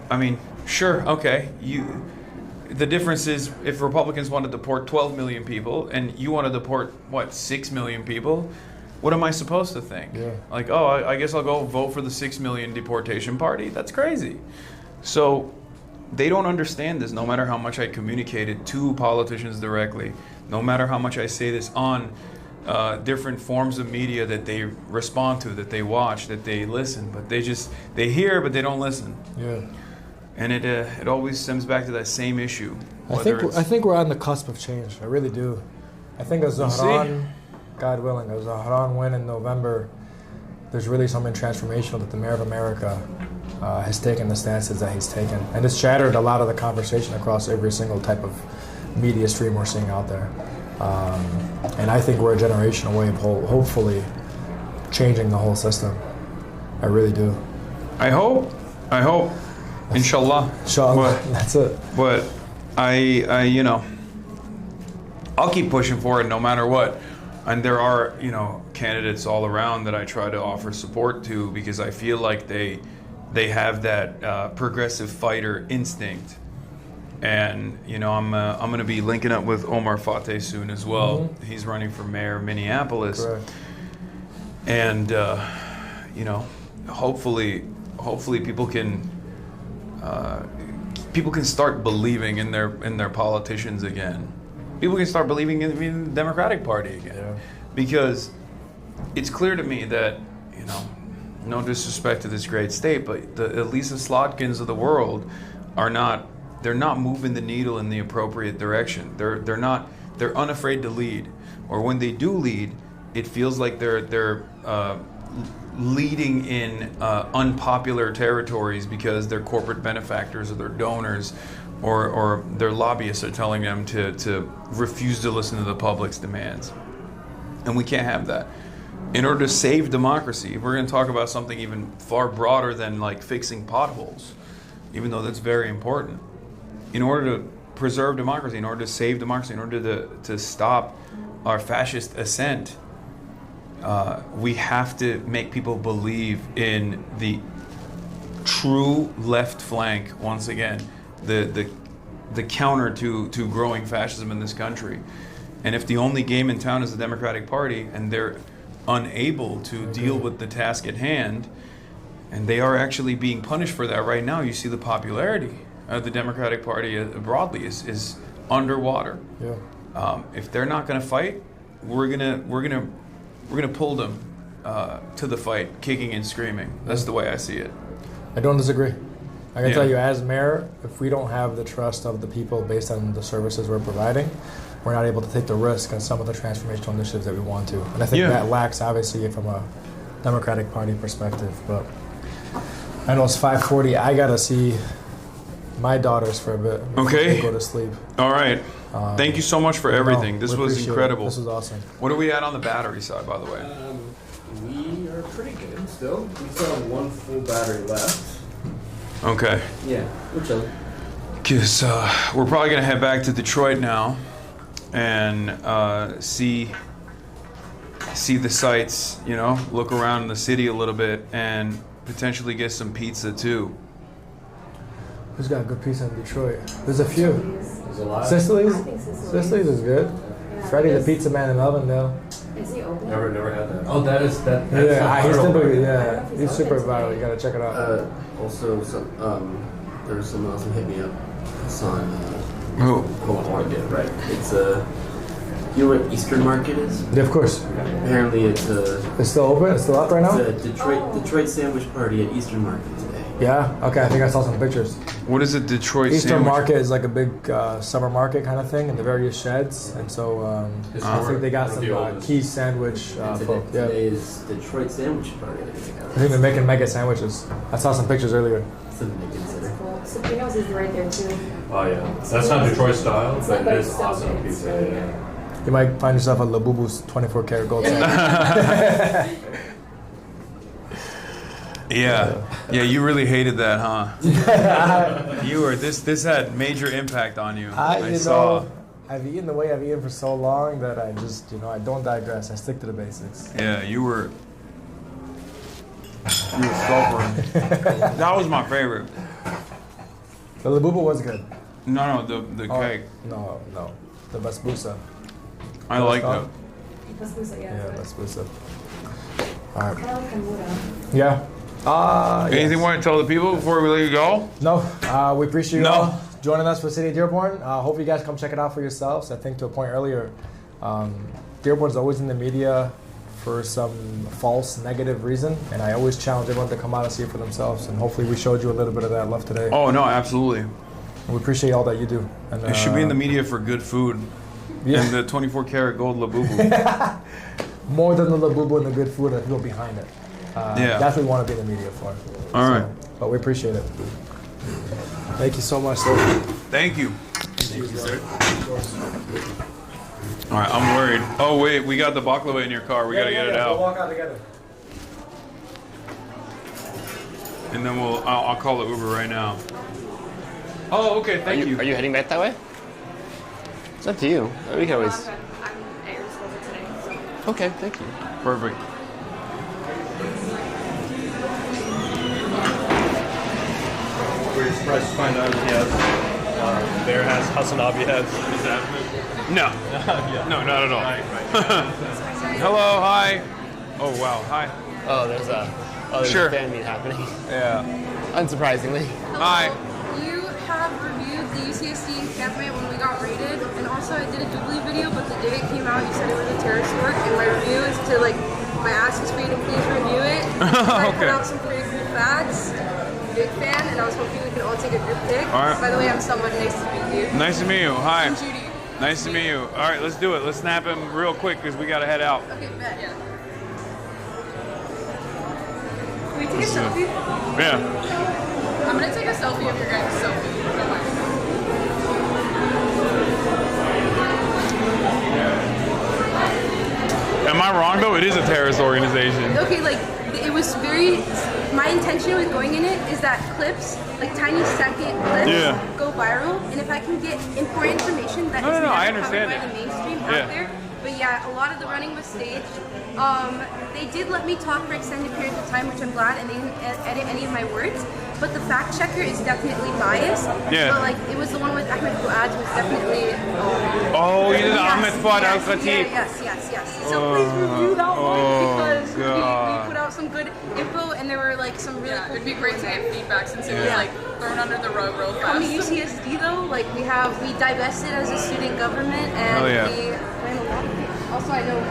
I mean, sure, okay. The difference is if Republicans want to deport 12 million people and you want to deport, 6 million people, what am I supposed to think? Like, I guess I'll go vote for the 6 million deportation party? That's crazy. So they don't understand this, no matter how much I communicate it to politicians directly, no matter how much I say this on different forms of media that they respond to, that they watch, that they listen, but they hear, but they don't listen. And it always stems back to that same issue. I think we're on the cusp of change. I really do. I think as Zahran, God willing, as Zahran win in November, there's really something transformational that the Mayor of America has taken the stances that he's taken, and it's shattered a lot of the conversation across every single type of media stream we're seeing out there. And I think we're a generation away of hopefully changing the whole system. I really do. I hope. Inshallah. Inshallah. That's it. But I'll keep pushing for it no matter what. And there are, candidates all around that I try to offer support to because I feel like they have that progressive fighter instinct. And I'm going to be linking up with Omar Fateh soon as well. He's running for mayor of Minneapolis. Correct. And hopefully people can start believing in their politicians again. People can start believing in the Democratic Party again. Because it's clear to me that no disrespect to this great state, but the Elisa Slotkins of the world they're not moving the needle in the appropriate direction. They're unafraid to lead, or when they do lead, it feels like they're leading in unpopular territories because their corporate benefactors or their donors or their lobbyists are telling them to refuse to listen to the public's demands. And we can't have that. In order to save democracy, if we're going to talk about something even far broader than like fixing potholes, even though that's very important, in order to preserve democracy, in order to save democracy, in order to stop our fascist ascent, we have to make people believe in the true left flank once again, the counter to growing fascism in this country. And if the only game in town is the Democratic Party and they're unable to deal with the task at hand, and they are actually being punished for that right now, you see the popularity of the Democratic Party broadly is underwater. If they're not going to fight, we're gonna pull them to the fight, kicking and screaming. That's the way I see it. I don't disagree. I can tell you, as mayor, if we don't have the trust of the people based on the services we're providing, we're not able to take the risk on some of the transformational initiatives that we want to. And I think that lacks, obviously, from a Democratic Party perspective. But I know it's 5:40. I got to see my daughters for a bit. before Okay. They go to sleep. All right. Thank you so much for everything. This we was appreciate it. incredible. This was awesome. What are we at on the battery side, by the way? We are pretty good still. We still have one full battery left. Okay. Yeah, we're chilling. Because we're probably going to head back to Detroit now and see the sights, you know, look around the city a little bit and potentially get some pizza too. Who's got good pizza in Detroit? There's a few. There's a lot. Sicily's? Sicily's is good. Freddie the pizza man in Melvindale. Is he open? Never had that. Oh, that's Yeah, he's viral, super, right? yeah, he's super viral. You gotta check it out. Also, there was someone else who hit me up. Hasan. Who? I want to get it right. It's you know what Eastern Market is? Yeah, of course. Apparently, it's still open. It's still up right now. It's a Detroit sandwich party at Eastern Market today. Yeah. Okay. I think I saw some pictures. What is a Detroit Eastern sandwich? Market is like a big summer market kind of thing in the various sheds, and so I think they got some key sandwich folk. Yeah. Today is Detroit sandwich party. I think they're making mega sandwiches. I saw some pictures earlier. Something to consider. Supremos is right there too. Oh yeah, that's not Detroit style, but it is awesome pizza. Yeah. You might find yourself at Labubu's 24 karat gold. Yeah, you really hated that, huh? You were this had major impact on you. I saw. I've eaten the way I've eaten for so long that I just, I don't digress. I stick to the basics. Yeah, you were suffering. That was my favorite. The Labubu was good. No, the cake. No, the basbousa. I like that. Basbousa, yeah. Yeah, basbousa. All right. Kind of like Hamura. Yeah. Anything you want to tell the people before we let you go? No. We appreciate you all joining us for City of Dearborn. Hope you guys come check it out for yourselves. I think to a point earlier, Dearborn's always in the media for some false negative reason, and I always challenge everyone to come out and see it for themselves. And hopefully we showed you a little bit of that love today. Oh no, absolutely. And we appreciate all that you do. And it should be in the media for good food. Yeah. And the 24 karat gold Labubu. More than the Labubu and the good food and the people behind it. Yeah. That's what we want to be in the media for. All right. But we appreciate it. Thank you so much, sir. Thank you. All right, I'm worried. Oh wait, we got the baklava in your car. We gotta get it out. We'll walk out together. And then I'll call the Uber right now. Oh, okay. Thank you. Are you heading back that way? It's up to you. We can always. I'm at your disposal today. So. Okay, thank you. Perfect. We're surprised to find out he has Bear has HasanAbi has. Is that No. yeah. No, not at all. Right. Hello, hi. Oh wow, hi. Oh, there's a fan meet happening. Yeah. Unsurprisingly. Hi. You have reviewed the UCSD encampment when we got raided, and also I did a doobly video, but the day it came out, you said it was a terrorist work, and my review is to my ask is for you to please review it. I put out some pretty cool facts. Big fan, and I was hoping we could all take a group pic. All right. By the way, I'm someone. Nice to meet you. Nice to meet you. Hi. I'm Judy. Nice to meet you. All right, let's do it. Let's snap him real quick because we gotta head out. Okay, bet. Yeah. Can we take a selfie? Yeah. I'm gonna take a selfie of your guys' selfie. if you don't mind. Am I wrong though? It is a terrorist organization. Okay, it was very. My intention with going in it is that clips, tiny second clips, go viral, and if I can get important information that is I never understand covered by the mainstream out there. But yeah, a lot of the running was staged. They did let me talk for extended periods of time, which I'm glad, and they didn't edit any of my words. But the fact checker is definitely biased. Yeah. But it was the one with Ahmed Fuad was definitely. Oh, you did Ahmed Fuad Al Khatib. Yes. So please review that one because we put out some good info, and there were some really. It'd be great to get feedback since it was thrown under the rug real fast. From the UCSD though, we divested as a student government, and we ran a lot of things. Also, I know.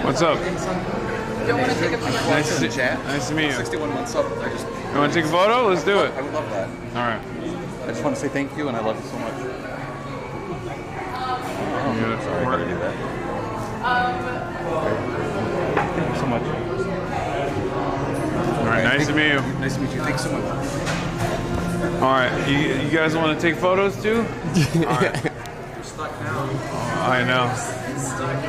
What's up? You don't want to take a picture? Nice to chat. Nice to meet you. 61 months up. You want to take a photo? Let's do it. I would love that. All right. I just want to say thank you, and I love you so much. Sorry, I gotta do that. Thank you so much. All right. Nice to meet you. Nice to meet you. Thanks so much. All right, you guys want to take photos too? All right. I know.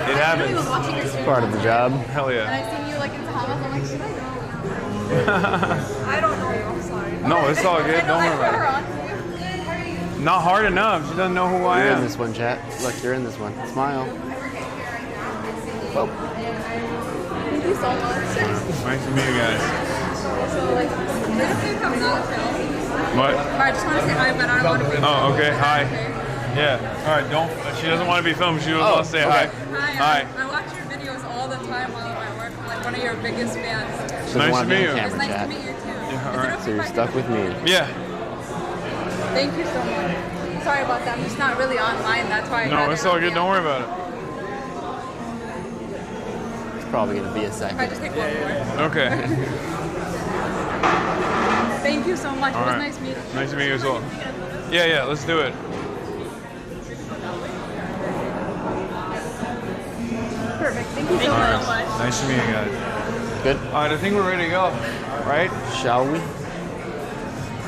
It happens. It's part of the job. Hell And yeah. I see you like in Bahamas. I'm like, should I know? I don't know you. I'm sorry. No, it's all good. Don't worry about How are it. you? Not hard enough. She doesn't know who I You're in am. this one, chat. Look, you're in this one. Smile. Well, Thank you so much. Nice to meet you guys. So, like, there's a few coming out of film. What? But I just want to say hi, but I don't want to be Oh, okay. Hi. Yeah. All right. Don't. She doesn't want to be filmed. She wants to say hi. Hi. I watch your videos all the time while I'm at work. I'm like one of your biggest fans. Nice to meet you. It's nice to meet you too. Yeah, all right. so you're stuck with me. Yeah. Thank you so much. Sorry about that. I'm just not really online. That's why I No, it's all good. Don't worry about it. It's probably gonna be a second. If I just take one more. Okay. Thank you so much. All It was right. nice meeting you. Nice to meet you as well. Yeah. Let's do it. Perfect. Thank you so All much. right. Nice to meet you guys. Good. All right. I think we're ready to go. Right? Shall we?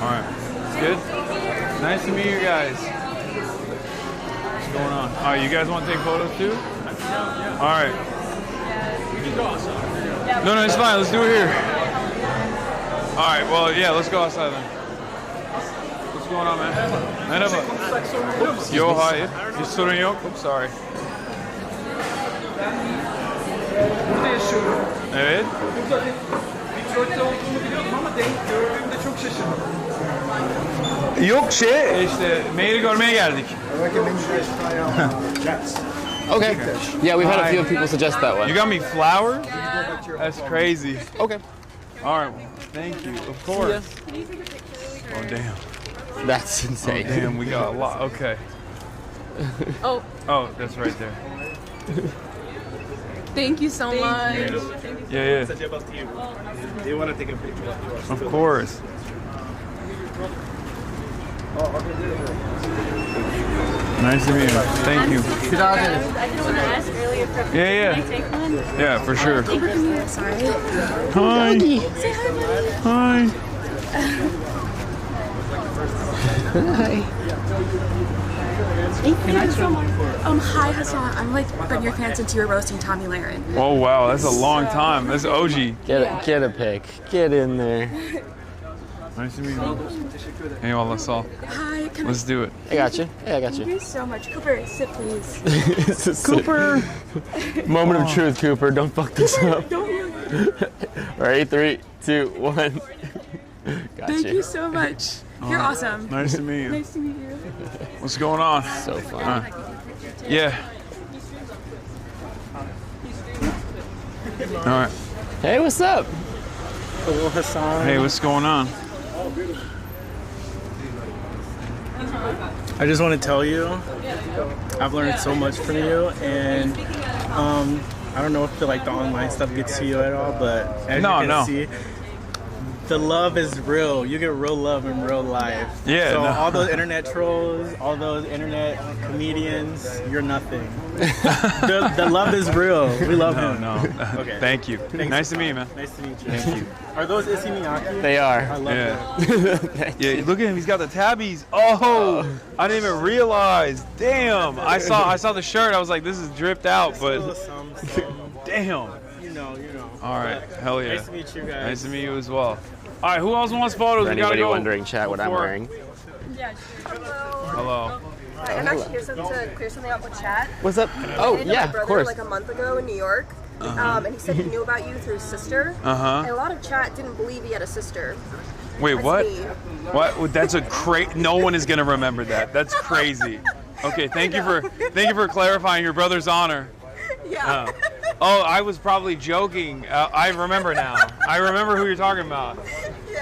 All right. It's good. Nice to meet you guys. What's going on? All right. You guys want to take photos too? All right. No, it's fine. Let's do it here. All right. Well, yeah. Let's go outside then. What's going on, man? Merhaba. Oops. Yo, hi. Hiç sorun yok. Oops, sorry. Burada yaşıyorum. Evet. Detroit'te olduğumu biliyordum ama denk gördüğümde çok şaşırdım. Yok işte Mayor'u görmeye geldik. Okay. Yeah, we've had a few people suggest that one. You got me flowers? That's crazy. Okay. All right. Thank you. Of course. Oh damn. That's insane. Oh, damn, we got a lot. Okay. Oh. Oh, that's right there. Thank you so much. Yeah. Said about you. Do you want to take a picture of yours? Of course. Nice to meet you. Thank you. I didn't want to ask earlier. Yeah. Can I take one? Yeah, for sure. Sorry. Hi. Say hi, buddy. Hi. Hi. Thank you so much. Hi Hasan. I'm like been your fan since you were roasting Tommy Lahren. Oh wow, that's a long time. That's OG. Get a pic. Get in there. Nice to meet you. Eyvallah, sağ ol. Hi. Let's do it. I got you. Yeah, I got Thank you. you so much. Cooper, sit please. Cooper. Moment of truth, Cooper. Don't fuck this up. All right, 3, 2, 1. Got Thank you so much. You're awesome. Nice to meet you. Nice to meet you. What's going on? So fun. Yeah. All right. Hey, what's up? Hello, Hasan. Hey, what's going on? I just want to tell you, I've learned so much from you, and I don't know if the online stuff gets to you at all, but as you can see, the love is real. You get real love in real life. Yeah. So all those internet trolls, all those internet comedians, you're nothing. the love is real. We love him. No. Okay. Thank you. Thanks. Nice to meet you, man. Nice to meet you. Thank you. Are those Issey Miyake? They are. I love Yeah. Yeah. Look at him. He's got the tabbies. Oh, I didn't even realize. Damn. I saw the shirt. I was like, this is dripped out, but damn. You know. All right. Hell yeah. Nice to meet you guys. Nice to meet you as well. All right. Who else wants photos? For We gotta anybody go wondering, chat, what I'm before- wearing. Yeah. Hello. Hi, I'm actually here to clear something up with chat. What's up? Oh, I dated yeah, my brother of course. like a month ago in New York, and he said he knew about you through his sister. Uh-huh. And a lot of chat didn't believe he had a sister. Wait, That's what? me. What? That's a no one is gonna remember that. That's crazy. Okay, thank you for clarifying your brother's honor. Yeah. Oh, I was probably joking. I remember now. I remember who you're talking about.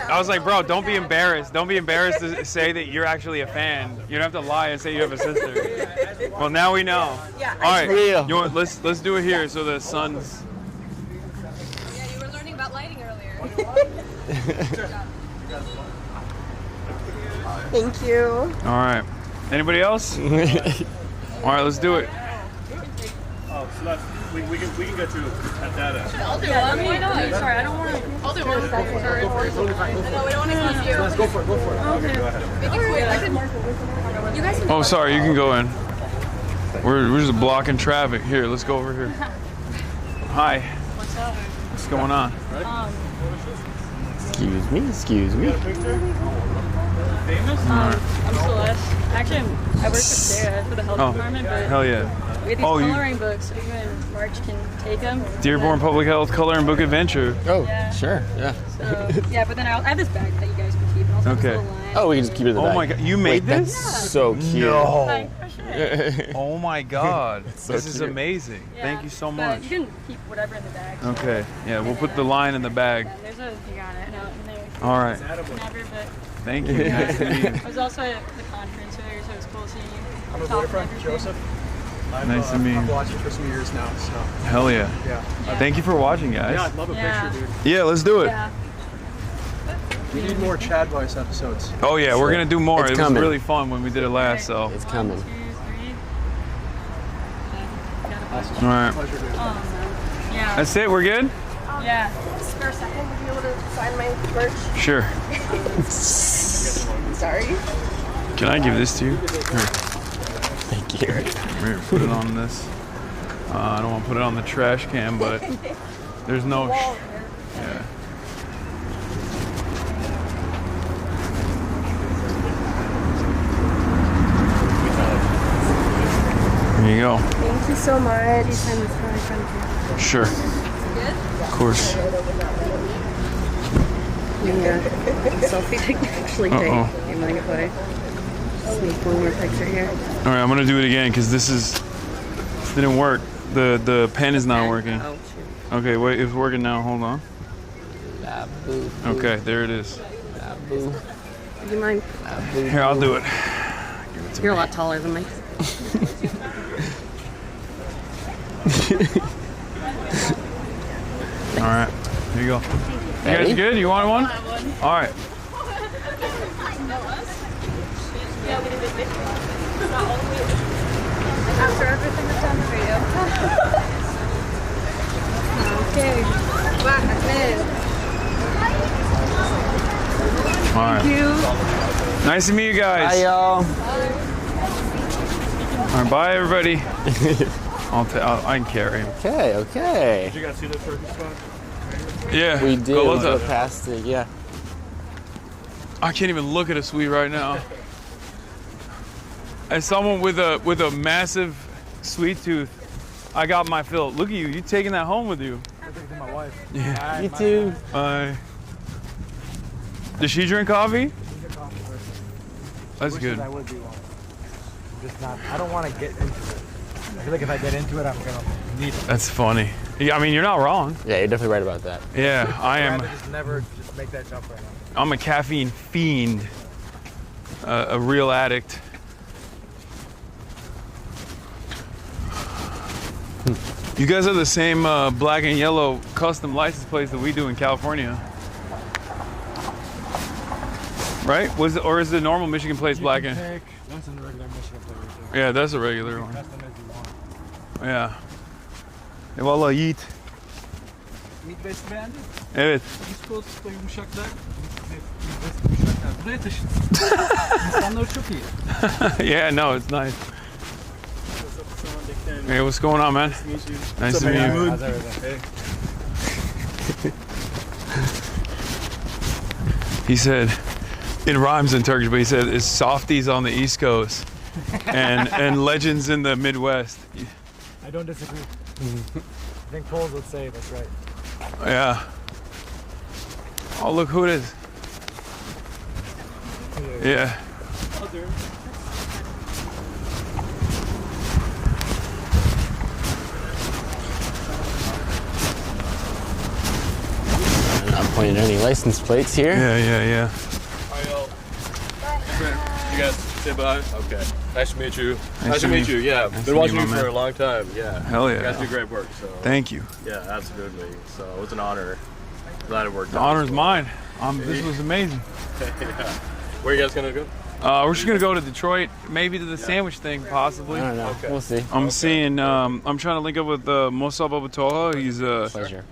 I was like, bro, don't be embarrassed. Don't be embarrassed to say that you're actually a fan. You don't have to lie and say you have a sister. Well, now we know. Yeah. All right. real. You want, let's do it here so the sun's. Yeah, you were learning about lighting earlier. Thank you. All right. Anybody else? All right, let's do it. so that's we can get you at that. I'll do Yeah, one. why not? Sorry, I don't want to. I'll do one. Sorry. No, we don't want to keep you. Let's go for it. Go for it. Okay. Go ahead. Make it quick. I can. You guys can. Oh, sorry, you can go in. We're just blocking traffic. Here, let's go over here. Hi. What's up? What's going on? Excuse me. Famous? I'm Celeste. Actually, I work with Sarah for the health department, but hell yeah. we have these coloring books, so you and March can take them. Dearborn Public Health Coloring Book Adventure. Oh, Yeah. sure, yeah. So, yeah, but then I have this bag that you guys can keep. And also Okay. this little line. Oh, we can just keep it in the bag. Oh my god, you made this? That's so cute. No. Oh my god. So This is cute. amazing. Yeah, Thank you so but much. You can keep whatever in the bag. So. Okay. Yeah, we'll put the line in the bag. Yeah, there's a, you got it. No, in there. All right. Never, but. Thank you. Nice to meet you. I was also at the conference earlier, so it was cool seeing you. I'm her talk boyfriend, and Joseph. Nice to meet you. I've watched you for some years now, so. Hell yeah. Yeah. Thank you for watching, guys. Yeah, I'd love a picture, dude. Yeah, let's do it. Yeah. We need more Chad Voice episodes. Oh yeah, we're gonna do more. It's It coming. was really fun when we did it last. So. It's coming. 1, 2, 3. All right. Pleasure, dude. Yeah. That's it. We're good. Yeah. Spare a second. Would you be able to sign my merch? Sure. Sorry. Can I give this to you? Here. Thank you. Here, put it on this. I don't want to put it on the trash can, but there's no. Yeah. There you go. Thank you so much. Sure. Of course. Yeah. Selfie take actually great. Uh-oh. You mind if I sneak one more picture here? All right, I'm gonna do it again because this didn't work. The pen is not working. Oh, Okay, wait, it's working now. Hold on. Okay, there it is. Would you mind? Here, I'll do it. You're a lot taller than me. All right, here you go. You guys good? You want one? All right. After everything that's on the video. Okay. Back in. All right. Thank you. Nice to meet you guys. Bye, y'all. All right, bye, everybody. I can carry him. Okay. Did you guys see the turkey spot? Yeah. We did. Go We look go up. past it, yeah. I can't even look at a sweet right now. As someone with a massive sweet tooth, I got my fill. Look at you. You taking that home with you? I think it's my wife. Yeah. Me too. Does she drink coffee? That's good. I would be one. Just not. I don't want to get into it. I feel like if I get into it, I'm gonna need it. That's funny. Yeah, I mean, you're not wrong. Yeah, you're definitely right about that. Yeah, I am. I'd rather just never just make that jump right now. I'm a caffeine fiend. A real addict. You guys have the same black and yellow custom license plates that we do in California, right? Or is the normal Michigan plates black and? That's a regular Michigan plate right Yeah, that's a regular one. Custom as you want. Yeah. Eyvallah Yiğit. Meat West beğendin? Evet. East Coast'ta yumuşaklar. West yumuşaklar. Buraya taşın. İnsanlar çok iyi. Yeah, no, it's nice. Hey, what's going on, man? Nice to meet you. How's everything? He said, it rhymes in Turkish, but he said it's softies on the East Coast and legends in the Midwest. I don't disagree. I think Poles would say that's right. Yeah. Oh, look who it is. Yeah. I'm not pointing at any license plates here. Yeah. You guys say bye? Okay. Nice to meet you. Nice to to meet meet you. you. Yeah. Nice to Been meet watching you, you my for man. a long time. Yeah. Hell yeah. You guys do great work. So. Thank you. Yeah, absolutely. So it was an honor. Glad it worked The out. honor's mine. This was amazing. Yeah. Where are you guys gonna go? We're just gonna go to Detroit, maybe to the sandwich thing, possibly. I don't know. We'll see. I'm seeing. I'm trying to link up with Mosab Abatoha. He's Pleasure.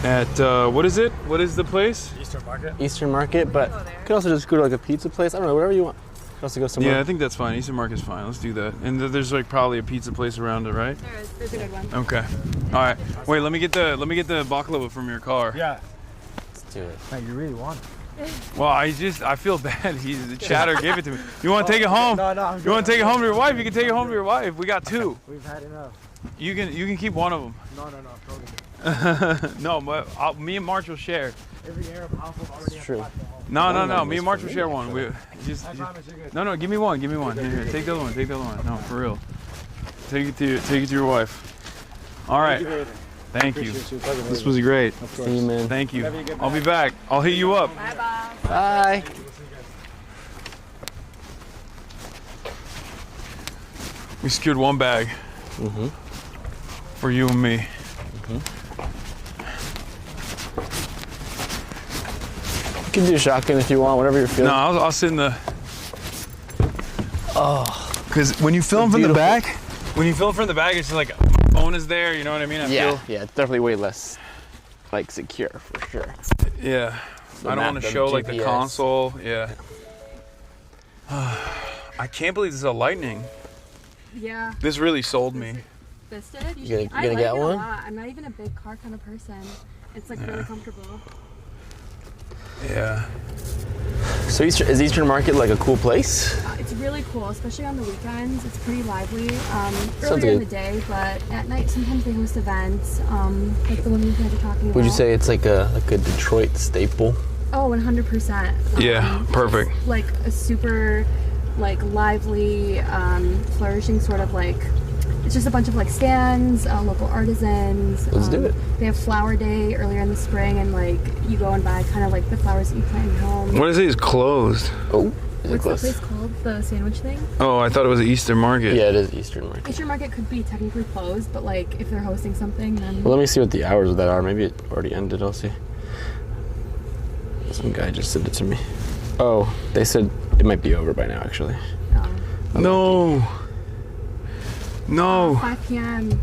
At what is it? What is the place? Eastern Market. Eastern Market, but you could also just go to like a pizza place. I don't know, whatever you want. You could also go somewhere. Yeah, I think that's fine. Eastern Market's fine. Let's do that. And there's like probably a pizza place around it, right? There is. There's a good one. Okay. All right. Wait, let me get the baklava from your car. Yeah. Let's do it. Man, you really want it. Well, I feel bad. The chatter gave it to me. You want to take it home? No, I'm You want to take it home to your wife? You can take it home to your wife. We got 2. We've had enough. You can keep one of them. No, No, but me and March will share. Every Arab household already has a pot at home. No. Me and March will share one. We just promise you're good. no. Give me one. Here, take the other one. Take the other one. No, for real. Take it to your wife. All right. Thank you. This was great. See you, man. Thank you. I'll be back. I'll hit you up. Bye. We secured one bag for you and me. You can do shotgun if you want, whatever you're feeling. No, I'll sit in the. Oh, because when you film from the back, it's just like my phone is there. You know what I mean? Yeah, it's definitely way less like secure for sure. Yeah, I don't want to show like the console. Yeah. I can't believe this is a Lightning. Yeah. This really sold me. This did? You gonna I like get it one? A lot. I'm not even a big car kind of person. It's like really comfortable. Yeah. So is Eastern Market like a cool place? It's really cool, especially on the weekends. It's pretty lively. Sounds Earlier in good. the day, but at night sometimes they host events, like the one you guys are talking about. Would you say it's like a Detroit staple? Oh, 100%. Yeah, perfect. It's like a super, like lively, flourishing sort of like. It's just a bunch of like stands, local artisans. Let's do it. They have flower day earlier in the spring, and like you go and buy kind of like the flowers that you plant in your home. What is it? It's closed. Oh, What's the place called? The sandwich thing? Oh, I thought it was the Eastern Market. Yeah, it is Eastern Market. Eastern Market could be technically closed, but like if they're hosting something, then. Well, let me see what the hours of that are. Maybe it already ended. I'll see. Some guy just sent it to me. Oh, they said it might be over by now, actually. No. No. 5 p.m.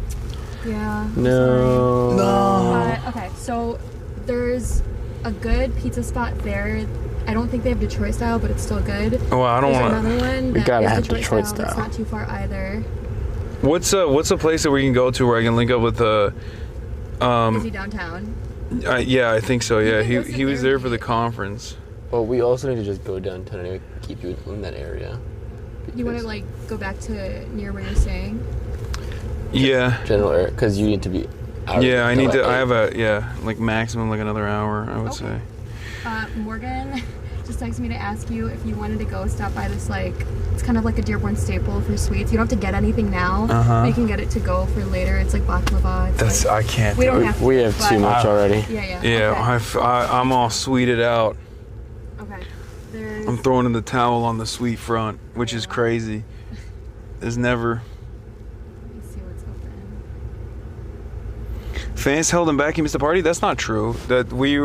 Yeah. No. No. But, okay, so there's a good pizza spot there. I don't think they have Detroit style, but it's still good. Oh, I don't There's want another one. We that gotta is have Detroit That's style. not too far either. What's a place that we can go to where I can link up with Is he downtown? Yeah, I think so. Yeah, can go he was there for the conference. Well, we also need to just go downtown and keep you in that area. You want to like go back to near where you're staying? Yeah. General area, because you need to be out. Yeah, I need to. I have a. like maximum like another hour, I would say. Morgan just texted me to ask you if you wanted to go stop by this like it's kind of like a Dearborn staple for sweets. You don't have to get anything now. Uh-huh. You can get it to go for later. It's like baklava. It's I can't. We don't have to, We have too much already. Yeah. Yeah, Okay. I'm all sweeted out. Okay. I'm throwing in the towel on the sweet front, which is crazy. There's never. Let me see what's open. Fans held him back. He missed the party. That's not true. That we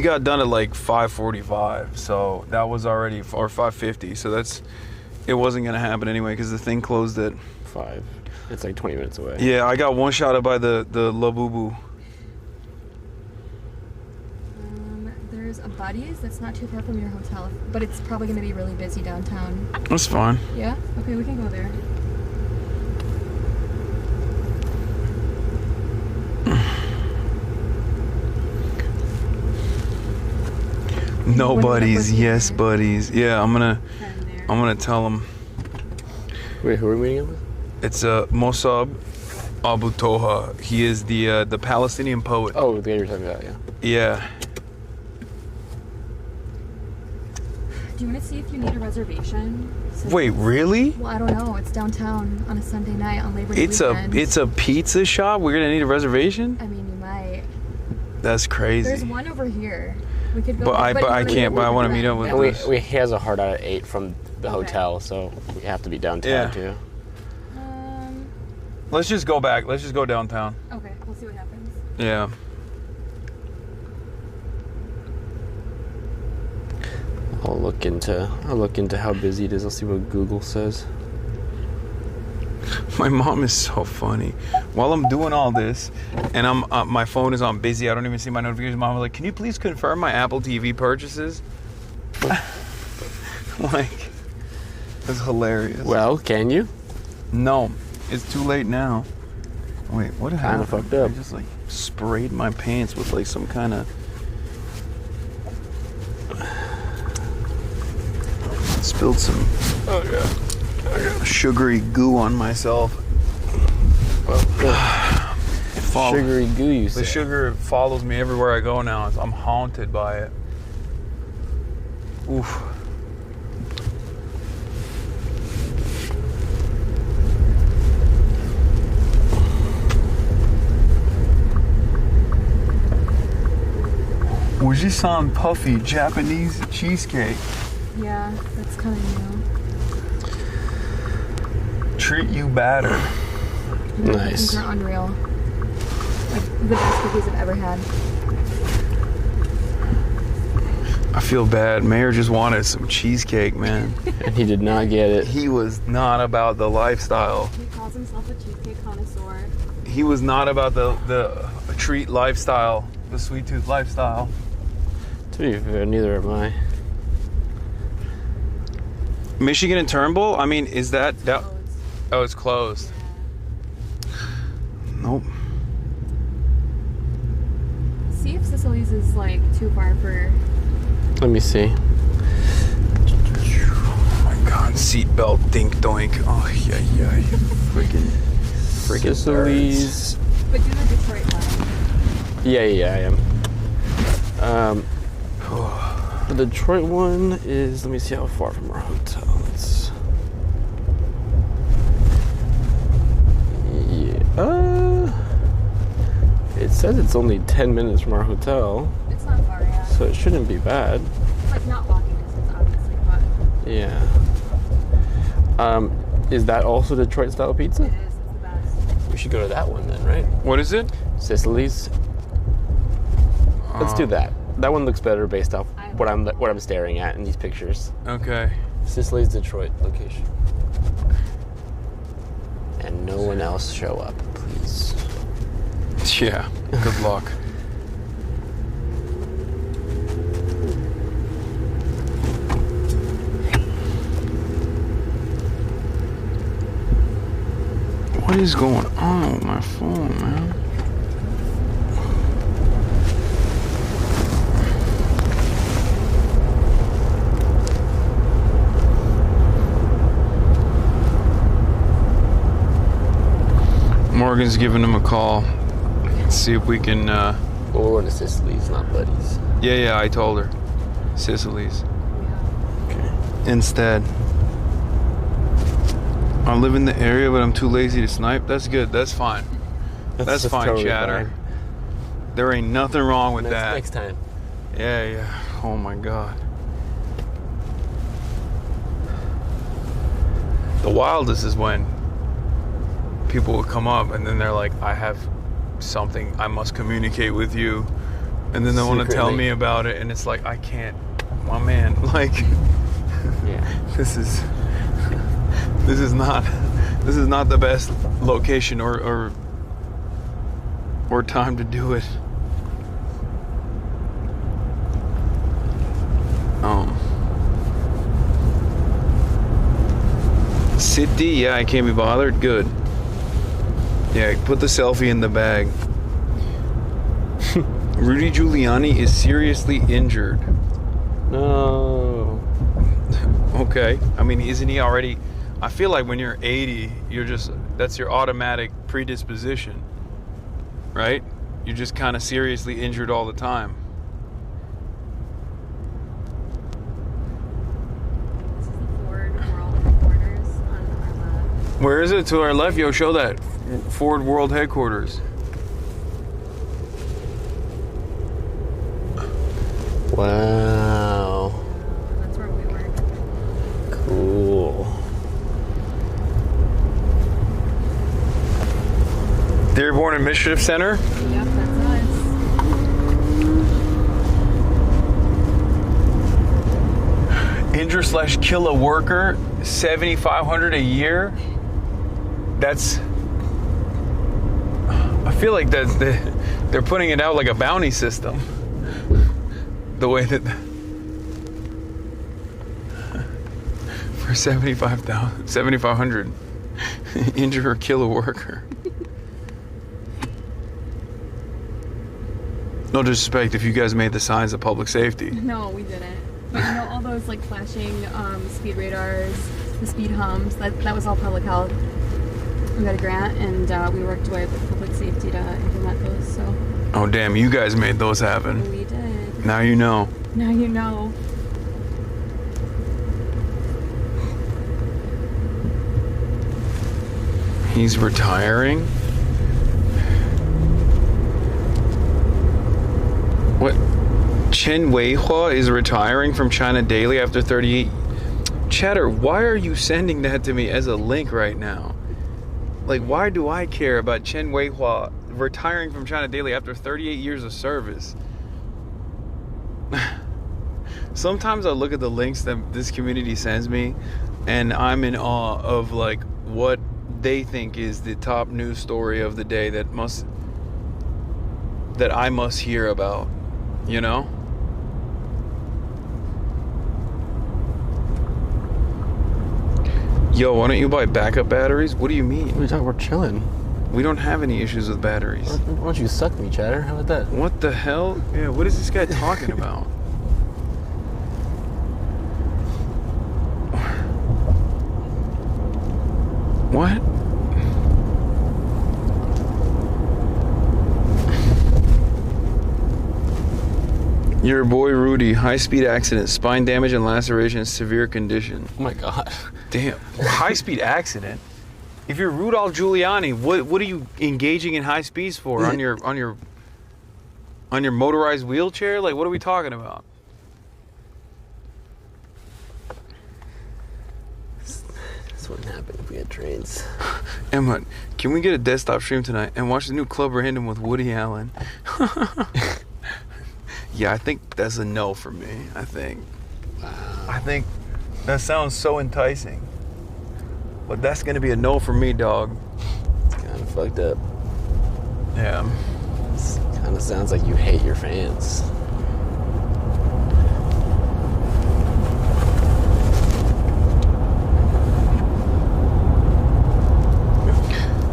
got done at like 5:45, so that was already or 5:50. So it wasn't gonna happen anyway because the thing closed at 5. It's like 20 minutes away. Yeah, I got one shot up by the Labubu. There's a Buddy's that's not too far from your hotel, but it's probably going to be really busy downtown. That's fine. Yeah? Okay, we can go there. No buddies, yes buddies. Yeah, I'm gonna tell them. Wait, who are we meeting up with? It's Mosab Abu Toha. He is the Palestinian poet. Oh, the guy you're talking about, yeah. Yeah. Do you want to see if you need a reservation? Wait, really? Well, I don't know. It's downtown on a Sunday night on Labor Day weekend. It's a pizza shop. We're gonna need a reservation. I mean, you might. That's crazy. There's one over here. We could go. But I can't. But I want to meet up with. And he has a hard out at 8 from the hotel, so we have to be downtown too. Let's just go back. Let's just go downtown. Okay, we'll see what happens. Yeah. I'll look into how busy it is. I'll see what Google says. My mom is so funny. While I'm doing all this, and I'm my phone is on busy, I don't even see my notifications. Mom was like, "Can you please confirm my Apple TV purchases?" Like, that's hilarious. Well, can you? No, it's too late now. Wait, what happened? Kinda fucked up. I just like sprayed my pants with like some kind of spilled some sugary goo on myself. Sugary goo, you say? The sugar follows me everywhere I go now. I'm haunted by it. Oof. Ojisan puffy Japanese cheesecake. Yeah, that's kind of new. Treat you batter. Nice. These are unreal. Like the best cookies I've ever had. I feel bad. Mayor just wanted some cheesecake, man. And he did not get it. He was not about the lifestyle. He calls himself a cheesecake connoisseur. He was not about the treat lifestyle, the sweet tooth lifestyle. To be fair, neither am I. Michigan and Turnbull? I mean, is that... Oh, it's closed. Nope. See if Sicily's is like too far for. Let me see. Oh my god, seatbelt dink doink. Oh, yeah. Freaking Sicily's. But do the Detroit one. Yeah, I am. The Detroit one is, let me see how far from our hotel it's. Yeah. It says it's only 10 minutes from our hotel. It's not far, yeah. So it shouldn't be bad. It's like not walking distance, obviously, but. Yeah. Is that also Detroit style pizza? It is. It's the best. We should go to that one then, right? What is it? Sicily's. Let's do that. That one looks better based off what I'm staring at in these pictures. Okay. Sicily's Detroit location. And no one else show up, please. Yeah. Good luck. What is going on with my phone, man? Morgan's giving him a call. Let's see if we can. Well, we're going to Sicily's, not Buddy's. Yeah, I told her. Sicily's. Okay. Instead. I live in the area, but I'm too lazy to snipe. That's good. That's fine. That's fine, totally chatter. fine. There ain't nothing wrong with that. Next time. Yeah. Oh my god. The wildest is when people will come up and then they're like, I have something I must communicate with you, and then they want to tell me about it, and it's like, I can't, my man, like, yeah, this is not the best location or time to do it. City, yeah, I can't be bothered. Good. Yeah, put the selfie in the bag. Rudy Giuliani is seriously injured. No. Okay. I mean, isn't he already? I feel like when you're 80, that's your automatic predisposition, right? You're just kind of seriously injured all the time. This is the Ford World Headquarters on our left. Where is it? To our left? Yo, show that. Ford World Headquarters. Wow. That's where we work. Cool. Dearborn Initiative Center? Yep, that's us. ranger/kill a worker, $7,500 a year. That's. I feel like they're putting it out like a bounty system. The way that for $7,500, injure or kill a worker. No disrespect if you guys made the signs of public safety. No, we didn't. But you know, all those like flashing speed radars, the speed humps, that was all public health. We got a grant and we worked with public safety to implement those. So. Oh damn, you guys made those happen. We did. Now you know. Now you know. He's retiring? What? Chen Weihua is retiring from China Daily after 38. Chatter, why are you sending that to me as a link right now? Like, why do I care about Chen Weihua retiring from China Daily after 38 years of service? Sometimes I look at the links that this community sends me and I'm in awe of like what they think is the top news story of the day that I must hear about, you know? Yo, why don't you buy backup batteries? What do you mean? What are you talking about? Chilling. We don't have any issues with batteries. Why don't you suck me, Chatter? How about that? What the hell? Yeah, what is this guy talking about? What? Your boy Rudy, high-speed accident, spine damage and laceration, severe condition. Oh my God. Damn, high-speed accident? If you're Rudolph Giuliani, what are you engaging in high speeds for? on your motorized wheelchair? Like, what are we talking about? This wouldn't happen if we had trains. Emma, can we get a desktop stream tonight and watch the new Club Random with Woody Allen? Yeah, I think that's a no for me. I think that sounds so enticing. But that's gonna be a no for me, dog. It's kind of fucked up. Yeah. It kind of sounds like you hate your fans.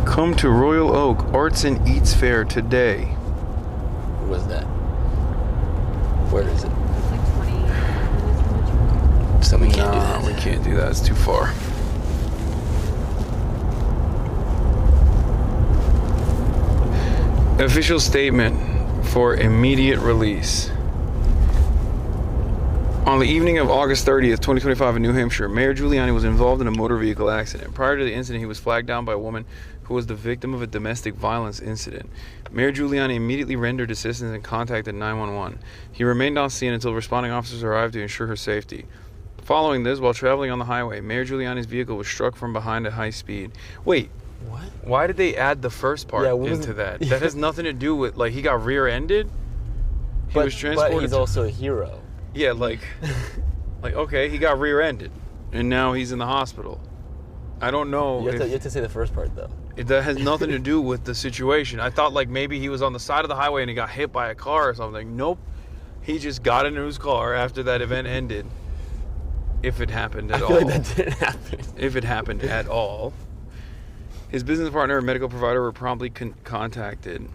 Come to Royal Oak Arts and Eats Fair today. What was that? Where is it? It's like 20 minutes from the train. So we can't do No, that. we can't do that. It's too far. Official statement for immediate release. On the evening of August 30th, 2025 in New Hampshire, Mayor Giuliani was involved in a motor vehicle accident. Prior to the incident, he was flagged down by a woman who was the victim of a domestic violence incident. Mayor Giuliani immediately rendered assistance and contacted 911. He remained on scene until responding officers arrived to ensure her safety. Following this, while traveling on the highway, Mayor Giuliani's vehicle was struck from behind at high speed. Wait. What? Why did they add the first part into that? That has nothing to do with, like, he got rear-ended? He was transported. But he's also a hero. Yeah, like, okay, he got rear-ended, and now he's in the hospital. I don't know. You have to say the first part, though. That has nothing to do with the situation. I thought, like, maybe he was on the side of the highway and he got hit by a car or something. Nope. He just got into his car after that event ended. If it happened at all. I feel like that didn't happen. If it happened at all. His business partner and medical provider were promptly contacted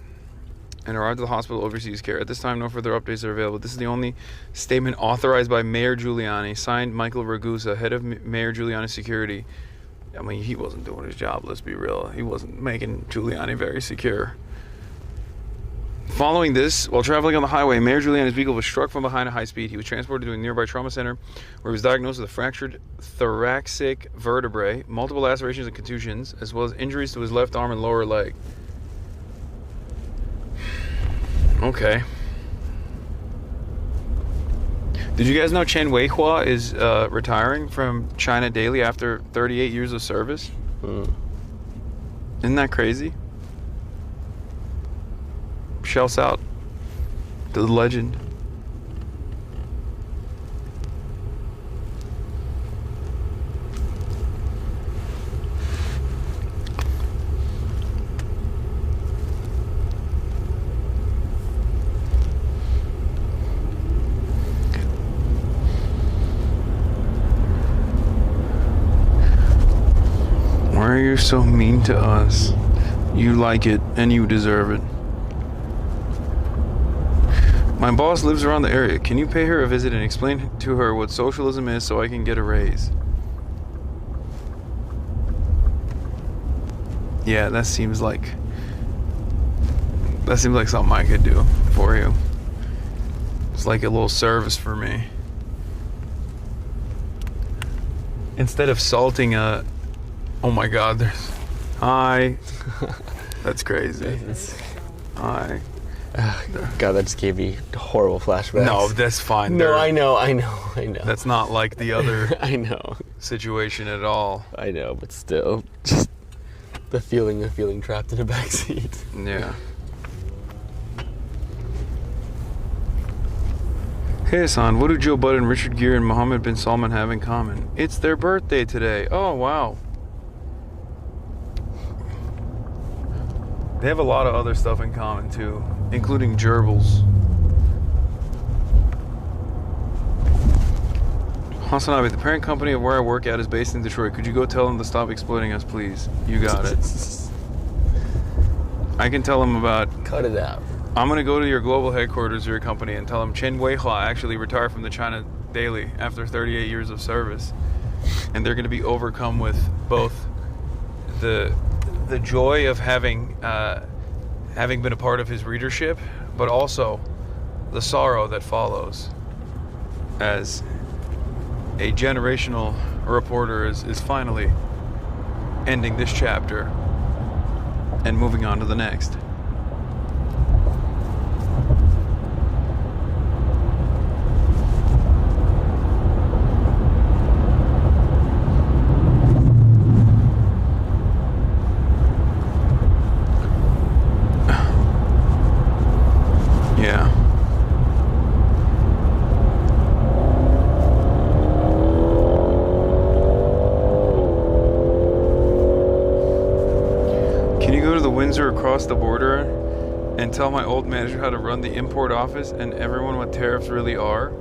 and arrived at the hospital overseas care. At this time, no further updates are available. This is the only statement authorized by Mayor Giuliani. Signed, Michael Ragusa, head of Mayor Giuliani's security. I mean, he wasn't doing his job, let's be real. He wasn't making Giuliani very secure. Following this, while traveling on the highway, Mayor Giuliani's vehicle was struck from behind at high speed. He was transported to a nearby trauma center where he was diagnosed with a fractured thoracic vertebrae, multiple lacerations and contusions, as well as injuries to his left arm and lower leg. Okay. Did you guys know Chen Weihua is retiring from China Daily after 38 years of service? Isn't that crazy? Shouts out to the legend. are you so mean to us? You like it and you deserve it. My boss lives around the area. Can you pay her a visit and explain to her what socialism is so I can get a raise? Yeah, that seems like something I could do for you. It's like a little service for me. Instead of salting a, oh my God, there's, hi. That's crazy. Hi. God, that just gave me horrible flashbacks. No, that's fine. No, I know. That's not like the other I know situation at all. I know, but still, just the feeling of feeling trapped in a backseat. Yeah. Hey Hasan, what do Joe Budden, Richard Gere, and Mohammed bin Salman have in common? It's their birthday today. Oh, wow. They have a lot of other stuff in common too, including gerbils. HasanAbi, the parent company of where I work at is based in Detroit. Could you go tell them to stop exploiting us, please? You got it. I can tell them about... Cut it out. I'm going to go to your global headquarters of your company and tell them Chen Weihua actually retired from the China Daily after 38 years of service. And they're going to be overcome with both the joy of having been a part of his readership, but also the sorrow that follows as a generational reporter is finally ending this chapter and moving on to the next. Across the border and tell my old manager how to run the import office and everyone what tariffs really are?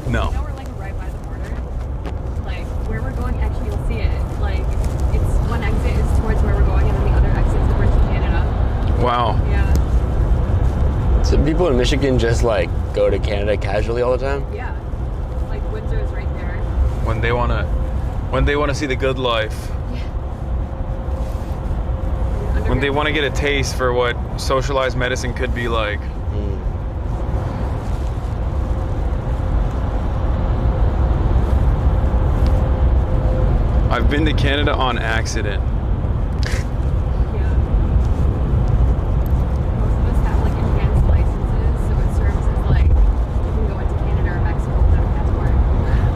No. You know we're like right by the border. Like where we're going, actually you'll see it. Like it's one exit is towards where we're going and then the other exit is towards Canada. Wow. Yeah. So people in Michigan just like go to Canada casually all the time? Yeah. Like Windsor is right there. When they wanna see the good life. When they want to get a taste for what socialized medicine could be like. I've been to Canada on accident. Yeah. Most of us have like enhanced licenses, so it serves as like you can go into Canada or Mexico without a passport.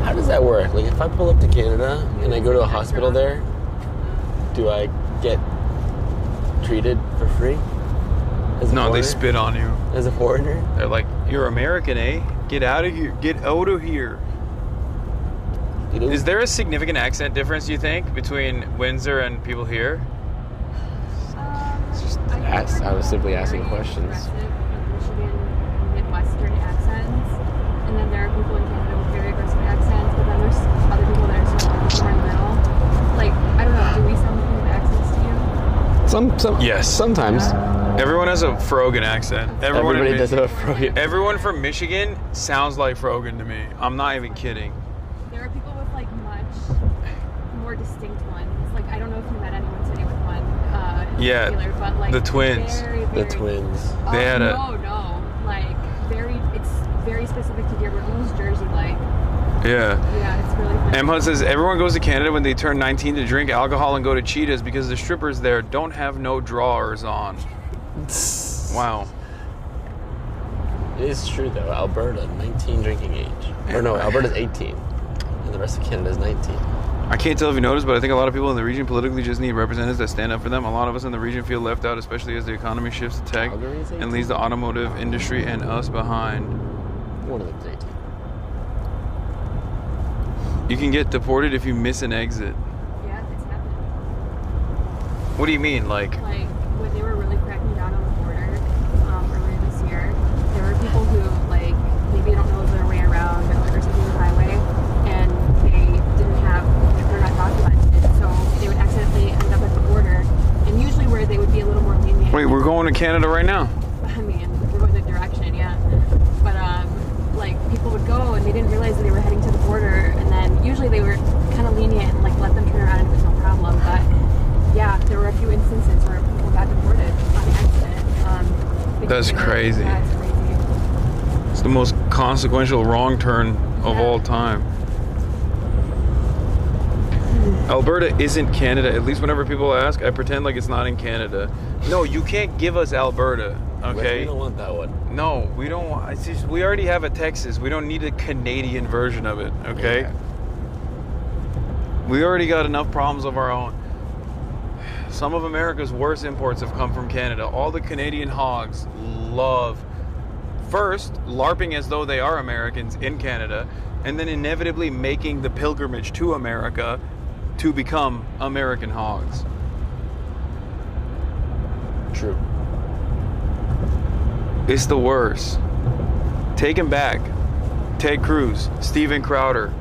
How does that work? Like if I pull up to Canada and I go to a hospital there, do I get treated for free? No, they spit on you. As a foreigner? They're like, you're American, eh? Get out of here. Get out of here. Is there a significant accent difference, you think, between Windsor and people here? I was simply asking questions. Michigan, Midwestern accents. And then there are people in Canada with very aggressive accents, but then there's other people that are sort of more in the middle. Like, I don't know, do we sound like we have accents to you? Yes. Sometimes. Everyone has a Frogan accent. Everybody does have a Frogan. Everyone from Michigan sounds like Frogan to me. I'm not even kidding. There are people with like much more distinct ones. Like I don't know if you met anyone today with one. Yeah, particular, but like the twins. The twins. They had a. No, like it's very specific to Dearborn, almost Jersey-like. Yeah. Yeah, it's really funny. Emma says everyone goes to Canada when they turn 19 to drink alcohol and go to Cheetahs because the strippers there don't have no drawers on. Wow. It is true though. Alberta, 19 drinking age. Or no, Alberta's 18, and the rest of Canada is 19. I can't tell if you noticed, but I think a lot of people in the region politically just need representatives that stand up for them. A lot of us in the region feel left out, especially as the economy shifts to tech and leaves the automotive industry and us behind. One of them's 18. You can get deported if you miss an exit. Yeah, it's happening. What do you mean, like? Like when they were really cracking down on the border earlier this year, there were people who like maybe don't know their way around or something on the highway, and they didn't have their Canada right now. I mean, we're going the direction, yeah. But like people would go and they didn't realize that they were heading to the border, and then usually they were kind of lenient and like let them turn around and it was no problem. But yeah, there were a few instances where people got deported on accident. That's crazy. Yeah, it's crazy. It's the most consequential wrong turn of all time. Alberta isn't Canada. At least whenever people ask, I pretend like it's not in Canada. No, you can't give us Alberta, okay? We don't want that one. No, we don't want. It's just, we already have a Texas. We don't need a Canadian version of it, okay? Yeah. We already got enough problems of our own. Some of America's worst imports have come from Canada. All the Canadian hogs love, first, LARPing as though they are Americans in Canada, and then inevitably making the pilgrimage to America to become American hogs. True. It's the worst. Take him back. Ted Cruz, Steven Crowder,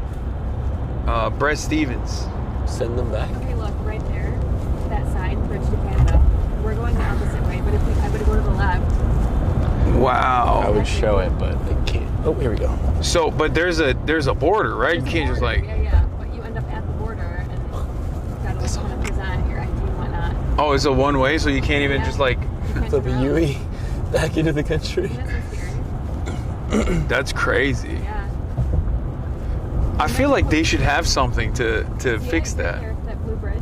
Brett Stevens. Send them back. Okay, look, right there, that sign, Bridge to Canada. We're going the opposite way, but if I would go to the left. Wow. I would show it, but I can't. Oh, here we go. So, but there's a border, right? You can't just like. Yeah, but you end up at the border and gotta like kind of present your ID and whatnot. Oh, it's a one way, so you can't even just like. Flip a UE back into the country. That's crazy. Yeah. I feel like they should have something to fix that. Here, that blue bridge.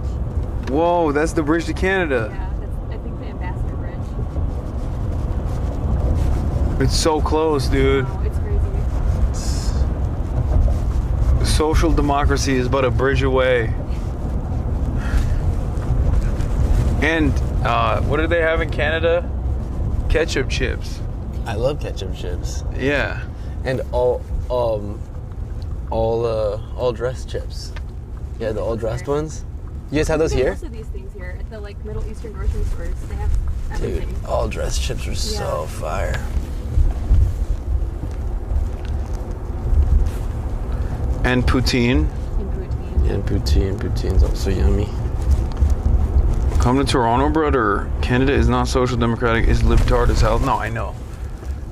Whoa, that's the bridge to Canada. Yeah, that's I think the Ambassador Bridge. It's so close, dude. Oh, it's crazy. Social democracy is but a bridge away. And what do they have in Canada? Ketchup chips. I love ketchup chips. Yeah. And all dressed chips. Yeah, the all dressed ones. You guys have those here? Most of these things here at the like Middle Eastern grocery stores, they have everything. Dude, all dressed chips are so fire. And poutine. And poutine's also yummy. Come to Toronto, brother. Canada is not social democratic. It's libtard as hell. No, I know.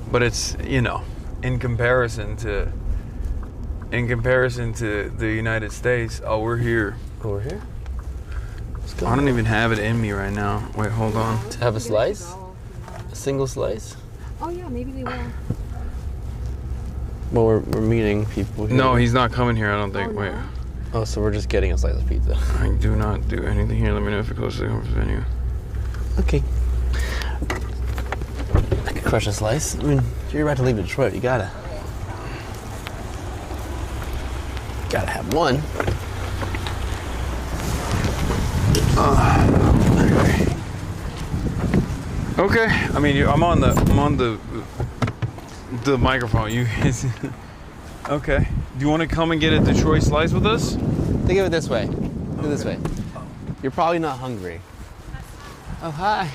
But it's, you know, in comparison to the United States, oh, we're here. Oh, we're here? I don't even have it in me right now. Wait, hold on. To have a slice? A single slice? Oh yeah, maybe they will. Well, we're meeting people here. No, he's not coming here, I don't think. Wait. Oh, so we're just getting a slice of pizza. I do not do anything here. Let me know if it goes to the conference venue. Okay. I could crush a slice. I mean, you're about to leave Detroit. You gotta have one. Okay. I mean, I'm on the microphone. You. Okay. Do you want to come and get a Detroit slice with us? Think of it this way. Do it this way. You're probably not hungry. Oh, hi. I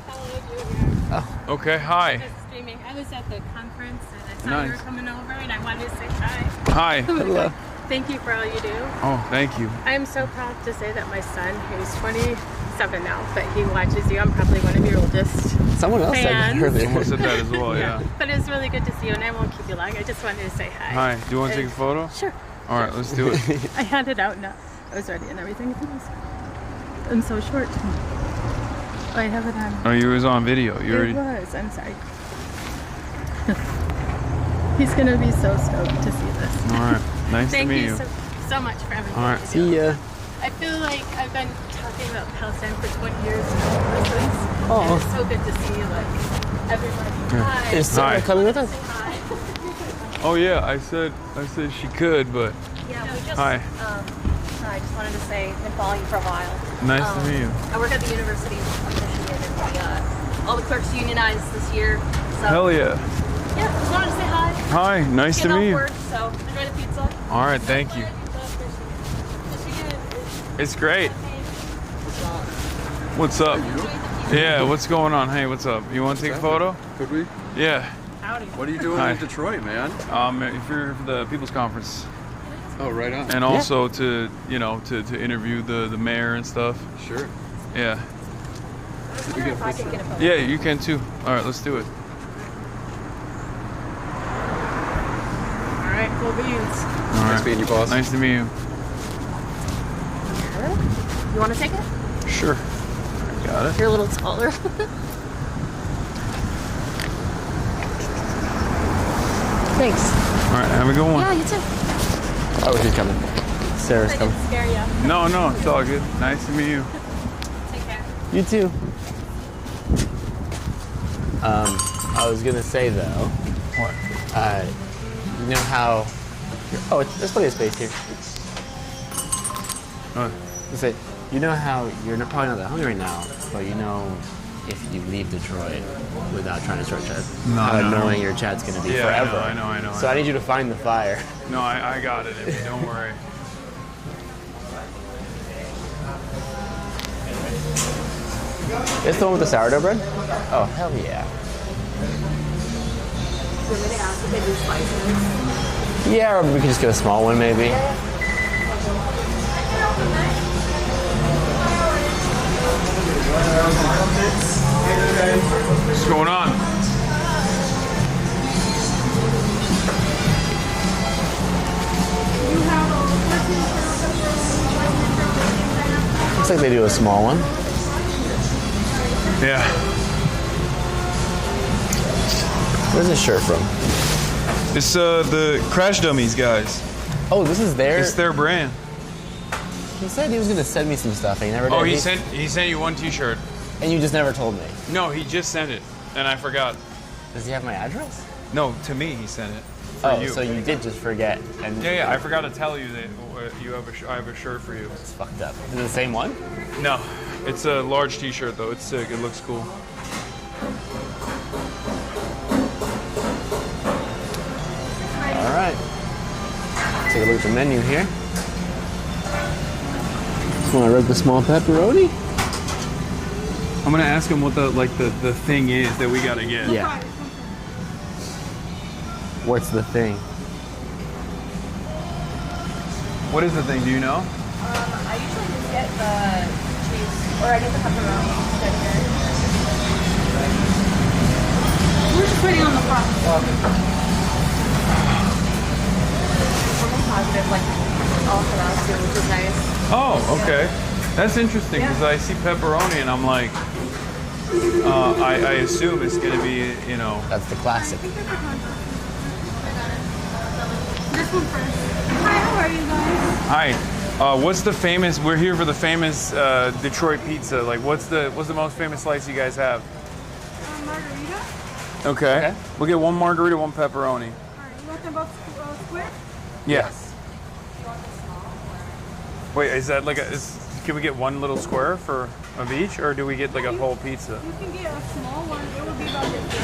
followed you here. Oh. Okay. Hi. Just streaming. I was at the conference and I saw you Nice. were coming over and I wanted to say hi. Hi. Hello. Thank you for all you do. Oh, thank you. I am so proud to say that my son, who's 27 now, but he watches you. I'm probably one of your oldest Someone else said that fans. earlier. Someone said that as well, yeah. But it's really good to see you, and I won't keep you long. I just wanted to say hi. Hi. Do you want to take a photo? Sure. All right, let's do it. I had it out now. I was ready and everything. I'm so short. I have it on. Oh, you was on video. You already. It was. I'm sorry. He's gonna be so stoked to see this. All right. Nice to Thank meet you you. so much for having me. All right. See ya. I feel like I've been talking about Palestine for 20 years now. Oh. And it's so good to see like everybody. Yeah. Hi. Is Sarah coming with us? Oh yeah, I said she could, but Yeah, we just. hi. I just wanted to say, I've been following you for a while. Nice to meet you. I work at the University of Michigan, and all the clerks unionized this year. So, Hell yeah. Yeah, just wanted to say hi. Hi, nice to Getting meet you. off work, so enjoy the pizza. All right, thank you. It's great. What's up? Yeah, what's going on? Hey, what's up? You want to take a photo? Could we? Yeah. Howdy. What are you doing Hi. in Detroit, man? If you're for the People's Conference. Oh, right on. And also to interview the mayor and stuff. Sure. Yeah. If I can get a photo. Yeah, you can too. All right, let's do it. All right, cool beans. All right. Nice meeting you, boss. Nice to meet you. You want to take it? Sure. Got it. You're a little taller. Thanks. All right, have a good one. Yeah, you too. Oh, she's coming. Sarah's coming. Scare you. No, it's all good. Nice to meet you. Take care. You too. I was gonna say though. What? You know how? There's plenty of space here. What? Say, you know how you're probably not that hungry right now, but you know if you leave Detroit without trying to start chat, how annoying your chat's gonna be forever. I know. So I need you to find the fire. No, I got it. Don't worry. It's the one with the sourdough bread? Oh, hell yeah. Yeah, or we could just get a small one maybe. What's going on? Looks like they do a small one. Yeah. Where's this shirt from? It's the Crash Dummies guys. Oh, this is their... It's their brand. He said he was gonna send me some stuff and he never did. Oh, he sent you one T-shirt. And you just never told me. No, he just sent it, and I forgot. Does he have my address? No, to me he sent it. For Oh, you. so you did just forget. And Yeah, I forgot to tell you that I have a shirt for you. It's fucked up. Is it the same one? No, it's a large T-shirt though. It's sick. It looks cool. All right. Take a look at the menu here. Just want to rub the small pepperoni. I'm gonna ask him what the thing is that we gotta get. Yeah. What's the thing? What is the thing? Do you know? I usually just get the cheese, or I get the pepperoni instead here. We're just waiting on the front. Something positive, like all for us too, which is nice. Oh, okay. That's interesting because I see pepperoni and I'm like, I assume it's gonna be, you know. That's the classic. This one first. Hi, how are you guys? Hi. What's the famous? We're here for the famous Detroit pizza. Like, what's the most famous slice you guys have? Margarita. Okay. We'll get one margarita, one pepperoni. Alright, you want them both square? Yes. Wait, is that like can we get one little square of each, or do we get like a whole pizza? You can get a small one. It would be about this big.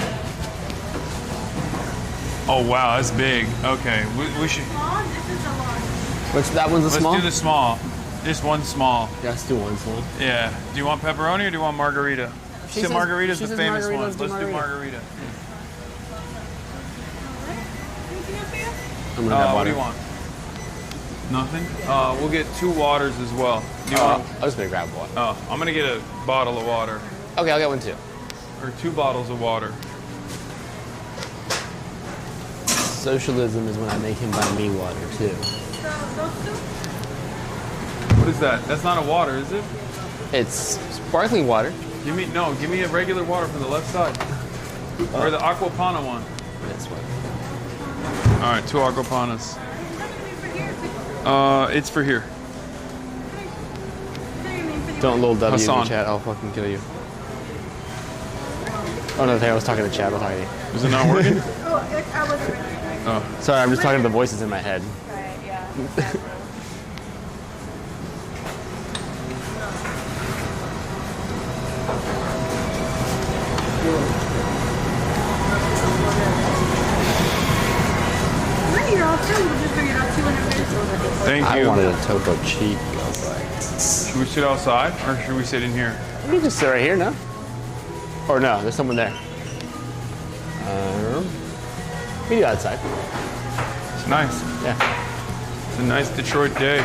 Oh wow, that's big. Okay, we should. Small. This is a large. That one's a small? Let's do the small. Just one small. Yeah, let's do one small. Yeah. Do you want pepperoni or do you want margarita? She So says- margarita's she the says famous margarita, one. let's do Let's do margarita. I'm gonna grab What water. do you want? Nothing? We'll get 2 waters as well. Do you want? I was gonna grab water. Oh, I'm gonna get a bottle of water. Okay, I'll get one too. Or 2 bottles of water. Socialism is when I make him buy me water too. What is that? That's not a water, is it? It's sparkling water. Give me a regular water from the left side. Or the Aquapana one. This one. All right, 2 Aquapanas. It's for here. Don't little W in Hasan. the chat, I'll fucking kill you. Oh no, I was talking to chat, I was talking to you. Is it not working? Oh, I wasn't ready. Oh. Sorry, I'm just talking to the voices in my head. Right, yeah. You're all too. We'll just figure it out 200 minutes. Thank you. I wanted a Topo Chico. Should we sit outside or should we sit in here? We can just sit right here, no? Or no, there's someone there. We do outside. It's nice. Yeah. It's a nice Detroit day.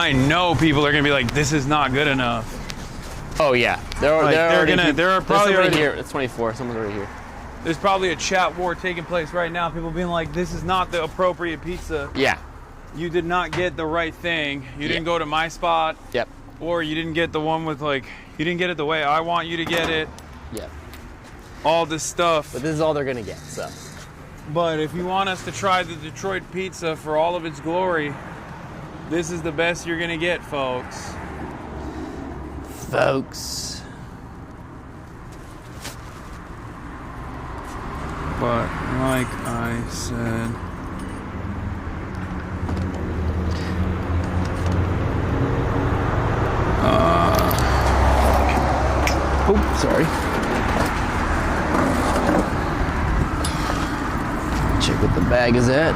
I know people are gonna be like, this is not good enough. Oh yeah, There are probably already already here. It's 24. Someone's already here. There's probably a chat war taking place right now. People being like, this is not the appropriate pizza. Yeah. You did not get the right thing. You didn't go to my spot. Yep. Or you didn't get the one with like, you didn't get it the way I want you to get it. Yep. All this stuff. But this is all they're gonna get, so. But if you want us to try the Detroit pizza for all of its glory, this is the best you're gonna get, folks. Folks. But like I said, oh, sorry. Check what the bag is at.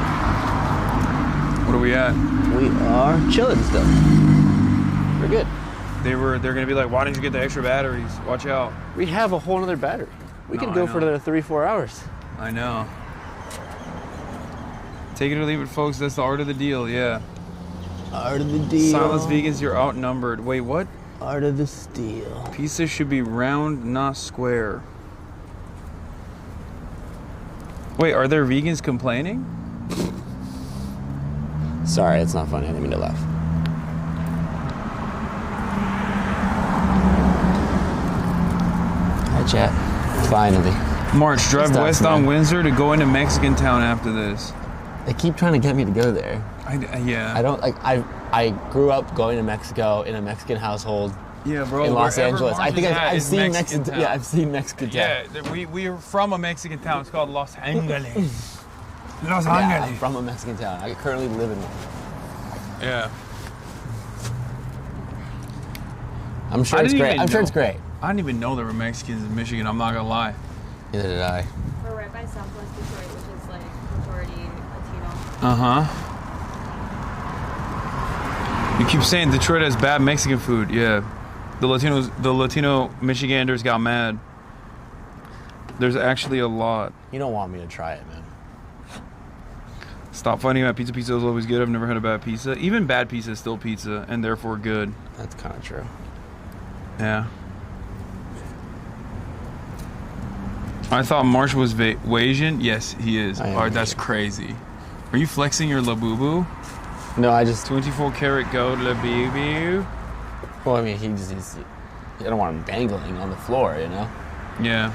What are we at? We are chilling still. We're good. They're gonna be like, why didn't you get the extra batteries? Watch out. We have a whole nother battery. We No, could I go know. for another 3-4 hours. I know. Take it or leave it, folks. That's the art of the deal, yeah. Art of the deal. Silence vegans, you're outnumbered. Wait, what? Art of the steal. Pizza should be round, not square. Wait, are there vegans complaining? Sorry, it's not funny. I didn't mean to laugh. Hi, chat. Finally. March, drive Stuff, west man. on Windsor to go into Mexican town after this. They keep trying to get me to go there. Yeah. I don't like. I grew up going to Mexico in a Mexican household. Yeah, bro. In Los wherever Angeles. I March's think at I've is seen Mexican Mexican. town. Yeah, I've seen Mexican town. Yeah, we're from a Mexican town. It's called Los Angeles. Los Yeah, I'm Angeles. from a Mexican town. I currently live in one. Yeah. I'm sure I it's didn't great. even I'm sure know. it's great. I didn't even know there were Mexicans in Michigan. I'm not gonna lie. Neither did I. We're right by Southwest Detroit, which is like majority Latino. Uh huh. You keep saying Detroit has bad Mexican food. Yeah. The Latino Michiganders got mad. There's actually a lot. You don't want me to try it, man. Stop fighting about pizza. Pizza is always good. I've never had a bad pizza. Even bad pizza is still pizza and therefore good. That's kind of true. Yeah. I thought Marsh was Asian. Yes, he is. I am Alright, that's crazy. Are you flexing your labubu? No, I just 24 karat gold labubu. Well, I mean, he's I don't want him dangling on the floor, you know? Yeah.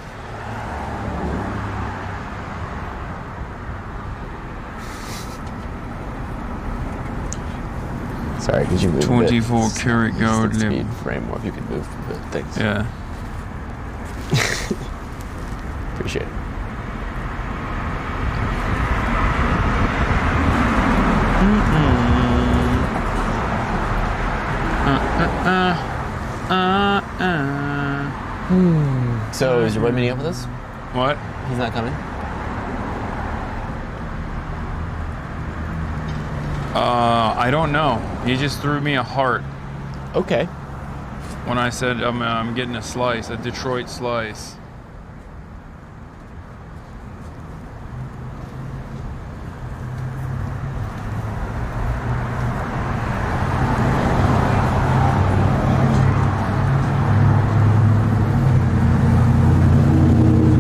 Sorry, could you move 24 karat gold speed frame more if you could move the things. Yeah. Appreciate it. So is your boy meeting up with us? What? He's not coming? I don't know. He just threw me a heart. Okay. When I said I'm getting a slice, a Detroit slice.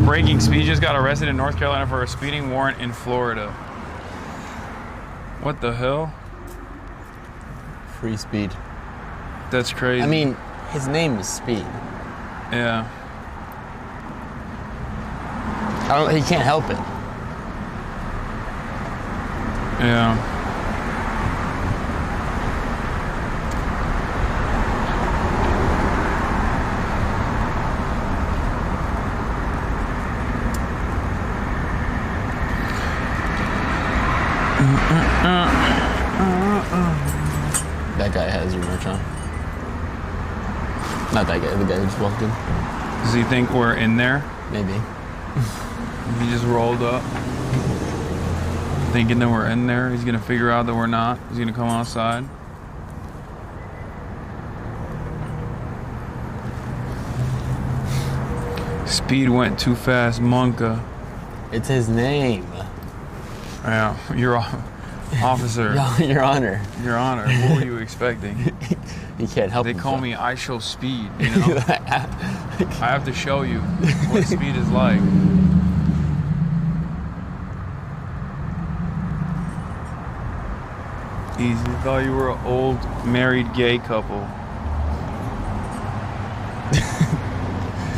Breaking speed just got arrested in North Carolina for a speeding warrant in Florida. What the hell? Free Speed. That's crazy. I mean, his name is Speed. Yeah. He can't help it. Yeah. That guy has your merch on. Not that guy, the guy who just walked in. Does he think we're in there? Maybe. He just rolled up. Thinking that we're in there. He's gonna figure out that we're not. He's gonna come outside. Speed went too fast, Monka. It's his name. Yeah, you're off. Officer. Your Honor. Your Honor. What were you expecting? You can't help They himself. call me I show speed, you know? I have to show you what speed is like. Easy. Thought you were an old married gay couple.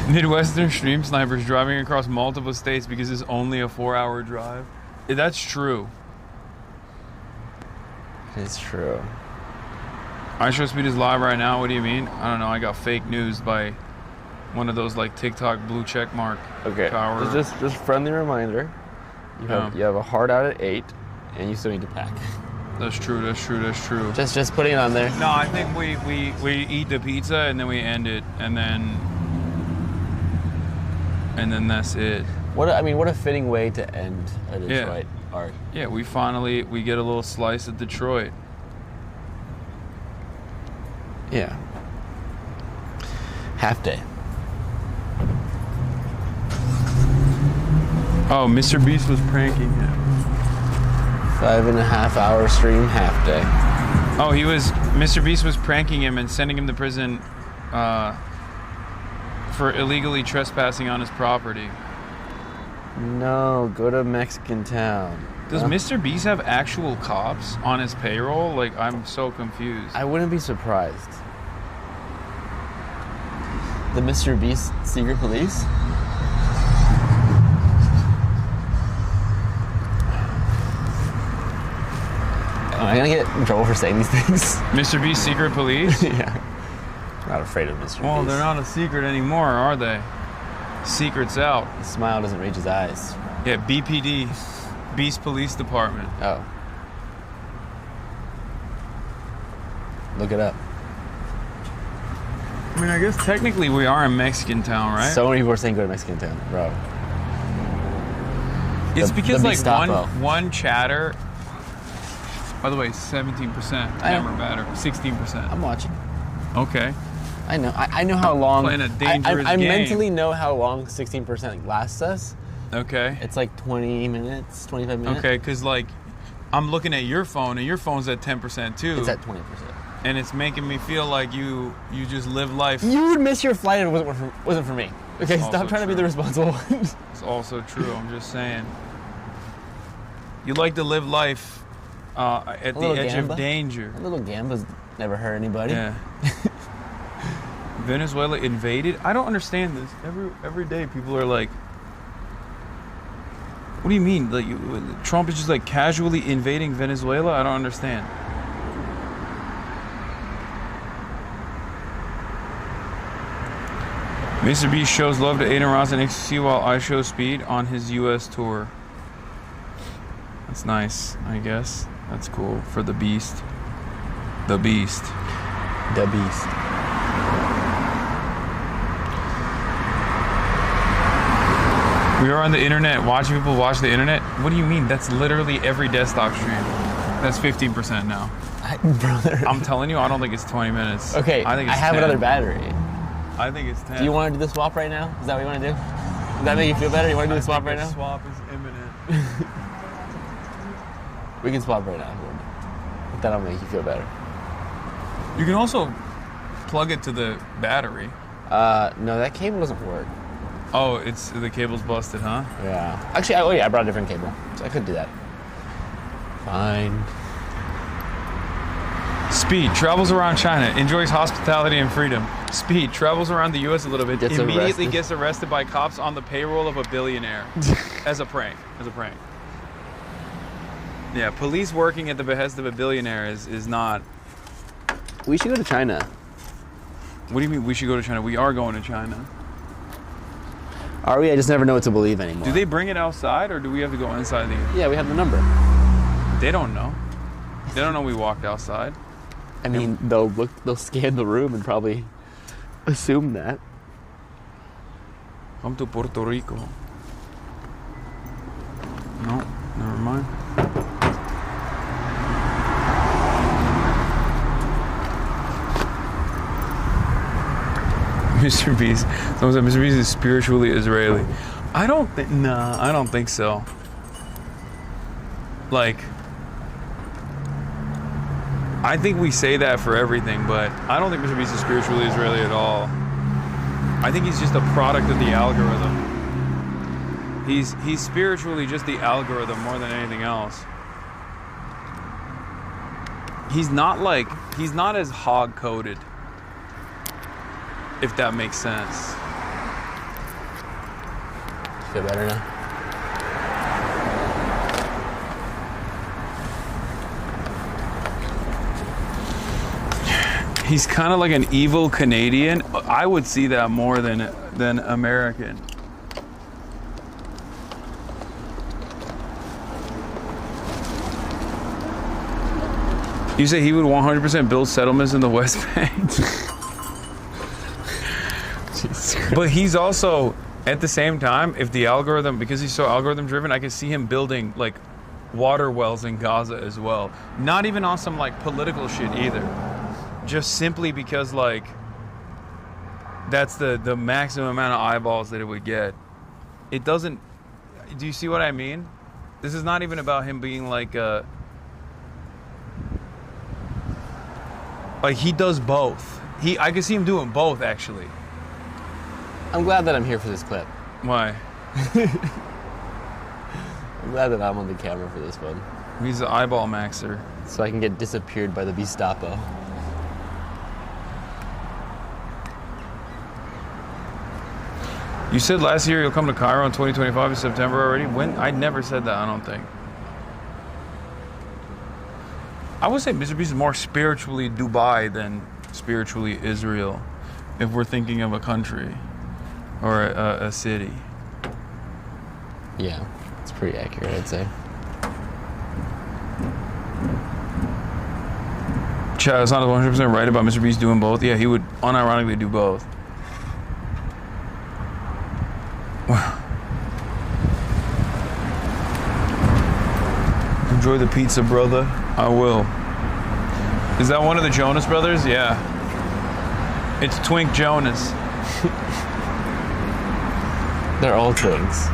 Midwestern stream snipers driving across multiple states because it's only a 4-hour drive. That's true. It's true. I show speed is live right now. What do you mean? I don't know. I got fake news by one of those like TikTok blue check mark. Okay. Power. Just friendly reminder. You have a hard out at 8, and you still need to pack. That's true. That's true. That's true. Just putting it on there. No, I think we eat the pizza and then we end it and then that's it. What a fitting way to end a Detroit arc. Yeah, we get a little slice of Detroit. Yeah. Half day. Oh, Mr. Beast was pranking him. 5.5 hour stream, half day. Oh, Mr. Beast was pranking him and sending him to prison for illegally trespassing on his property. No, go to Mexican Town. Does Mr. Beast have actual cops on his payroll? Like, I'm so confused. I wouldn't be surprised. The Mr. Beast secret police? Am I gonna get in trouble for saying these things? Mr. Beast secret police? Yeah. I'm not afraid of Mr. Beast. Well, they're not a secret anymore, are they? Secret's out. The smile doesn't reach his eyes. Yeah, BPD. Beast Police Department. Oh. Look it up. I mean, I guess technically we are in Mexican Town, right? So many people are saying go to Mexican Town, bro. It's because like one chatter. By the way, 17% camera batter, 16%. I'm watching. Okay. I know. I know how long. Playing a dangerous I game. mentally know how long 16% lasts us. Okay. It's like 20 minutes, 25 minutes. Okay, because like I'm looking at your phone and your phone's at 10% too. It's at 20%. And it's making me feel like you just live life. You would miss your flight if it wasn't for me. Okay, stop trying to be the responsible one. It's also true. I'm just saying. You like to live life at the edge of danger. A little gamba's never hurt anybody. Yeah. Venezuela invaded? I don't understand this. Every day people are like, what do you mean? Like Trump is just like casually invading Venezuela? I don't understand. Mr. Beast shows love to Aiden Ross and XC while I show speed on his US tour. That's nice, I guess. That's cool for the Beast. The Beast. The Beast. We are on the internet, watching people watch the internet. What do you mean? That's literally every desktop stream. That's 15% now. Brother. I'm telling you, I don't think it's 20 minutes. Okay, I think it's I have 10. another battery. I think it's 10. Do you want to do the swap right now? Is that what you want to do? Does that make you feel better? You want to do the swap right now? The swap is imminent. We can swap right now. If that'll make you feel better. You can also plug it to the battery. No, that cable doesn't work. Oh, it's the cable's busted, huh? Yeah. Actually, I brought a different cable, so I could do that. Fine. Speed travels around China, enjoys hospitality and freedom. Speed travels around the U.S. a little bit, immediately gets arrested by cops on the payroll of a billionaire as a prank. Yeah, police working at the behest of a billionaire is not. We should go to China. What do you mean we should go to China? We are going to China. Are we? I just never know what to believe anymore. Do they bring it outside or do we have to go inside the? Yeah, we have the number. They don't know. They don't know we walked outside. I mean, they'll scan the room and probably assume that. Come to Puerto Rico. No, never mind. Mr. Beast. Someone said Mr. Beast is spiritually Israeli. I don't think so. Like, I think we say that for everything, but I don't think Mr. Beast is spiritually Israeli at all. I think he's just a product of the algorithm. He's spiritually just the algorithm more than anything else. He's not as hog-coded, if that makes sense. Feel better now? He's kind of like an evil Canadian. I would see that more than American. You say he would 100% build settlements in the West Bank? But he's also, at the same time, if the algorithm, because he's so algorithm driven, I can see him building like water wells in Gaza as well. Not even on some like political shit either. Just simply because like that's the maximum amount of eyeballs that it would get. It doesn't, do you see what I mean? This is not even about him being like he does both. I can see him doing both actually. I'm glad that I'm here for this clip. Why? I'm glad that I'm on the camera for this one. He's the eyeball maxer. So I can get disappeared by the Gestapo. You said last year you'll come to Cairo in 2025 in September already? When? I never said that, I don't think. I would say Mr. Beast is more spiritually Dubai than spiritually Israel, if we're thinking of a country or a city. Yeah, it's pretty accurate, I'd say. Chad, it's not 100% right about Mr. Beast doing both. Yeah, he would unironically do both. Enjoy the pizza, brother. I will. Is that one of the Jonas brothers? Yeah. It's Twink Jonas. They're all twins.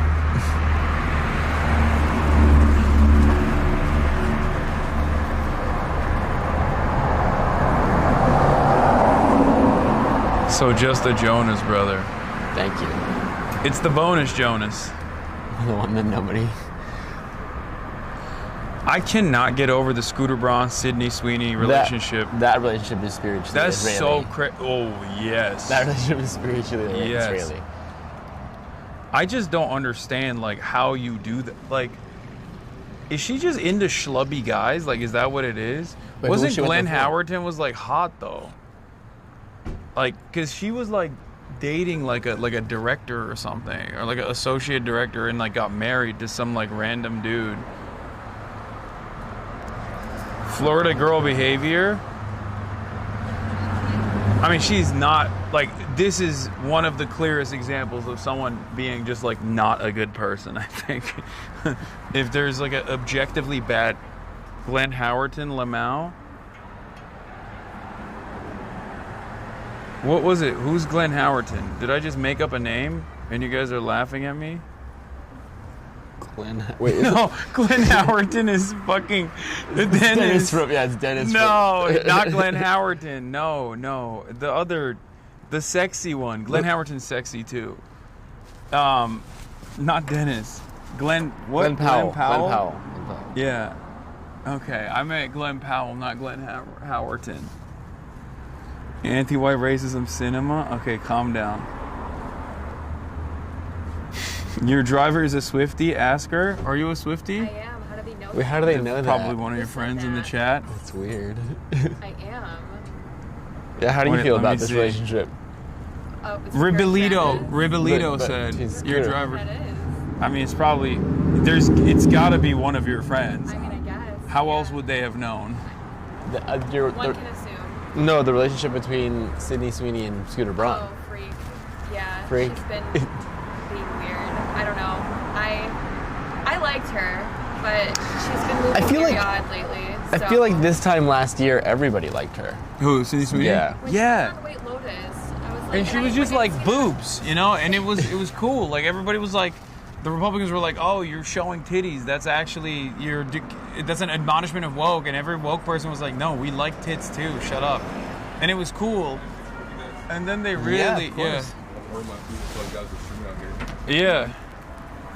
So just the Jonas brother. Thank you. It's the bonus Jonas. The one that nobody... I cannot get over the Scooter Braun, Sydney Sweeney relationship. That relationship is spiritually That's Israeli. so crazy. Oh, yes. That relationship is spiritually Israeli. I just don't understand, like, how you do that. Like, is she just into schlubby guys? Like, is that what it is? Wait, Wasn't Glenn Howerton was, like, hot, though? Like, because she was, like, dating, like a director or something. Or, like, an associate director and, like, got married to some, like, random dude. Florida girl behavior. I mean, she's not, like, this is one of the clearest examples of someone being just, like, not a good person, I think. If there's, like, an objectively bad Glenn Howerton Lamau. What was it? Who's Glenn Howerton? Did I just make up a name and you guys are laughing at me? Glenn Howerton is fucking Dennis. It's Dennis. No, not Glenn Howerton. No. The sexy one. Glenn Howerton's sexy too. Not Dennis. Glenn Powell. Glenn Powell. Yeah. Okay, I meant Glenn Powell, not Glenn Howerton. Anti-white racism cinema? Okay, calm down. Your driver is a Swiftie? Ask her. Are you a Swiftie? I am. How do they know? Wait, how do they know that? Probably one of your friends in the chat. That's weird. I am. Yeah, how do you feel about this relationship? Oh, Ribolito said your driver. I mean, it's probably it's got to be one of your friends. I mean, I guess. How else would they have known? One can assume. No, the relationship between Sydney Sweeney and Scooter Braun. Oh, freak. Yeah. Freak. She's been being weird. I don't know. I liked her, but she's been moving very odd lately. I feel like this time last year, everybody liked her. Who, Sydney Sweeney? Yeah. When she was on White Lotus, I was like, And she was just like boobs, you know, and it was cool. Like everybody was like, the Republicans were like, "Oh, you're showing titties. That's actually that's an admonishment of woke." And every woke person was like, "No, we like tits too. Shut up." And it was cool. And then they really, yeah.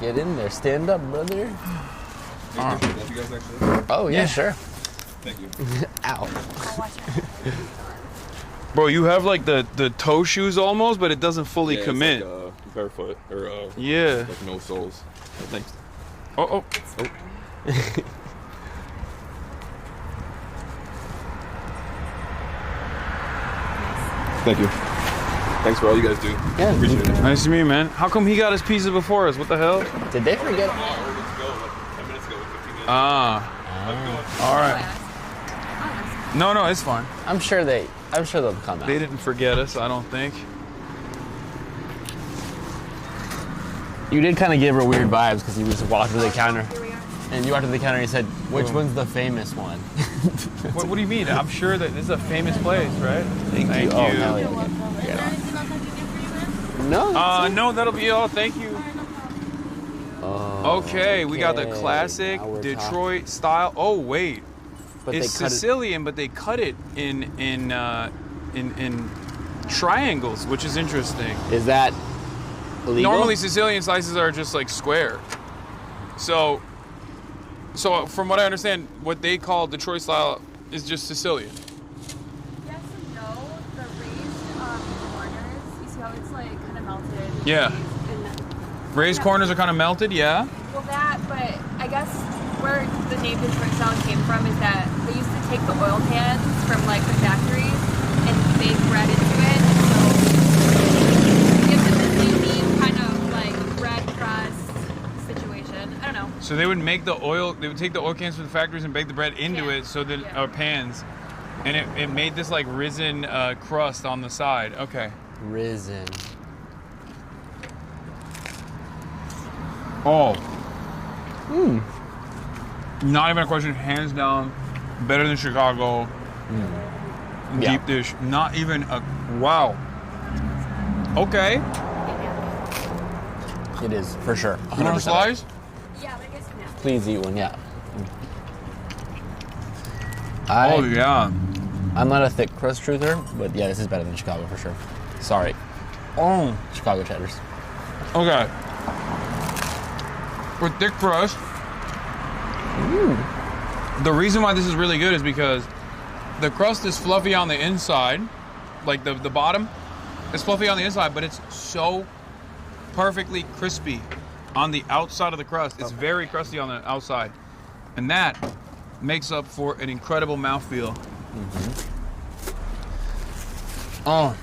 Get in there, stand up, brother. Oh yeah, sure. Thank you. Ow. Bro, you have like the toe shoes almost, but it doesn't fully commit. It's like, barefoot or yeah, like no soles. Thanks. Oh. Thank you. Thanks for all you guys do. Yeah, appreciate it. Nice to meet you, man. How come he got his pizza before us? What the hell? Did they forget? All right. No, it's fine. I'm sure they'll come out. They didn't forget us, I don't think. You did kind of give her weird vibes because you just walked to the counter. And you walked to the counter and you said, which one's the famous one? What do you mean? I'm sure that this is a famous place, right? Thank you. Oh, hell yeah. No. No, that'll be all. Thank you. Okay, we got the classic Detroit style. Oh wait, but it's Sicilian, but they cut it in triangles, which is interesting. Is that illegal? Normally Sicilian slices are just like square. So from what I understand, what they call Detroit style is just Sicilian. Yes and no. The raised corners, you see how it's like kind of melted? Yeah. Raised corners are kind of melted, yeah. Well, that, but I guess where the name Detroit style came from is that they used to take the oil pans from like the factories and bake bread into it. So it gives it this unique kind of like bread crust situation. I don't know. So they would make they would take the oil cans from the factories and bake the bread into it, so that pans, and it made this like risen crust on the side. Okay. Risen. Oh. Not even a question. Hands down, better than Chicago. Deep dish. Not even a wow. Okay. It is for sure. 100%. You want a slice? Yeah, but I guess no. Please eat one. Yeah. Oh yeah. I'm not a thick crust truther, but yeah, this is better than Chicago for sure. Sorry. Oh. Chicago cheddars. Okay. With thick crust. The reason why this is really good is because the crust is fluffy on the inside, like the bottom is fluffy on the inside, but it's so perfectly crispy on the outside of the crust. It's very crusty on the outside, and that makes up for an incredible mouthfeel. Oh.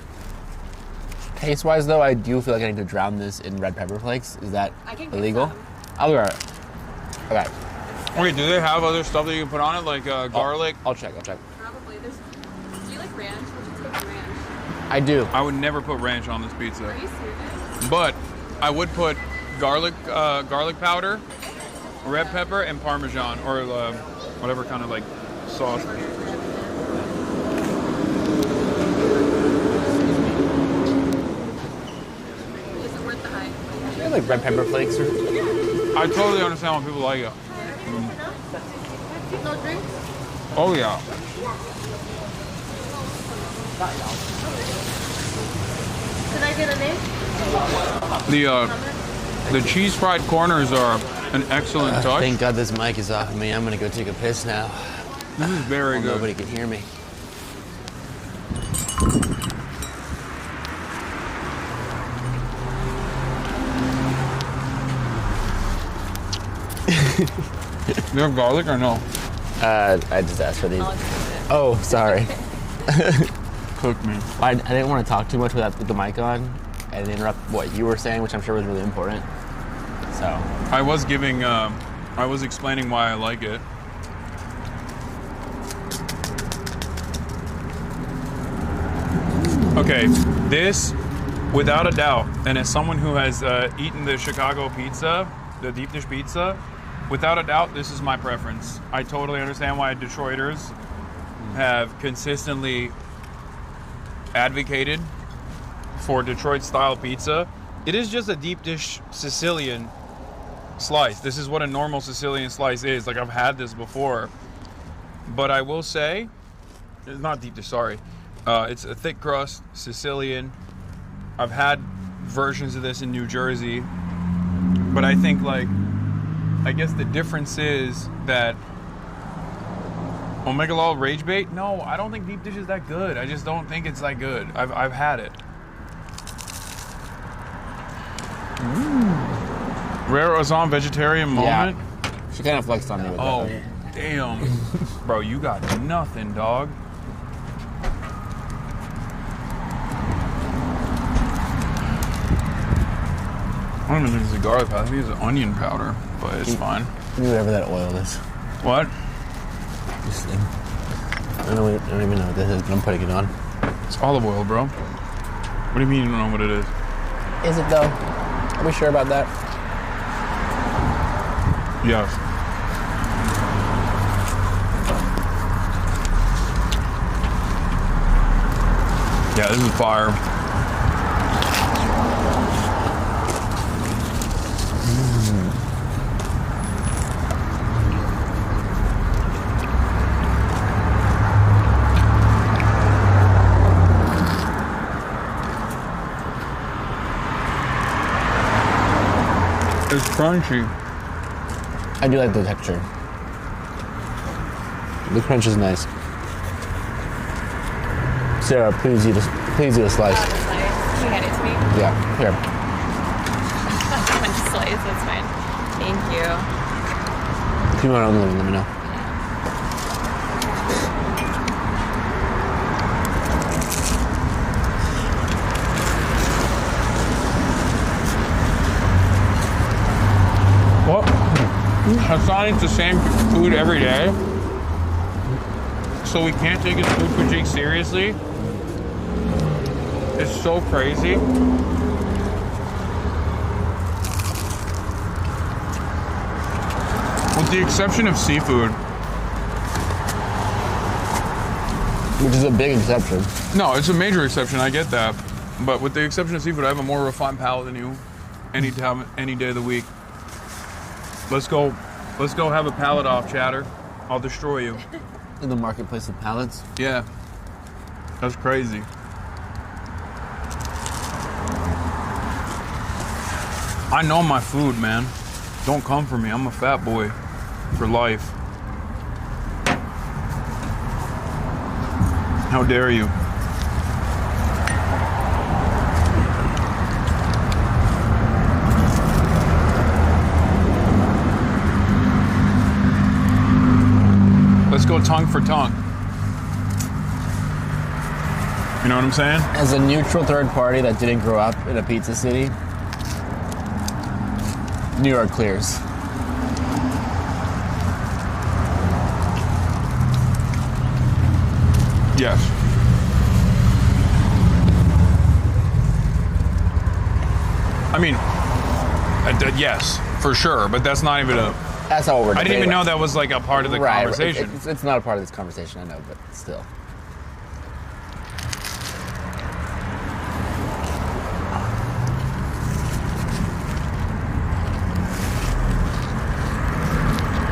Taste-wise, though, I do feel like I need to drown this in red pepper flakes. Is that illegal? I'll be alright. Okay. Wait, do they have other stuff that you can put on it, like garlic? I'll check. Probably. Do you like ranch? Would you take ranch? I do. I would never put ranch on this pizza. Are you serious? But I would put garlic powder, red pepper, and Parmesan, or whatever kind of like sauce. Is it worth the hype? I like red pepper flakes. I totally understand why people like it. No drinks? Oh yeah. Can I get a name? The cheese fried corners are an excellent touch. Thank God this mic is off of me. I'm gonna go take a piss now. This is very good. Nobody can hear me. You have garlic or no? I just asked for these. Oh, sorry. Cook me. I didn't want to talk too much with the mic on and interrupt what you were saying, which I'm sure was really important. So I was explaining why I like it. Okay, this, without a doubt, and as someone who has eaten the Chicago pizza, the deep dish pizza, without a doubt, this is my preference. I totally understand why Detroiters have consistently advocated for Detroit style pizza. It is just a deep dish Sicilian slice. This is what a normal Sicilian slice is. Like, I've had this before. But I will say, it's not deep dish, sorry. It's a thick crust, Sicilian. I've had versions of this in New Jersey. But I think, like, I guess the difference is that Omega Law Rage Bait? No, I don't think deep dish is that good. I just don't think it's that good. I've had it. Rare Hasan vegetarian moment? Yeah. She kind of flexed on me with that. Oh, damn. Bro, you got nothing, dog. I don't even think it's a garlic powder. I think it's an onion powder, but it's fine. Do whatever that oil is. What? This thing. I don't even know what this is, but I'm putting it on. It's olive oil, bro. What do you mean you don't know what it is? Is it though? Are we sure about that? Yes. Yeah, this is fire. It's crunchy. I do like the texture. The crunch is nice. Sarah, please eat a slice. Can you hand it to me? Yeah, here. One slice, that's fine. Thank you. If you want to let me know. What? Hasan eats the same food every day, so we can't take his food critique seriously. It's so crazy. With the exception of seafood. Which is a big exception. No, it's a major exception, I get that. But with the exception of seafood, I have a more refined palate than you any time, any day of the week. Let's go have a palate off, chatter. I'll destroy you. In the marketplace of palates? Yeah. That's crazy. I know my food, man. Don't come for me. I'm a fat boy for life. How dare you? Let's go tongue for tongue. You know what I'm saying? As a neutral third party that didn't grow up in a pizza city, New York clears. Yes. I mean, yes, for sure, but that's not even a... That's all we're I didn't even know debating. that was like a part of the conversation. It's not a part of this conversation, I know, but still.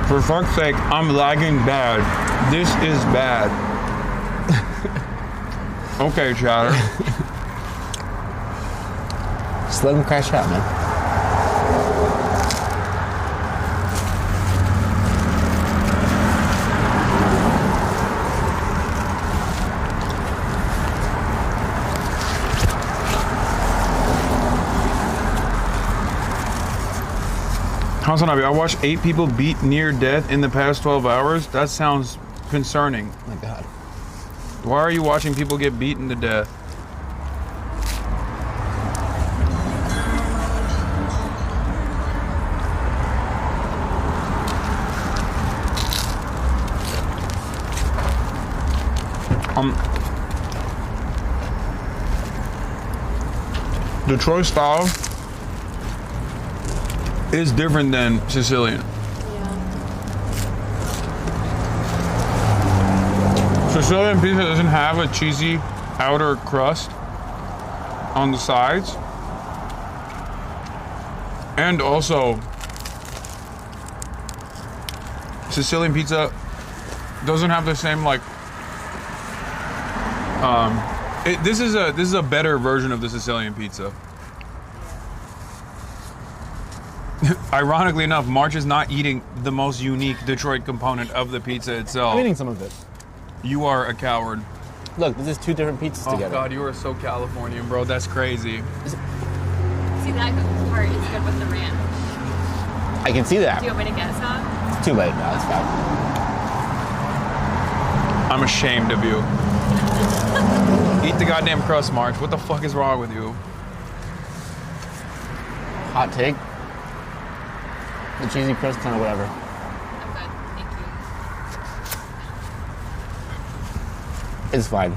For fuck's sake, I'm lagging bad. This is bad. Okay, chatter. Just let him crash out, man. HasanAbi, I watched 8 people beat near death in the past 12 hours. That sounds concerning. Oh my God. Why are you watching people get beaten to death? Detroit style is different than Sicilian. Sicilian pizza doesn't have a cheesy outer crust on the sides. And also, Sicilian pizza doesn't have the same like. This is a better version of the Sicilian pizza. Ironically enough, March is not eating the most unique Detroit component of the pizza itself. I'm eating some of it. You are a coward. Look, this is 2 different pizzas together. Oh God, you are so Californian, bro. That's crazy. See, that part is good with the ranch. I can see that. Do you want me to get some? It's too late now. It's fine. I'm ashamed of you. Eat the goddamn crust, March. What the fuck is wrong with you? Hot take. The cheesy crust, kind of whatever. I'm good. Thank you. It's fine.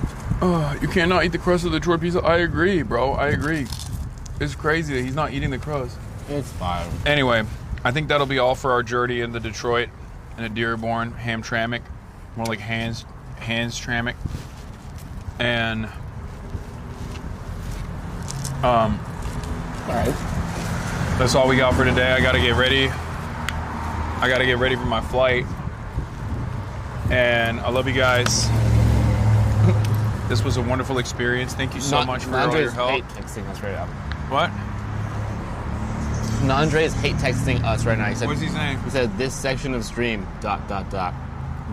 You cannot eat the crust of the Detroit pizza. I agree, bro. I agree. It's crazy that he's not eating the crust. It's fine. Anyway, I think that'll be all for our journey into Detroit and a Dearborn Hamtramck. More like Hans Trammick. And all right. That's all we got for today. I gotta get ready. I gotta get ready for my flight. And I love you guys. This was a wonderful experience. Thank you so much for all your help. Hate texting us right now. What? Andres hate texting us right now. He said, what's he saying? He said, this section of stream, ...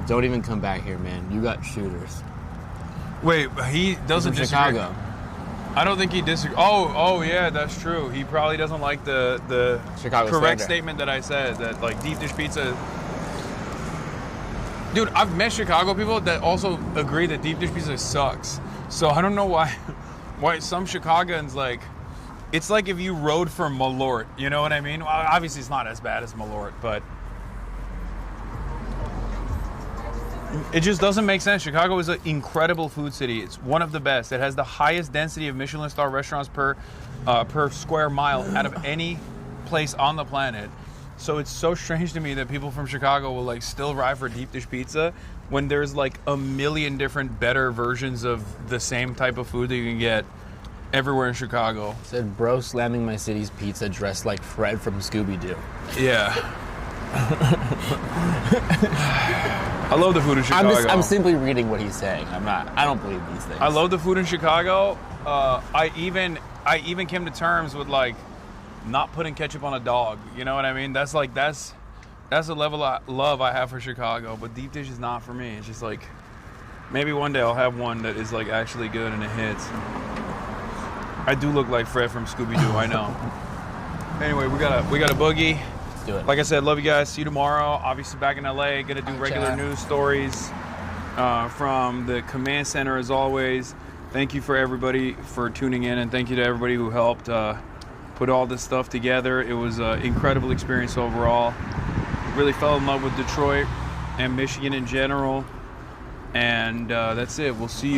Don't even come back here, man. You got shooters. Wait, he doesn't He's from disagree. Chicago. I don't think he disagrees. Oh yeah, that's true. He probably doesn't like the Chicago correct standard. statement that I said, that like deep dish pizza. Dude, I've met Chicago people that also agree that deep dish pizza sucks. So I don't know why some Chicagoans like, it's like if you rode for Malort, you know what I mean? Well, obviously it's not as bad as Malort, but it just doesn't make sense. Chicago is an incredible food city. It's one of the best. It has the highest density of Michelin star restaurants per square mile out of any place on the planet. So it's so strange to me that people from Chicago will like still ride for deep dish pizza when there's like a million different better versions of the same type of food that you can get everywhere in Chicago. Said, bro, slamming my city's pizza dressed like Fred from Scooby-Doo. Yeah. I love the food in Chicago. I'm simply reading what he's saying. I don't believe these things. I love the food in Chicago. I even came to terms with like not putting ketchup on a dog. You know what I mean? That's a level of love I have for Chicago. But deep dish is not for me. It's just like maybe one day I'll have one that is like actually good and it hits. I do look like Fred from Scooby-Doo. I know. Anyway, we got a boogie. Let's do it. Like I said, love you guys. See you tomorrow. Obviously back in LA. Gonna do regular news stories from the command center as always. Thank you for everybody for tuning in, and thank you to everybody who helped put all this stuff together. It was an incredible experience overall. Really fell in love with Detroit and Michigan in general. And that's it. We'll see you.